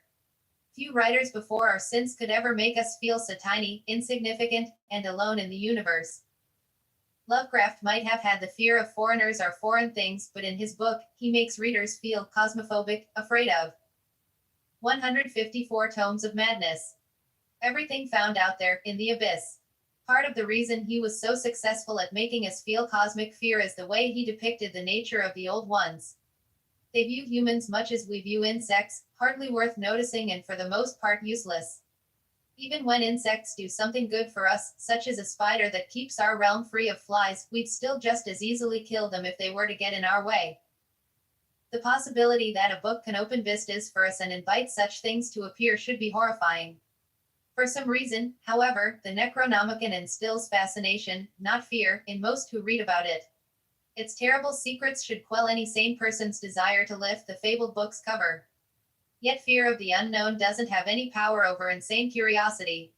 Few writers before or since could ever make us feel so tiny, insignificant, and alone in the universe. Lovecraft might have had the fear of foreigners or foreign things, but in his book, he makes readers feel cosmophobic, afraid of. 154 Tomes of Madness. Everything found out there, in the abyss. Part of the reason he was so successful at making us feel cosmic fear is the way he depicted the nature of the Old Ones. They view humans much as we view insects, hardly worth noticing and for the most part useless. Even when insects do something good for us, such as a spider that keeps our realm free of flies, we'd still just as easily kill them if they were to get in our way. The possibility that a book can open vistas for us and invite such things to appear should be horrifying. For some reason, however, the Necronomicon instills fascination, not fear, in most who read about it. Its terrible secrets should quell any sane person's desire to lift the fabled book's cover. Yet fear of the unknown doesn't have any power over insane curiosity.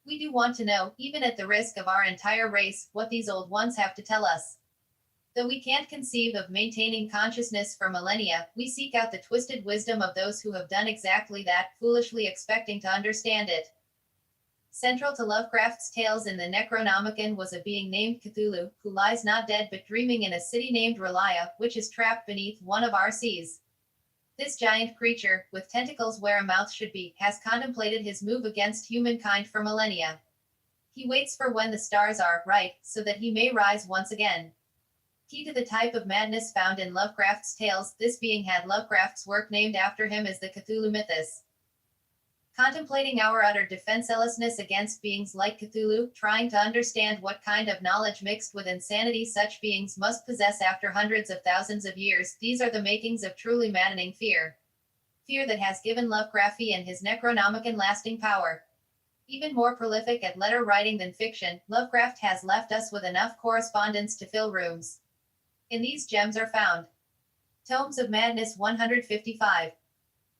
We do want to know, even at the risk of our entire race, what these old ones have to tell us. Though we can't conceive of maintaining consciousness for millennia, we seek out the twisted wisdom of those who have done exactly that, foolishly expecting to understand it. Central to Lovecraft's tales in the Necronomicon was a being named Cthulhu, who lies not dead but dreaming in a city named Relia, which is trapped beneath one of our seas. This giant creature, with tentacles where a mouth should be, has contemplated his move against humankind for millennia. He waits for when the stars are right, so that he may rise once again. Key to the type of madness found in Lovecraft's tales, this being had Lovecraft's work named after him as the Cthulhu mythos. Contemplating our utter defenselessness against beings like Cthulhu, trying to understand what kind of knowledge mixed with insanity such beings must possess after hundreds of thousands of years, these are the makings of truly maddening fear. Fear that has given Lovecraft and his Necronomicon lasting power. Even more prolific at letter writing than fiction, Lovecraft has left us with enough correspondence to fill rooms. In these gems are found Tomes of Madness 155.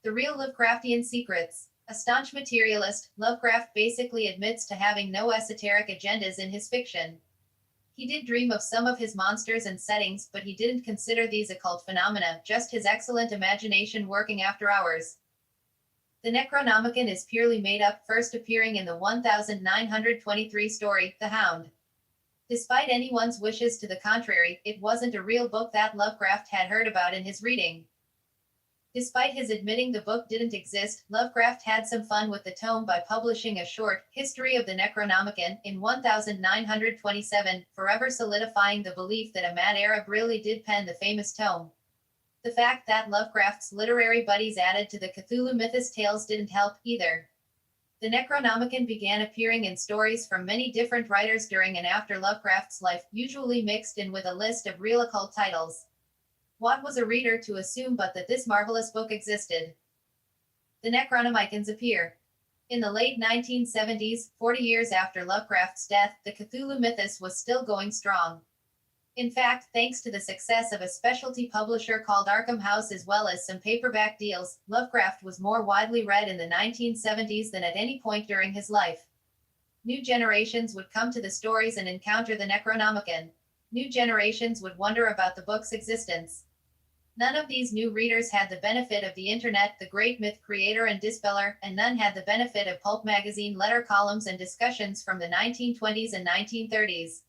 The Real Lovecraftian Secrets. A staunch materialist, Lovecraft basically admits to having no esoteric agendas in his fiction. He did dream of some of his monsters and settings, but he didn't consider these occult phenomena, just his excellent imagination working after hours. The Necronomicon is purely made up, first appearing in the 1923 story, The Hound. Despite anyone's wishes to the contrary, it wasn't a real book that Lovecraft had heard about in his reading. Despite his admitting the book didn't exist, Lovecraft had some fun with the tome by publishing a short history of the Necronomicon in 1927, forever solidifying the belief that a mad Arab really did pen the famous tome. The fact that Lovecraft's literary buddies added to the Cthulhu mythos tales didn't help, either. The Necronomicon began appearing in stories from many different writers during and after Lovecraft's life, usually mixed in with a list of real occult titles. What was a reader to assume but that this marvelous book existed? The Necronomicons appear. In the late 1970s, 40 years after Lovecraft's death, the Cthulhu mythos was still going strong. In fact, thanks to the success of a specialty publisher called Arkham House as well as some paperback deals, Lovecraft was more widely read in the 1970s than at any point during his life. New generations would come to the stories and encounter the Necronomicon. New generations would wonder about the book's existence. None of these new readers had the benefit of the internet, the great myth creator and dispeller, and none had the benefit of pulp magazine letter columns and discussions from the 1920s and 1930s.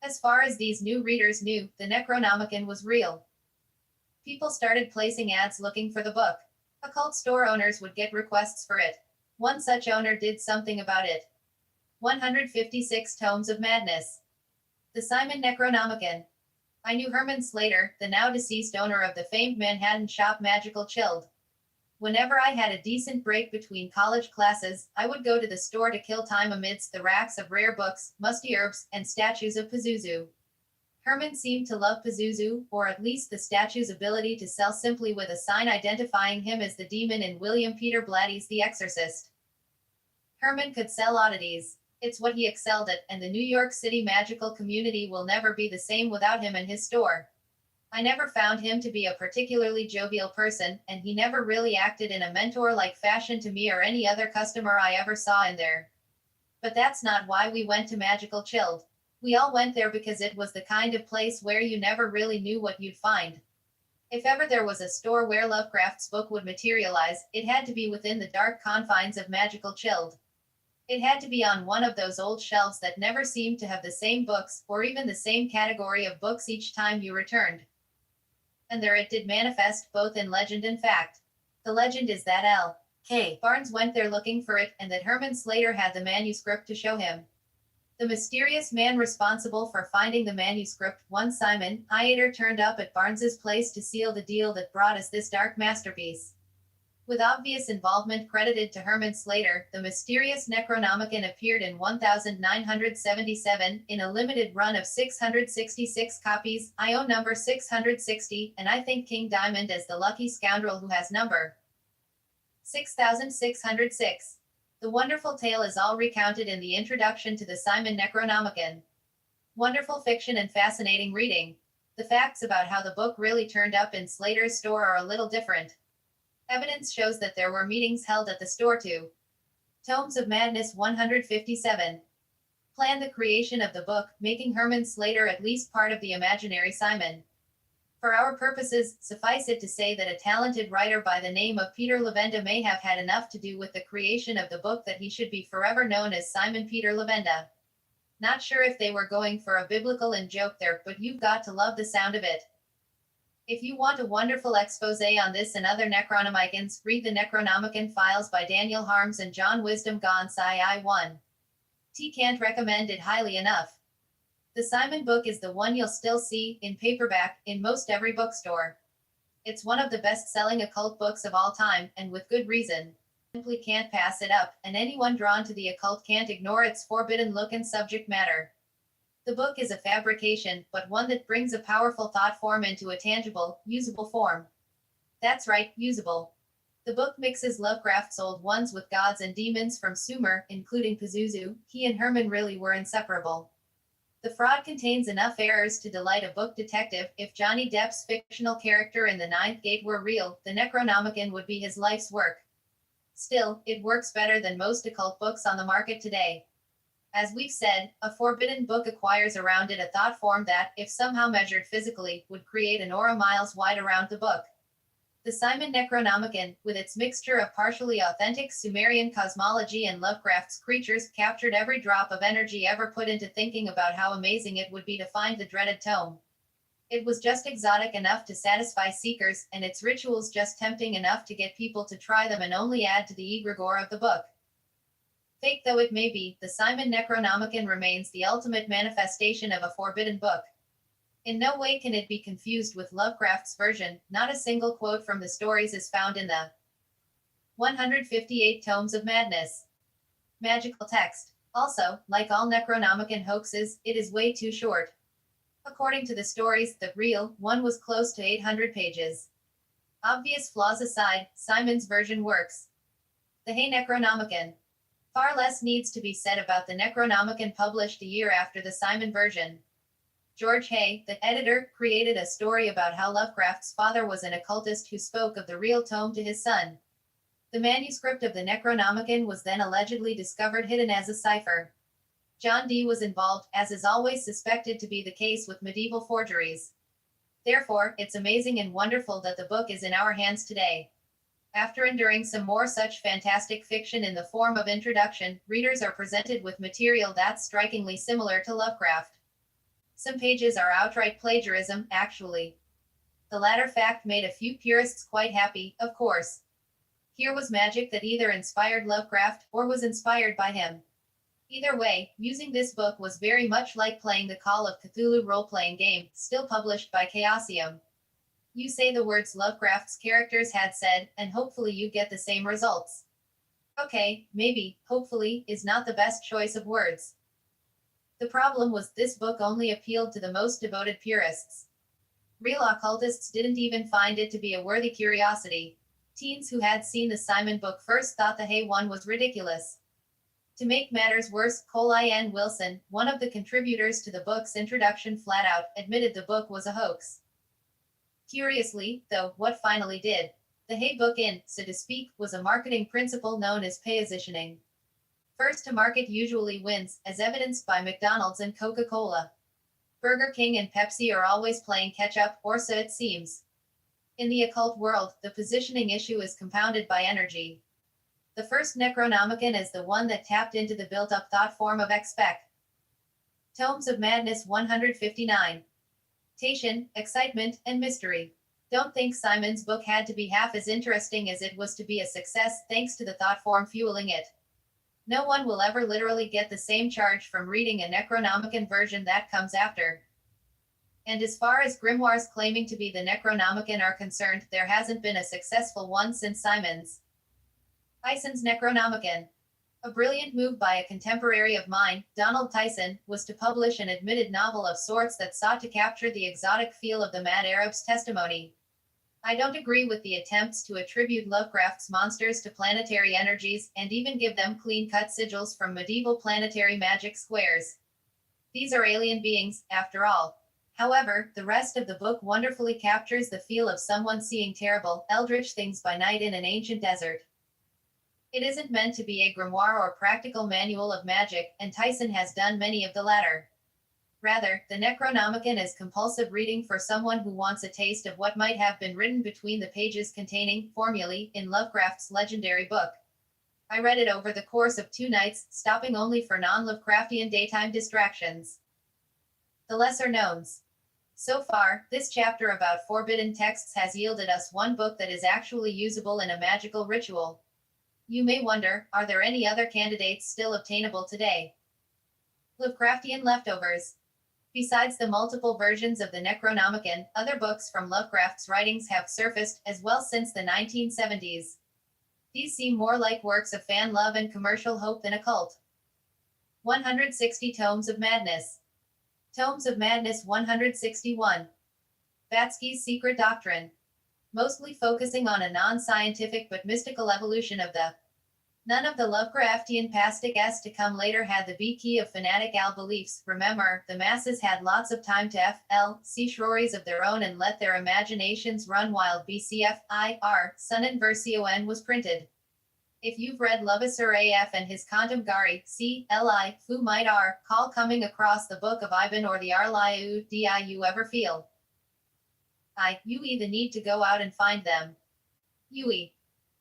As far as these new readers knew, the Necronomicon was real. People started placing ads looking for the book. Occult store owners would get requests for it. One such owner did something about it. 156 Tomes of Madness. The Simon Necronomicon. I knew Herman Slater, the now deceased owner of the famed Manhattan shop Magical Chilled. Whenever I had a decent break between college classes, I would go to the store to kill time amidst the racks of rare books, musty herbs, and statues of Pazuzu. Herman seemed to love Pazuzu, or at least the statue's ability to sell simply with a sign identifying him as the demon in William Peter Blatty's The Exorcist. Herman could sell oddities. It's what he excelled at, and the New York City magical community will never be the same without him and his store. I never found him to be a particularly jovial person, and he never really acted in a mentor-like fashion to me or any other customer I ever saw in there. But that's not why we went to Magical Chilled. We all went there because it was the kind of place where you never really knew what you'd find. If ever there was a store where Lovecraft's book would materialize, it had to be within the dark confines of Magical Chilled. It had to be on one of those old shelves that never seemed to have the same books, or even the same category of books each time you returned. And there it did manifest, both in legend and fact. The legend is that L.K. Barnes went there looking for it, and that Herman Slater had the manuscript to show him. The mysterious man responsible for finding the manuscript, one Simon Iater, turned up at Barnes's place to seal the deal that brought us this dark masterpiece. With obvious involvement credited to Herman Slater, the mysterious Necronomicon appeared in 1977 in a limited run of 666 copies. I own number 660, and I think King Diamond as the lucky scoundrel who has number 6606. The wonderful tale is all recounted in the introduction to the Simon Necronomicon. Wonderful fiction and fascinating reading. The facts about how the book really turned up in Slater's store are a little different. Evidence shows that there were meetings held at the store to Tomes of Madness 157. Plan the creation of the book, making Herman Slater at least part of the imaginary Simon. For our purposes, suffice it to say that a talented writer by the name of Peter Lavenda may have had enough to do with the creation of the book that he should be forever known as Simon Peter Lavenda. Not sure if they were going for a biblical in joke there, but you've got to love the sound of it. If you want a wonderful expose on this and other Necronomicons, read the Necronomicon Files by Daniel Harms and John Wisdom Gone Sci I 1. Can't recommend it highly enough. The Simon book is the one you'll still see, in paperback, in most every bookstore. It's one of the best-selling occult books of all time, and with good reason. Simply can't pass it up, and anyone drawn to the occult can't ignore its forbidden look and subject matter. The book is a fabrication, but one that brings a powerful thought form into a tangible, usable form. That's right, usable. The book mixes Lovecraft's old ones with gods and demons from Sumer, including Pazuzu. He and Herman really were inseparable. The fraud contains enough errors to delight a book detective. If Johnny Depp's fictional character in The Ninth Gate were real, the Necronomicon would be his life's work. Still, it works better than most occult books on the market today. As we've said, a forbidden book acquires around it a thought form that, if somehow measured physically, would create an aura miles wide around the book. The Simon Necronomicon, with its mixture of partially authentic Sumerian cosmology and Lovecraft's creatures, captured every drop of energy ever put into thinking about how amazing it would be to find the dreaded tome. It was just exotic enough to satisfy seekers, and its rituals just tempting enough to get people to try them and only add to the egregore of the book. Fake though it may be, the Simon Necronomicon remains the ultimate manifestation of a forbidden book. In no way can it be confused with Lovecraft's version. Not a single quote from the stories is found in the 158 Tomes of Madness magical text. Also, like all Necronomicon hoaxes, it is way too short. According to the stories, the real one was close to 800 pages. Obvious flaws aside, Simon's version works. The Hey Necronomicon. Far less needs to be said about the Necronomicon published a year after the Simon version. George Hay, the editor, created a story about how Lovecraft's father was an occultist who spoke of the real tome to his son. The manuscript of the Necronomicon was then allegedly discovered hidden as a cipher. John Dee was involved, as is always suspected to be the case with medieval forgeries. Therefore, it's amazing and wonderful that the book is in our hands today. After enduring some more such fantastic fiction in the form of introduction, readers are presented with material that's strikingly similar to Lovecraft. Some pages are outright plagiarism, actually. The latter fact made a few purists quite happy, of course. Here was magic that either inspired Lovecraft or was inspired by him. Either way, using this book was very much like playing the Call of Cthulhu role-playing game, still published by Chaosium. You say the words Lovecraft's characters had said, and hopefully you get the same results. Okay, maybe, hopefully, is not the best choice of words. The problem was this book only appealed to the most devoted purists. Real occultists didn't even find it to be a worthy curiosity. Teens who had seen the Simon book first thought the Hay one was ridiculous. To make matters worse, Cole I.N. Wilson, one of the contributors to the book's introduction, flat out admitted the book was a hoax. Curiously, though, what finally did the Hay book in, so to speak, was a marketing principle known as positioning. First to market usually wins, as evidenced by McDonald's and Coca-Cola. Burger King and Pepsi are always playing catch-up, or so it seems. In the occult world, the positioning issue is compounded by energy. The first Necronomicon is the one that tapped into the built-up thought form of expect. Tomes of Madness 159. Tension, excitement, and mystery. Don't think Simon's book had to be half as interesting as it was to be a success, thanks to the thought form fueling it. No one will ever literally get the same charge from reading a Necronomicon version that comes after. And as far as grimoires claiming to be the Necronomicon are concerned, there hasn't been a successful one since Simon's. Tyson's Necronomicon. A brilliant move by a contemporary of mine, Donald Tyson, was to publish an admitted novel of sorts that sought to capture the exotic feel of the mad Arab's testimony. I don't agree with the attempts to attribute Lovecraft's monsters to planetary energies, and even give them clean-cut sigils from medieval planetary magic squares. These are alien beings, after all. However, the rest of the book wonderfully captures the feel of someone seeing terrible, eldritch things by night in an ancient desert. It isn't meant to be a grimoire or practical manual of magic, and Tyson has done many of the latter. Rather, the Necronomicon is compulsive reading for someone who wants a taste of what might have been written between the pages containing formulae in Lovecraft's legendary book. I read it over the course of 2 nights, stopping only for non-Lovecraftian daytime distractions. The lesser knowns. So far, this chapter about forbidden texts has yielded us one book that is actually usable in a magical ritual. You may wonder, are there any other candidates still obtainable today? Lovecraftian leftovers. Besides the multiple versions of the Necronomicon, other books from Lovecraft's writings have surfaced as well since the 1970s. These seem more like works of fan love and commercial hope than occult. 160 Tomes of Madness. Tomes of Madness 161. Batsky's Secret Doctrine. Mostly focusing on a non-scientific but mystical evolution of the none of the Lovecraftian pastic to come later had the B-key of fanatical beliefs. Remember, the masses had lots of time to see stories of their own and let their imaginations run wild. BCFIR, Sun and Version was printed. If you've read Lovisur AF and his Contemgari, C.L.I. Fu might R. call coming across the Book of Ivan or the Arliu Di you ever feel. You the need to go out and find them. Yui.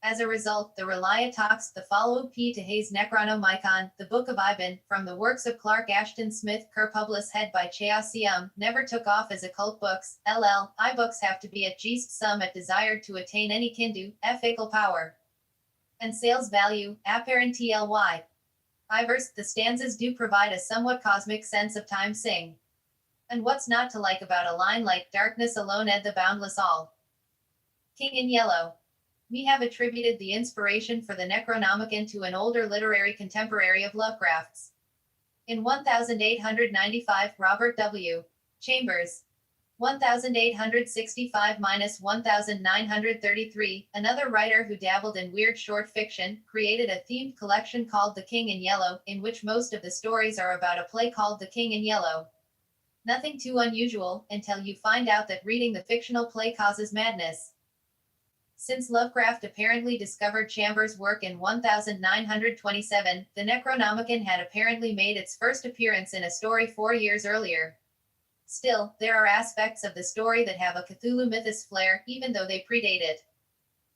As a result, the Relia talks the follow-up to Hayes Necronomicon, the Book of Ivan, from the works of Clark Ashton Smith, Published head by Chaosium, never took off as occult books. iBooks have to be at least some at desired to attain any kindu, ethical power. And sales value, apparent tly. Ivers, the stanzas do provide a somewhat cosmic sense of time sing. And what's not to like about a line like darkness alone ed the boundless all. King in Yellow. We have attributed the inspiration for the Necronomicon to an older literary contemporary of Lovecraft's. In 1895, Robert W. Chambers. 1865-1933, another writer who dabbled in weird short fiction, created a themed collection called The King in Yellow, in which most of the stories are about a play called The King in Yellow. Nothing too unusual, until you find out that reading the fictional play causes madness. Since Lovecraft apparently discovered Chambers' work in 1927, the Necronomicon had apparently made its first appearance in a story 4 years earlier. Still, there are aspects of the story that have a Cthulhu mythos flair, even though they predate it.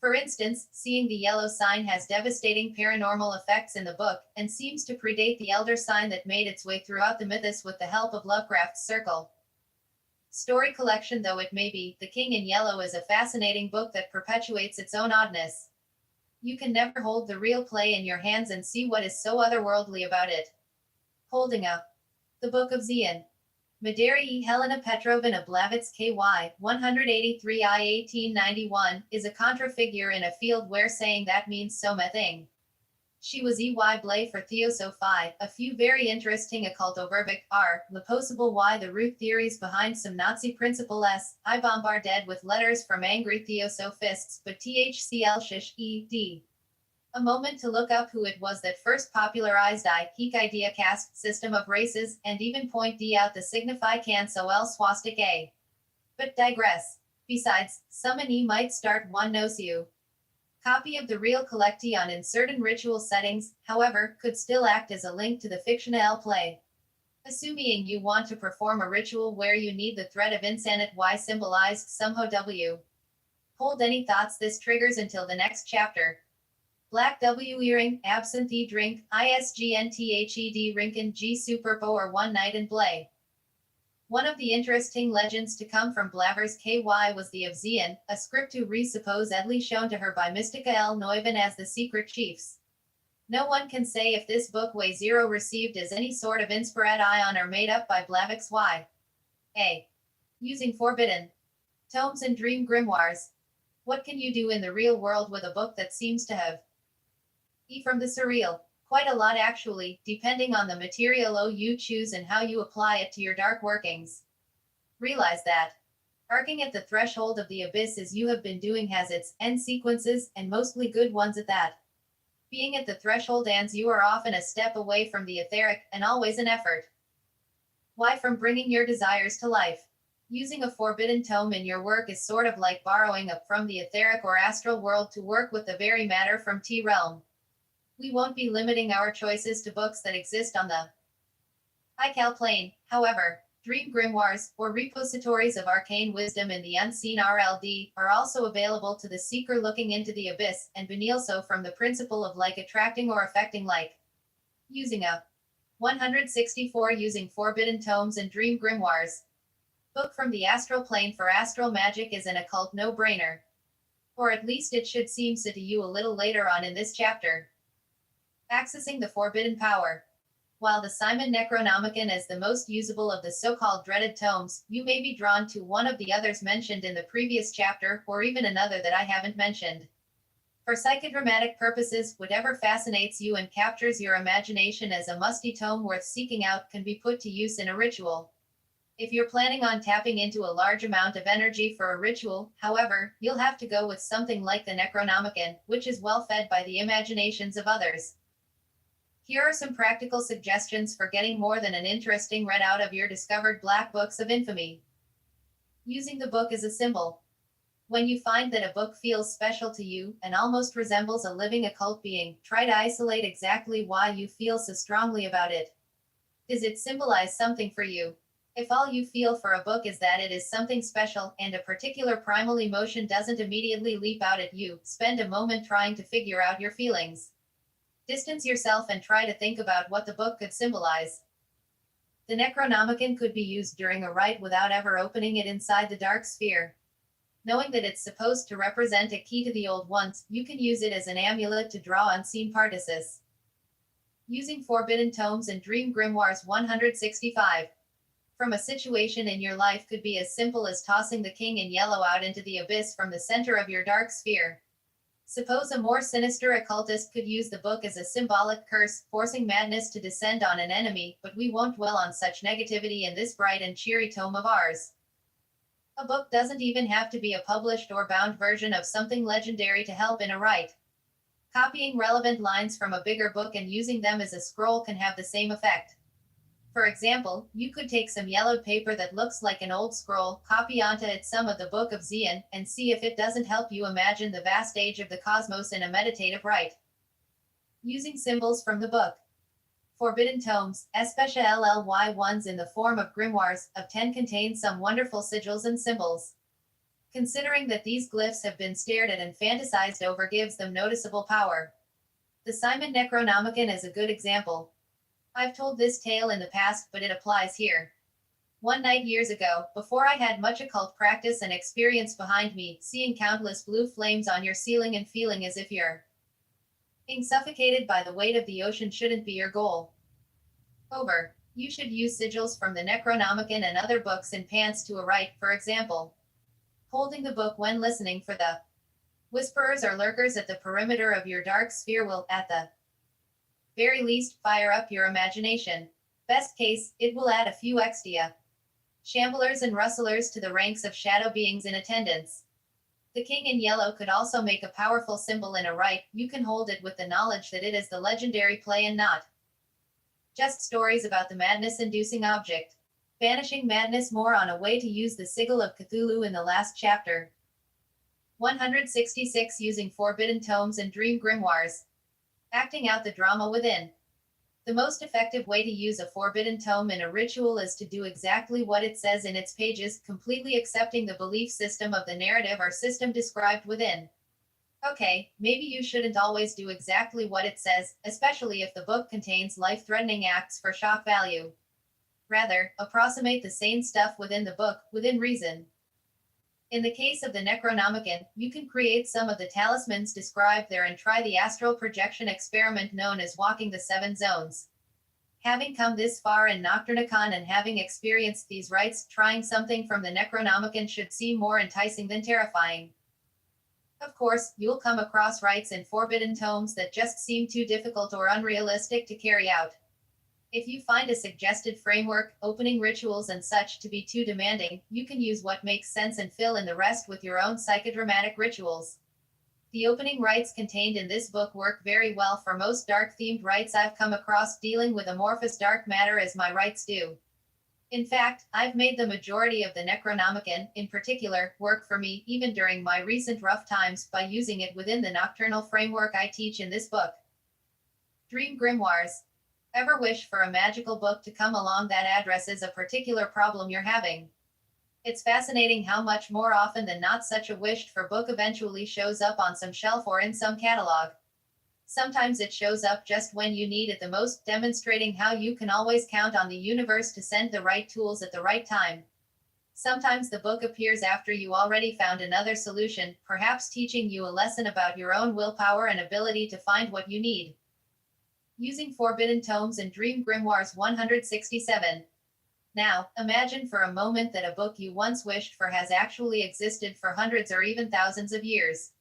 For instance, seeing the yellow sign has devastating paranormal effects in the book, and seems to predate the elder sign that made its way throughout the mythos with the help of Lovecraft's circle. Story collection though it may be, The King in Yellow is a fascinating book that perpetuates its own oddness. You can never hold the real play in your hands and see what is so otherworldly about it. Holding up. The Book of Zion. Madary Helena Petrovna Blavitz KY, 183 I 1891, is a contra-figure in a field where saying that means so a thing. She was EY Blay for Theosophy, a few very interesting occult overvik are, the possible why the root theories behind some Nazi principle s, I bombarded with letters from angry Theosophists, but THCL shish ed. A moment to look up who it was that first popularized Heek idea caste system of races, and even point D out the signify can so el swastic a. But digress. Besides, summon E might start one knows you. Copy of the real collection in certain ritual settings, however, could still act as a link to the fictional play. Assuming you want to perform a ritual where you need the thread of insanit Y symbolized somehow W. Hold any thoughts this triggers until the next chapter. Black W earring, absinthe drink, ISGNTHED Rinkin G Superpo or One Night in Blay. One of the interesting legends to come from Blavers KY was the of Zion, a scriptu supposedly shown to her by Mystica El Neuven as the Secret Chiefs. No one can say if this book way 0 received as any sort of inspired ion or made up by Blavix Y. A. Using forbidden tomes and dream grimoires. What can you do in the real world with a book that seems to have E from the surreal? Quite a lot actually, depending on the material you choose and how you apply it to your dark workings. Realize that. Arcing at the threshold of the abyss as you have been doing has its end sequences, and mostly good ones at that. Being at the threshold ends you are often a step away from the etheric, and always an effort. Why from bringing your desires to life? Using a forbidden tome in your work is sort of like borrowing up from the etheric or astral world to work with the very matter from T-realm. We won't be limiting our choices to books that exist on the iCal plane, however. Dream grimoires, or repositories of arcane wisdom in the unseen RLD, are also available to the seeker looking into the abyss, and so from the principle of like attracting or affecting like. Using a 164 Using forbidden tomes and dream grimoires. Book from the astral plane for astral magic is an occult no-brainer. Or at least it should seem so to you a little later on in this chapter. Accessing the forbidden power. While the Simon Necronomicon is the most usable of the so-called dreaded tomes, you may be drawn to one of the others mentioned in the previous chapter, or even another that I haven't mentioned. For psychodramatic purposes, whatever fascinates you and captures your imagination as a musty tome worth seeking out can be put to use in a ritual. If you're planning on tapping into a large amount of energy for a ritual, however, you'll have to go with something like the Necronomicon, which is well fed by the imaginations of others. Here are some practical suggestions for getting more than an interesting read out of your discovered black books of infamy. Using the book as a symbol. When you find that a book feels special to you and almost resembles a living occult being, try to isolate exactly why you feel so strongly about it. Does it symbolize something for you? If all you feel for a book is that it is something special, and a particular primal emotion doesn't immediately leap out at you, spend a moment trying to figure out your feelings. Distance yourself and try to think about what the book could symbolize. The Necronomicon could be used during a rite without ever opening it inside the dark sphere. Knowing that it's supposed to represent a key to the old ones, you can use it as an amulet to draw unseen partisans. Using forbidden tomes and dream grimoires. 165. From a situation in your life could be as simple as tossing the king in yellow out into the abyss from the center of your dark sphere. Suppose a more sinister occultist could use the book as a symbolic curse, forcing madness to descend on an enemy, but we won't dwell on such negativity in this bright and cheery tome of ours. A book doesn't even have to be a published or bound version of something legendary to help in a rite. Copying relevant lines from a bigger book and using them as a scroll can have the same effect. For example, you could take some yellowed paper that looks like an old scroll, copy onto it some of the Book of Xian, and see if it doesn't help you imagine the vast age of the cosmos in a meditative rite. Using symbols from the book. Forbidden tomes, especially ones in the form of grimoires, of 10 contain some wonderful sigils and symbols. Considering that these glyphs have been stared at and fantasized over gives them noticeable power. The Simon Necronomicon is a good example. I've told this tale in the past, but it applies here. One night years ago, before I had much occult practice and experience behind me, seeing countless blue flames on your ceiling and feeling as if you're being suffocated by the weight of the ocean shouldn't be your goal. Over. You should use sigils from the Necronomicon and other books in pants to a rite, for example. Holding the book when listening for the whisperers or lurkers at the perimeter of your dark sphere will, at the very least, fire up your imagination. Best case, it will add a few extra shamblers and rustlers to the ranks of shadow beings in attendance. The king in yellow could also make a powerful symbol in a rite. You can hold it with the knowledge that it is the legendary play and not just stories about the madness-inducing object. Banishing madness. More on a way to use the sigil of Cthulhu in the last chapter. 166. Using forbidden tomes and dream grimoires. Acting out the drama within. The most effective way to use a forbidden tome in a ritual is to do exactly what it says in its pages, completely accepting the belief system of the narrative or system described within. Okay, maybe you shouldn't always do exactly what it says, especially if the book contains life-threatening acts for shock value. Rather, approximate the sane stuff within the book, within reason. In the case of the Necronomicon, you can create some of the talismans described there and try the astral projection experiment known as walking the 7 zones. Having come this far in Nocturnicon and having experienced these rites, trying something from the Necronomicon should seem more enticing than terrifying. Of course, you'll come across rites in forbidden tomes that just seem too difficult or unrealistic to carry out. If you find a suggested framework, opening rituals and such to be too demanding, you can use what makes sense and fill in the rest with your own psychodramatic rituals. The opening rites contained in this book work very well for most dark-themed rites I've come across, dealing with amorphous dark matter as my rites do. In fact, I've made the majority of the Necronomicon, in particular, work for me, even during my recent rough times, by using it within the nocturnal framework I teach in this book. Dream grimoires. Ever wish for a magical book to come along that addresses a particular problem you're having? It's fascinating how much more often than not such a wished-for book eventually shows up on some shelf or in some catalog. Sometimes it shows up just when you need it the most, demonstrating how you can always count on the universe to send the right tools at the right time. Sometimes the book appears after you already found another solution, perhaps teaching you a lesson about your own willpower and ability to find what you need. Using forbidden tomes and dream grimoires. 167. Now, imagine for a moment that a book you once wished for has actually existed for hundreds or even thousands of years.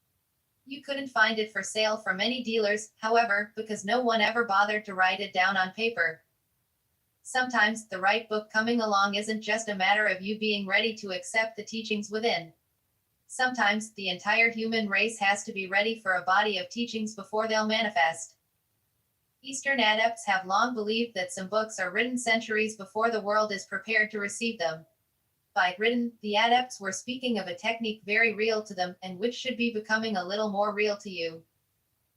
You couldn't find it for sale from any dealers, however, because no one ever bothered to write it down on paper. Sometimes, the right book coming along isn't just a matter of you being ready to accept the teachings within. Sometimes, the entire human race has to be ready for a body of teachings before they'll manifest. Eastern adepts have long believed that some books are written centuries before the world is prepared to receive them. By written, the adepts were speaking of a technique very real to them and which should be becoming a little more real to you.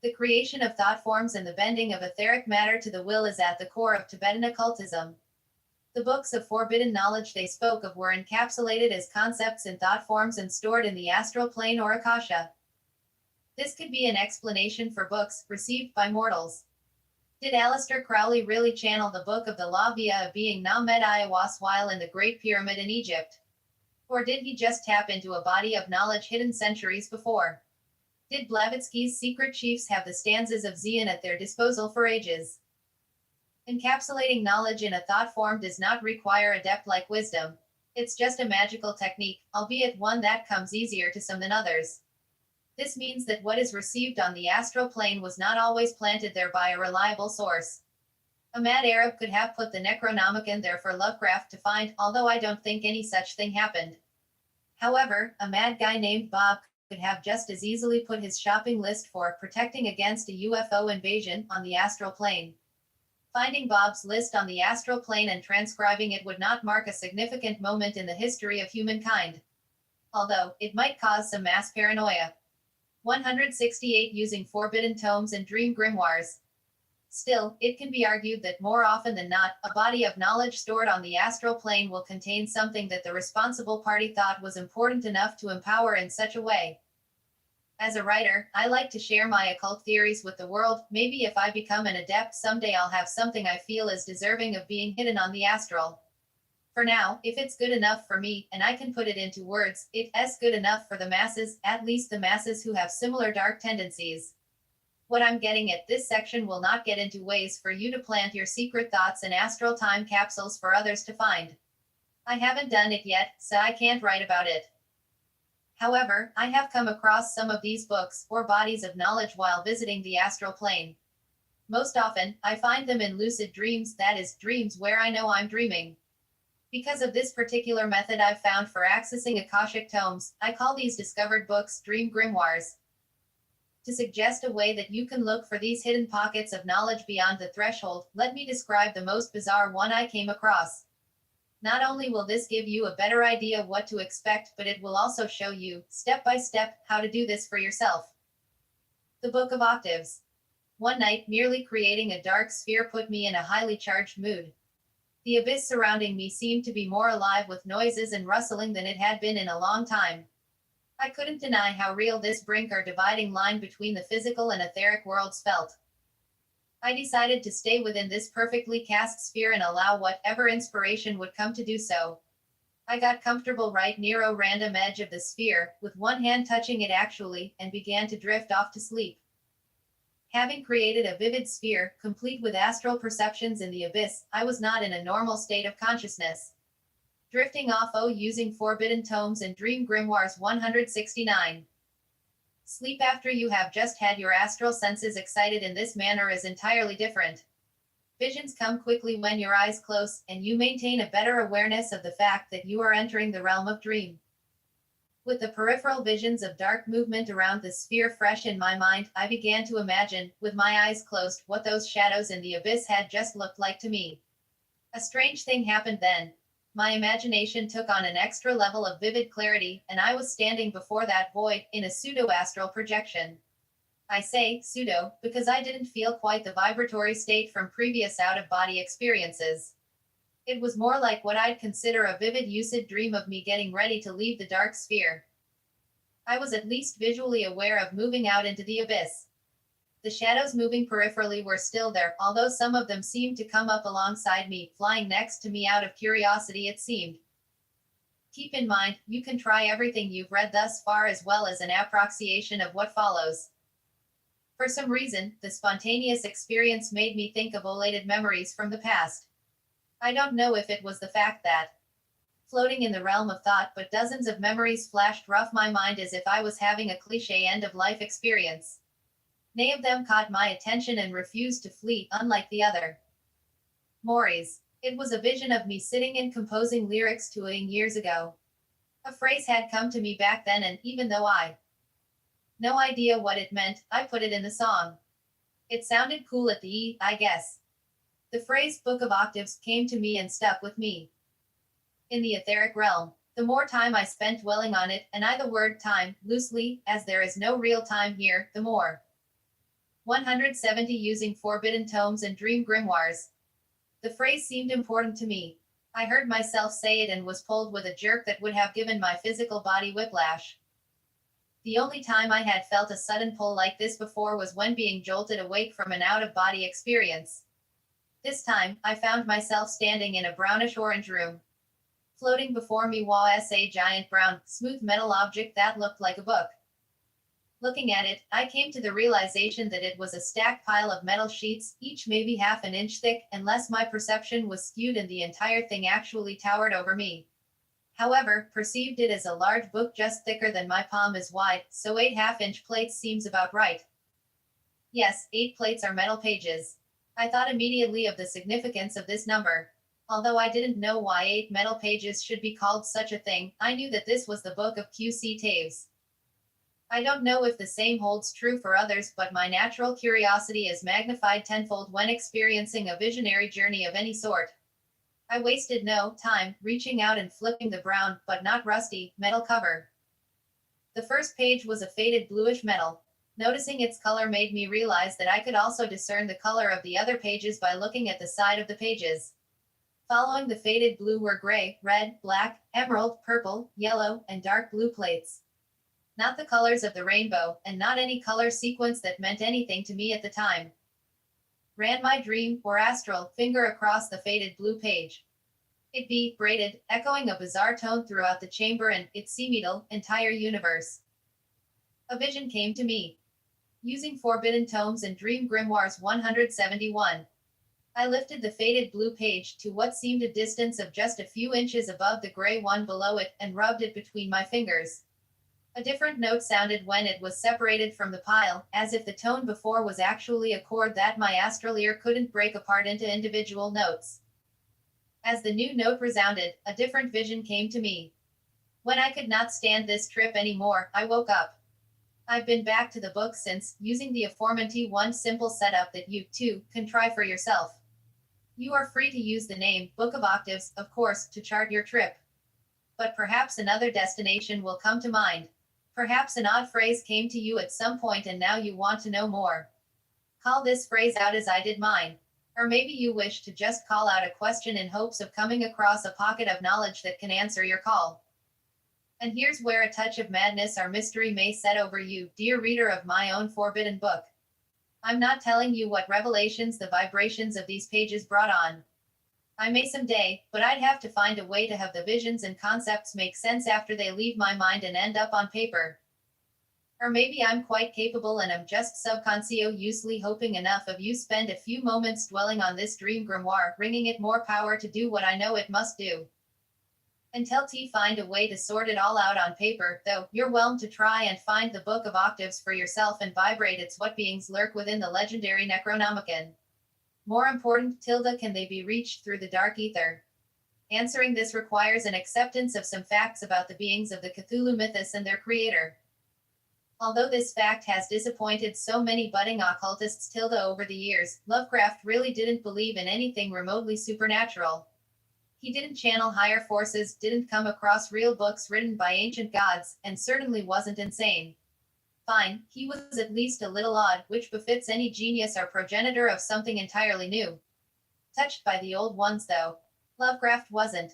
The creation of thought forms and the bending of etheric matter to the will is at the core of Tibetan occultism. The books of forbidden knowledge they spoke of were encapsulated as concepts in thought forms and stored in the astral plane or akasha. This could be an explanation for books received by mortals. Did Aleister Crowley really channel the Book of the Law via a being Nahmed Ayahuas while in the Great Pyramid in Egypt? Or did he just tap into a body of knowledge hidden centuries before? Did Blavatsky's secret chiefs have the stanzas of Zion at their disposal for ages? Encapsulating knowledge in a thought form does not require adept-like wisdom. It's just a magical technique, albeit one that comes easier to some than others. This means that what is received on the astral plane was not always planted there by a reliable source. A mad Arab could have put the Necronomicon there for Lovecraft to find, although I don't think any such thing happened. However, a mad guy named Bob could have just as easily put his shopping list for protecting against a UFO invasion on the astral plane. Finding Bob's list on the astral plane and transcribing it would not mark a significant moment in the history of humankind. Although, it might cause some mass paranoia. 168 using forbidden tomes and dream grimoires. Still, it can be argued that more often than not, a body of knowledge stored on the astral plane will contain something that the responsible party thought was important enough to empower in such a way. As a writer, I like to share my occult theories with the world. Maybe if I become an adept someday I'll have something I feel is deserving of being hidden on the astral. For now, if it's good enough for me, and I can put it into words, it's good enough for the masses, at least the masses who have similar dark tendencies. What I'm getting at this section will not get into ways for you to plant your secret thoughts in astral time capsules for others to find. I haven't done it yet, so I can't write about it. However, I have come across some of these books, or bodies of knowledge while visiting the astral plane. Most often, I find them in lucid dreams, that is, dreams where I know I'm dreaming. Because of this particular method I've found for accessing Akashic tomes, I call these discovered books dream grimoires. To suggest a way that you can look for these hidden pockets of knowledge beyond the threshold, let me describe the most bizarre one I came across. Not only will this give you a better idea of what to expect, but it will also show you, step by step, how to do this for yourself. The Book of Octaves. One night, merely creating a dark sphere put me in a highly charged mood. The abyss surrounding me seemed to be more alive with noises and rustling than it had been in a long time. I couldn't deny how real this brink or dividing line between the physical and etheric worlds felt. I decided to stay within this perfectly cast sphere and allow whatever inspiration would come to do so. I got comfortable right near a random edge of the sphere, with one hand touching it actually, and began to drift off to sleep. Having created a vivid sphere, complete with astral perceptions in the abyss, I was not in a normal state of consciousness. Drifting off using forbidden tomes and dream grimoires 169. Sleep after you have just had your astral senses excited in this manner is entirely different. Visions come quickly when your eyes close, and you maintain a better awareness of the fact that you are entering the realm of dream. With the peripheral visions of dark movement around the sphere fresh in my mind, I began to imagine, with my eyes closed, what those shadows in the abyss had just looked like to me. A strange thing happened then. My imagination took on an extra level of vivid clarity, and I was standing before that void, in a pseudo-astral projection. I say pseudo, because I didn't feel quite the vibratory state from previous out-of-body experiences. It was more like what I'd consider a vivid lucid dream of me getting ready to leave the dark sphere. I was at least visually aware of moving out into the abyss. The shadows moving peripherally were still there, although some of them seemed to come up alongside me, flying next to me out of curiosity it seemed. Keep in mind, you can try everything you've read thus far as well as an approximation of what follows. For some reason, the spontaneous experience made me think of elated memories from the past. I don't know if it was the fact that, floating in the realm of thought, but dozens of memories flashed rough my mind as if I was having a cliché end-of-life experience. None of them caught my attention and refused to flee, unlike the other. Maury's. It was a vision of me sitting and composing lyrics to a years ago. A phrase had come to me back then, and even though I no idea what it meant, I put it in the song. It sounded cool at the E, I guess. The phrase Book of Octaves came to me and stuck with me. In the etheric realm. The more time I spent dwelling on it, and I the word time, loosely, as there is no real time here, the more. 170 Using forbidden tomes and dream grimoires. The phrase seemed important to me. I heard myself say it and was pulled with a jerk that would have given my physical body whiplash. The only time I had felt a sudden pull like this before was when being jolted awake from an out-of-body experience. This time, I found myself standing in a brownish-orange room. Floating before me was a giant brown, smooth metal object that looked like a book. Looking at it, I came to the realization that it was a stacked pile of metal sheets, each maybe half an inch thick, unless my perception was skewed and the entire thing actually towered over me. However, perceived it as a large book just thicker than my palm is wide, so 8 half-inch plates seems about right. Yes, 8 plates are metal pages. I thought immediately of the significance of this number. Although I didn't know why 8 metal pages should be called such a thing, I knew that this was the book of QC Taves. I don't know if the same holds true for others, but my natural curiosity is magnified tenfold when experiencing a visionary journey of any sort. I wasted no time reaching out and flipping the brown, but not rusty, metal cover. The first page was a faded bluish metal. Noticing its color made me realize that I could also discern the color of the other pages by looking at the side of the pages. Following the faded blue were gray, red, black, emerald, purple, yellow, and dark blue plates. Not the colors of the rainbow, and not any color sequence that meant anything to me at the time. Ran my dream, or astral, finger across the faded blue page. It be braided, echoing a bizarre tone throughout the chamber and, it seemed, entire universe. A vision came to me. Using forbidden tomes and dream grimoires 171. I lifted the faded blue page to what seemed a distance of just a few inches above the gray one below it, and rubbed it between my fingers. A different note sounded when it was separated from the pile, as if the tone before was actually a chord that my astral ear couldn't break apart into individual notes. As the new note resounded, a different vision came to me. When I could not stand this trip anymore, I woke up. I've been back to the book since, using the aforementioned one simple setup that you, too, can try for yourself. You are free to use the name, Book of Octaves, of course, to chart your trip. But perhaps another destination will come to mind. Perhaps an odd phrase came to you at some point and now you want to know more. Call this phrase out as I did mine. Or maybe you wish to just call out a question in hopes of coming across a pocket of knowledge that can answer your call. And here's where a touch of madness or mystery may set over you, dear reader of my own forbidden book. I'm not telling you what revelations the vibrations of these pages brought on. I may someday, but I'd have to find a way to have the visions and concepts make sense after they leave my mind and end up on paper. Or maybe I'm quite capable and am just subconsciously hoping enough of you spend a few moments dwelling on this dream grimoire, bringing it more power to do what I know it must do. Until T find a way to sort it all out on paper, though, you're welcome to try and find the Book of Octaves for yourself and vibrate its what beings lurk within the legendary Necronomicon. More important, can they be reached through the dark ether? Answering this requires an acceptance of some facts about the beings of the Cthulhu mythos and their creator. Although this fact has disappointed so many budding occultists over the years, Lovecraft really didn't believe in anything remotely supernatural. He didn't channel higher forces, didn't come across real books written by ancient gods, and certainly wasn't insane. Fine, he was at least a little odd, which befits any genius or progenitor of something entirely new. Touched by the old ones though. Lovecraft wasn't.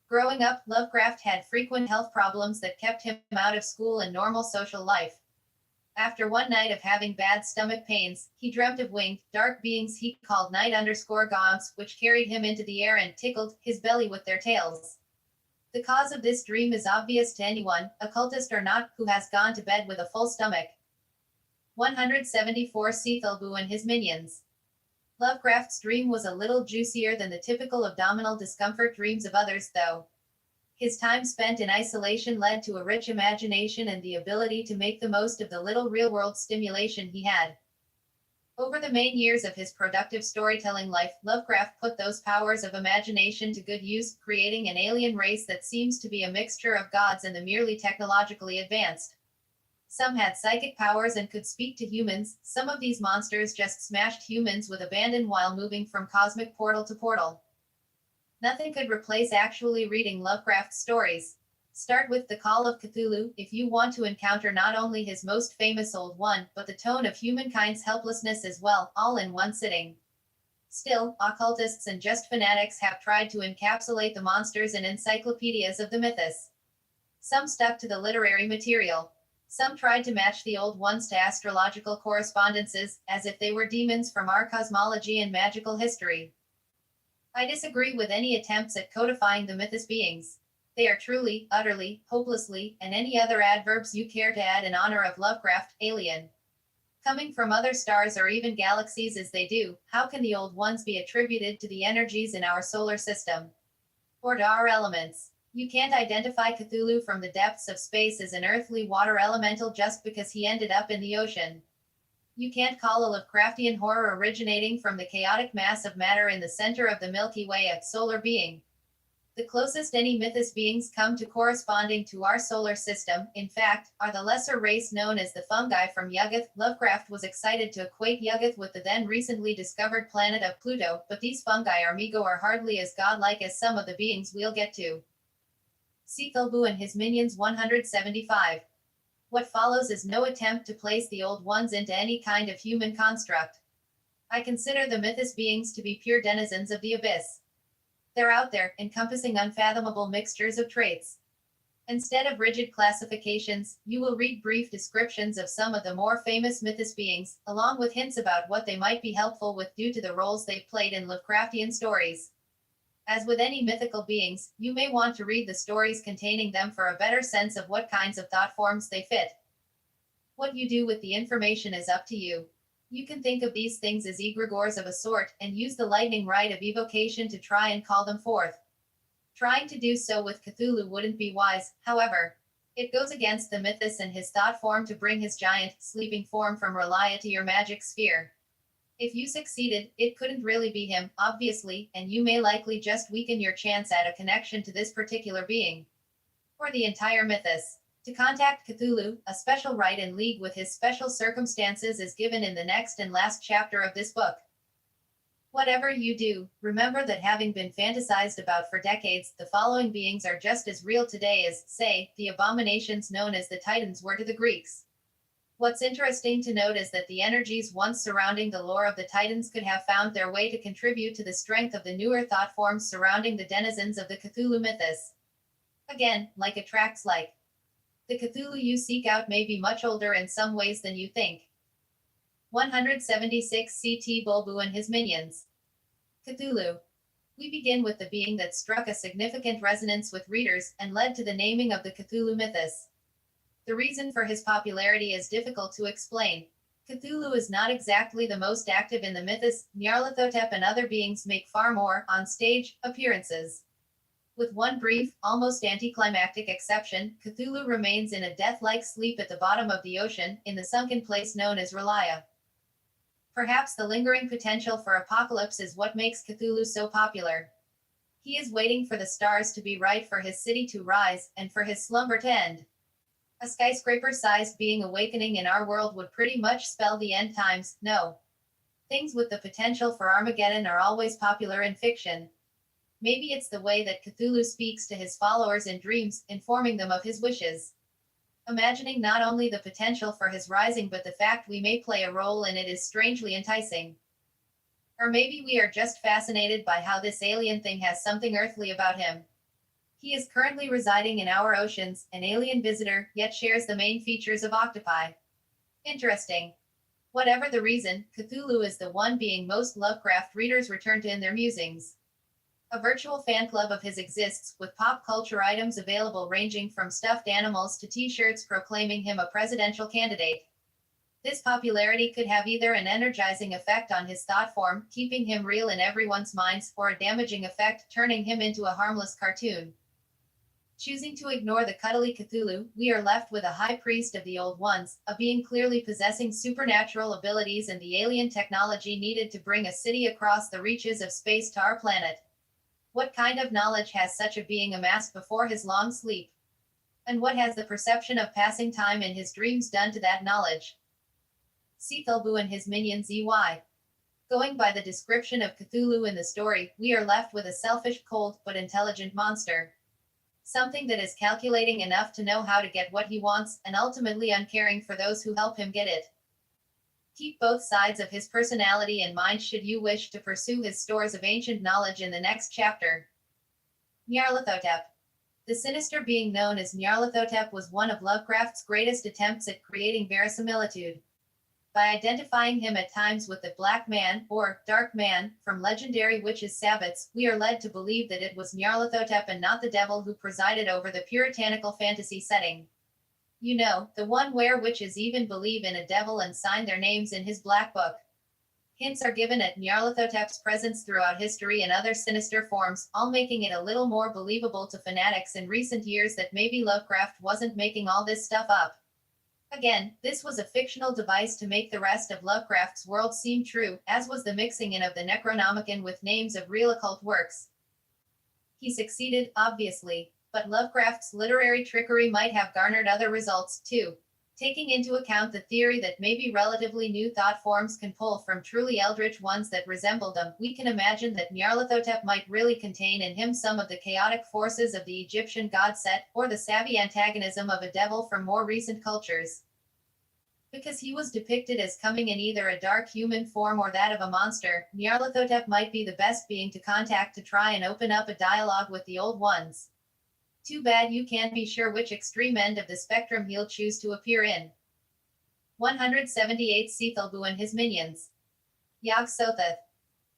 Growing up, Lovecraft had frequent health problems that kept him out of school and normal social life. After one night of having bad stomach pains, he dreamt of winged, dark beings he called night_gods, which carried him into the air and tickled his belly with their tails. The cause of this dream is obvious to anyone, occultist or not, who has gone to bed with a full stomach. 174 Cthulhu and his minions. Lovecraft's dream was a little juicier than the typical abdominal discomfort dreams of others, though. His time spent in isolation led to a rich imagination and the ability to make the most of the little real-world stimulation he had. Over the main years of his productive storytelling life, Lovecraft put those powers of imagination to good use, creating an alien race that seems to be a mixture of gods and the merely technologically advanced. Some had psychic powers and could speak to humans. Some of these monsters just smashed humans with abandon while moving from cosmic portal to portal. Nothing could replace actually reading Lovecraft's stories. Start with the Call of Cthulhu if you want to encounter not only his most famous Old One, but the tone of humankind's helplessness as well, all in one sitting. Still, occultists and just fanatics have tried to encapsulate the monsters in encyclopedias of the mythos. Some stuck to the literary material. Some tried to match the Old Ones to astrological correspondences, as if they were demons from our cosmology and magical history. I disagree with any attempts at codifying the mythos beings. They are truly, utterly, hopelessly, and any other adverbs you care to add in honor of Lovecraft, alien. Coming from other stars or even galaxies as they do, how can the Old Ones be attributed to the energies in our solar system? Or to our elements? You can't identify Cthulhu from the depths of space as an earthly water elemental just because he ended up in the ocean. You can't call a Lovecraftian horror originating from the chaotic mass of matter in the center of the Milky Way a solar being. The closest any mythos beings come to corresponding to our solar system, in fact, are the lesser race known as the fungi from Yuggoth. Lovecraft was excited to equate Yuggoth with the then recently discovered planet of Pluto, but these fungi are hardly as godlike as some of the beings we'll get to. Cthulhu and his minions 175. What follows is no attempt to place the Old Ones into any kind of human construct. I consider the mythos beings to be pure denizens of the abyss. They're out there, encompassing unfathomable mixtures of traits. Instead of rigid classifications, you will read brief descriptions of some of the more famous mythos beings, along with hints about what they might be helpful with due to the roles they've played in Lovecraftian stories. As with any mythical beings, you may want to read the stories containing them for a better sense of what kinds of thought forms they fit. What you do with the information is up to you. You can think of these things as egregores of a sort, and use the lightning rite of evocation to try and call them forth. Trying to do so with Cthulhu wouldn't be wise, however. It goes against the mythos and his thought form to bring his giant, sleeping form from Relia to your magic sphere. If you succeeded, it couldn't really be him, obviously, and you may likely just weaken your chance at a connection to this particular being. Or the entire mythos. To contact Cthulhu, a special rite in league with his special circumstances is given in the next and last chapter of this book. Whatever you do, remember that having been fantasized about for decades, the following beings are just as real today as, say, the abominations known as the Titans were to the Greeks. What's interesting to note is that the energies once surrounding the lore of the Titans could have found their way to contribute to the strength of the newer thought forms surrounding the denizens of the Cthulhu mythos. Again, like attracts like. The Cthulhu you seek out may be much older in some ways than you think. 176 CT Bulbu and his minions. Cthulhu. We begin with the being that struck a significant resonance with readers and led to the naming of the Cthulhu mythos. The reason for his popularity is difficult to explain. Cthulhu is not exactly the most active in the mythos. Nyarlathotep and other beings make far more, on stage, appearances. With one brief, almost anticlimactic exception, Cthulhu remains in a death-like sleep at the bottom of the ocean, in the sunken place known as Relia. Perhaps the lingering potential for apocalypse is what makes Cthulhu so popular. He is waiting for the stars to be right for his city to rise, and for his slumber to end. A skyscraper-sized being awakening in our world would pretty much spell the end times, no. Things with the potential for Armageddon are always popular in fiction. Maybe it's the way that Cthulhu speaks to his followers in dreams, informing them of his wishes. Imagining not only the potential for his rising but the fact we may play a role in it is strangely enticing. Or maybe we are just fascinated by how this alien thing has something earthly about him. He is currently residing in our oceans, an alien visitor, yet shares the main features of octopi. Interesting. Whatever the reason, Cthulhu is the one being most Lovecraft readers return to in their musings. A virtual fan club of his exists, with pop culture items available ranging from stuffed animals to t-shirts proclaiming him a presidential candidate. This popularity could have either an energizing effect on his thought form, keeping him real in everyone's minds, or a damaging effect, turning him into a harmless cartoon. Choosing to ignore the cuddly Cthulhu, we are left with a high priest of the Old Ones, a being clearly possessing supernatural abilities and the alien technology needed to bring a city across the reaches of space to our planet. What kind of knowledge has such a being amassed before his long sleep? And what has the perception of passing time in his dreams done to that knowledge? Cthulhu and his minions EY. Going by the description of Cthulhu in the story, we are left with a selfish, cold, but intelligent monster. Something that is calculating enough to know how to get what he wants, and ultimately uncaring for those who help him get it. Keep both sides of his personality in mind should you wish to pursue his stores of ancient knowledge in the next chapter. Nyarlathotep. The sinister being known as Nyarlathotep was one of Lovecraft's greatest attempts at creating verisimilitude. By identifying him at times with the Black Man, or Dark Man, from legendary witches' sabbats, we are led to believe that it was Nyarlathotep and not the devil who presided over the puritanical fantasy setting. You know, the one where witches even believe in a devil and sign their names in his black book. Hints are given at Nyarlathotep's presence throughout history and other sinister forms, all making it a little more believable to fanatics in recent years that maybe Lovecraft wasn't making all this stuff up. Again, this was a fictional device to make the rest of Lovecraft's world seem true, as was the mixing in of the Necronomicon with names of real occult works. He succeeded, obviously, but Lovecraft's literary trickery might have garnered other results, too. Taking into account the theory that maybe relatively new thought forms can pull from truly eldritch ones that resemble them, we can imagine that Nyarlathotep might really contain in him some of the chaotic forces of the Egyptian god Set, or the savvy antagonism of a devil from more recent cultures. Because he was depicted as coming in either a dark human form or that of a monster, Nyarlathotep might be the best being to contact to try and open up a dialogue with the Old Ones. Too bad you can't be sure which extreme end of the spectrum he'll choose to appear in. 178 Cthulhu and his minions. Yog-Sothoth.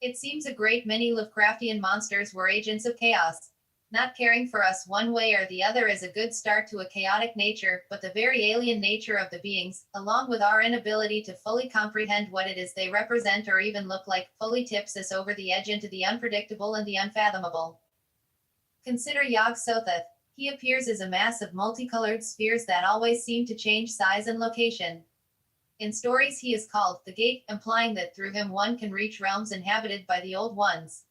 It seems a great many Lovecraftian monsters were agents of chaos. Not caring for us one way or the other is a good start to a chaotic nature, but the very alien nature of the beings, along with our inability to fully comprehend what it is they represent or even look like, fully tips us over the edge into the unpredictable and the unfathomable. Consider Yog-Sothoth. He appears as a mass of multicolored spheres that always seem to change size and location. In stories he is called the Gate, implying that through him one can reach realms inhabited by the Old Ones.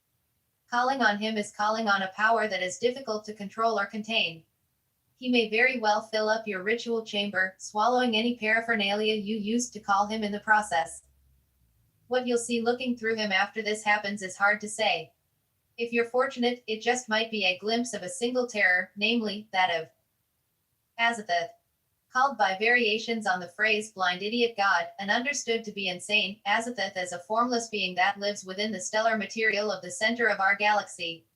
Calling on him is calling on a power that is difficult to control or contain. He may very well fill up your ritual chamber, swallowing any paraphernalia you used to call him in the process. What you'll see looking through him after this happens is hard to say. If you're fortunate, it just might be a glimpse of a single terror, namely, that of Azathoth. Called by variations on the phrase blind idiot god, and understood to be insane, Azathoth is a formless being that lives within the stellar material of the center of our galaxy.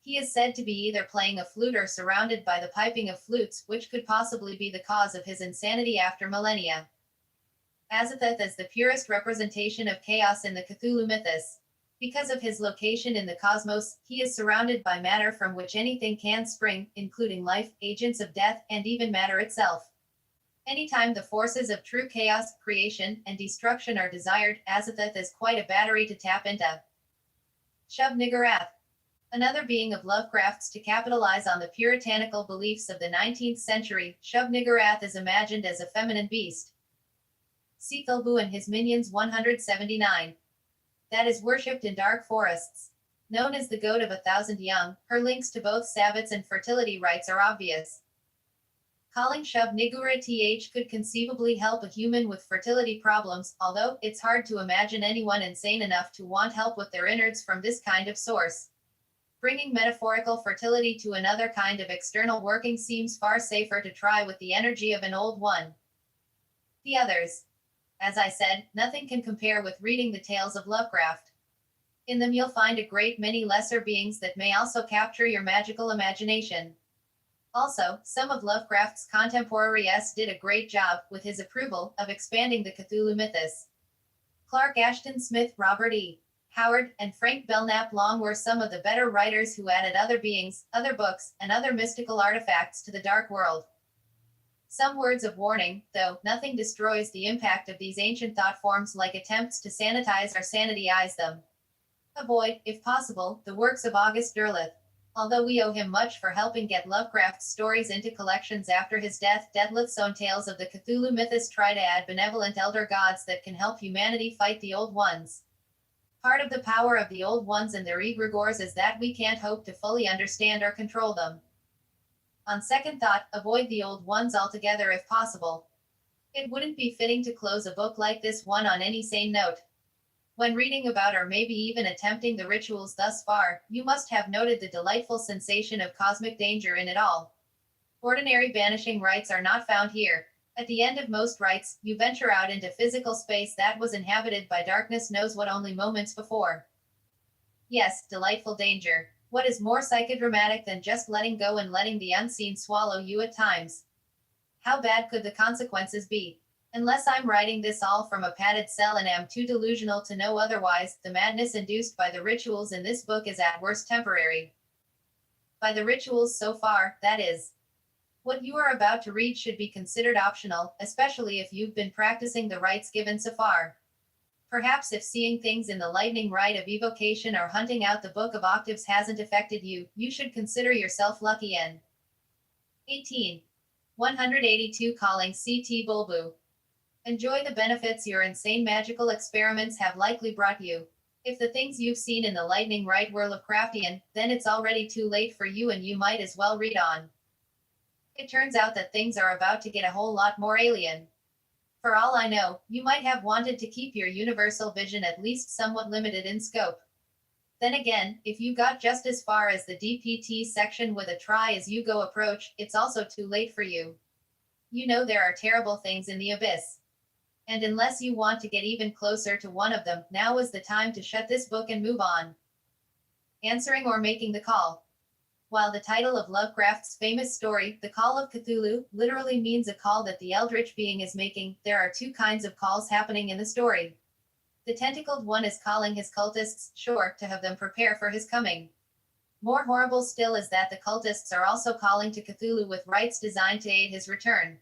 He is said to be either playing a flute or surrounded by the piping of flutes, which could possibly be the cause of his insanity after millennia. Azathoth is the purest representation of chaos in the Cthulhu mythos. Because of his location in the cosmos, he is surrounded by matter from which anything can spring, including life, agents of death, and even matter itself. Anytime the forces of true chaos, creation, and destruction are desired, Azathoth is quite a battery to tap into. Shub-Niggurath. Another being of Lovecraft's to capitalize on the puritanical beliefs of the 19th century, Shub-Niggurath is imagined as a feminine beast. Cthulhu and his minions 179. That is worshipped in dark forests. Known as the Goat of 1,000 Young, her links to both sabbats and fertility rites are obvious. Calling Shub-Niggurath could conceivably help a human with fertility problems, although it's hard to imagine anyone insane enough to want help with their innards from this kind of source. Bringing metaphorical fertility to another kind of external working seems far safer to try with the energy of an old one. The others. As I said, nothing can compare with reading the tales of Lovecraft. In them you'll find a great many lesser beings that may also capture your magical imagination. Also, some of Lovecraft's contemporaries did a great job, with his approval, of expanding the Cthulhu mythos. Clark Ashton Smith, Robert E. Howard, and Frank Belknap Long were some of the better writers who added other beings, other books, and other mystical artifacts to the dark world. Some words of warning, though, nothing destroys the impact of these ancient thought forms like attempts to sanitize or sanityize them. Avoid, if possible, the works of August Derleth. Although we owe him much for helping get Lovecraft's stories into collections after his death, Derleth's own tales of the Cthulhu mythos try to add benevolent elder gods that can help humanity fight the Old Ones. Part of the power of the Old Ones and their egregores is that we can't hope to fully understand or control them. On second thought, avoid the Old Ones altogether if possible. It wouldn't be fitting to close a book like this one on any sane note. When reading about or maybe even attempting the rituals thus far, you must have noted the delightful sensation of cosmic danger in it all. Ordinary banishing rites are not found here. At the end of most rites, you venture out into physical space that was inhabited by darkness knows what only moments before. Yes, delightful danger. What is more psychodramatic than just letting go and letting the unseen swallow you at times? How bad could the consequences be? Unless I'm writing this all from a padded cell and am too delusional to know otherwise, the madness induced by the rituals in this book is at worst temporary. By the rituals so far, that is. What you are about to read should be considered optional, especially if you've been practicing the rites given so far. Perhaps if seeing things in the lightning rite of evocation or hunting out the Book of Octaves hasn't affected you, you should consider yourself lucky. N. 18. 182 Calling CT Bulbu. Enjoy the benefits your insane magical experiments have likely brought you. If the things you've seen in the lightning rite were Lovecraftian, then it's already too late for you and you might as well read on. It turns out that things are about to get a whole lot more alien. For all I know, you might have wanted to keep your universal vision at least somewhat limited in scope. Then again, if you got just as far as the DPT section with a try as you go approach, it's also too late for you. You know there are terrible things in the abyss. And unless you want to get even closer to one of them, now is the time to shut this book and move on. Answering or making the call. While the title of Lovecraft's famous story, The Call of Cthulhu, literally means a call that the eldritch being is making, there are two kinds of calls happening in the story. The tentacled one is calling his cultists, sure, to have them prepare for his coming. More horrible still is that the cultists are also calling to Cthulhu with rites designed to aid his return.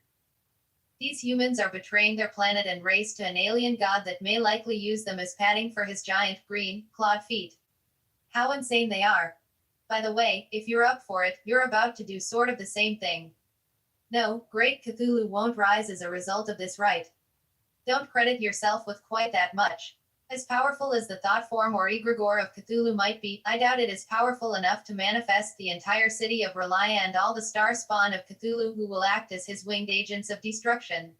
These humans are betraying their planet and race to an alien god that may likely use them as padding for his giant, green, clawed feet. How insane they are. By the way, if you're up for it, you're about to do sort of the same thing. No, great Cthulhu won't rise as a result of this rite. Don't credit yourself with quite that much. As powerful as the thought form or egregore of Cthulhu might be, I doubt it is powerful enough to manifest the entire city of Relaya and all the star spawn of Cthulhu who will act as his winged agents of destruction.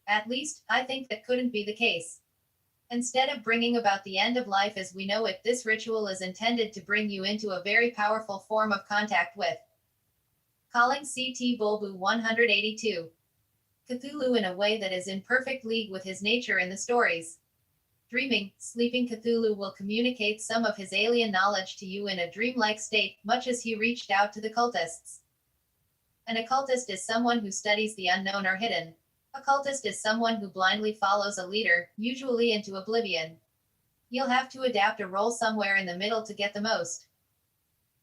At least, I think that couldn't be the case. Instead of bringing about the end of life as we know it, this ritual is intended to bring you into a very powerful form of contact with. Calling CT Bulbu 182. Cthulhu in a way that is in perfect league with his nature in the stories. Dreaming, sleeping Cthulhu will communicate some of his alien knowledge to you in a dreamlike state, much as he reached out to the cultists. An occultist is someone who studies the unknown or hidden. A cultist is someone who blindly follows a leader, usually into oblivion. You'll have to adapt a role somewhere in the middle to get the most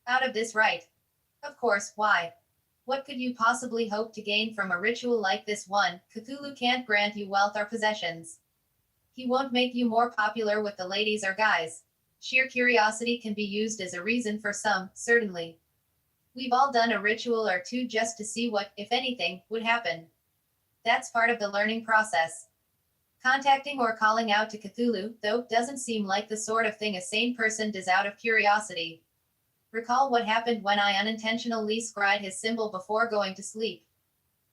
out of this rite. Of course, why? What could you possibly hope to gain from a ritual like this one? Cthulhu can't grant you wealth or possessions. He won't make you more popular with the ladies or guys. Sheer curiosity can be used as a reason for some, certainly. We've all done a ritual or two just to see what, if anything, would happen. That's part of the learning process. Contacting or calling out to Cthulhu, though, doesn't seem like the sort of thing a sane person does out of curiosity. Recall what happened when I unintentionally scryed his symbol before going to sleep.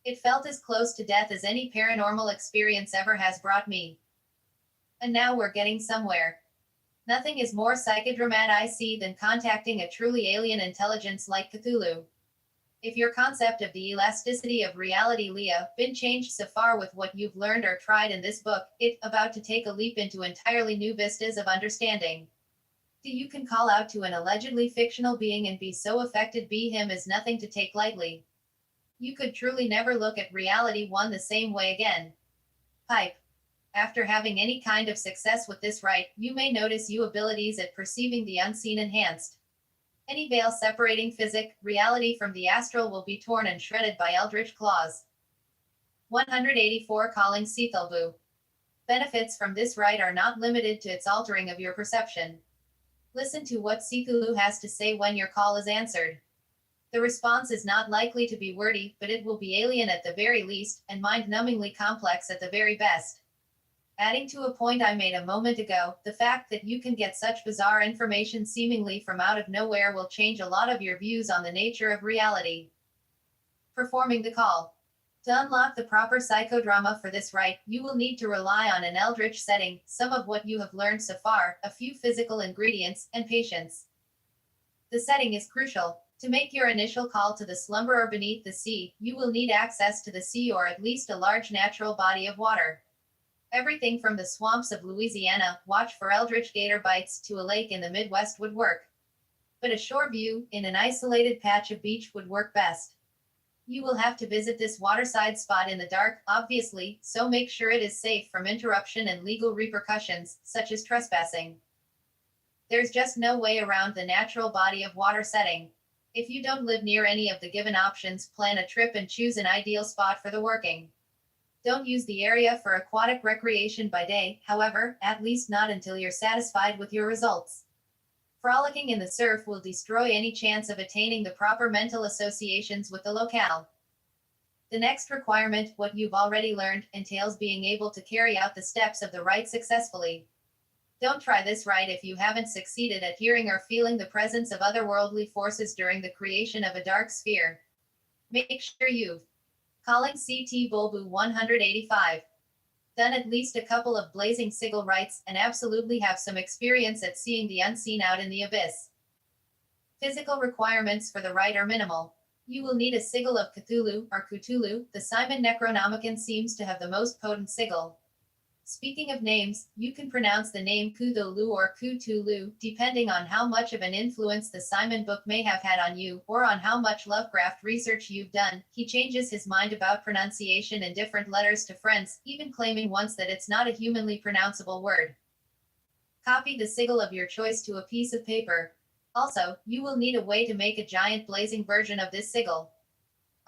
It felt as close to death as any paranormal experience ever has brought me. And now we're getting somewhere. Nothing is more psychodramatic than contacting a truly alien intelligence like Cthulhu. If your concept of the elasticity of reality been changed so far with what you've learned or tried in this book, it's about to take a leap into entirely new vistas of understanding. You can call out to an allegedly fictional being and be so affected by him is nothing to take lightly. You could truly never look at reality one the same way again. Pipe. After having any kind of success with this rite, you may notice your abilities at perceiving the unseen enhanced. Any veil separating reality from the astral will be torn and shredded by eldritch claws. 184 Calling Cthulhu. Benefits from this rite are not limited to its altering of your perception. Listen to what Cthulhu has to say when your call is answered. The response is not likely to be wordy, but it will be alien at the very least, and mind-numbingly complex at the very best. Adding to a point I made a moment ago, the fact that you can get such bizarre information seemingly from out of nowhere will change a lot of your views on the nature of reality. Performing the call. To unlock the proper psychodrama for this rite, you will need to rely on an eldritch setting, some of what you have learned so far, a few physical ingredients, and patience. The setting is crucial. To make your initial call to the slumberer beneath the sea, you will need access to the sea or at least a large natural body of water. Everything from the swamps of Louisiana, watch for eldritch gator bites, to a lake in the Midwest would work. But a shore view, in an isolated patch of beach, would work best. You will have to visit this waterside spot in the dark, obviously, so make sure it is safe from interruption and legal repercussions, such as trespassing. There's just no way around the natural body of water setting. If you don't live near any of the given options, plan a trip and choose an ideal spot for the working. Don't use the area for aquatic recreation by day, however, at least not until you're satisfied with your results. Frolicking in the surf will destroy any chance of attaining the proper mental associations with the locale. The next requirement, what you've already learned, entails being able to carry out the steps of the rite successfully. Don't try this rite if you haven't succeeded at hearing or feeling the presence of otherworldly forces during the creation of a dark sphere. Make sure you've calling CT Bulbu 185. Done at least a couple of blazing sigil rites, and absolutely have some experience at seeing the unseen out in the abyss. Physical requirements for the rite are minimal. You will need a sigil of Cthulhu, or Cthulhu. The Simon Necronomicon seems to have the most potent sigil. Speaking of names, you can pronounce the name Cthulhu or Cthulhu, depending on how much of an influence the Simon book may have had on you, or on how much Lovecraft research you've done. He changes his mind about pronunciation in different letters to friends, even claiming once that it's not a humanly pronounceable word. Copy the sigil of your choice to a piece of paper. Also, you will need a way to make a giant blazing version of this sigil.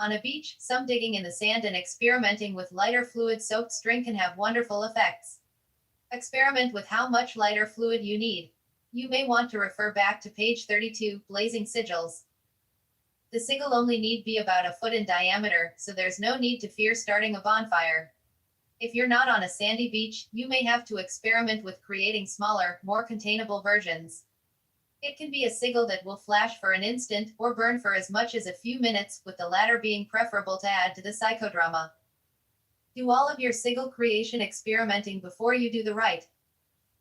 On a beach, some digging in the sand and experimenting with lighter fluid-soaked string can have wonderful effects. Experiment with how much lighter fluid you need. You may want to refer back to page 32, Blazing Sigils. The sigil only need be about a foot in diameter, so there's no need to fear starting a bonfire. If you're not on a sandy beach, you may have to experiment with creating smaller, more containable versions. It can be a sigil that will flash for an instant, or burn for as much as a few minutes, with the latter being preferable to add to the psychodrama. Do all of your sigil creation experimenting before you do the rite.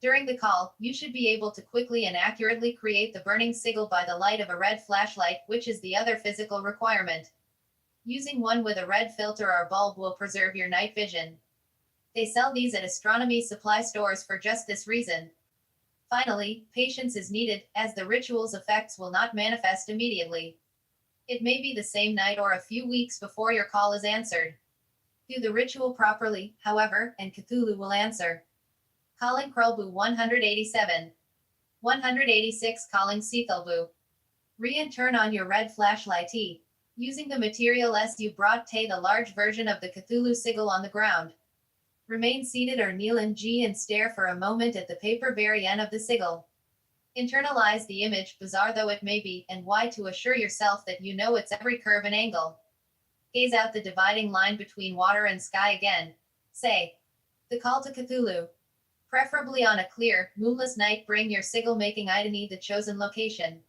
During the call, you should be able to quickly and accurately create the burning sigil by the light of a red flashlight, which is the other physical requirement. Using one with a red filter or bulb will preserve your night vision. They sell these at astronomy supply stores for just this reason. Finally, patience is needed, as the ritual's effects will not manifest immediately. It may be the same night or a few weeks before your call is answered. Do the ritual properly, however, and Cthulhu will answer. Calling Krulbu 187. 186 Calling Cthulhu. And turn on your red flashlight T. Using the material S you brought, Tay the large version of the Cthulhu sigil on the ground. Remain seated or kneel in G and stare for a moment at the paper very end of the sigil. Internalize the image, bizarre though it may be, and Y to assure yourself that you know its every curve and angle. Gaze out the dividing line between water and sky again. Say, the call to Cthulhu. Preferably on a clear, moonless night, bring your sigil-making item to the chosen location.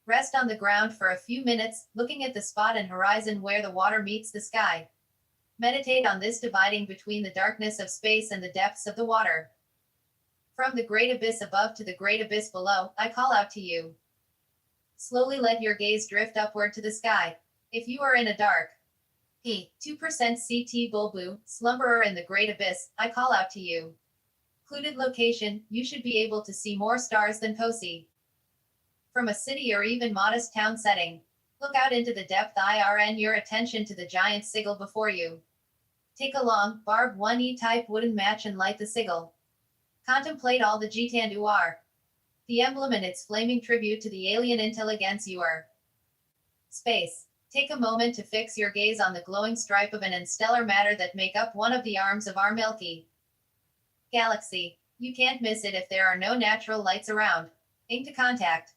Rest on the ground for a few minutes, looking at the spot and horizon where the water meets the sky. Meditate on this dividing between the darkness of space and the depths of the water. From the great abyss above to the great abyss below, I call out to you. Slowly let your gaze drift upward to the sky. If you are in a dark P. 2% CT Bulbu, slumberer in the great abyss, I call out to you. Included location, you should be able to see more stars than Posi. From a city or even modest town setting, look out into the depth IRN your attention to the giant sigil before you. Take a long, barbed 1E type wooden match and light the sigil. Contemplate all the Gitanduar. The emblem and its flaming tribute to the alien intelligence you are. Space. Take a moment to fix your gaze on the glowing stripe of an interstellar matter that make up one of the arms of our Milky Galaxy. You can't miss it if there are no natural lights around. Into contact.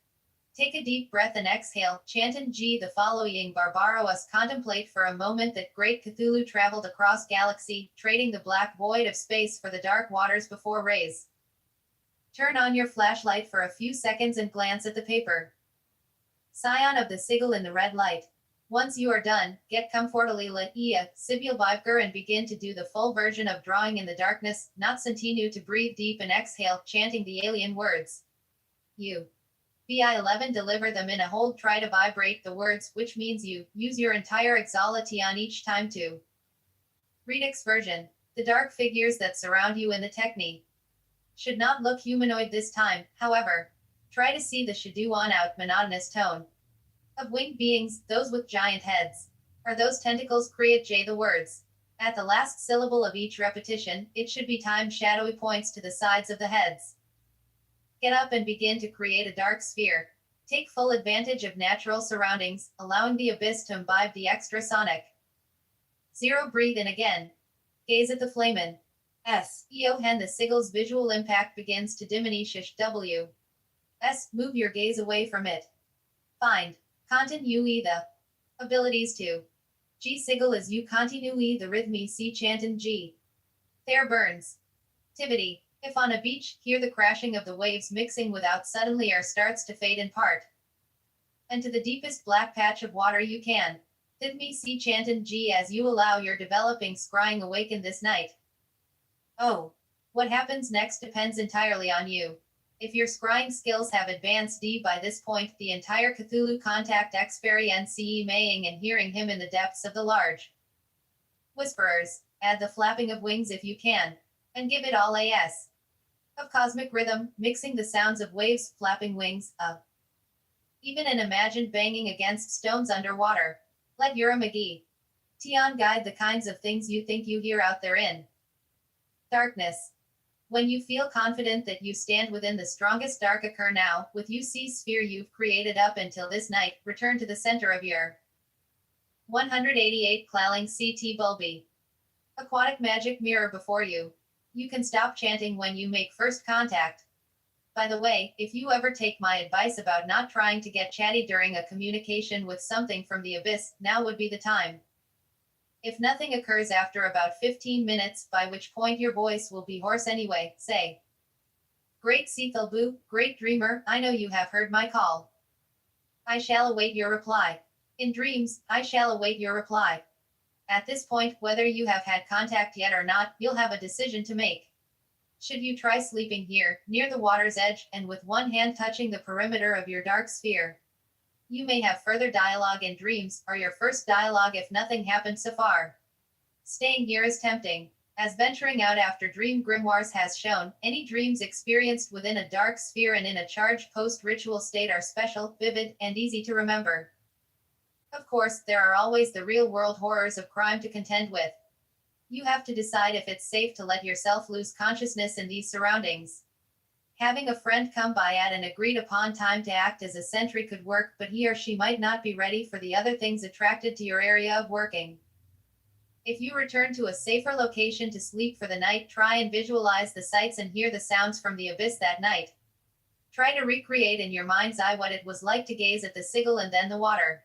Take a deep breath and exhale, chant in G the following Barbaroas. Contemplate for a moment that great Cthulhu traveled across galaxy, trading the black void of space for the dark waters before rays. Turn on your flashlight for a few seconds and glance at the paper. Scion of the sigil in the red light. Once you are done, get comfortably lit Sibyl Vibker and begin to do the full version of drawing in the darkness, not continue to breathe deep and exhale, chanting the alien words. You. BI11 deliver them in a hold, try to vibrate the words, which means you use your entire exhalation each time to. Redux version. The dark figures that surround you in the technique should not look humanoid this time, however. Try to see the Shaduan out monotonous tone of winged beings, those with giant heads. Are those tentacles create J the words? At the last syllable of each repetition, it should be timed shadowy points to the sides of the heads. Get up and begin to create a dark sphere. Take full advantage of natural surroundings, allowing the abyss to imbibe the extra sonic. 0. Breathe in again. Gaze at the flamen. S. Eohen the sigil's visual impact begins to diminish. W. S. Move your gaze away from it. Find. Continue the abilities to. G sigil is you continue the rhythmy C chantin G. There burns. Tivity. If on a beach, hear the crashing of the waves mixing without suddenly air starts to fade in part. And to the deepest black patch of water you can. Rhythmy C chantin G as you allow your developing scrying awaken this night. Oh. What happens next depends entirely on you. If your scrying skills have advanced D by this point, the entire Cthulhu contact experience maying and hearing him in the depths of the large whisperers. Add the flapping of wings if you can. And give it all as of cosmic rhythm, mixing the sounds of waves, flapping wings, even an imagined banging against stones underwater. Let Yura McGee Tion guide the kinds of things you think you hear out there in darkness. When you feel confident that you stand within the strongest dark occur now, with UC sphere you've created up until this night, return to the center of your 188 Claling CT Bulby aquatic magic mirror before you. You can stop chanting when you make first contact. By the way, if you ever take my advice about not trying to get chatty during a communication with something from the abyss, now would be the time. If nothing occurs after about 15 minutes, by which point your voice will be hoarse anyway, say, Great Sethalbu, great dreamer, I know you have heard my call. I shall await your reply. In dreams, I shall await your reply. At this point, whether you have had contact yet or not, you'll have a decision to make. Should you try sleeping here, near the water's edge, and with one hand touching the perimeter of your dark sphere? You may have further dialogue in dreams, or your first dialogue if nothing happened so far. Staying here is tempting. As venturing out after dream grimoires has shown, any dreams experienced within a dark sphere and in a charged post-ritual state are special, vivid, and easy to remember. Of course, there are always the real-world horrors of crime to contend with. You have to decide if it's safe to let yourself lose consciousness in these surroundings. Having a friend come by at an agreed-upon time to act as a sentry could work, but he or she might not be ready for the other things attracted to your area of working. If you return to a safer location to sleep for the night, try and visualize the sights and hear the sounds from the abyss that night. Try to recreate in your mind's eye what it was like to gaze at the sigil and then the water.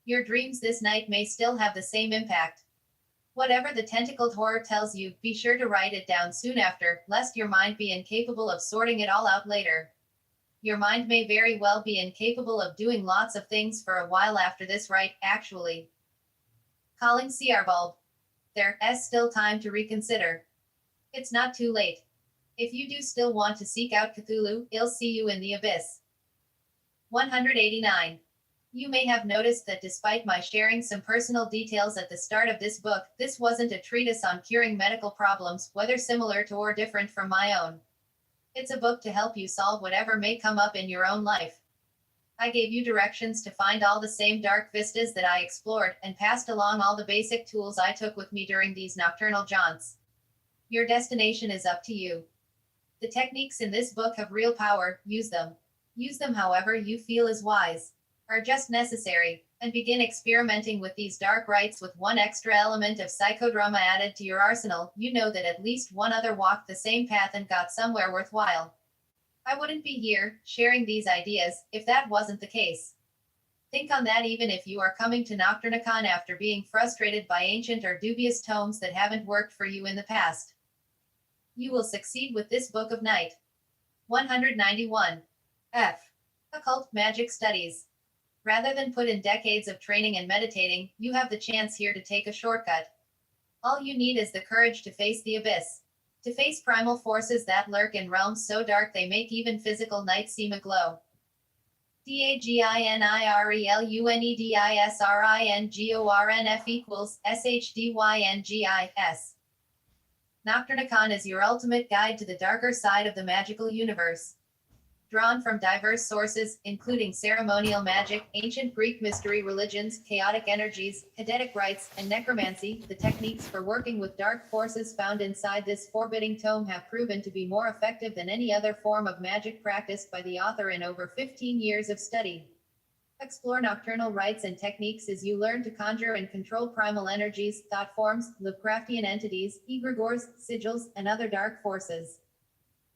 Your dreams this night may still have the same impact. Whatever the tentacled horror tells you, be sure to write it down soon after, lest your mind be incapable of sorting it all out later. Your mind may very well be incapable of doing lots of things for a while after this, right, actually. Calling Crbulb. There's still time to reconsider. It's not too late. If you do still want to seek out Cthulhu, I'll see you in the abyss. 189. You may have noticed that despite my sharing some personal details at the start of this book, this wasn't a treatise on curing medical problems, whether similar to or different from my own. It's a book to help you solve whatever may come up in your own life. I gave you directions to find all the same dark vistas that I explored, and passed along all the basic tools I took with me during these nocturnal jaunts. Your destination is up to you. The techniques in this book have real power, use them. Use them however you feel is wise. Are just necessary, and begin experimenting with these dark rites with one extra element of psychodrama added to your arsenal. You know that at least one other walked the same path and got somewhere worthwhile. I wouldn't be here, sharing these ideas, if that wasn't the case. Think on that even if you are coming to Nocturnicon after being frustrated by ancient or dubious tomes that haven't worked for you in the past. You will succeed with this Book of Night. 191. F. Occult Magic Studies. Rather than put in decades of training and meditating, you have the chance here to take a shortcut. All you need is the courage to face the abyss. To face primal forces that lurk in realms so dark they make even physical night seem aglow. DAGINIRELUNEDISRINGORNF equals SHDYNGIS. Nocturnicon is your ultimate guide to the darker side of the magical universe. Drawn from diverse sources, including ceremonial magic, ancient Greek mystery religions, chaotic energies, Heditic rites, and necromancy, the techniques for working with dark forces found inside this forbidding tome have proven to be more effective than any other form of magic practiced by the author in over 15 years of study. Explore nocturnal rites and techniques as you learn to conjure and control primal energies, thought forms, Lovecraftian entities, egregores, sigils, and other dark forces.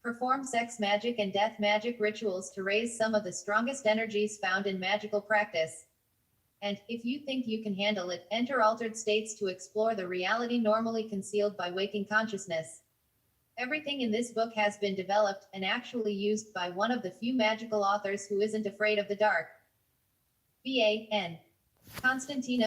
Perform sex magic and death magic rituals to raise some of the strongest energies found in magical practice. And, if you think you can handle it, enter altered states to explore the reality normally concealed by waking consciousness. Everything in this book has been developed and actually used by one of the few magical authors who isn't afraid of the dark. B.A.N. Constantino.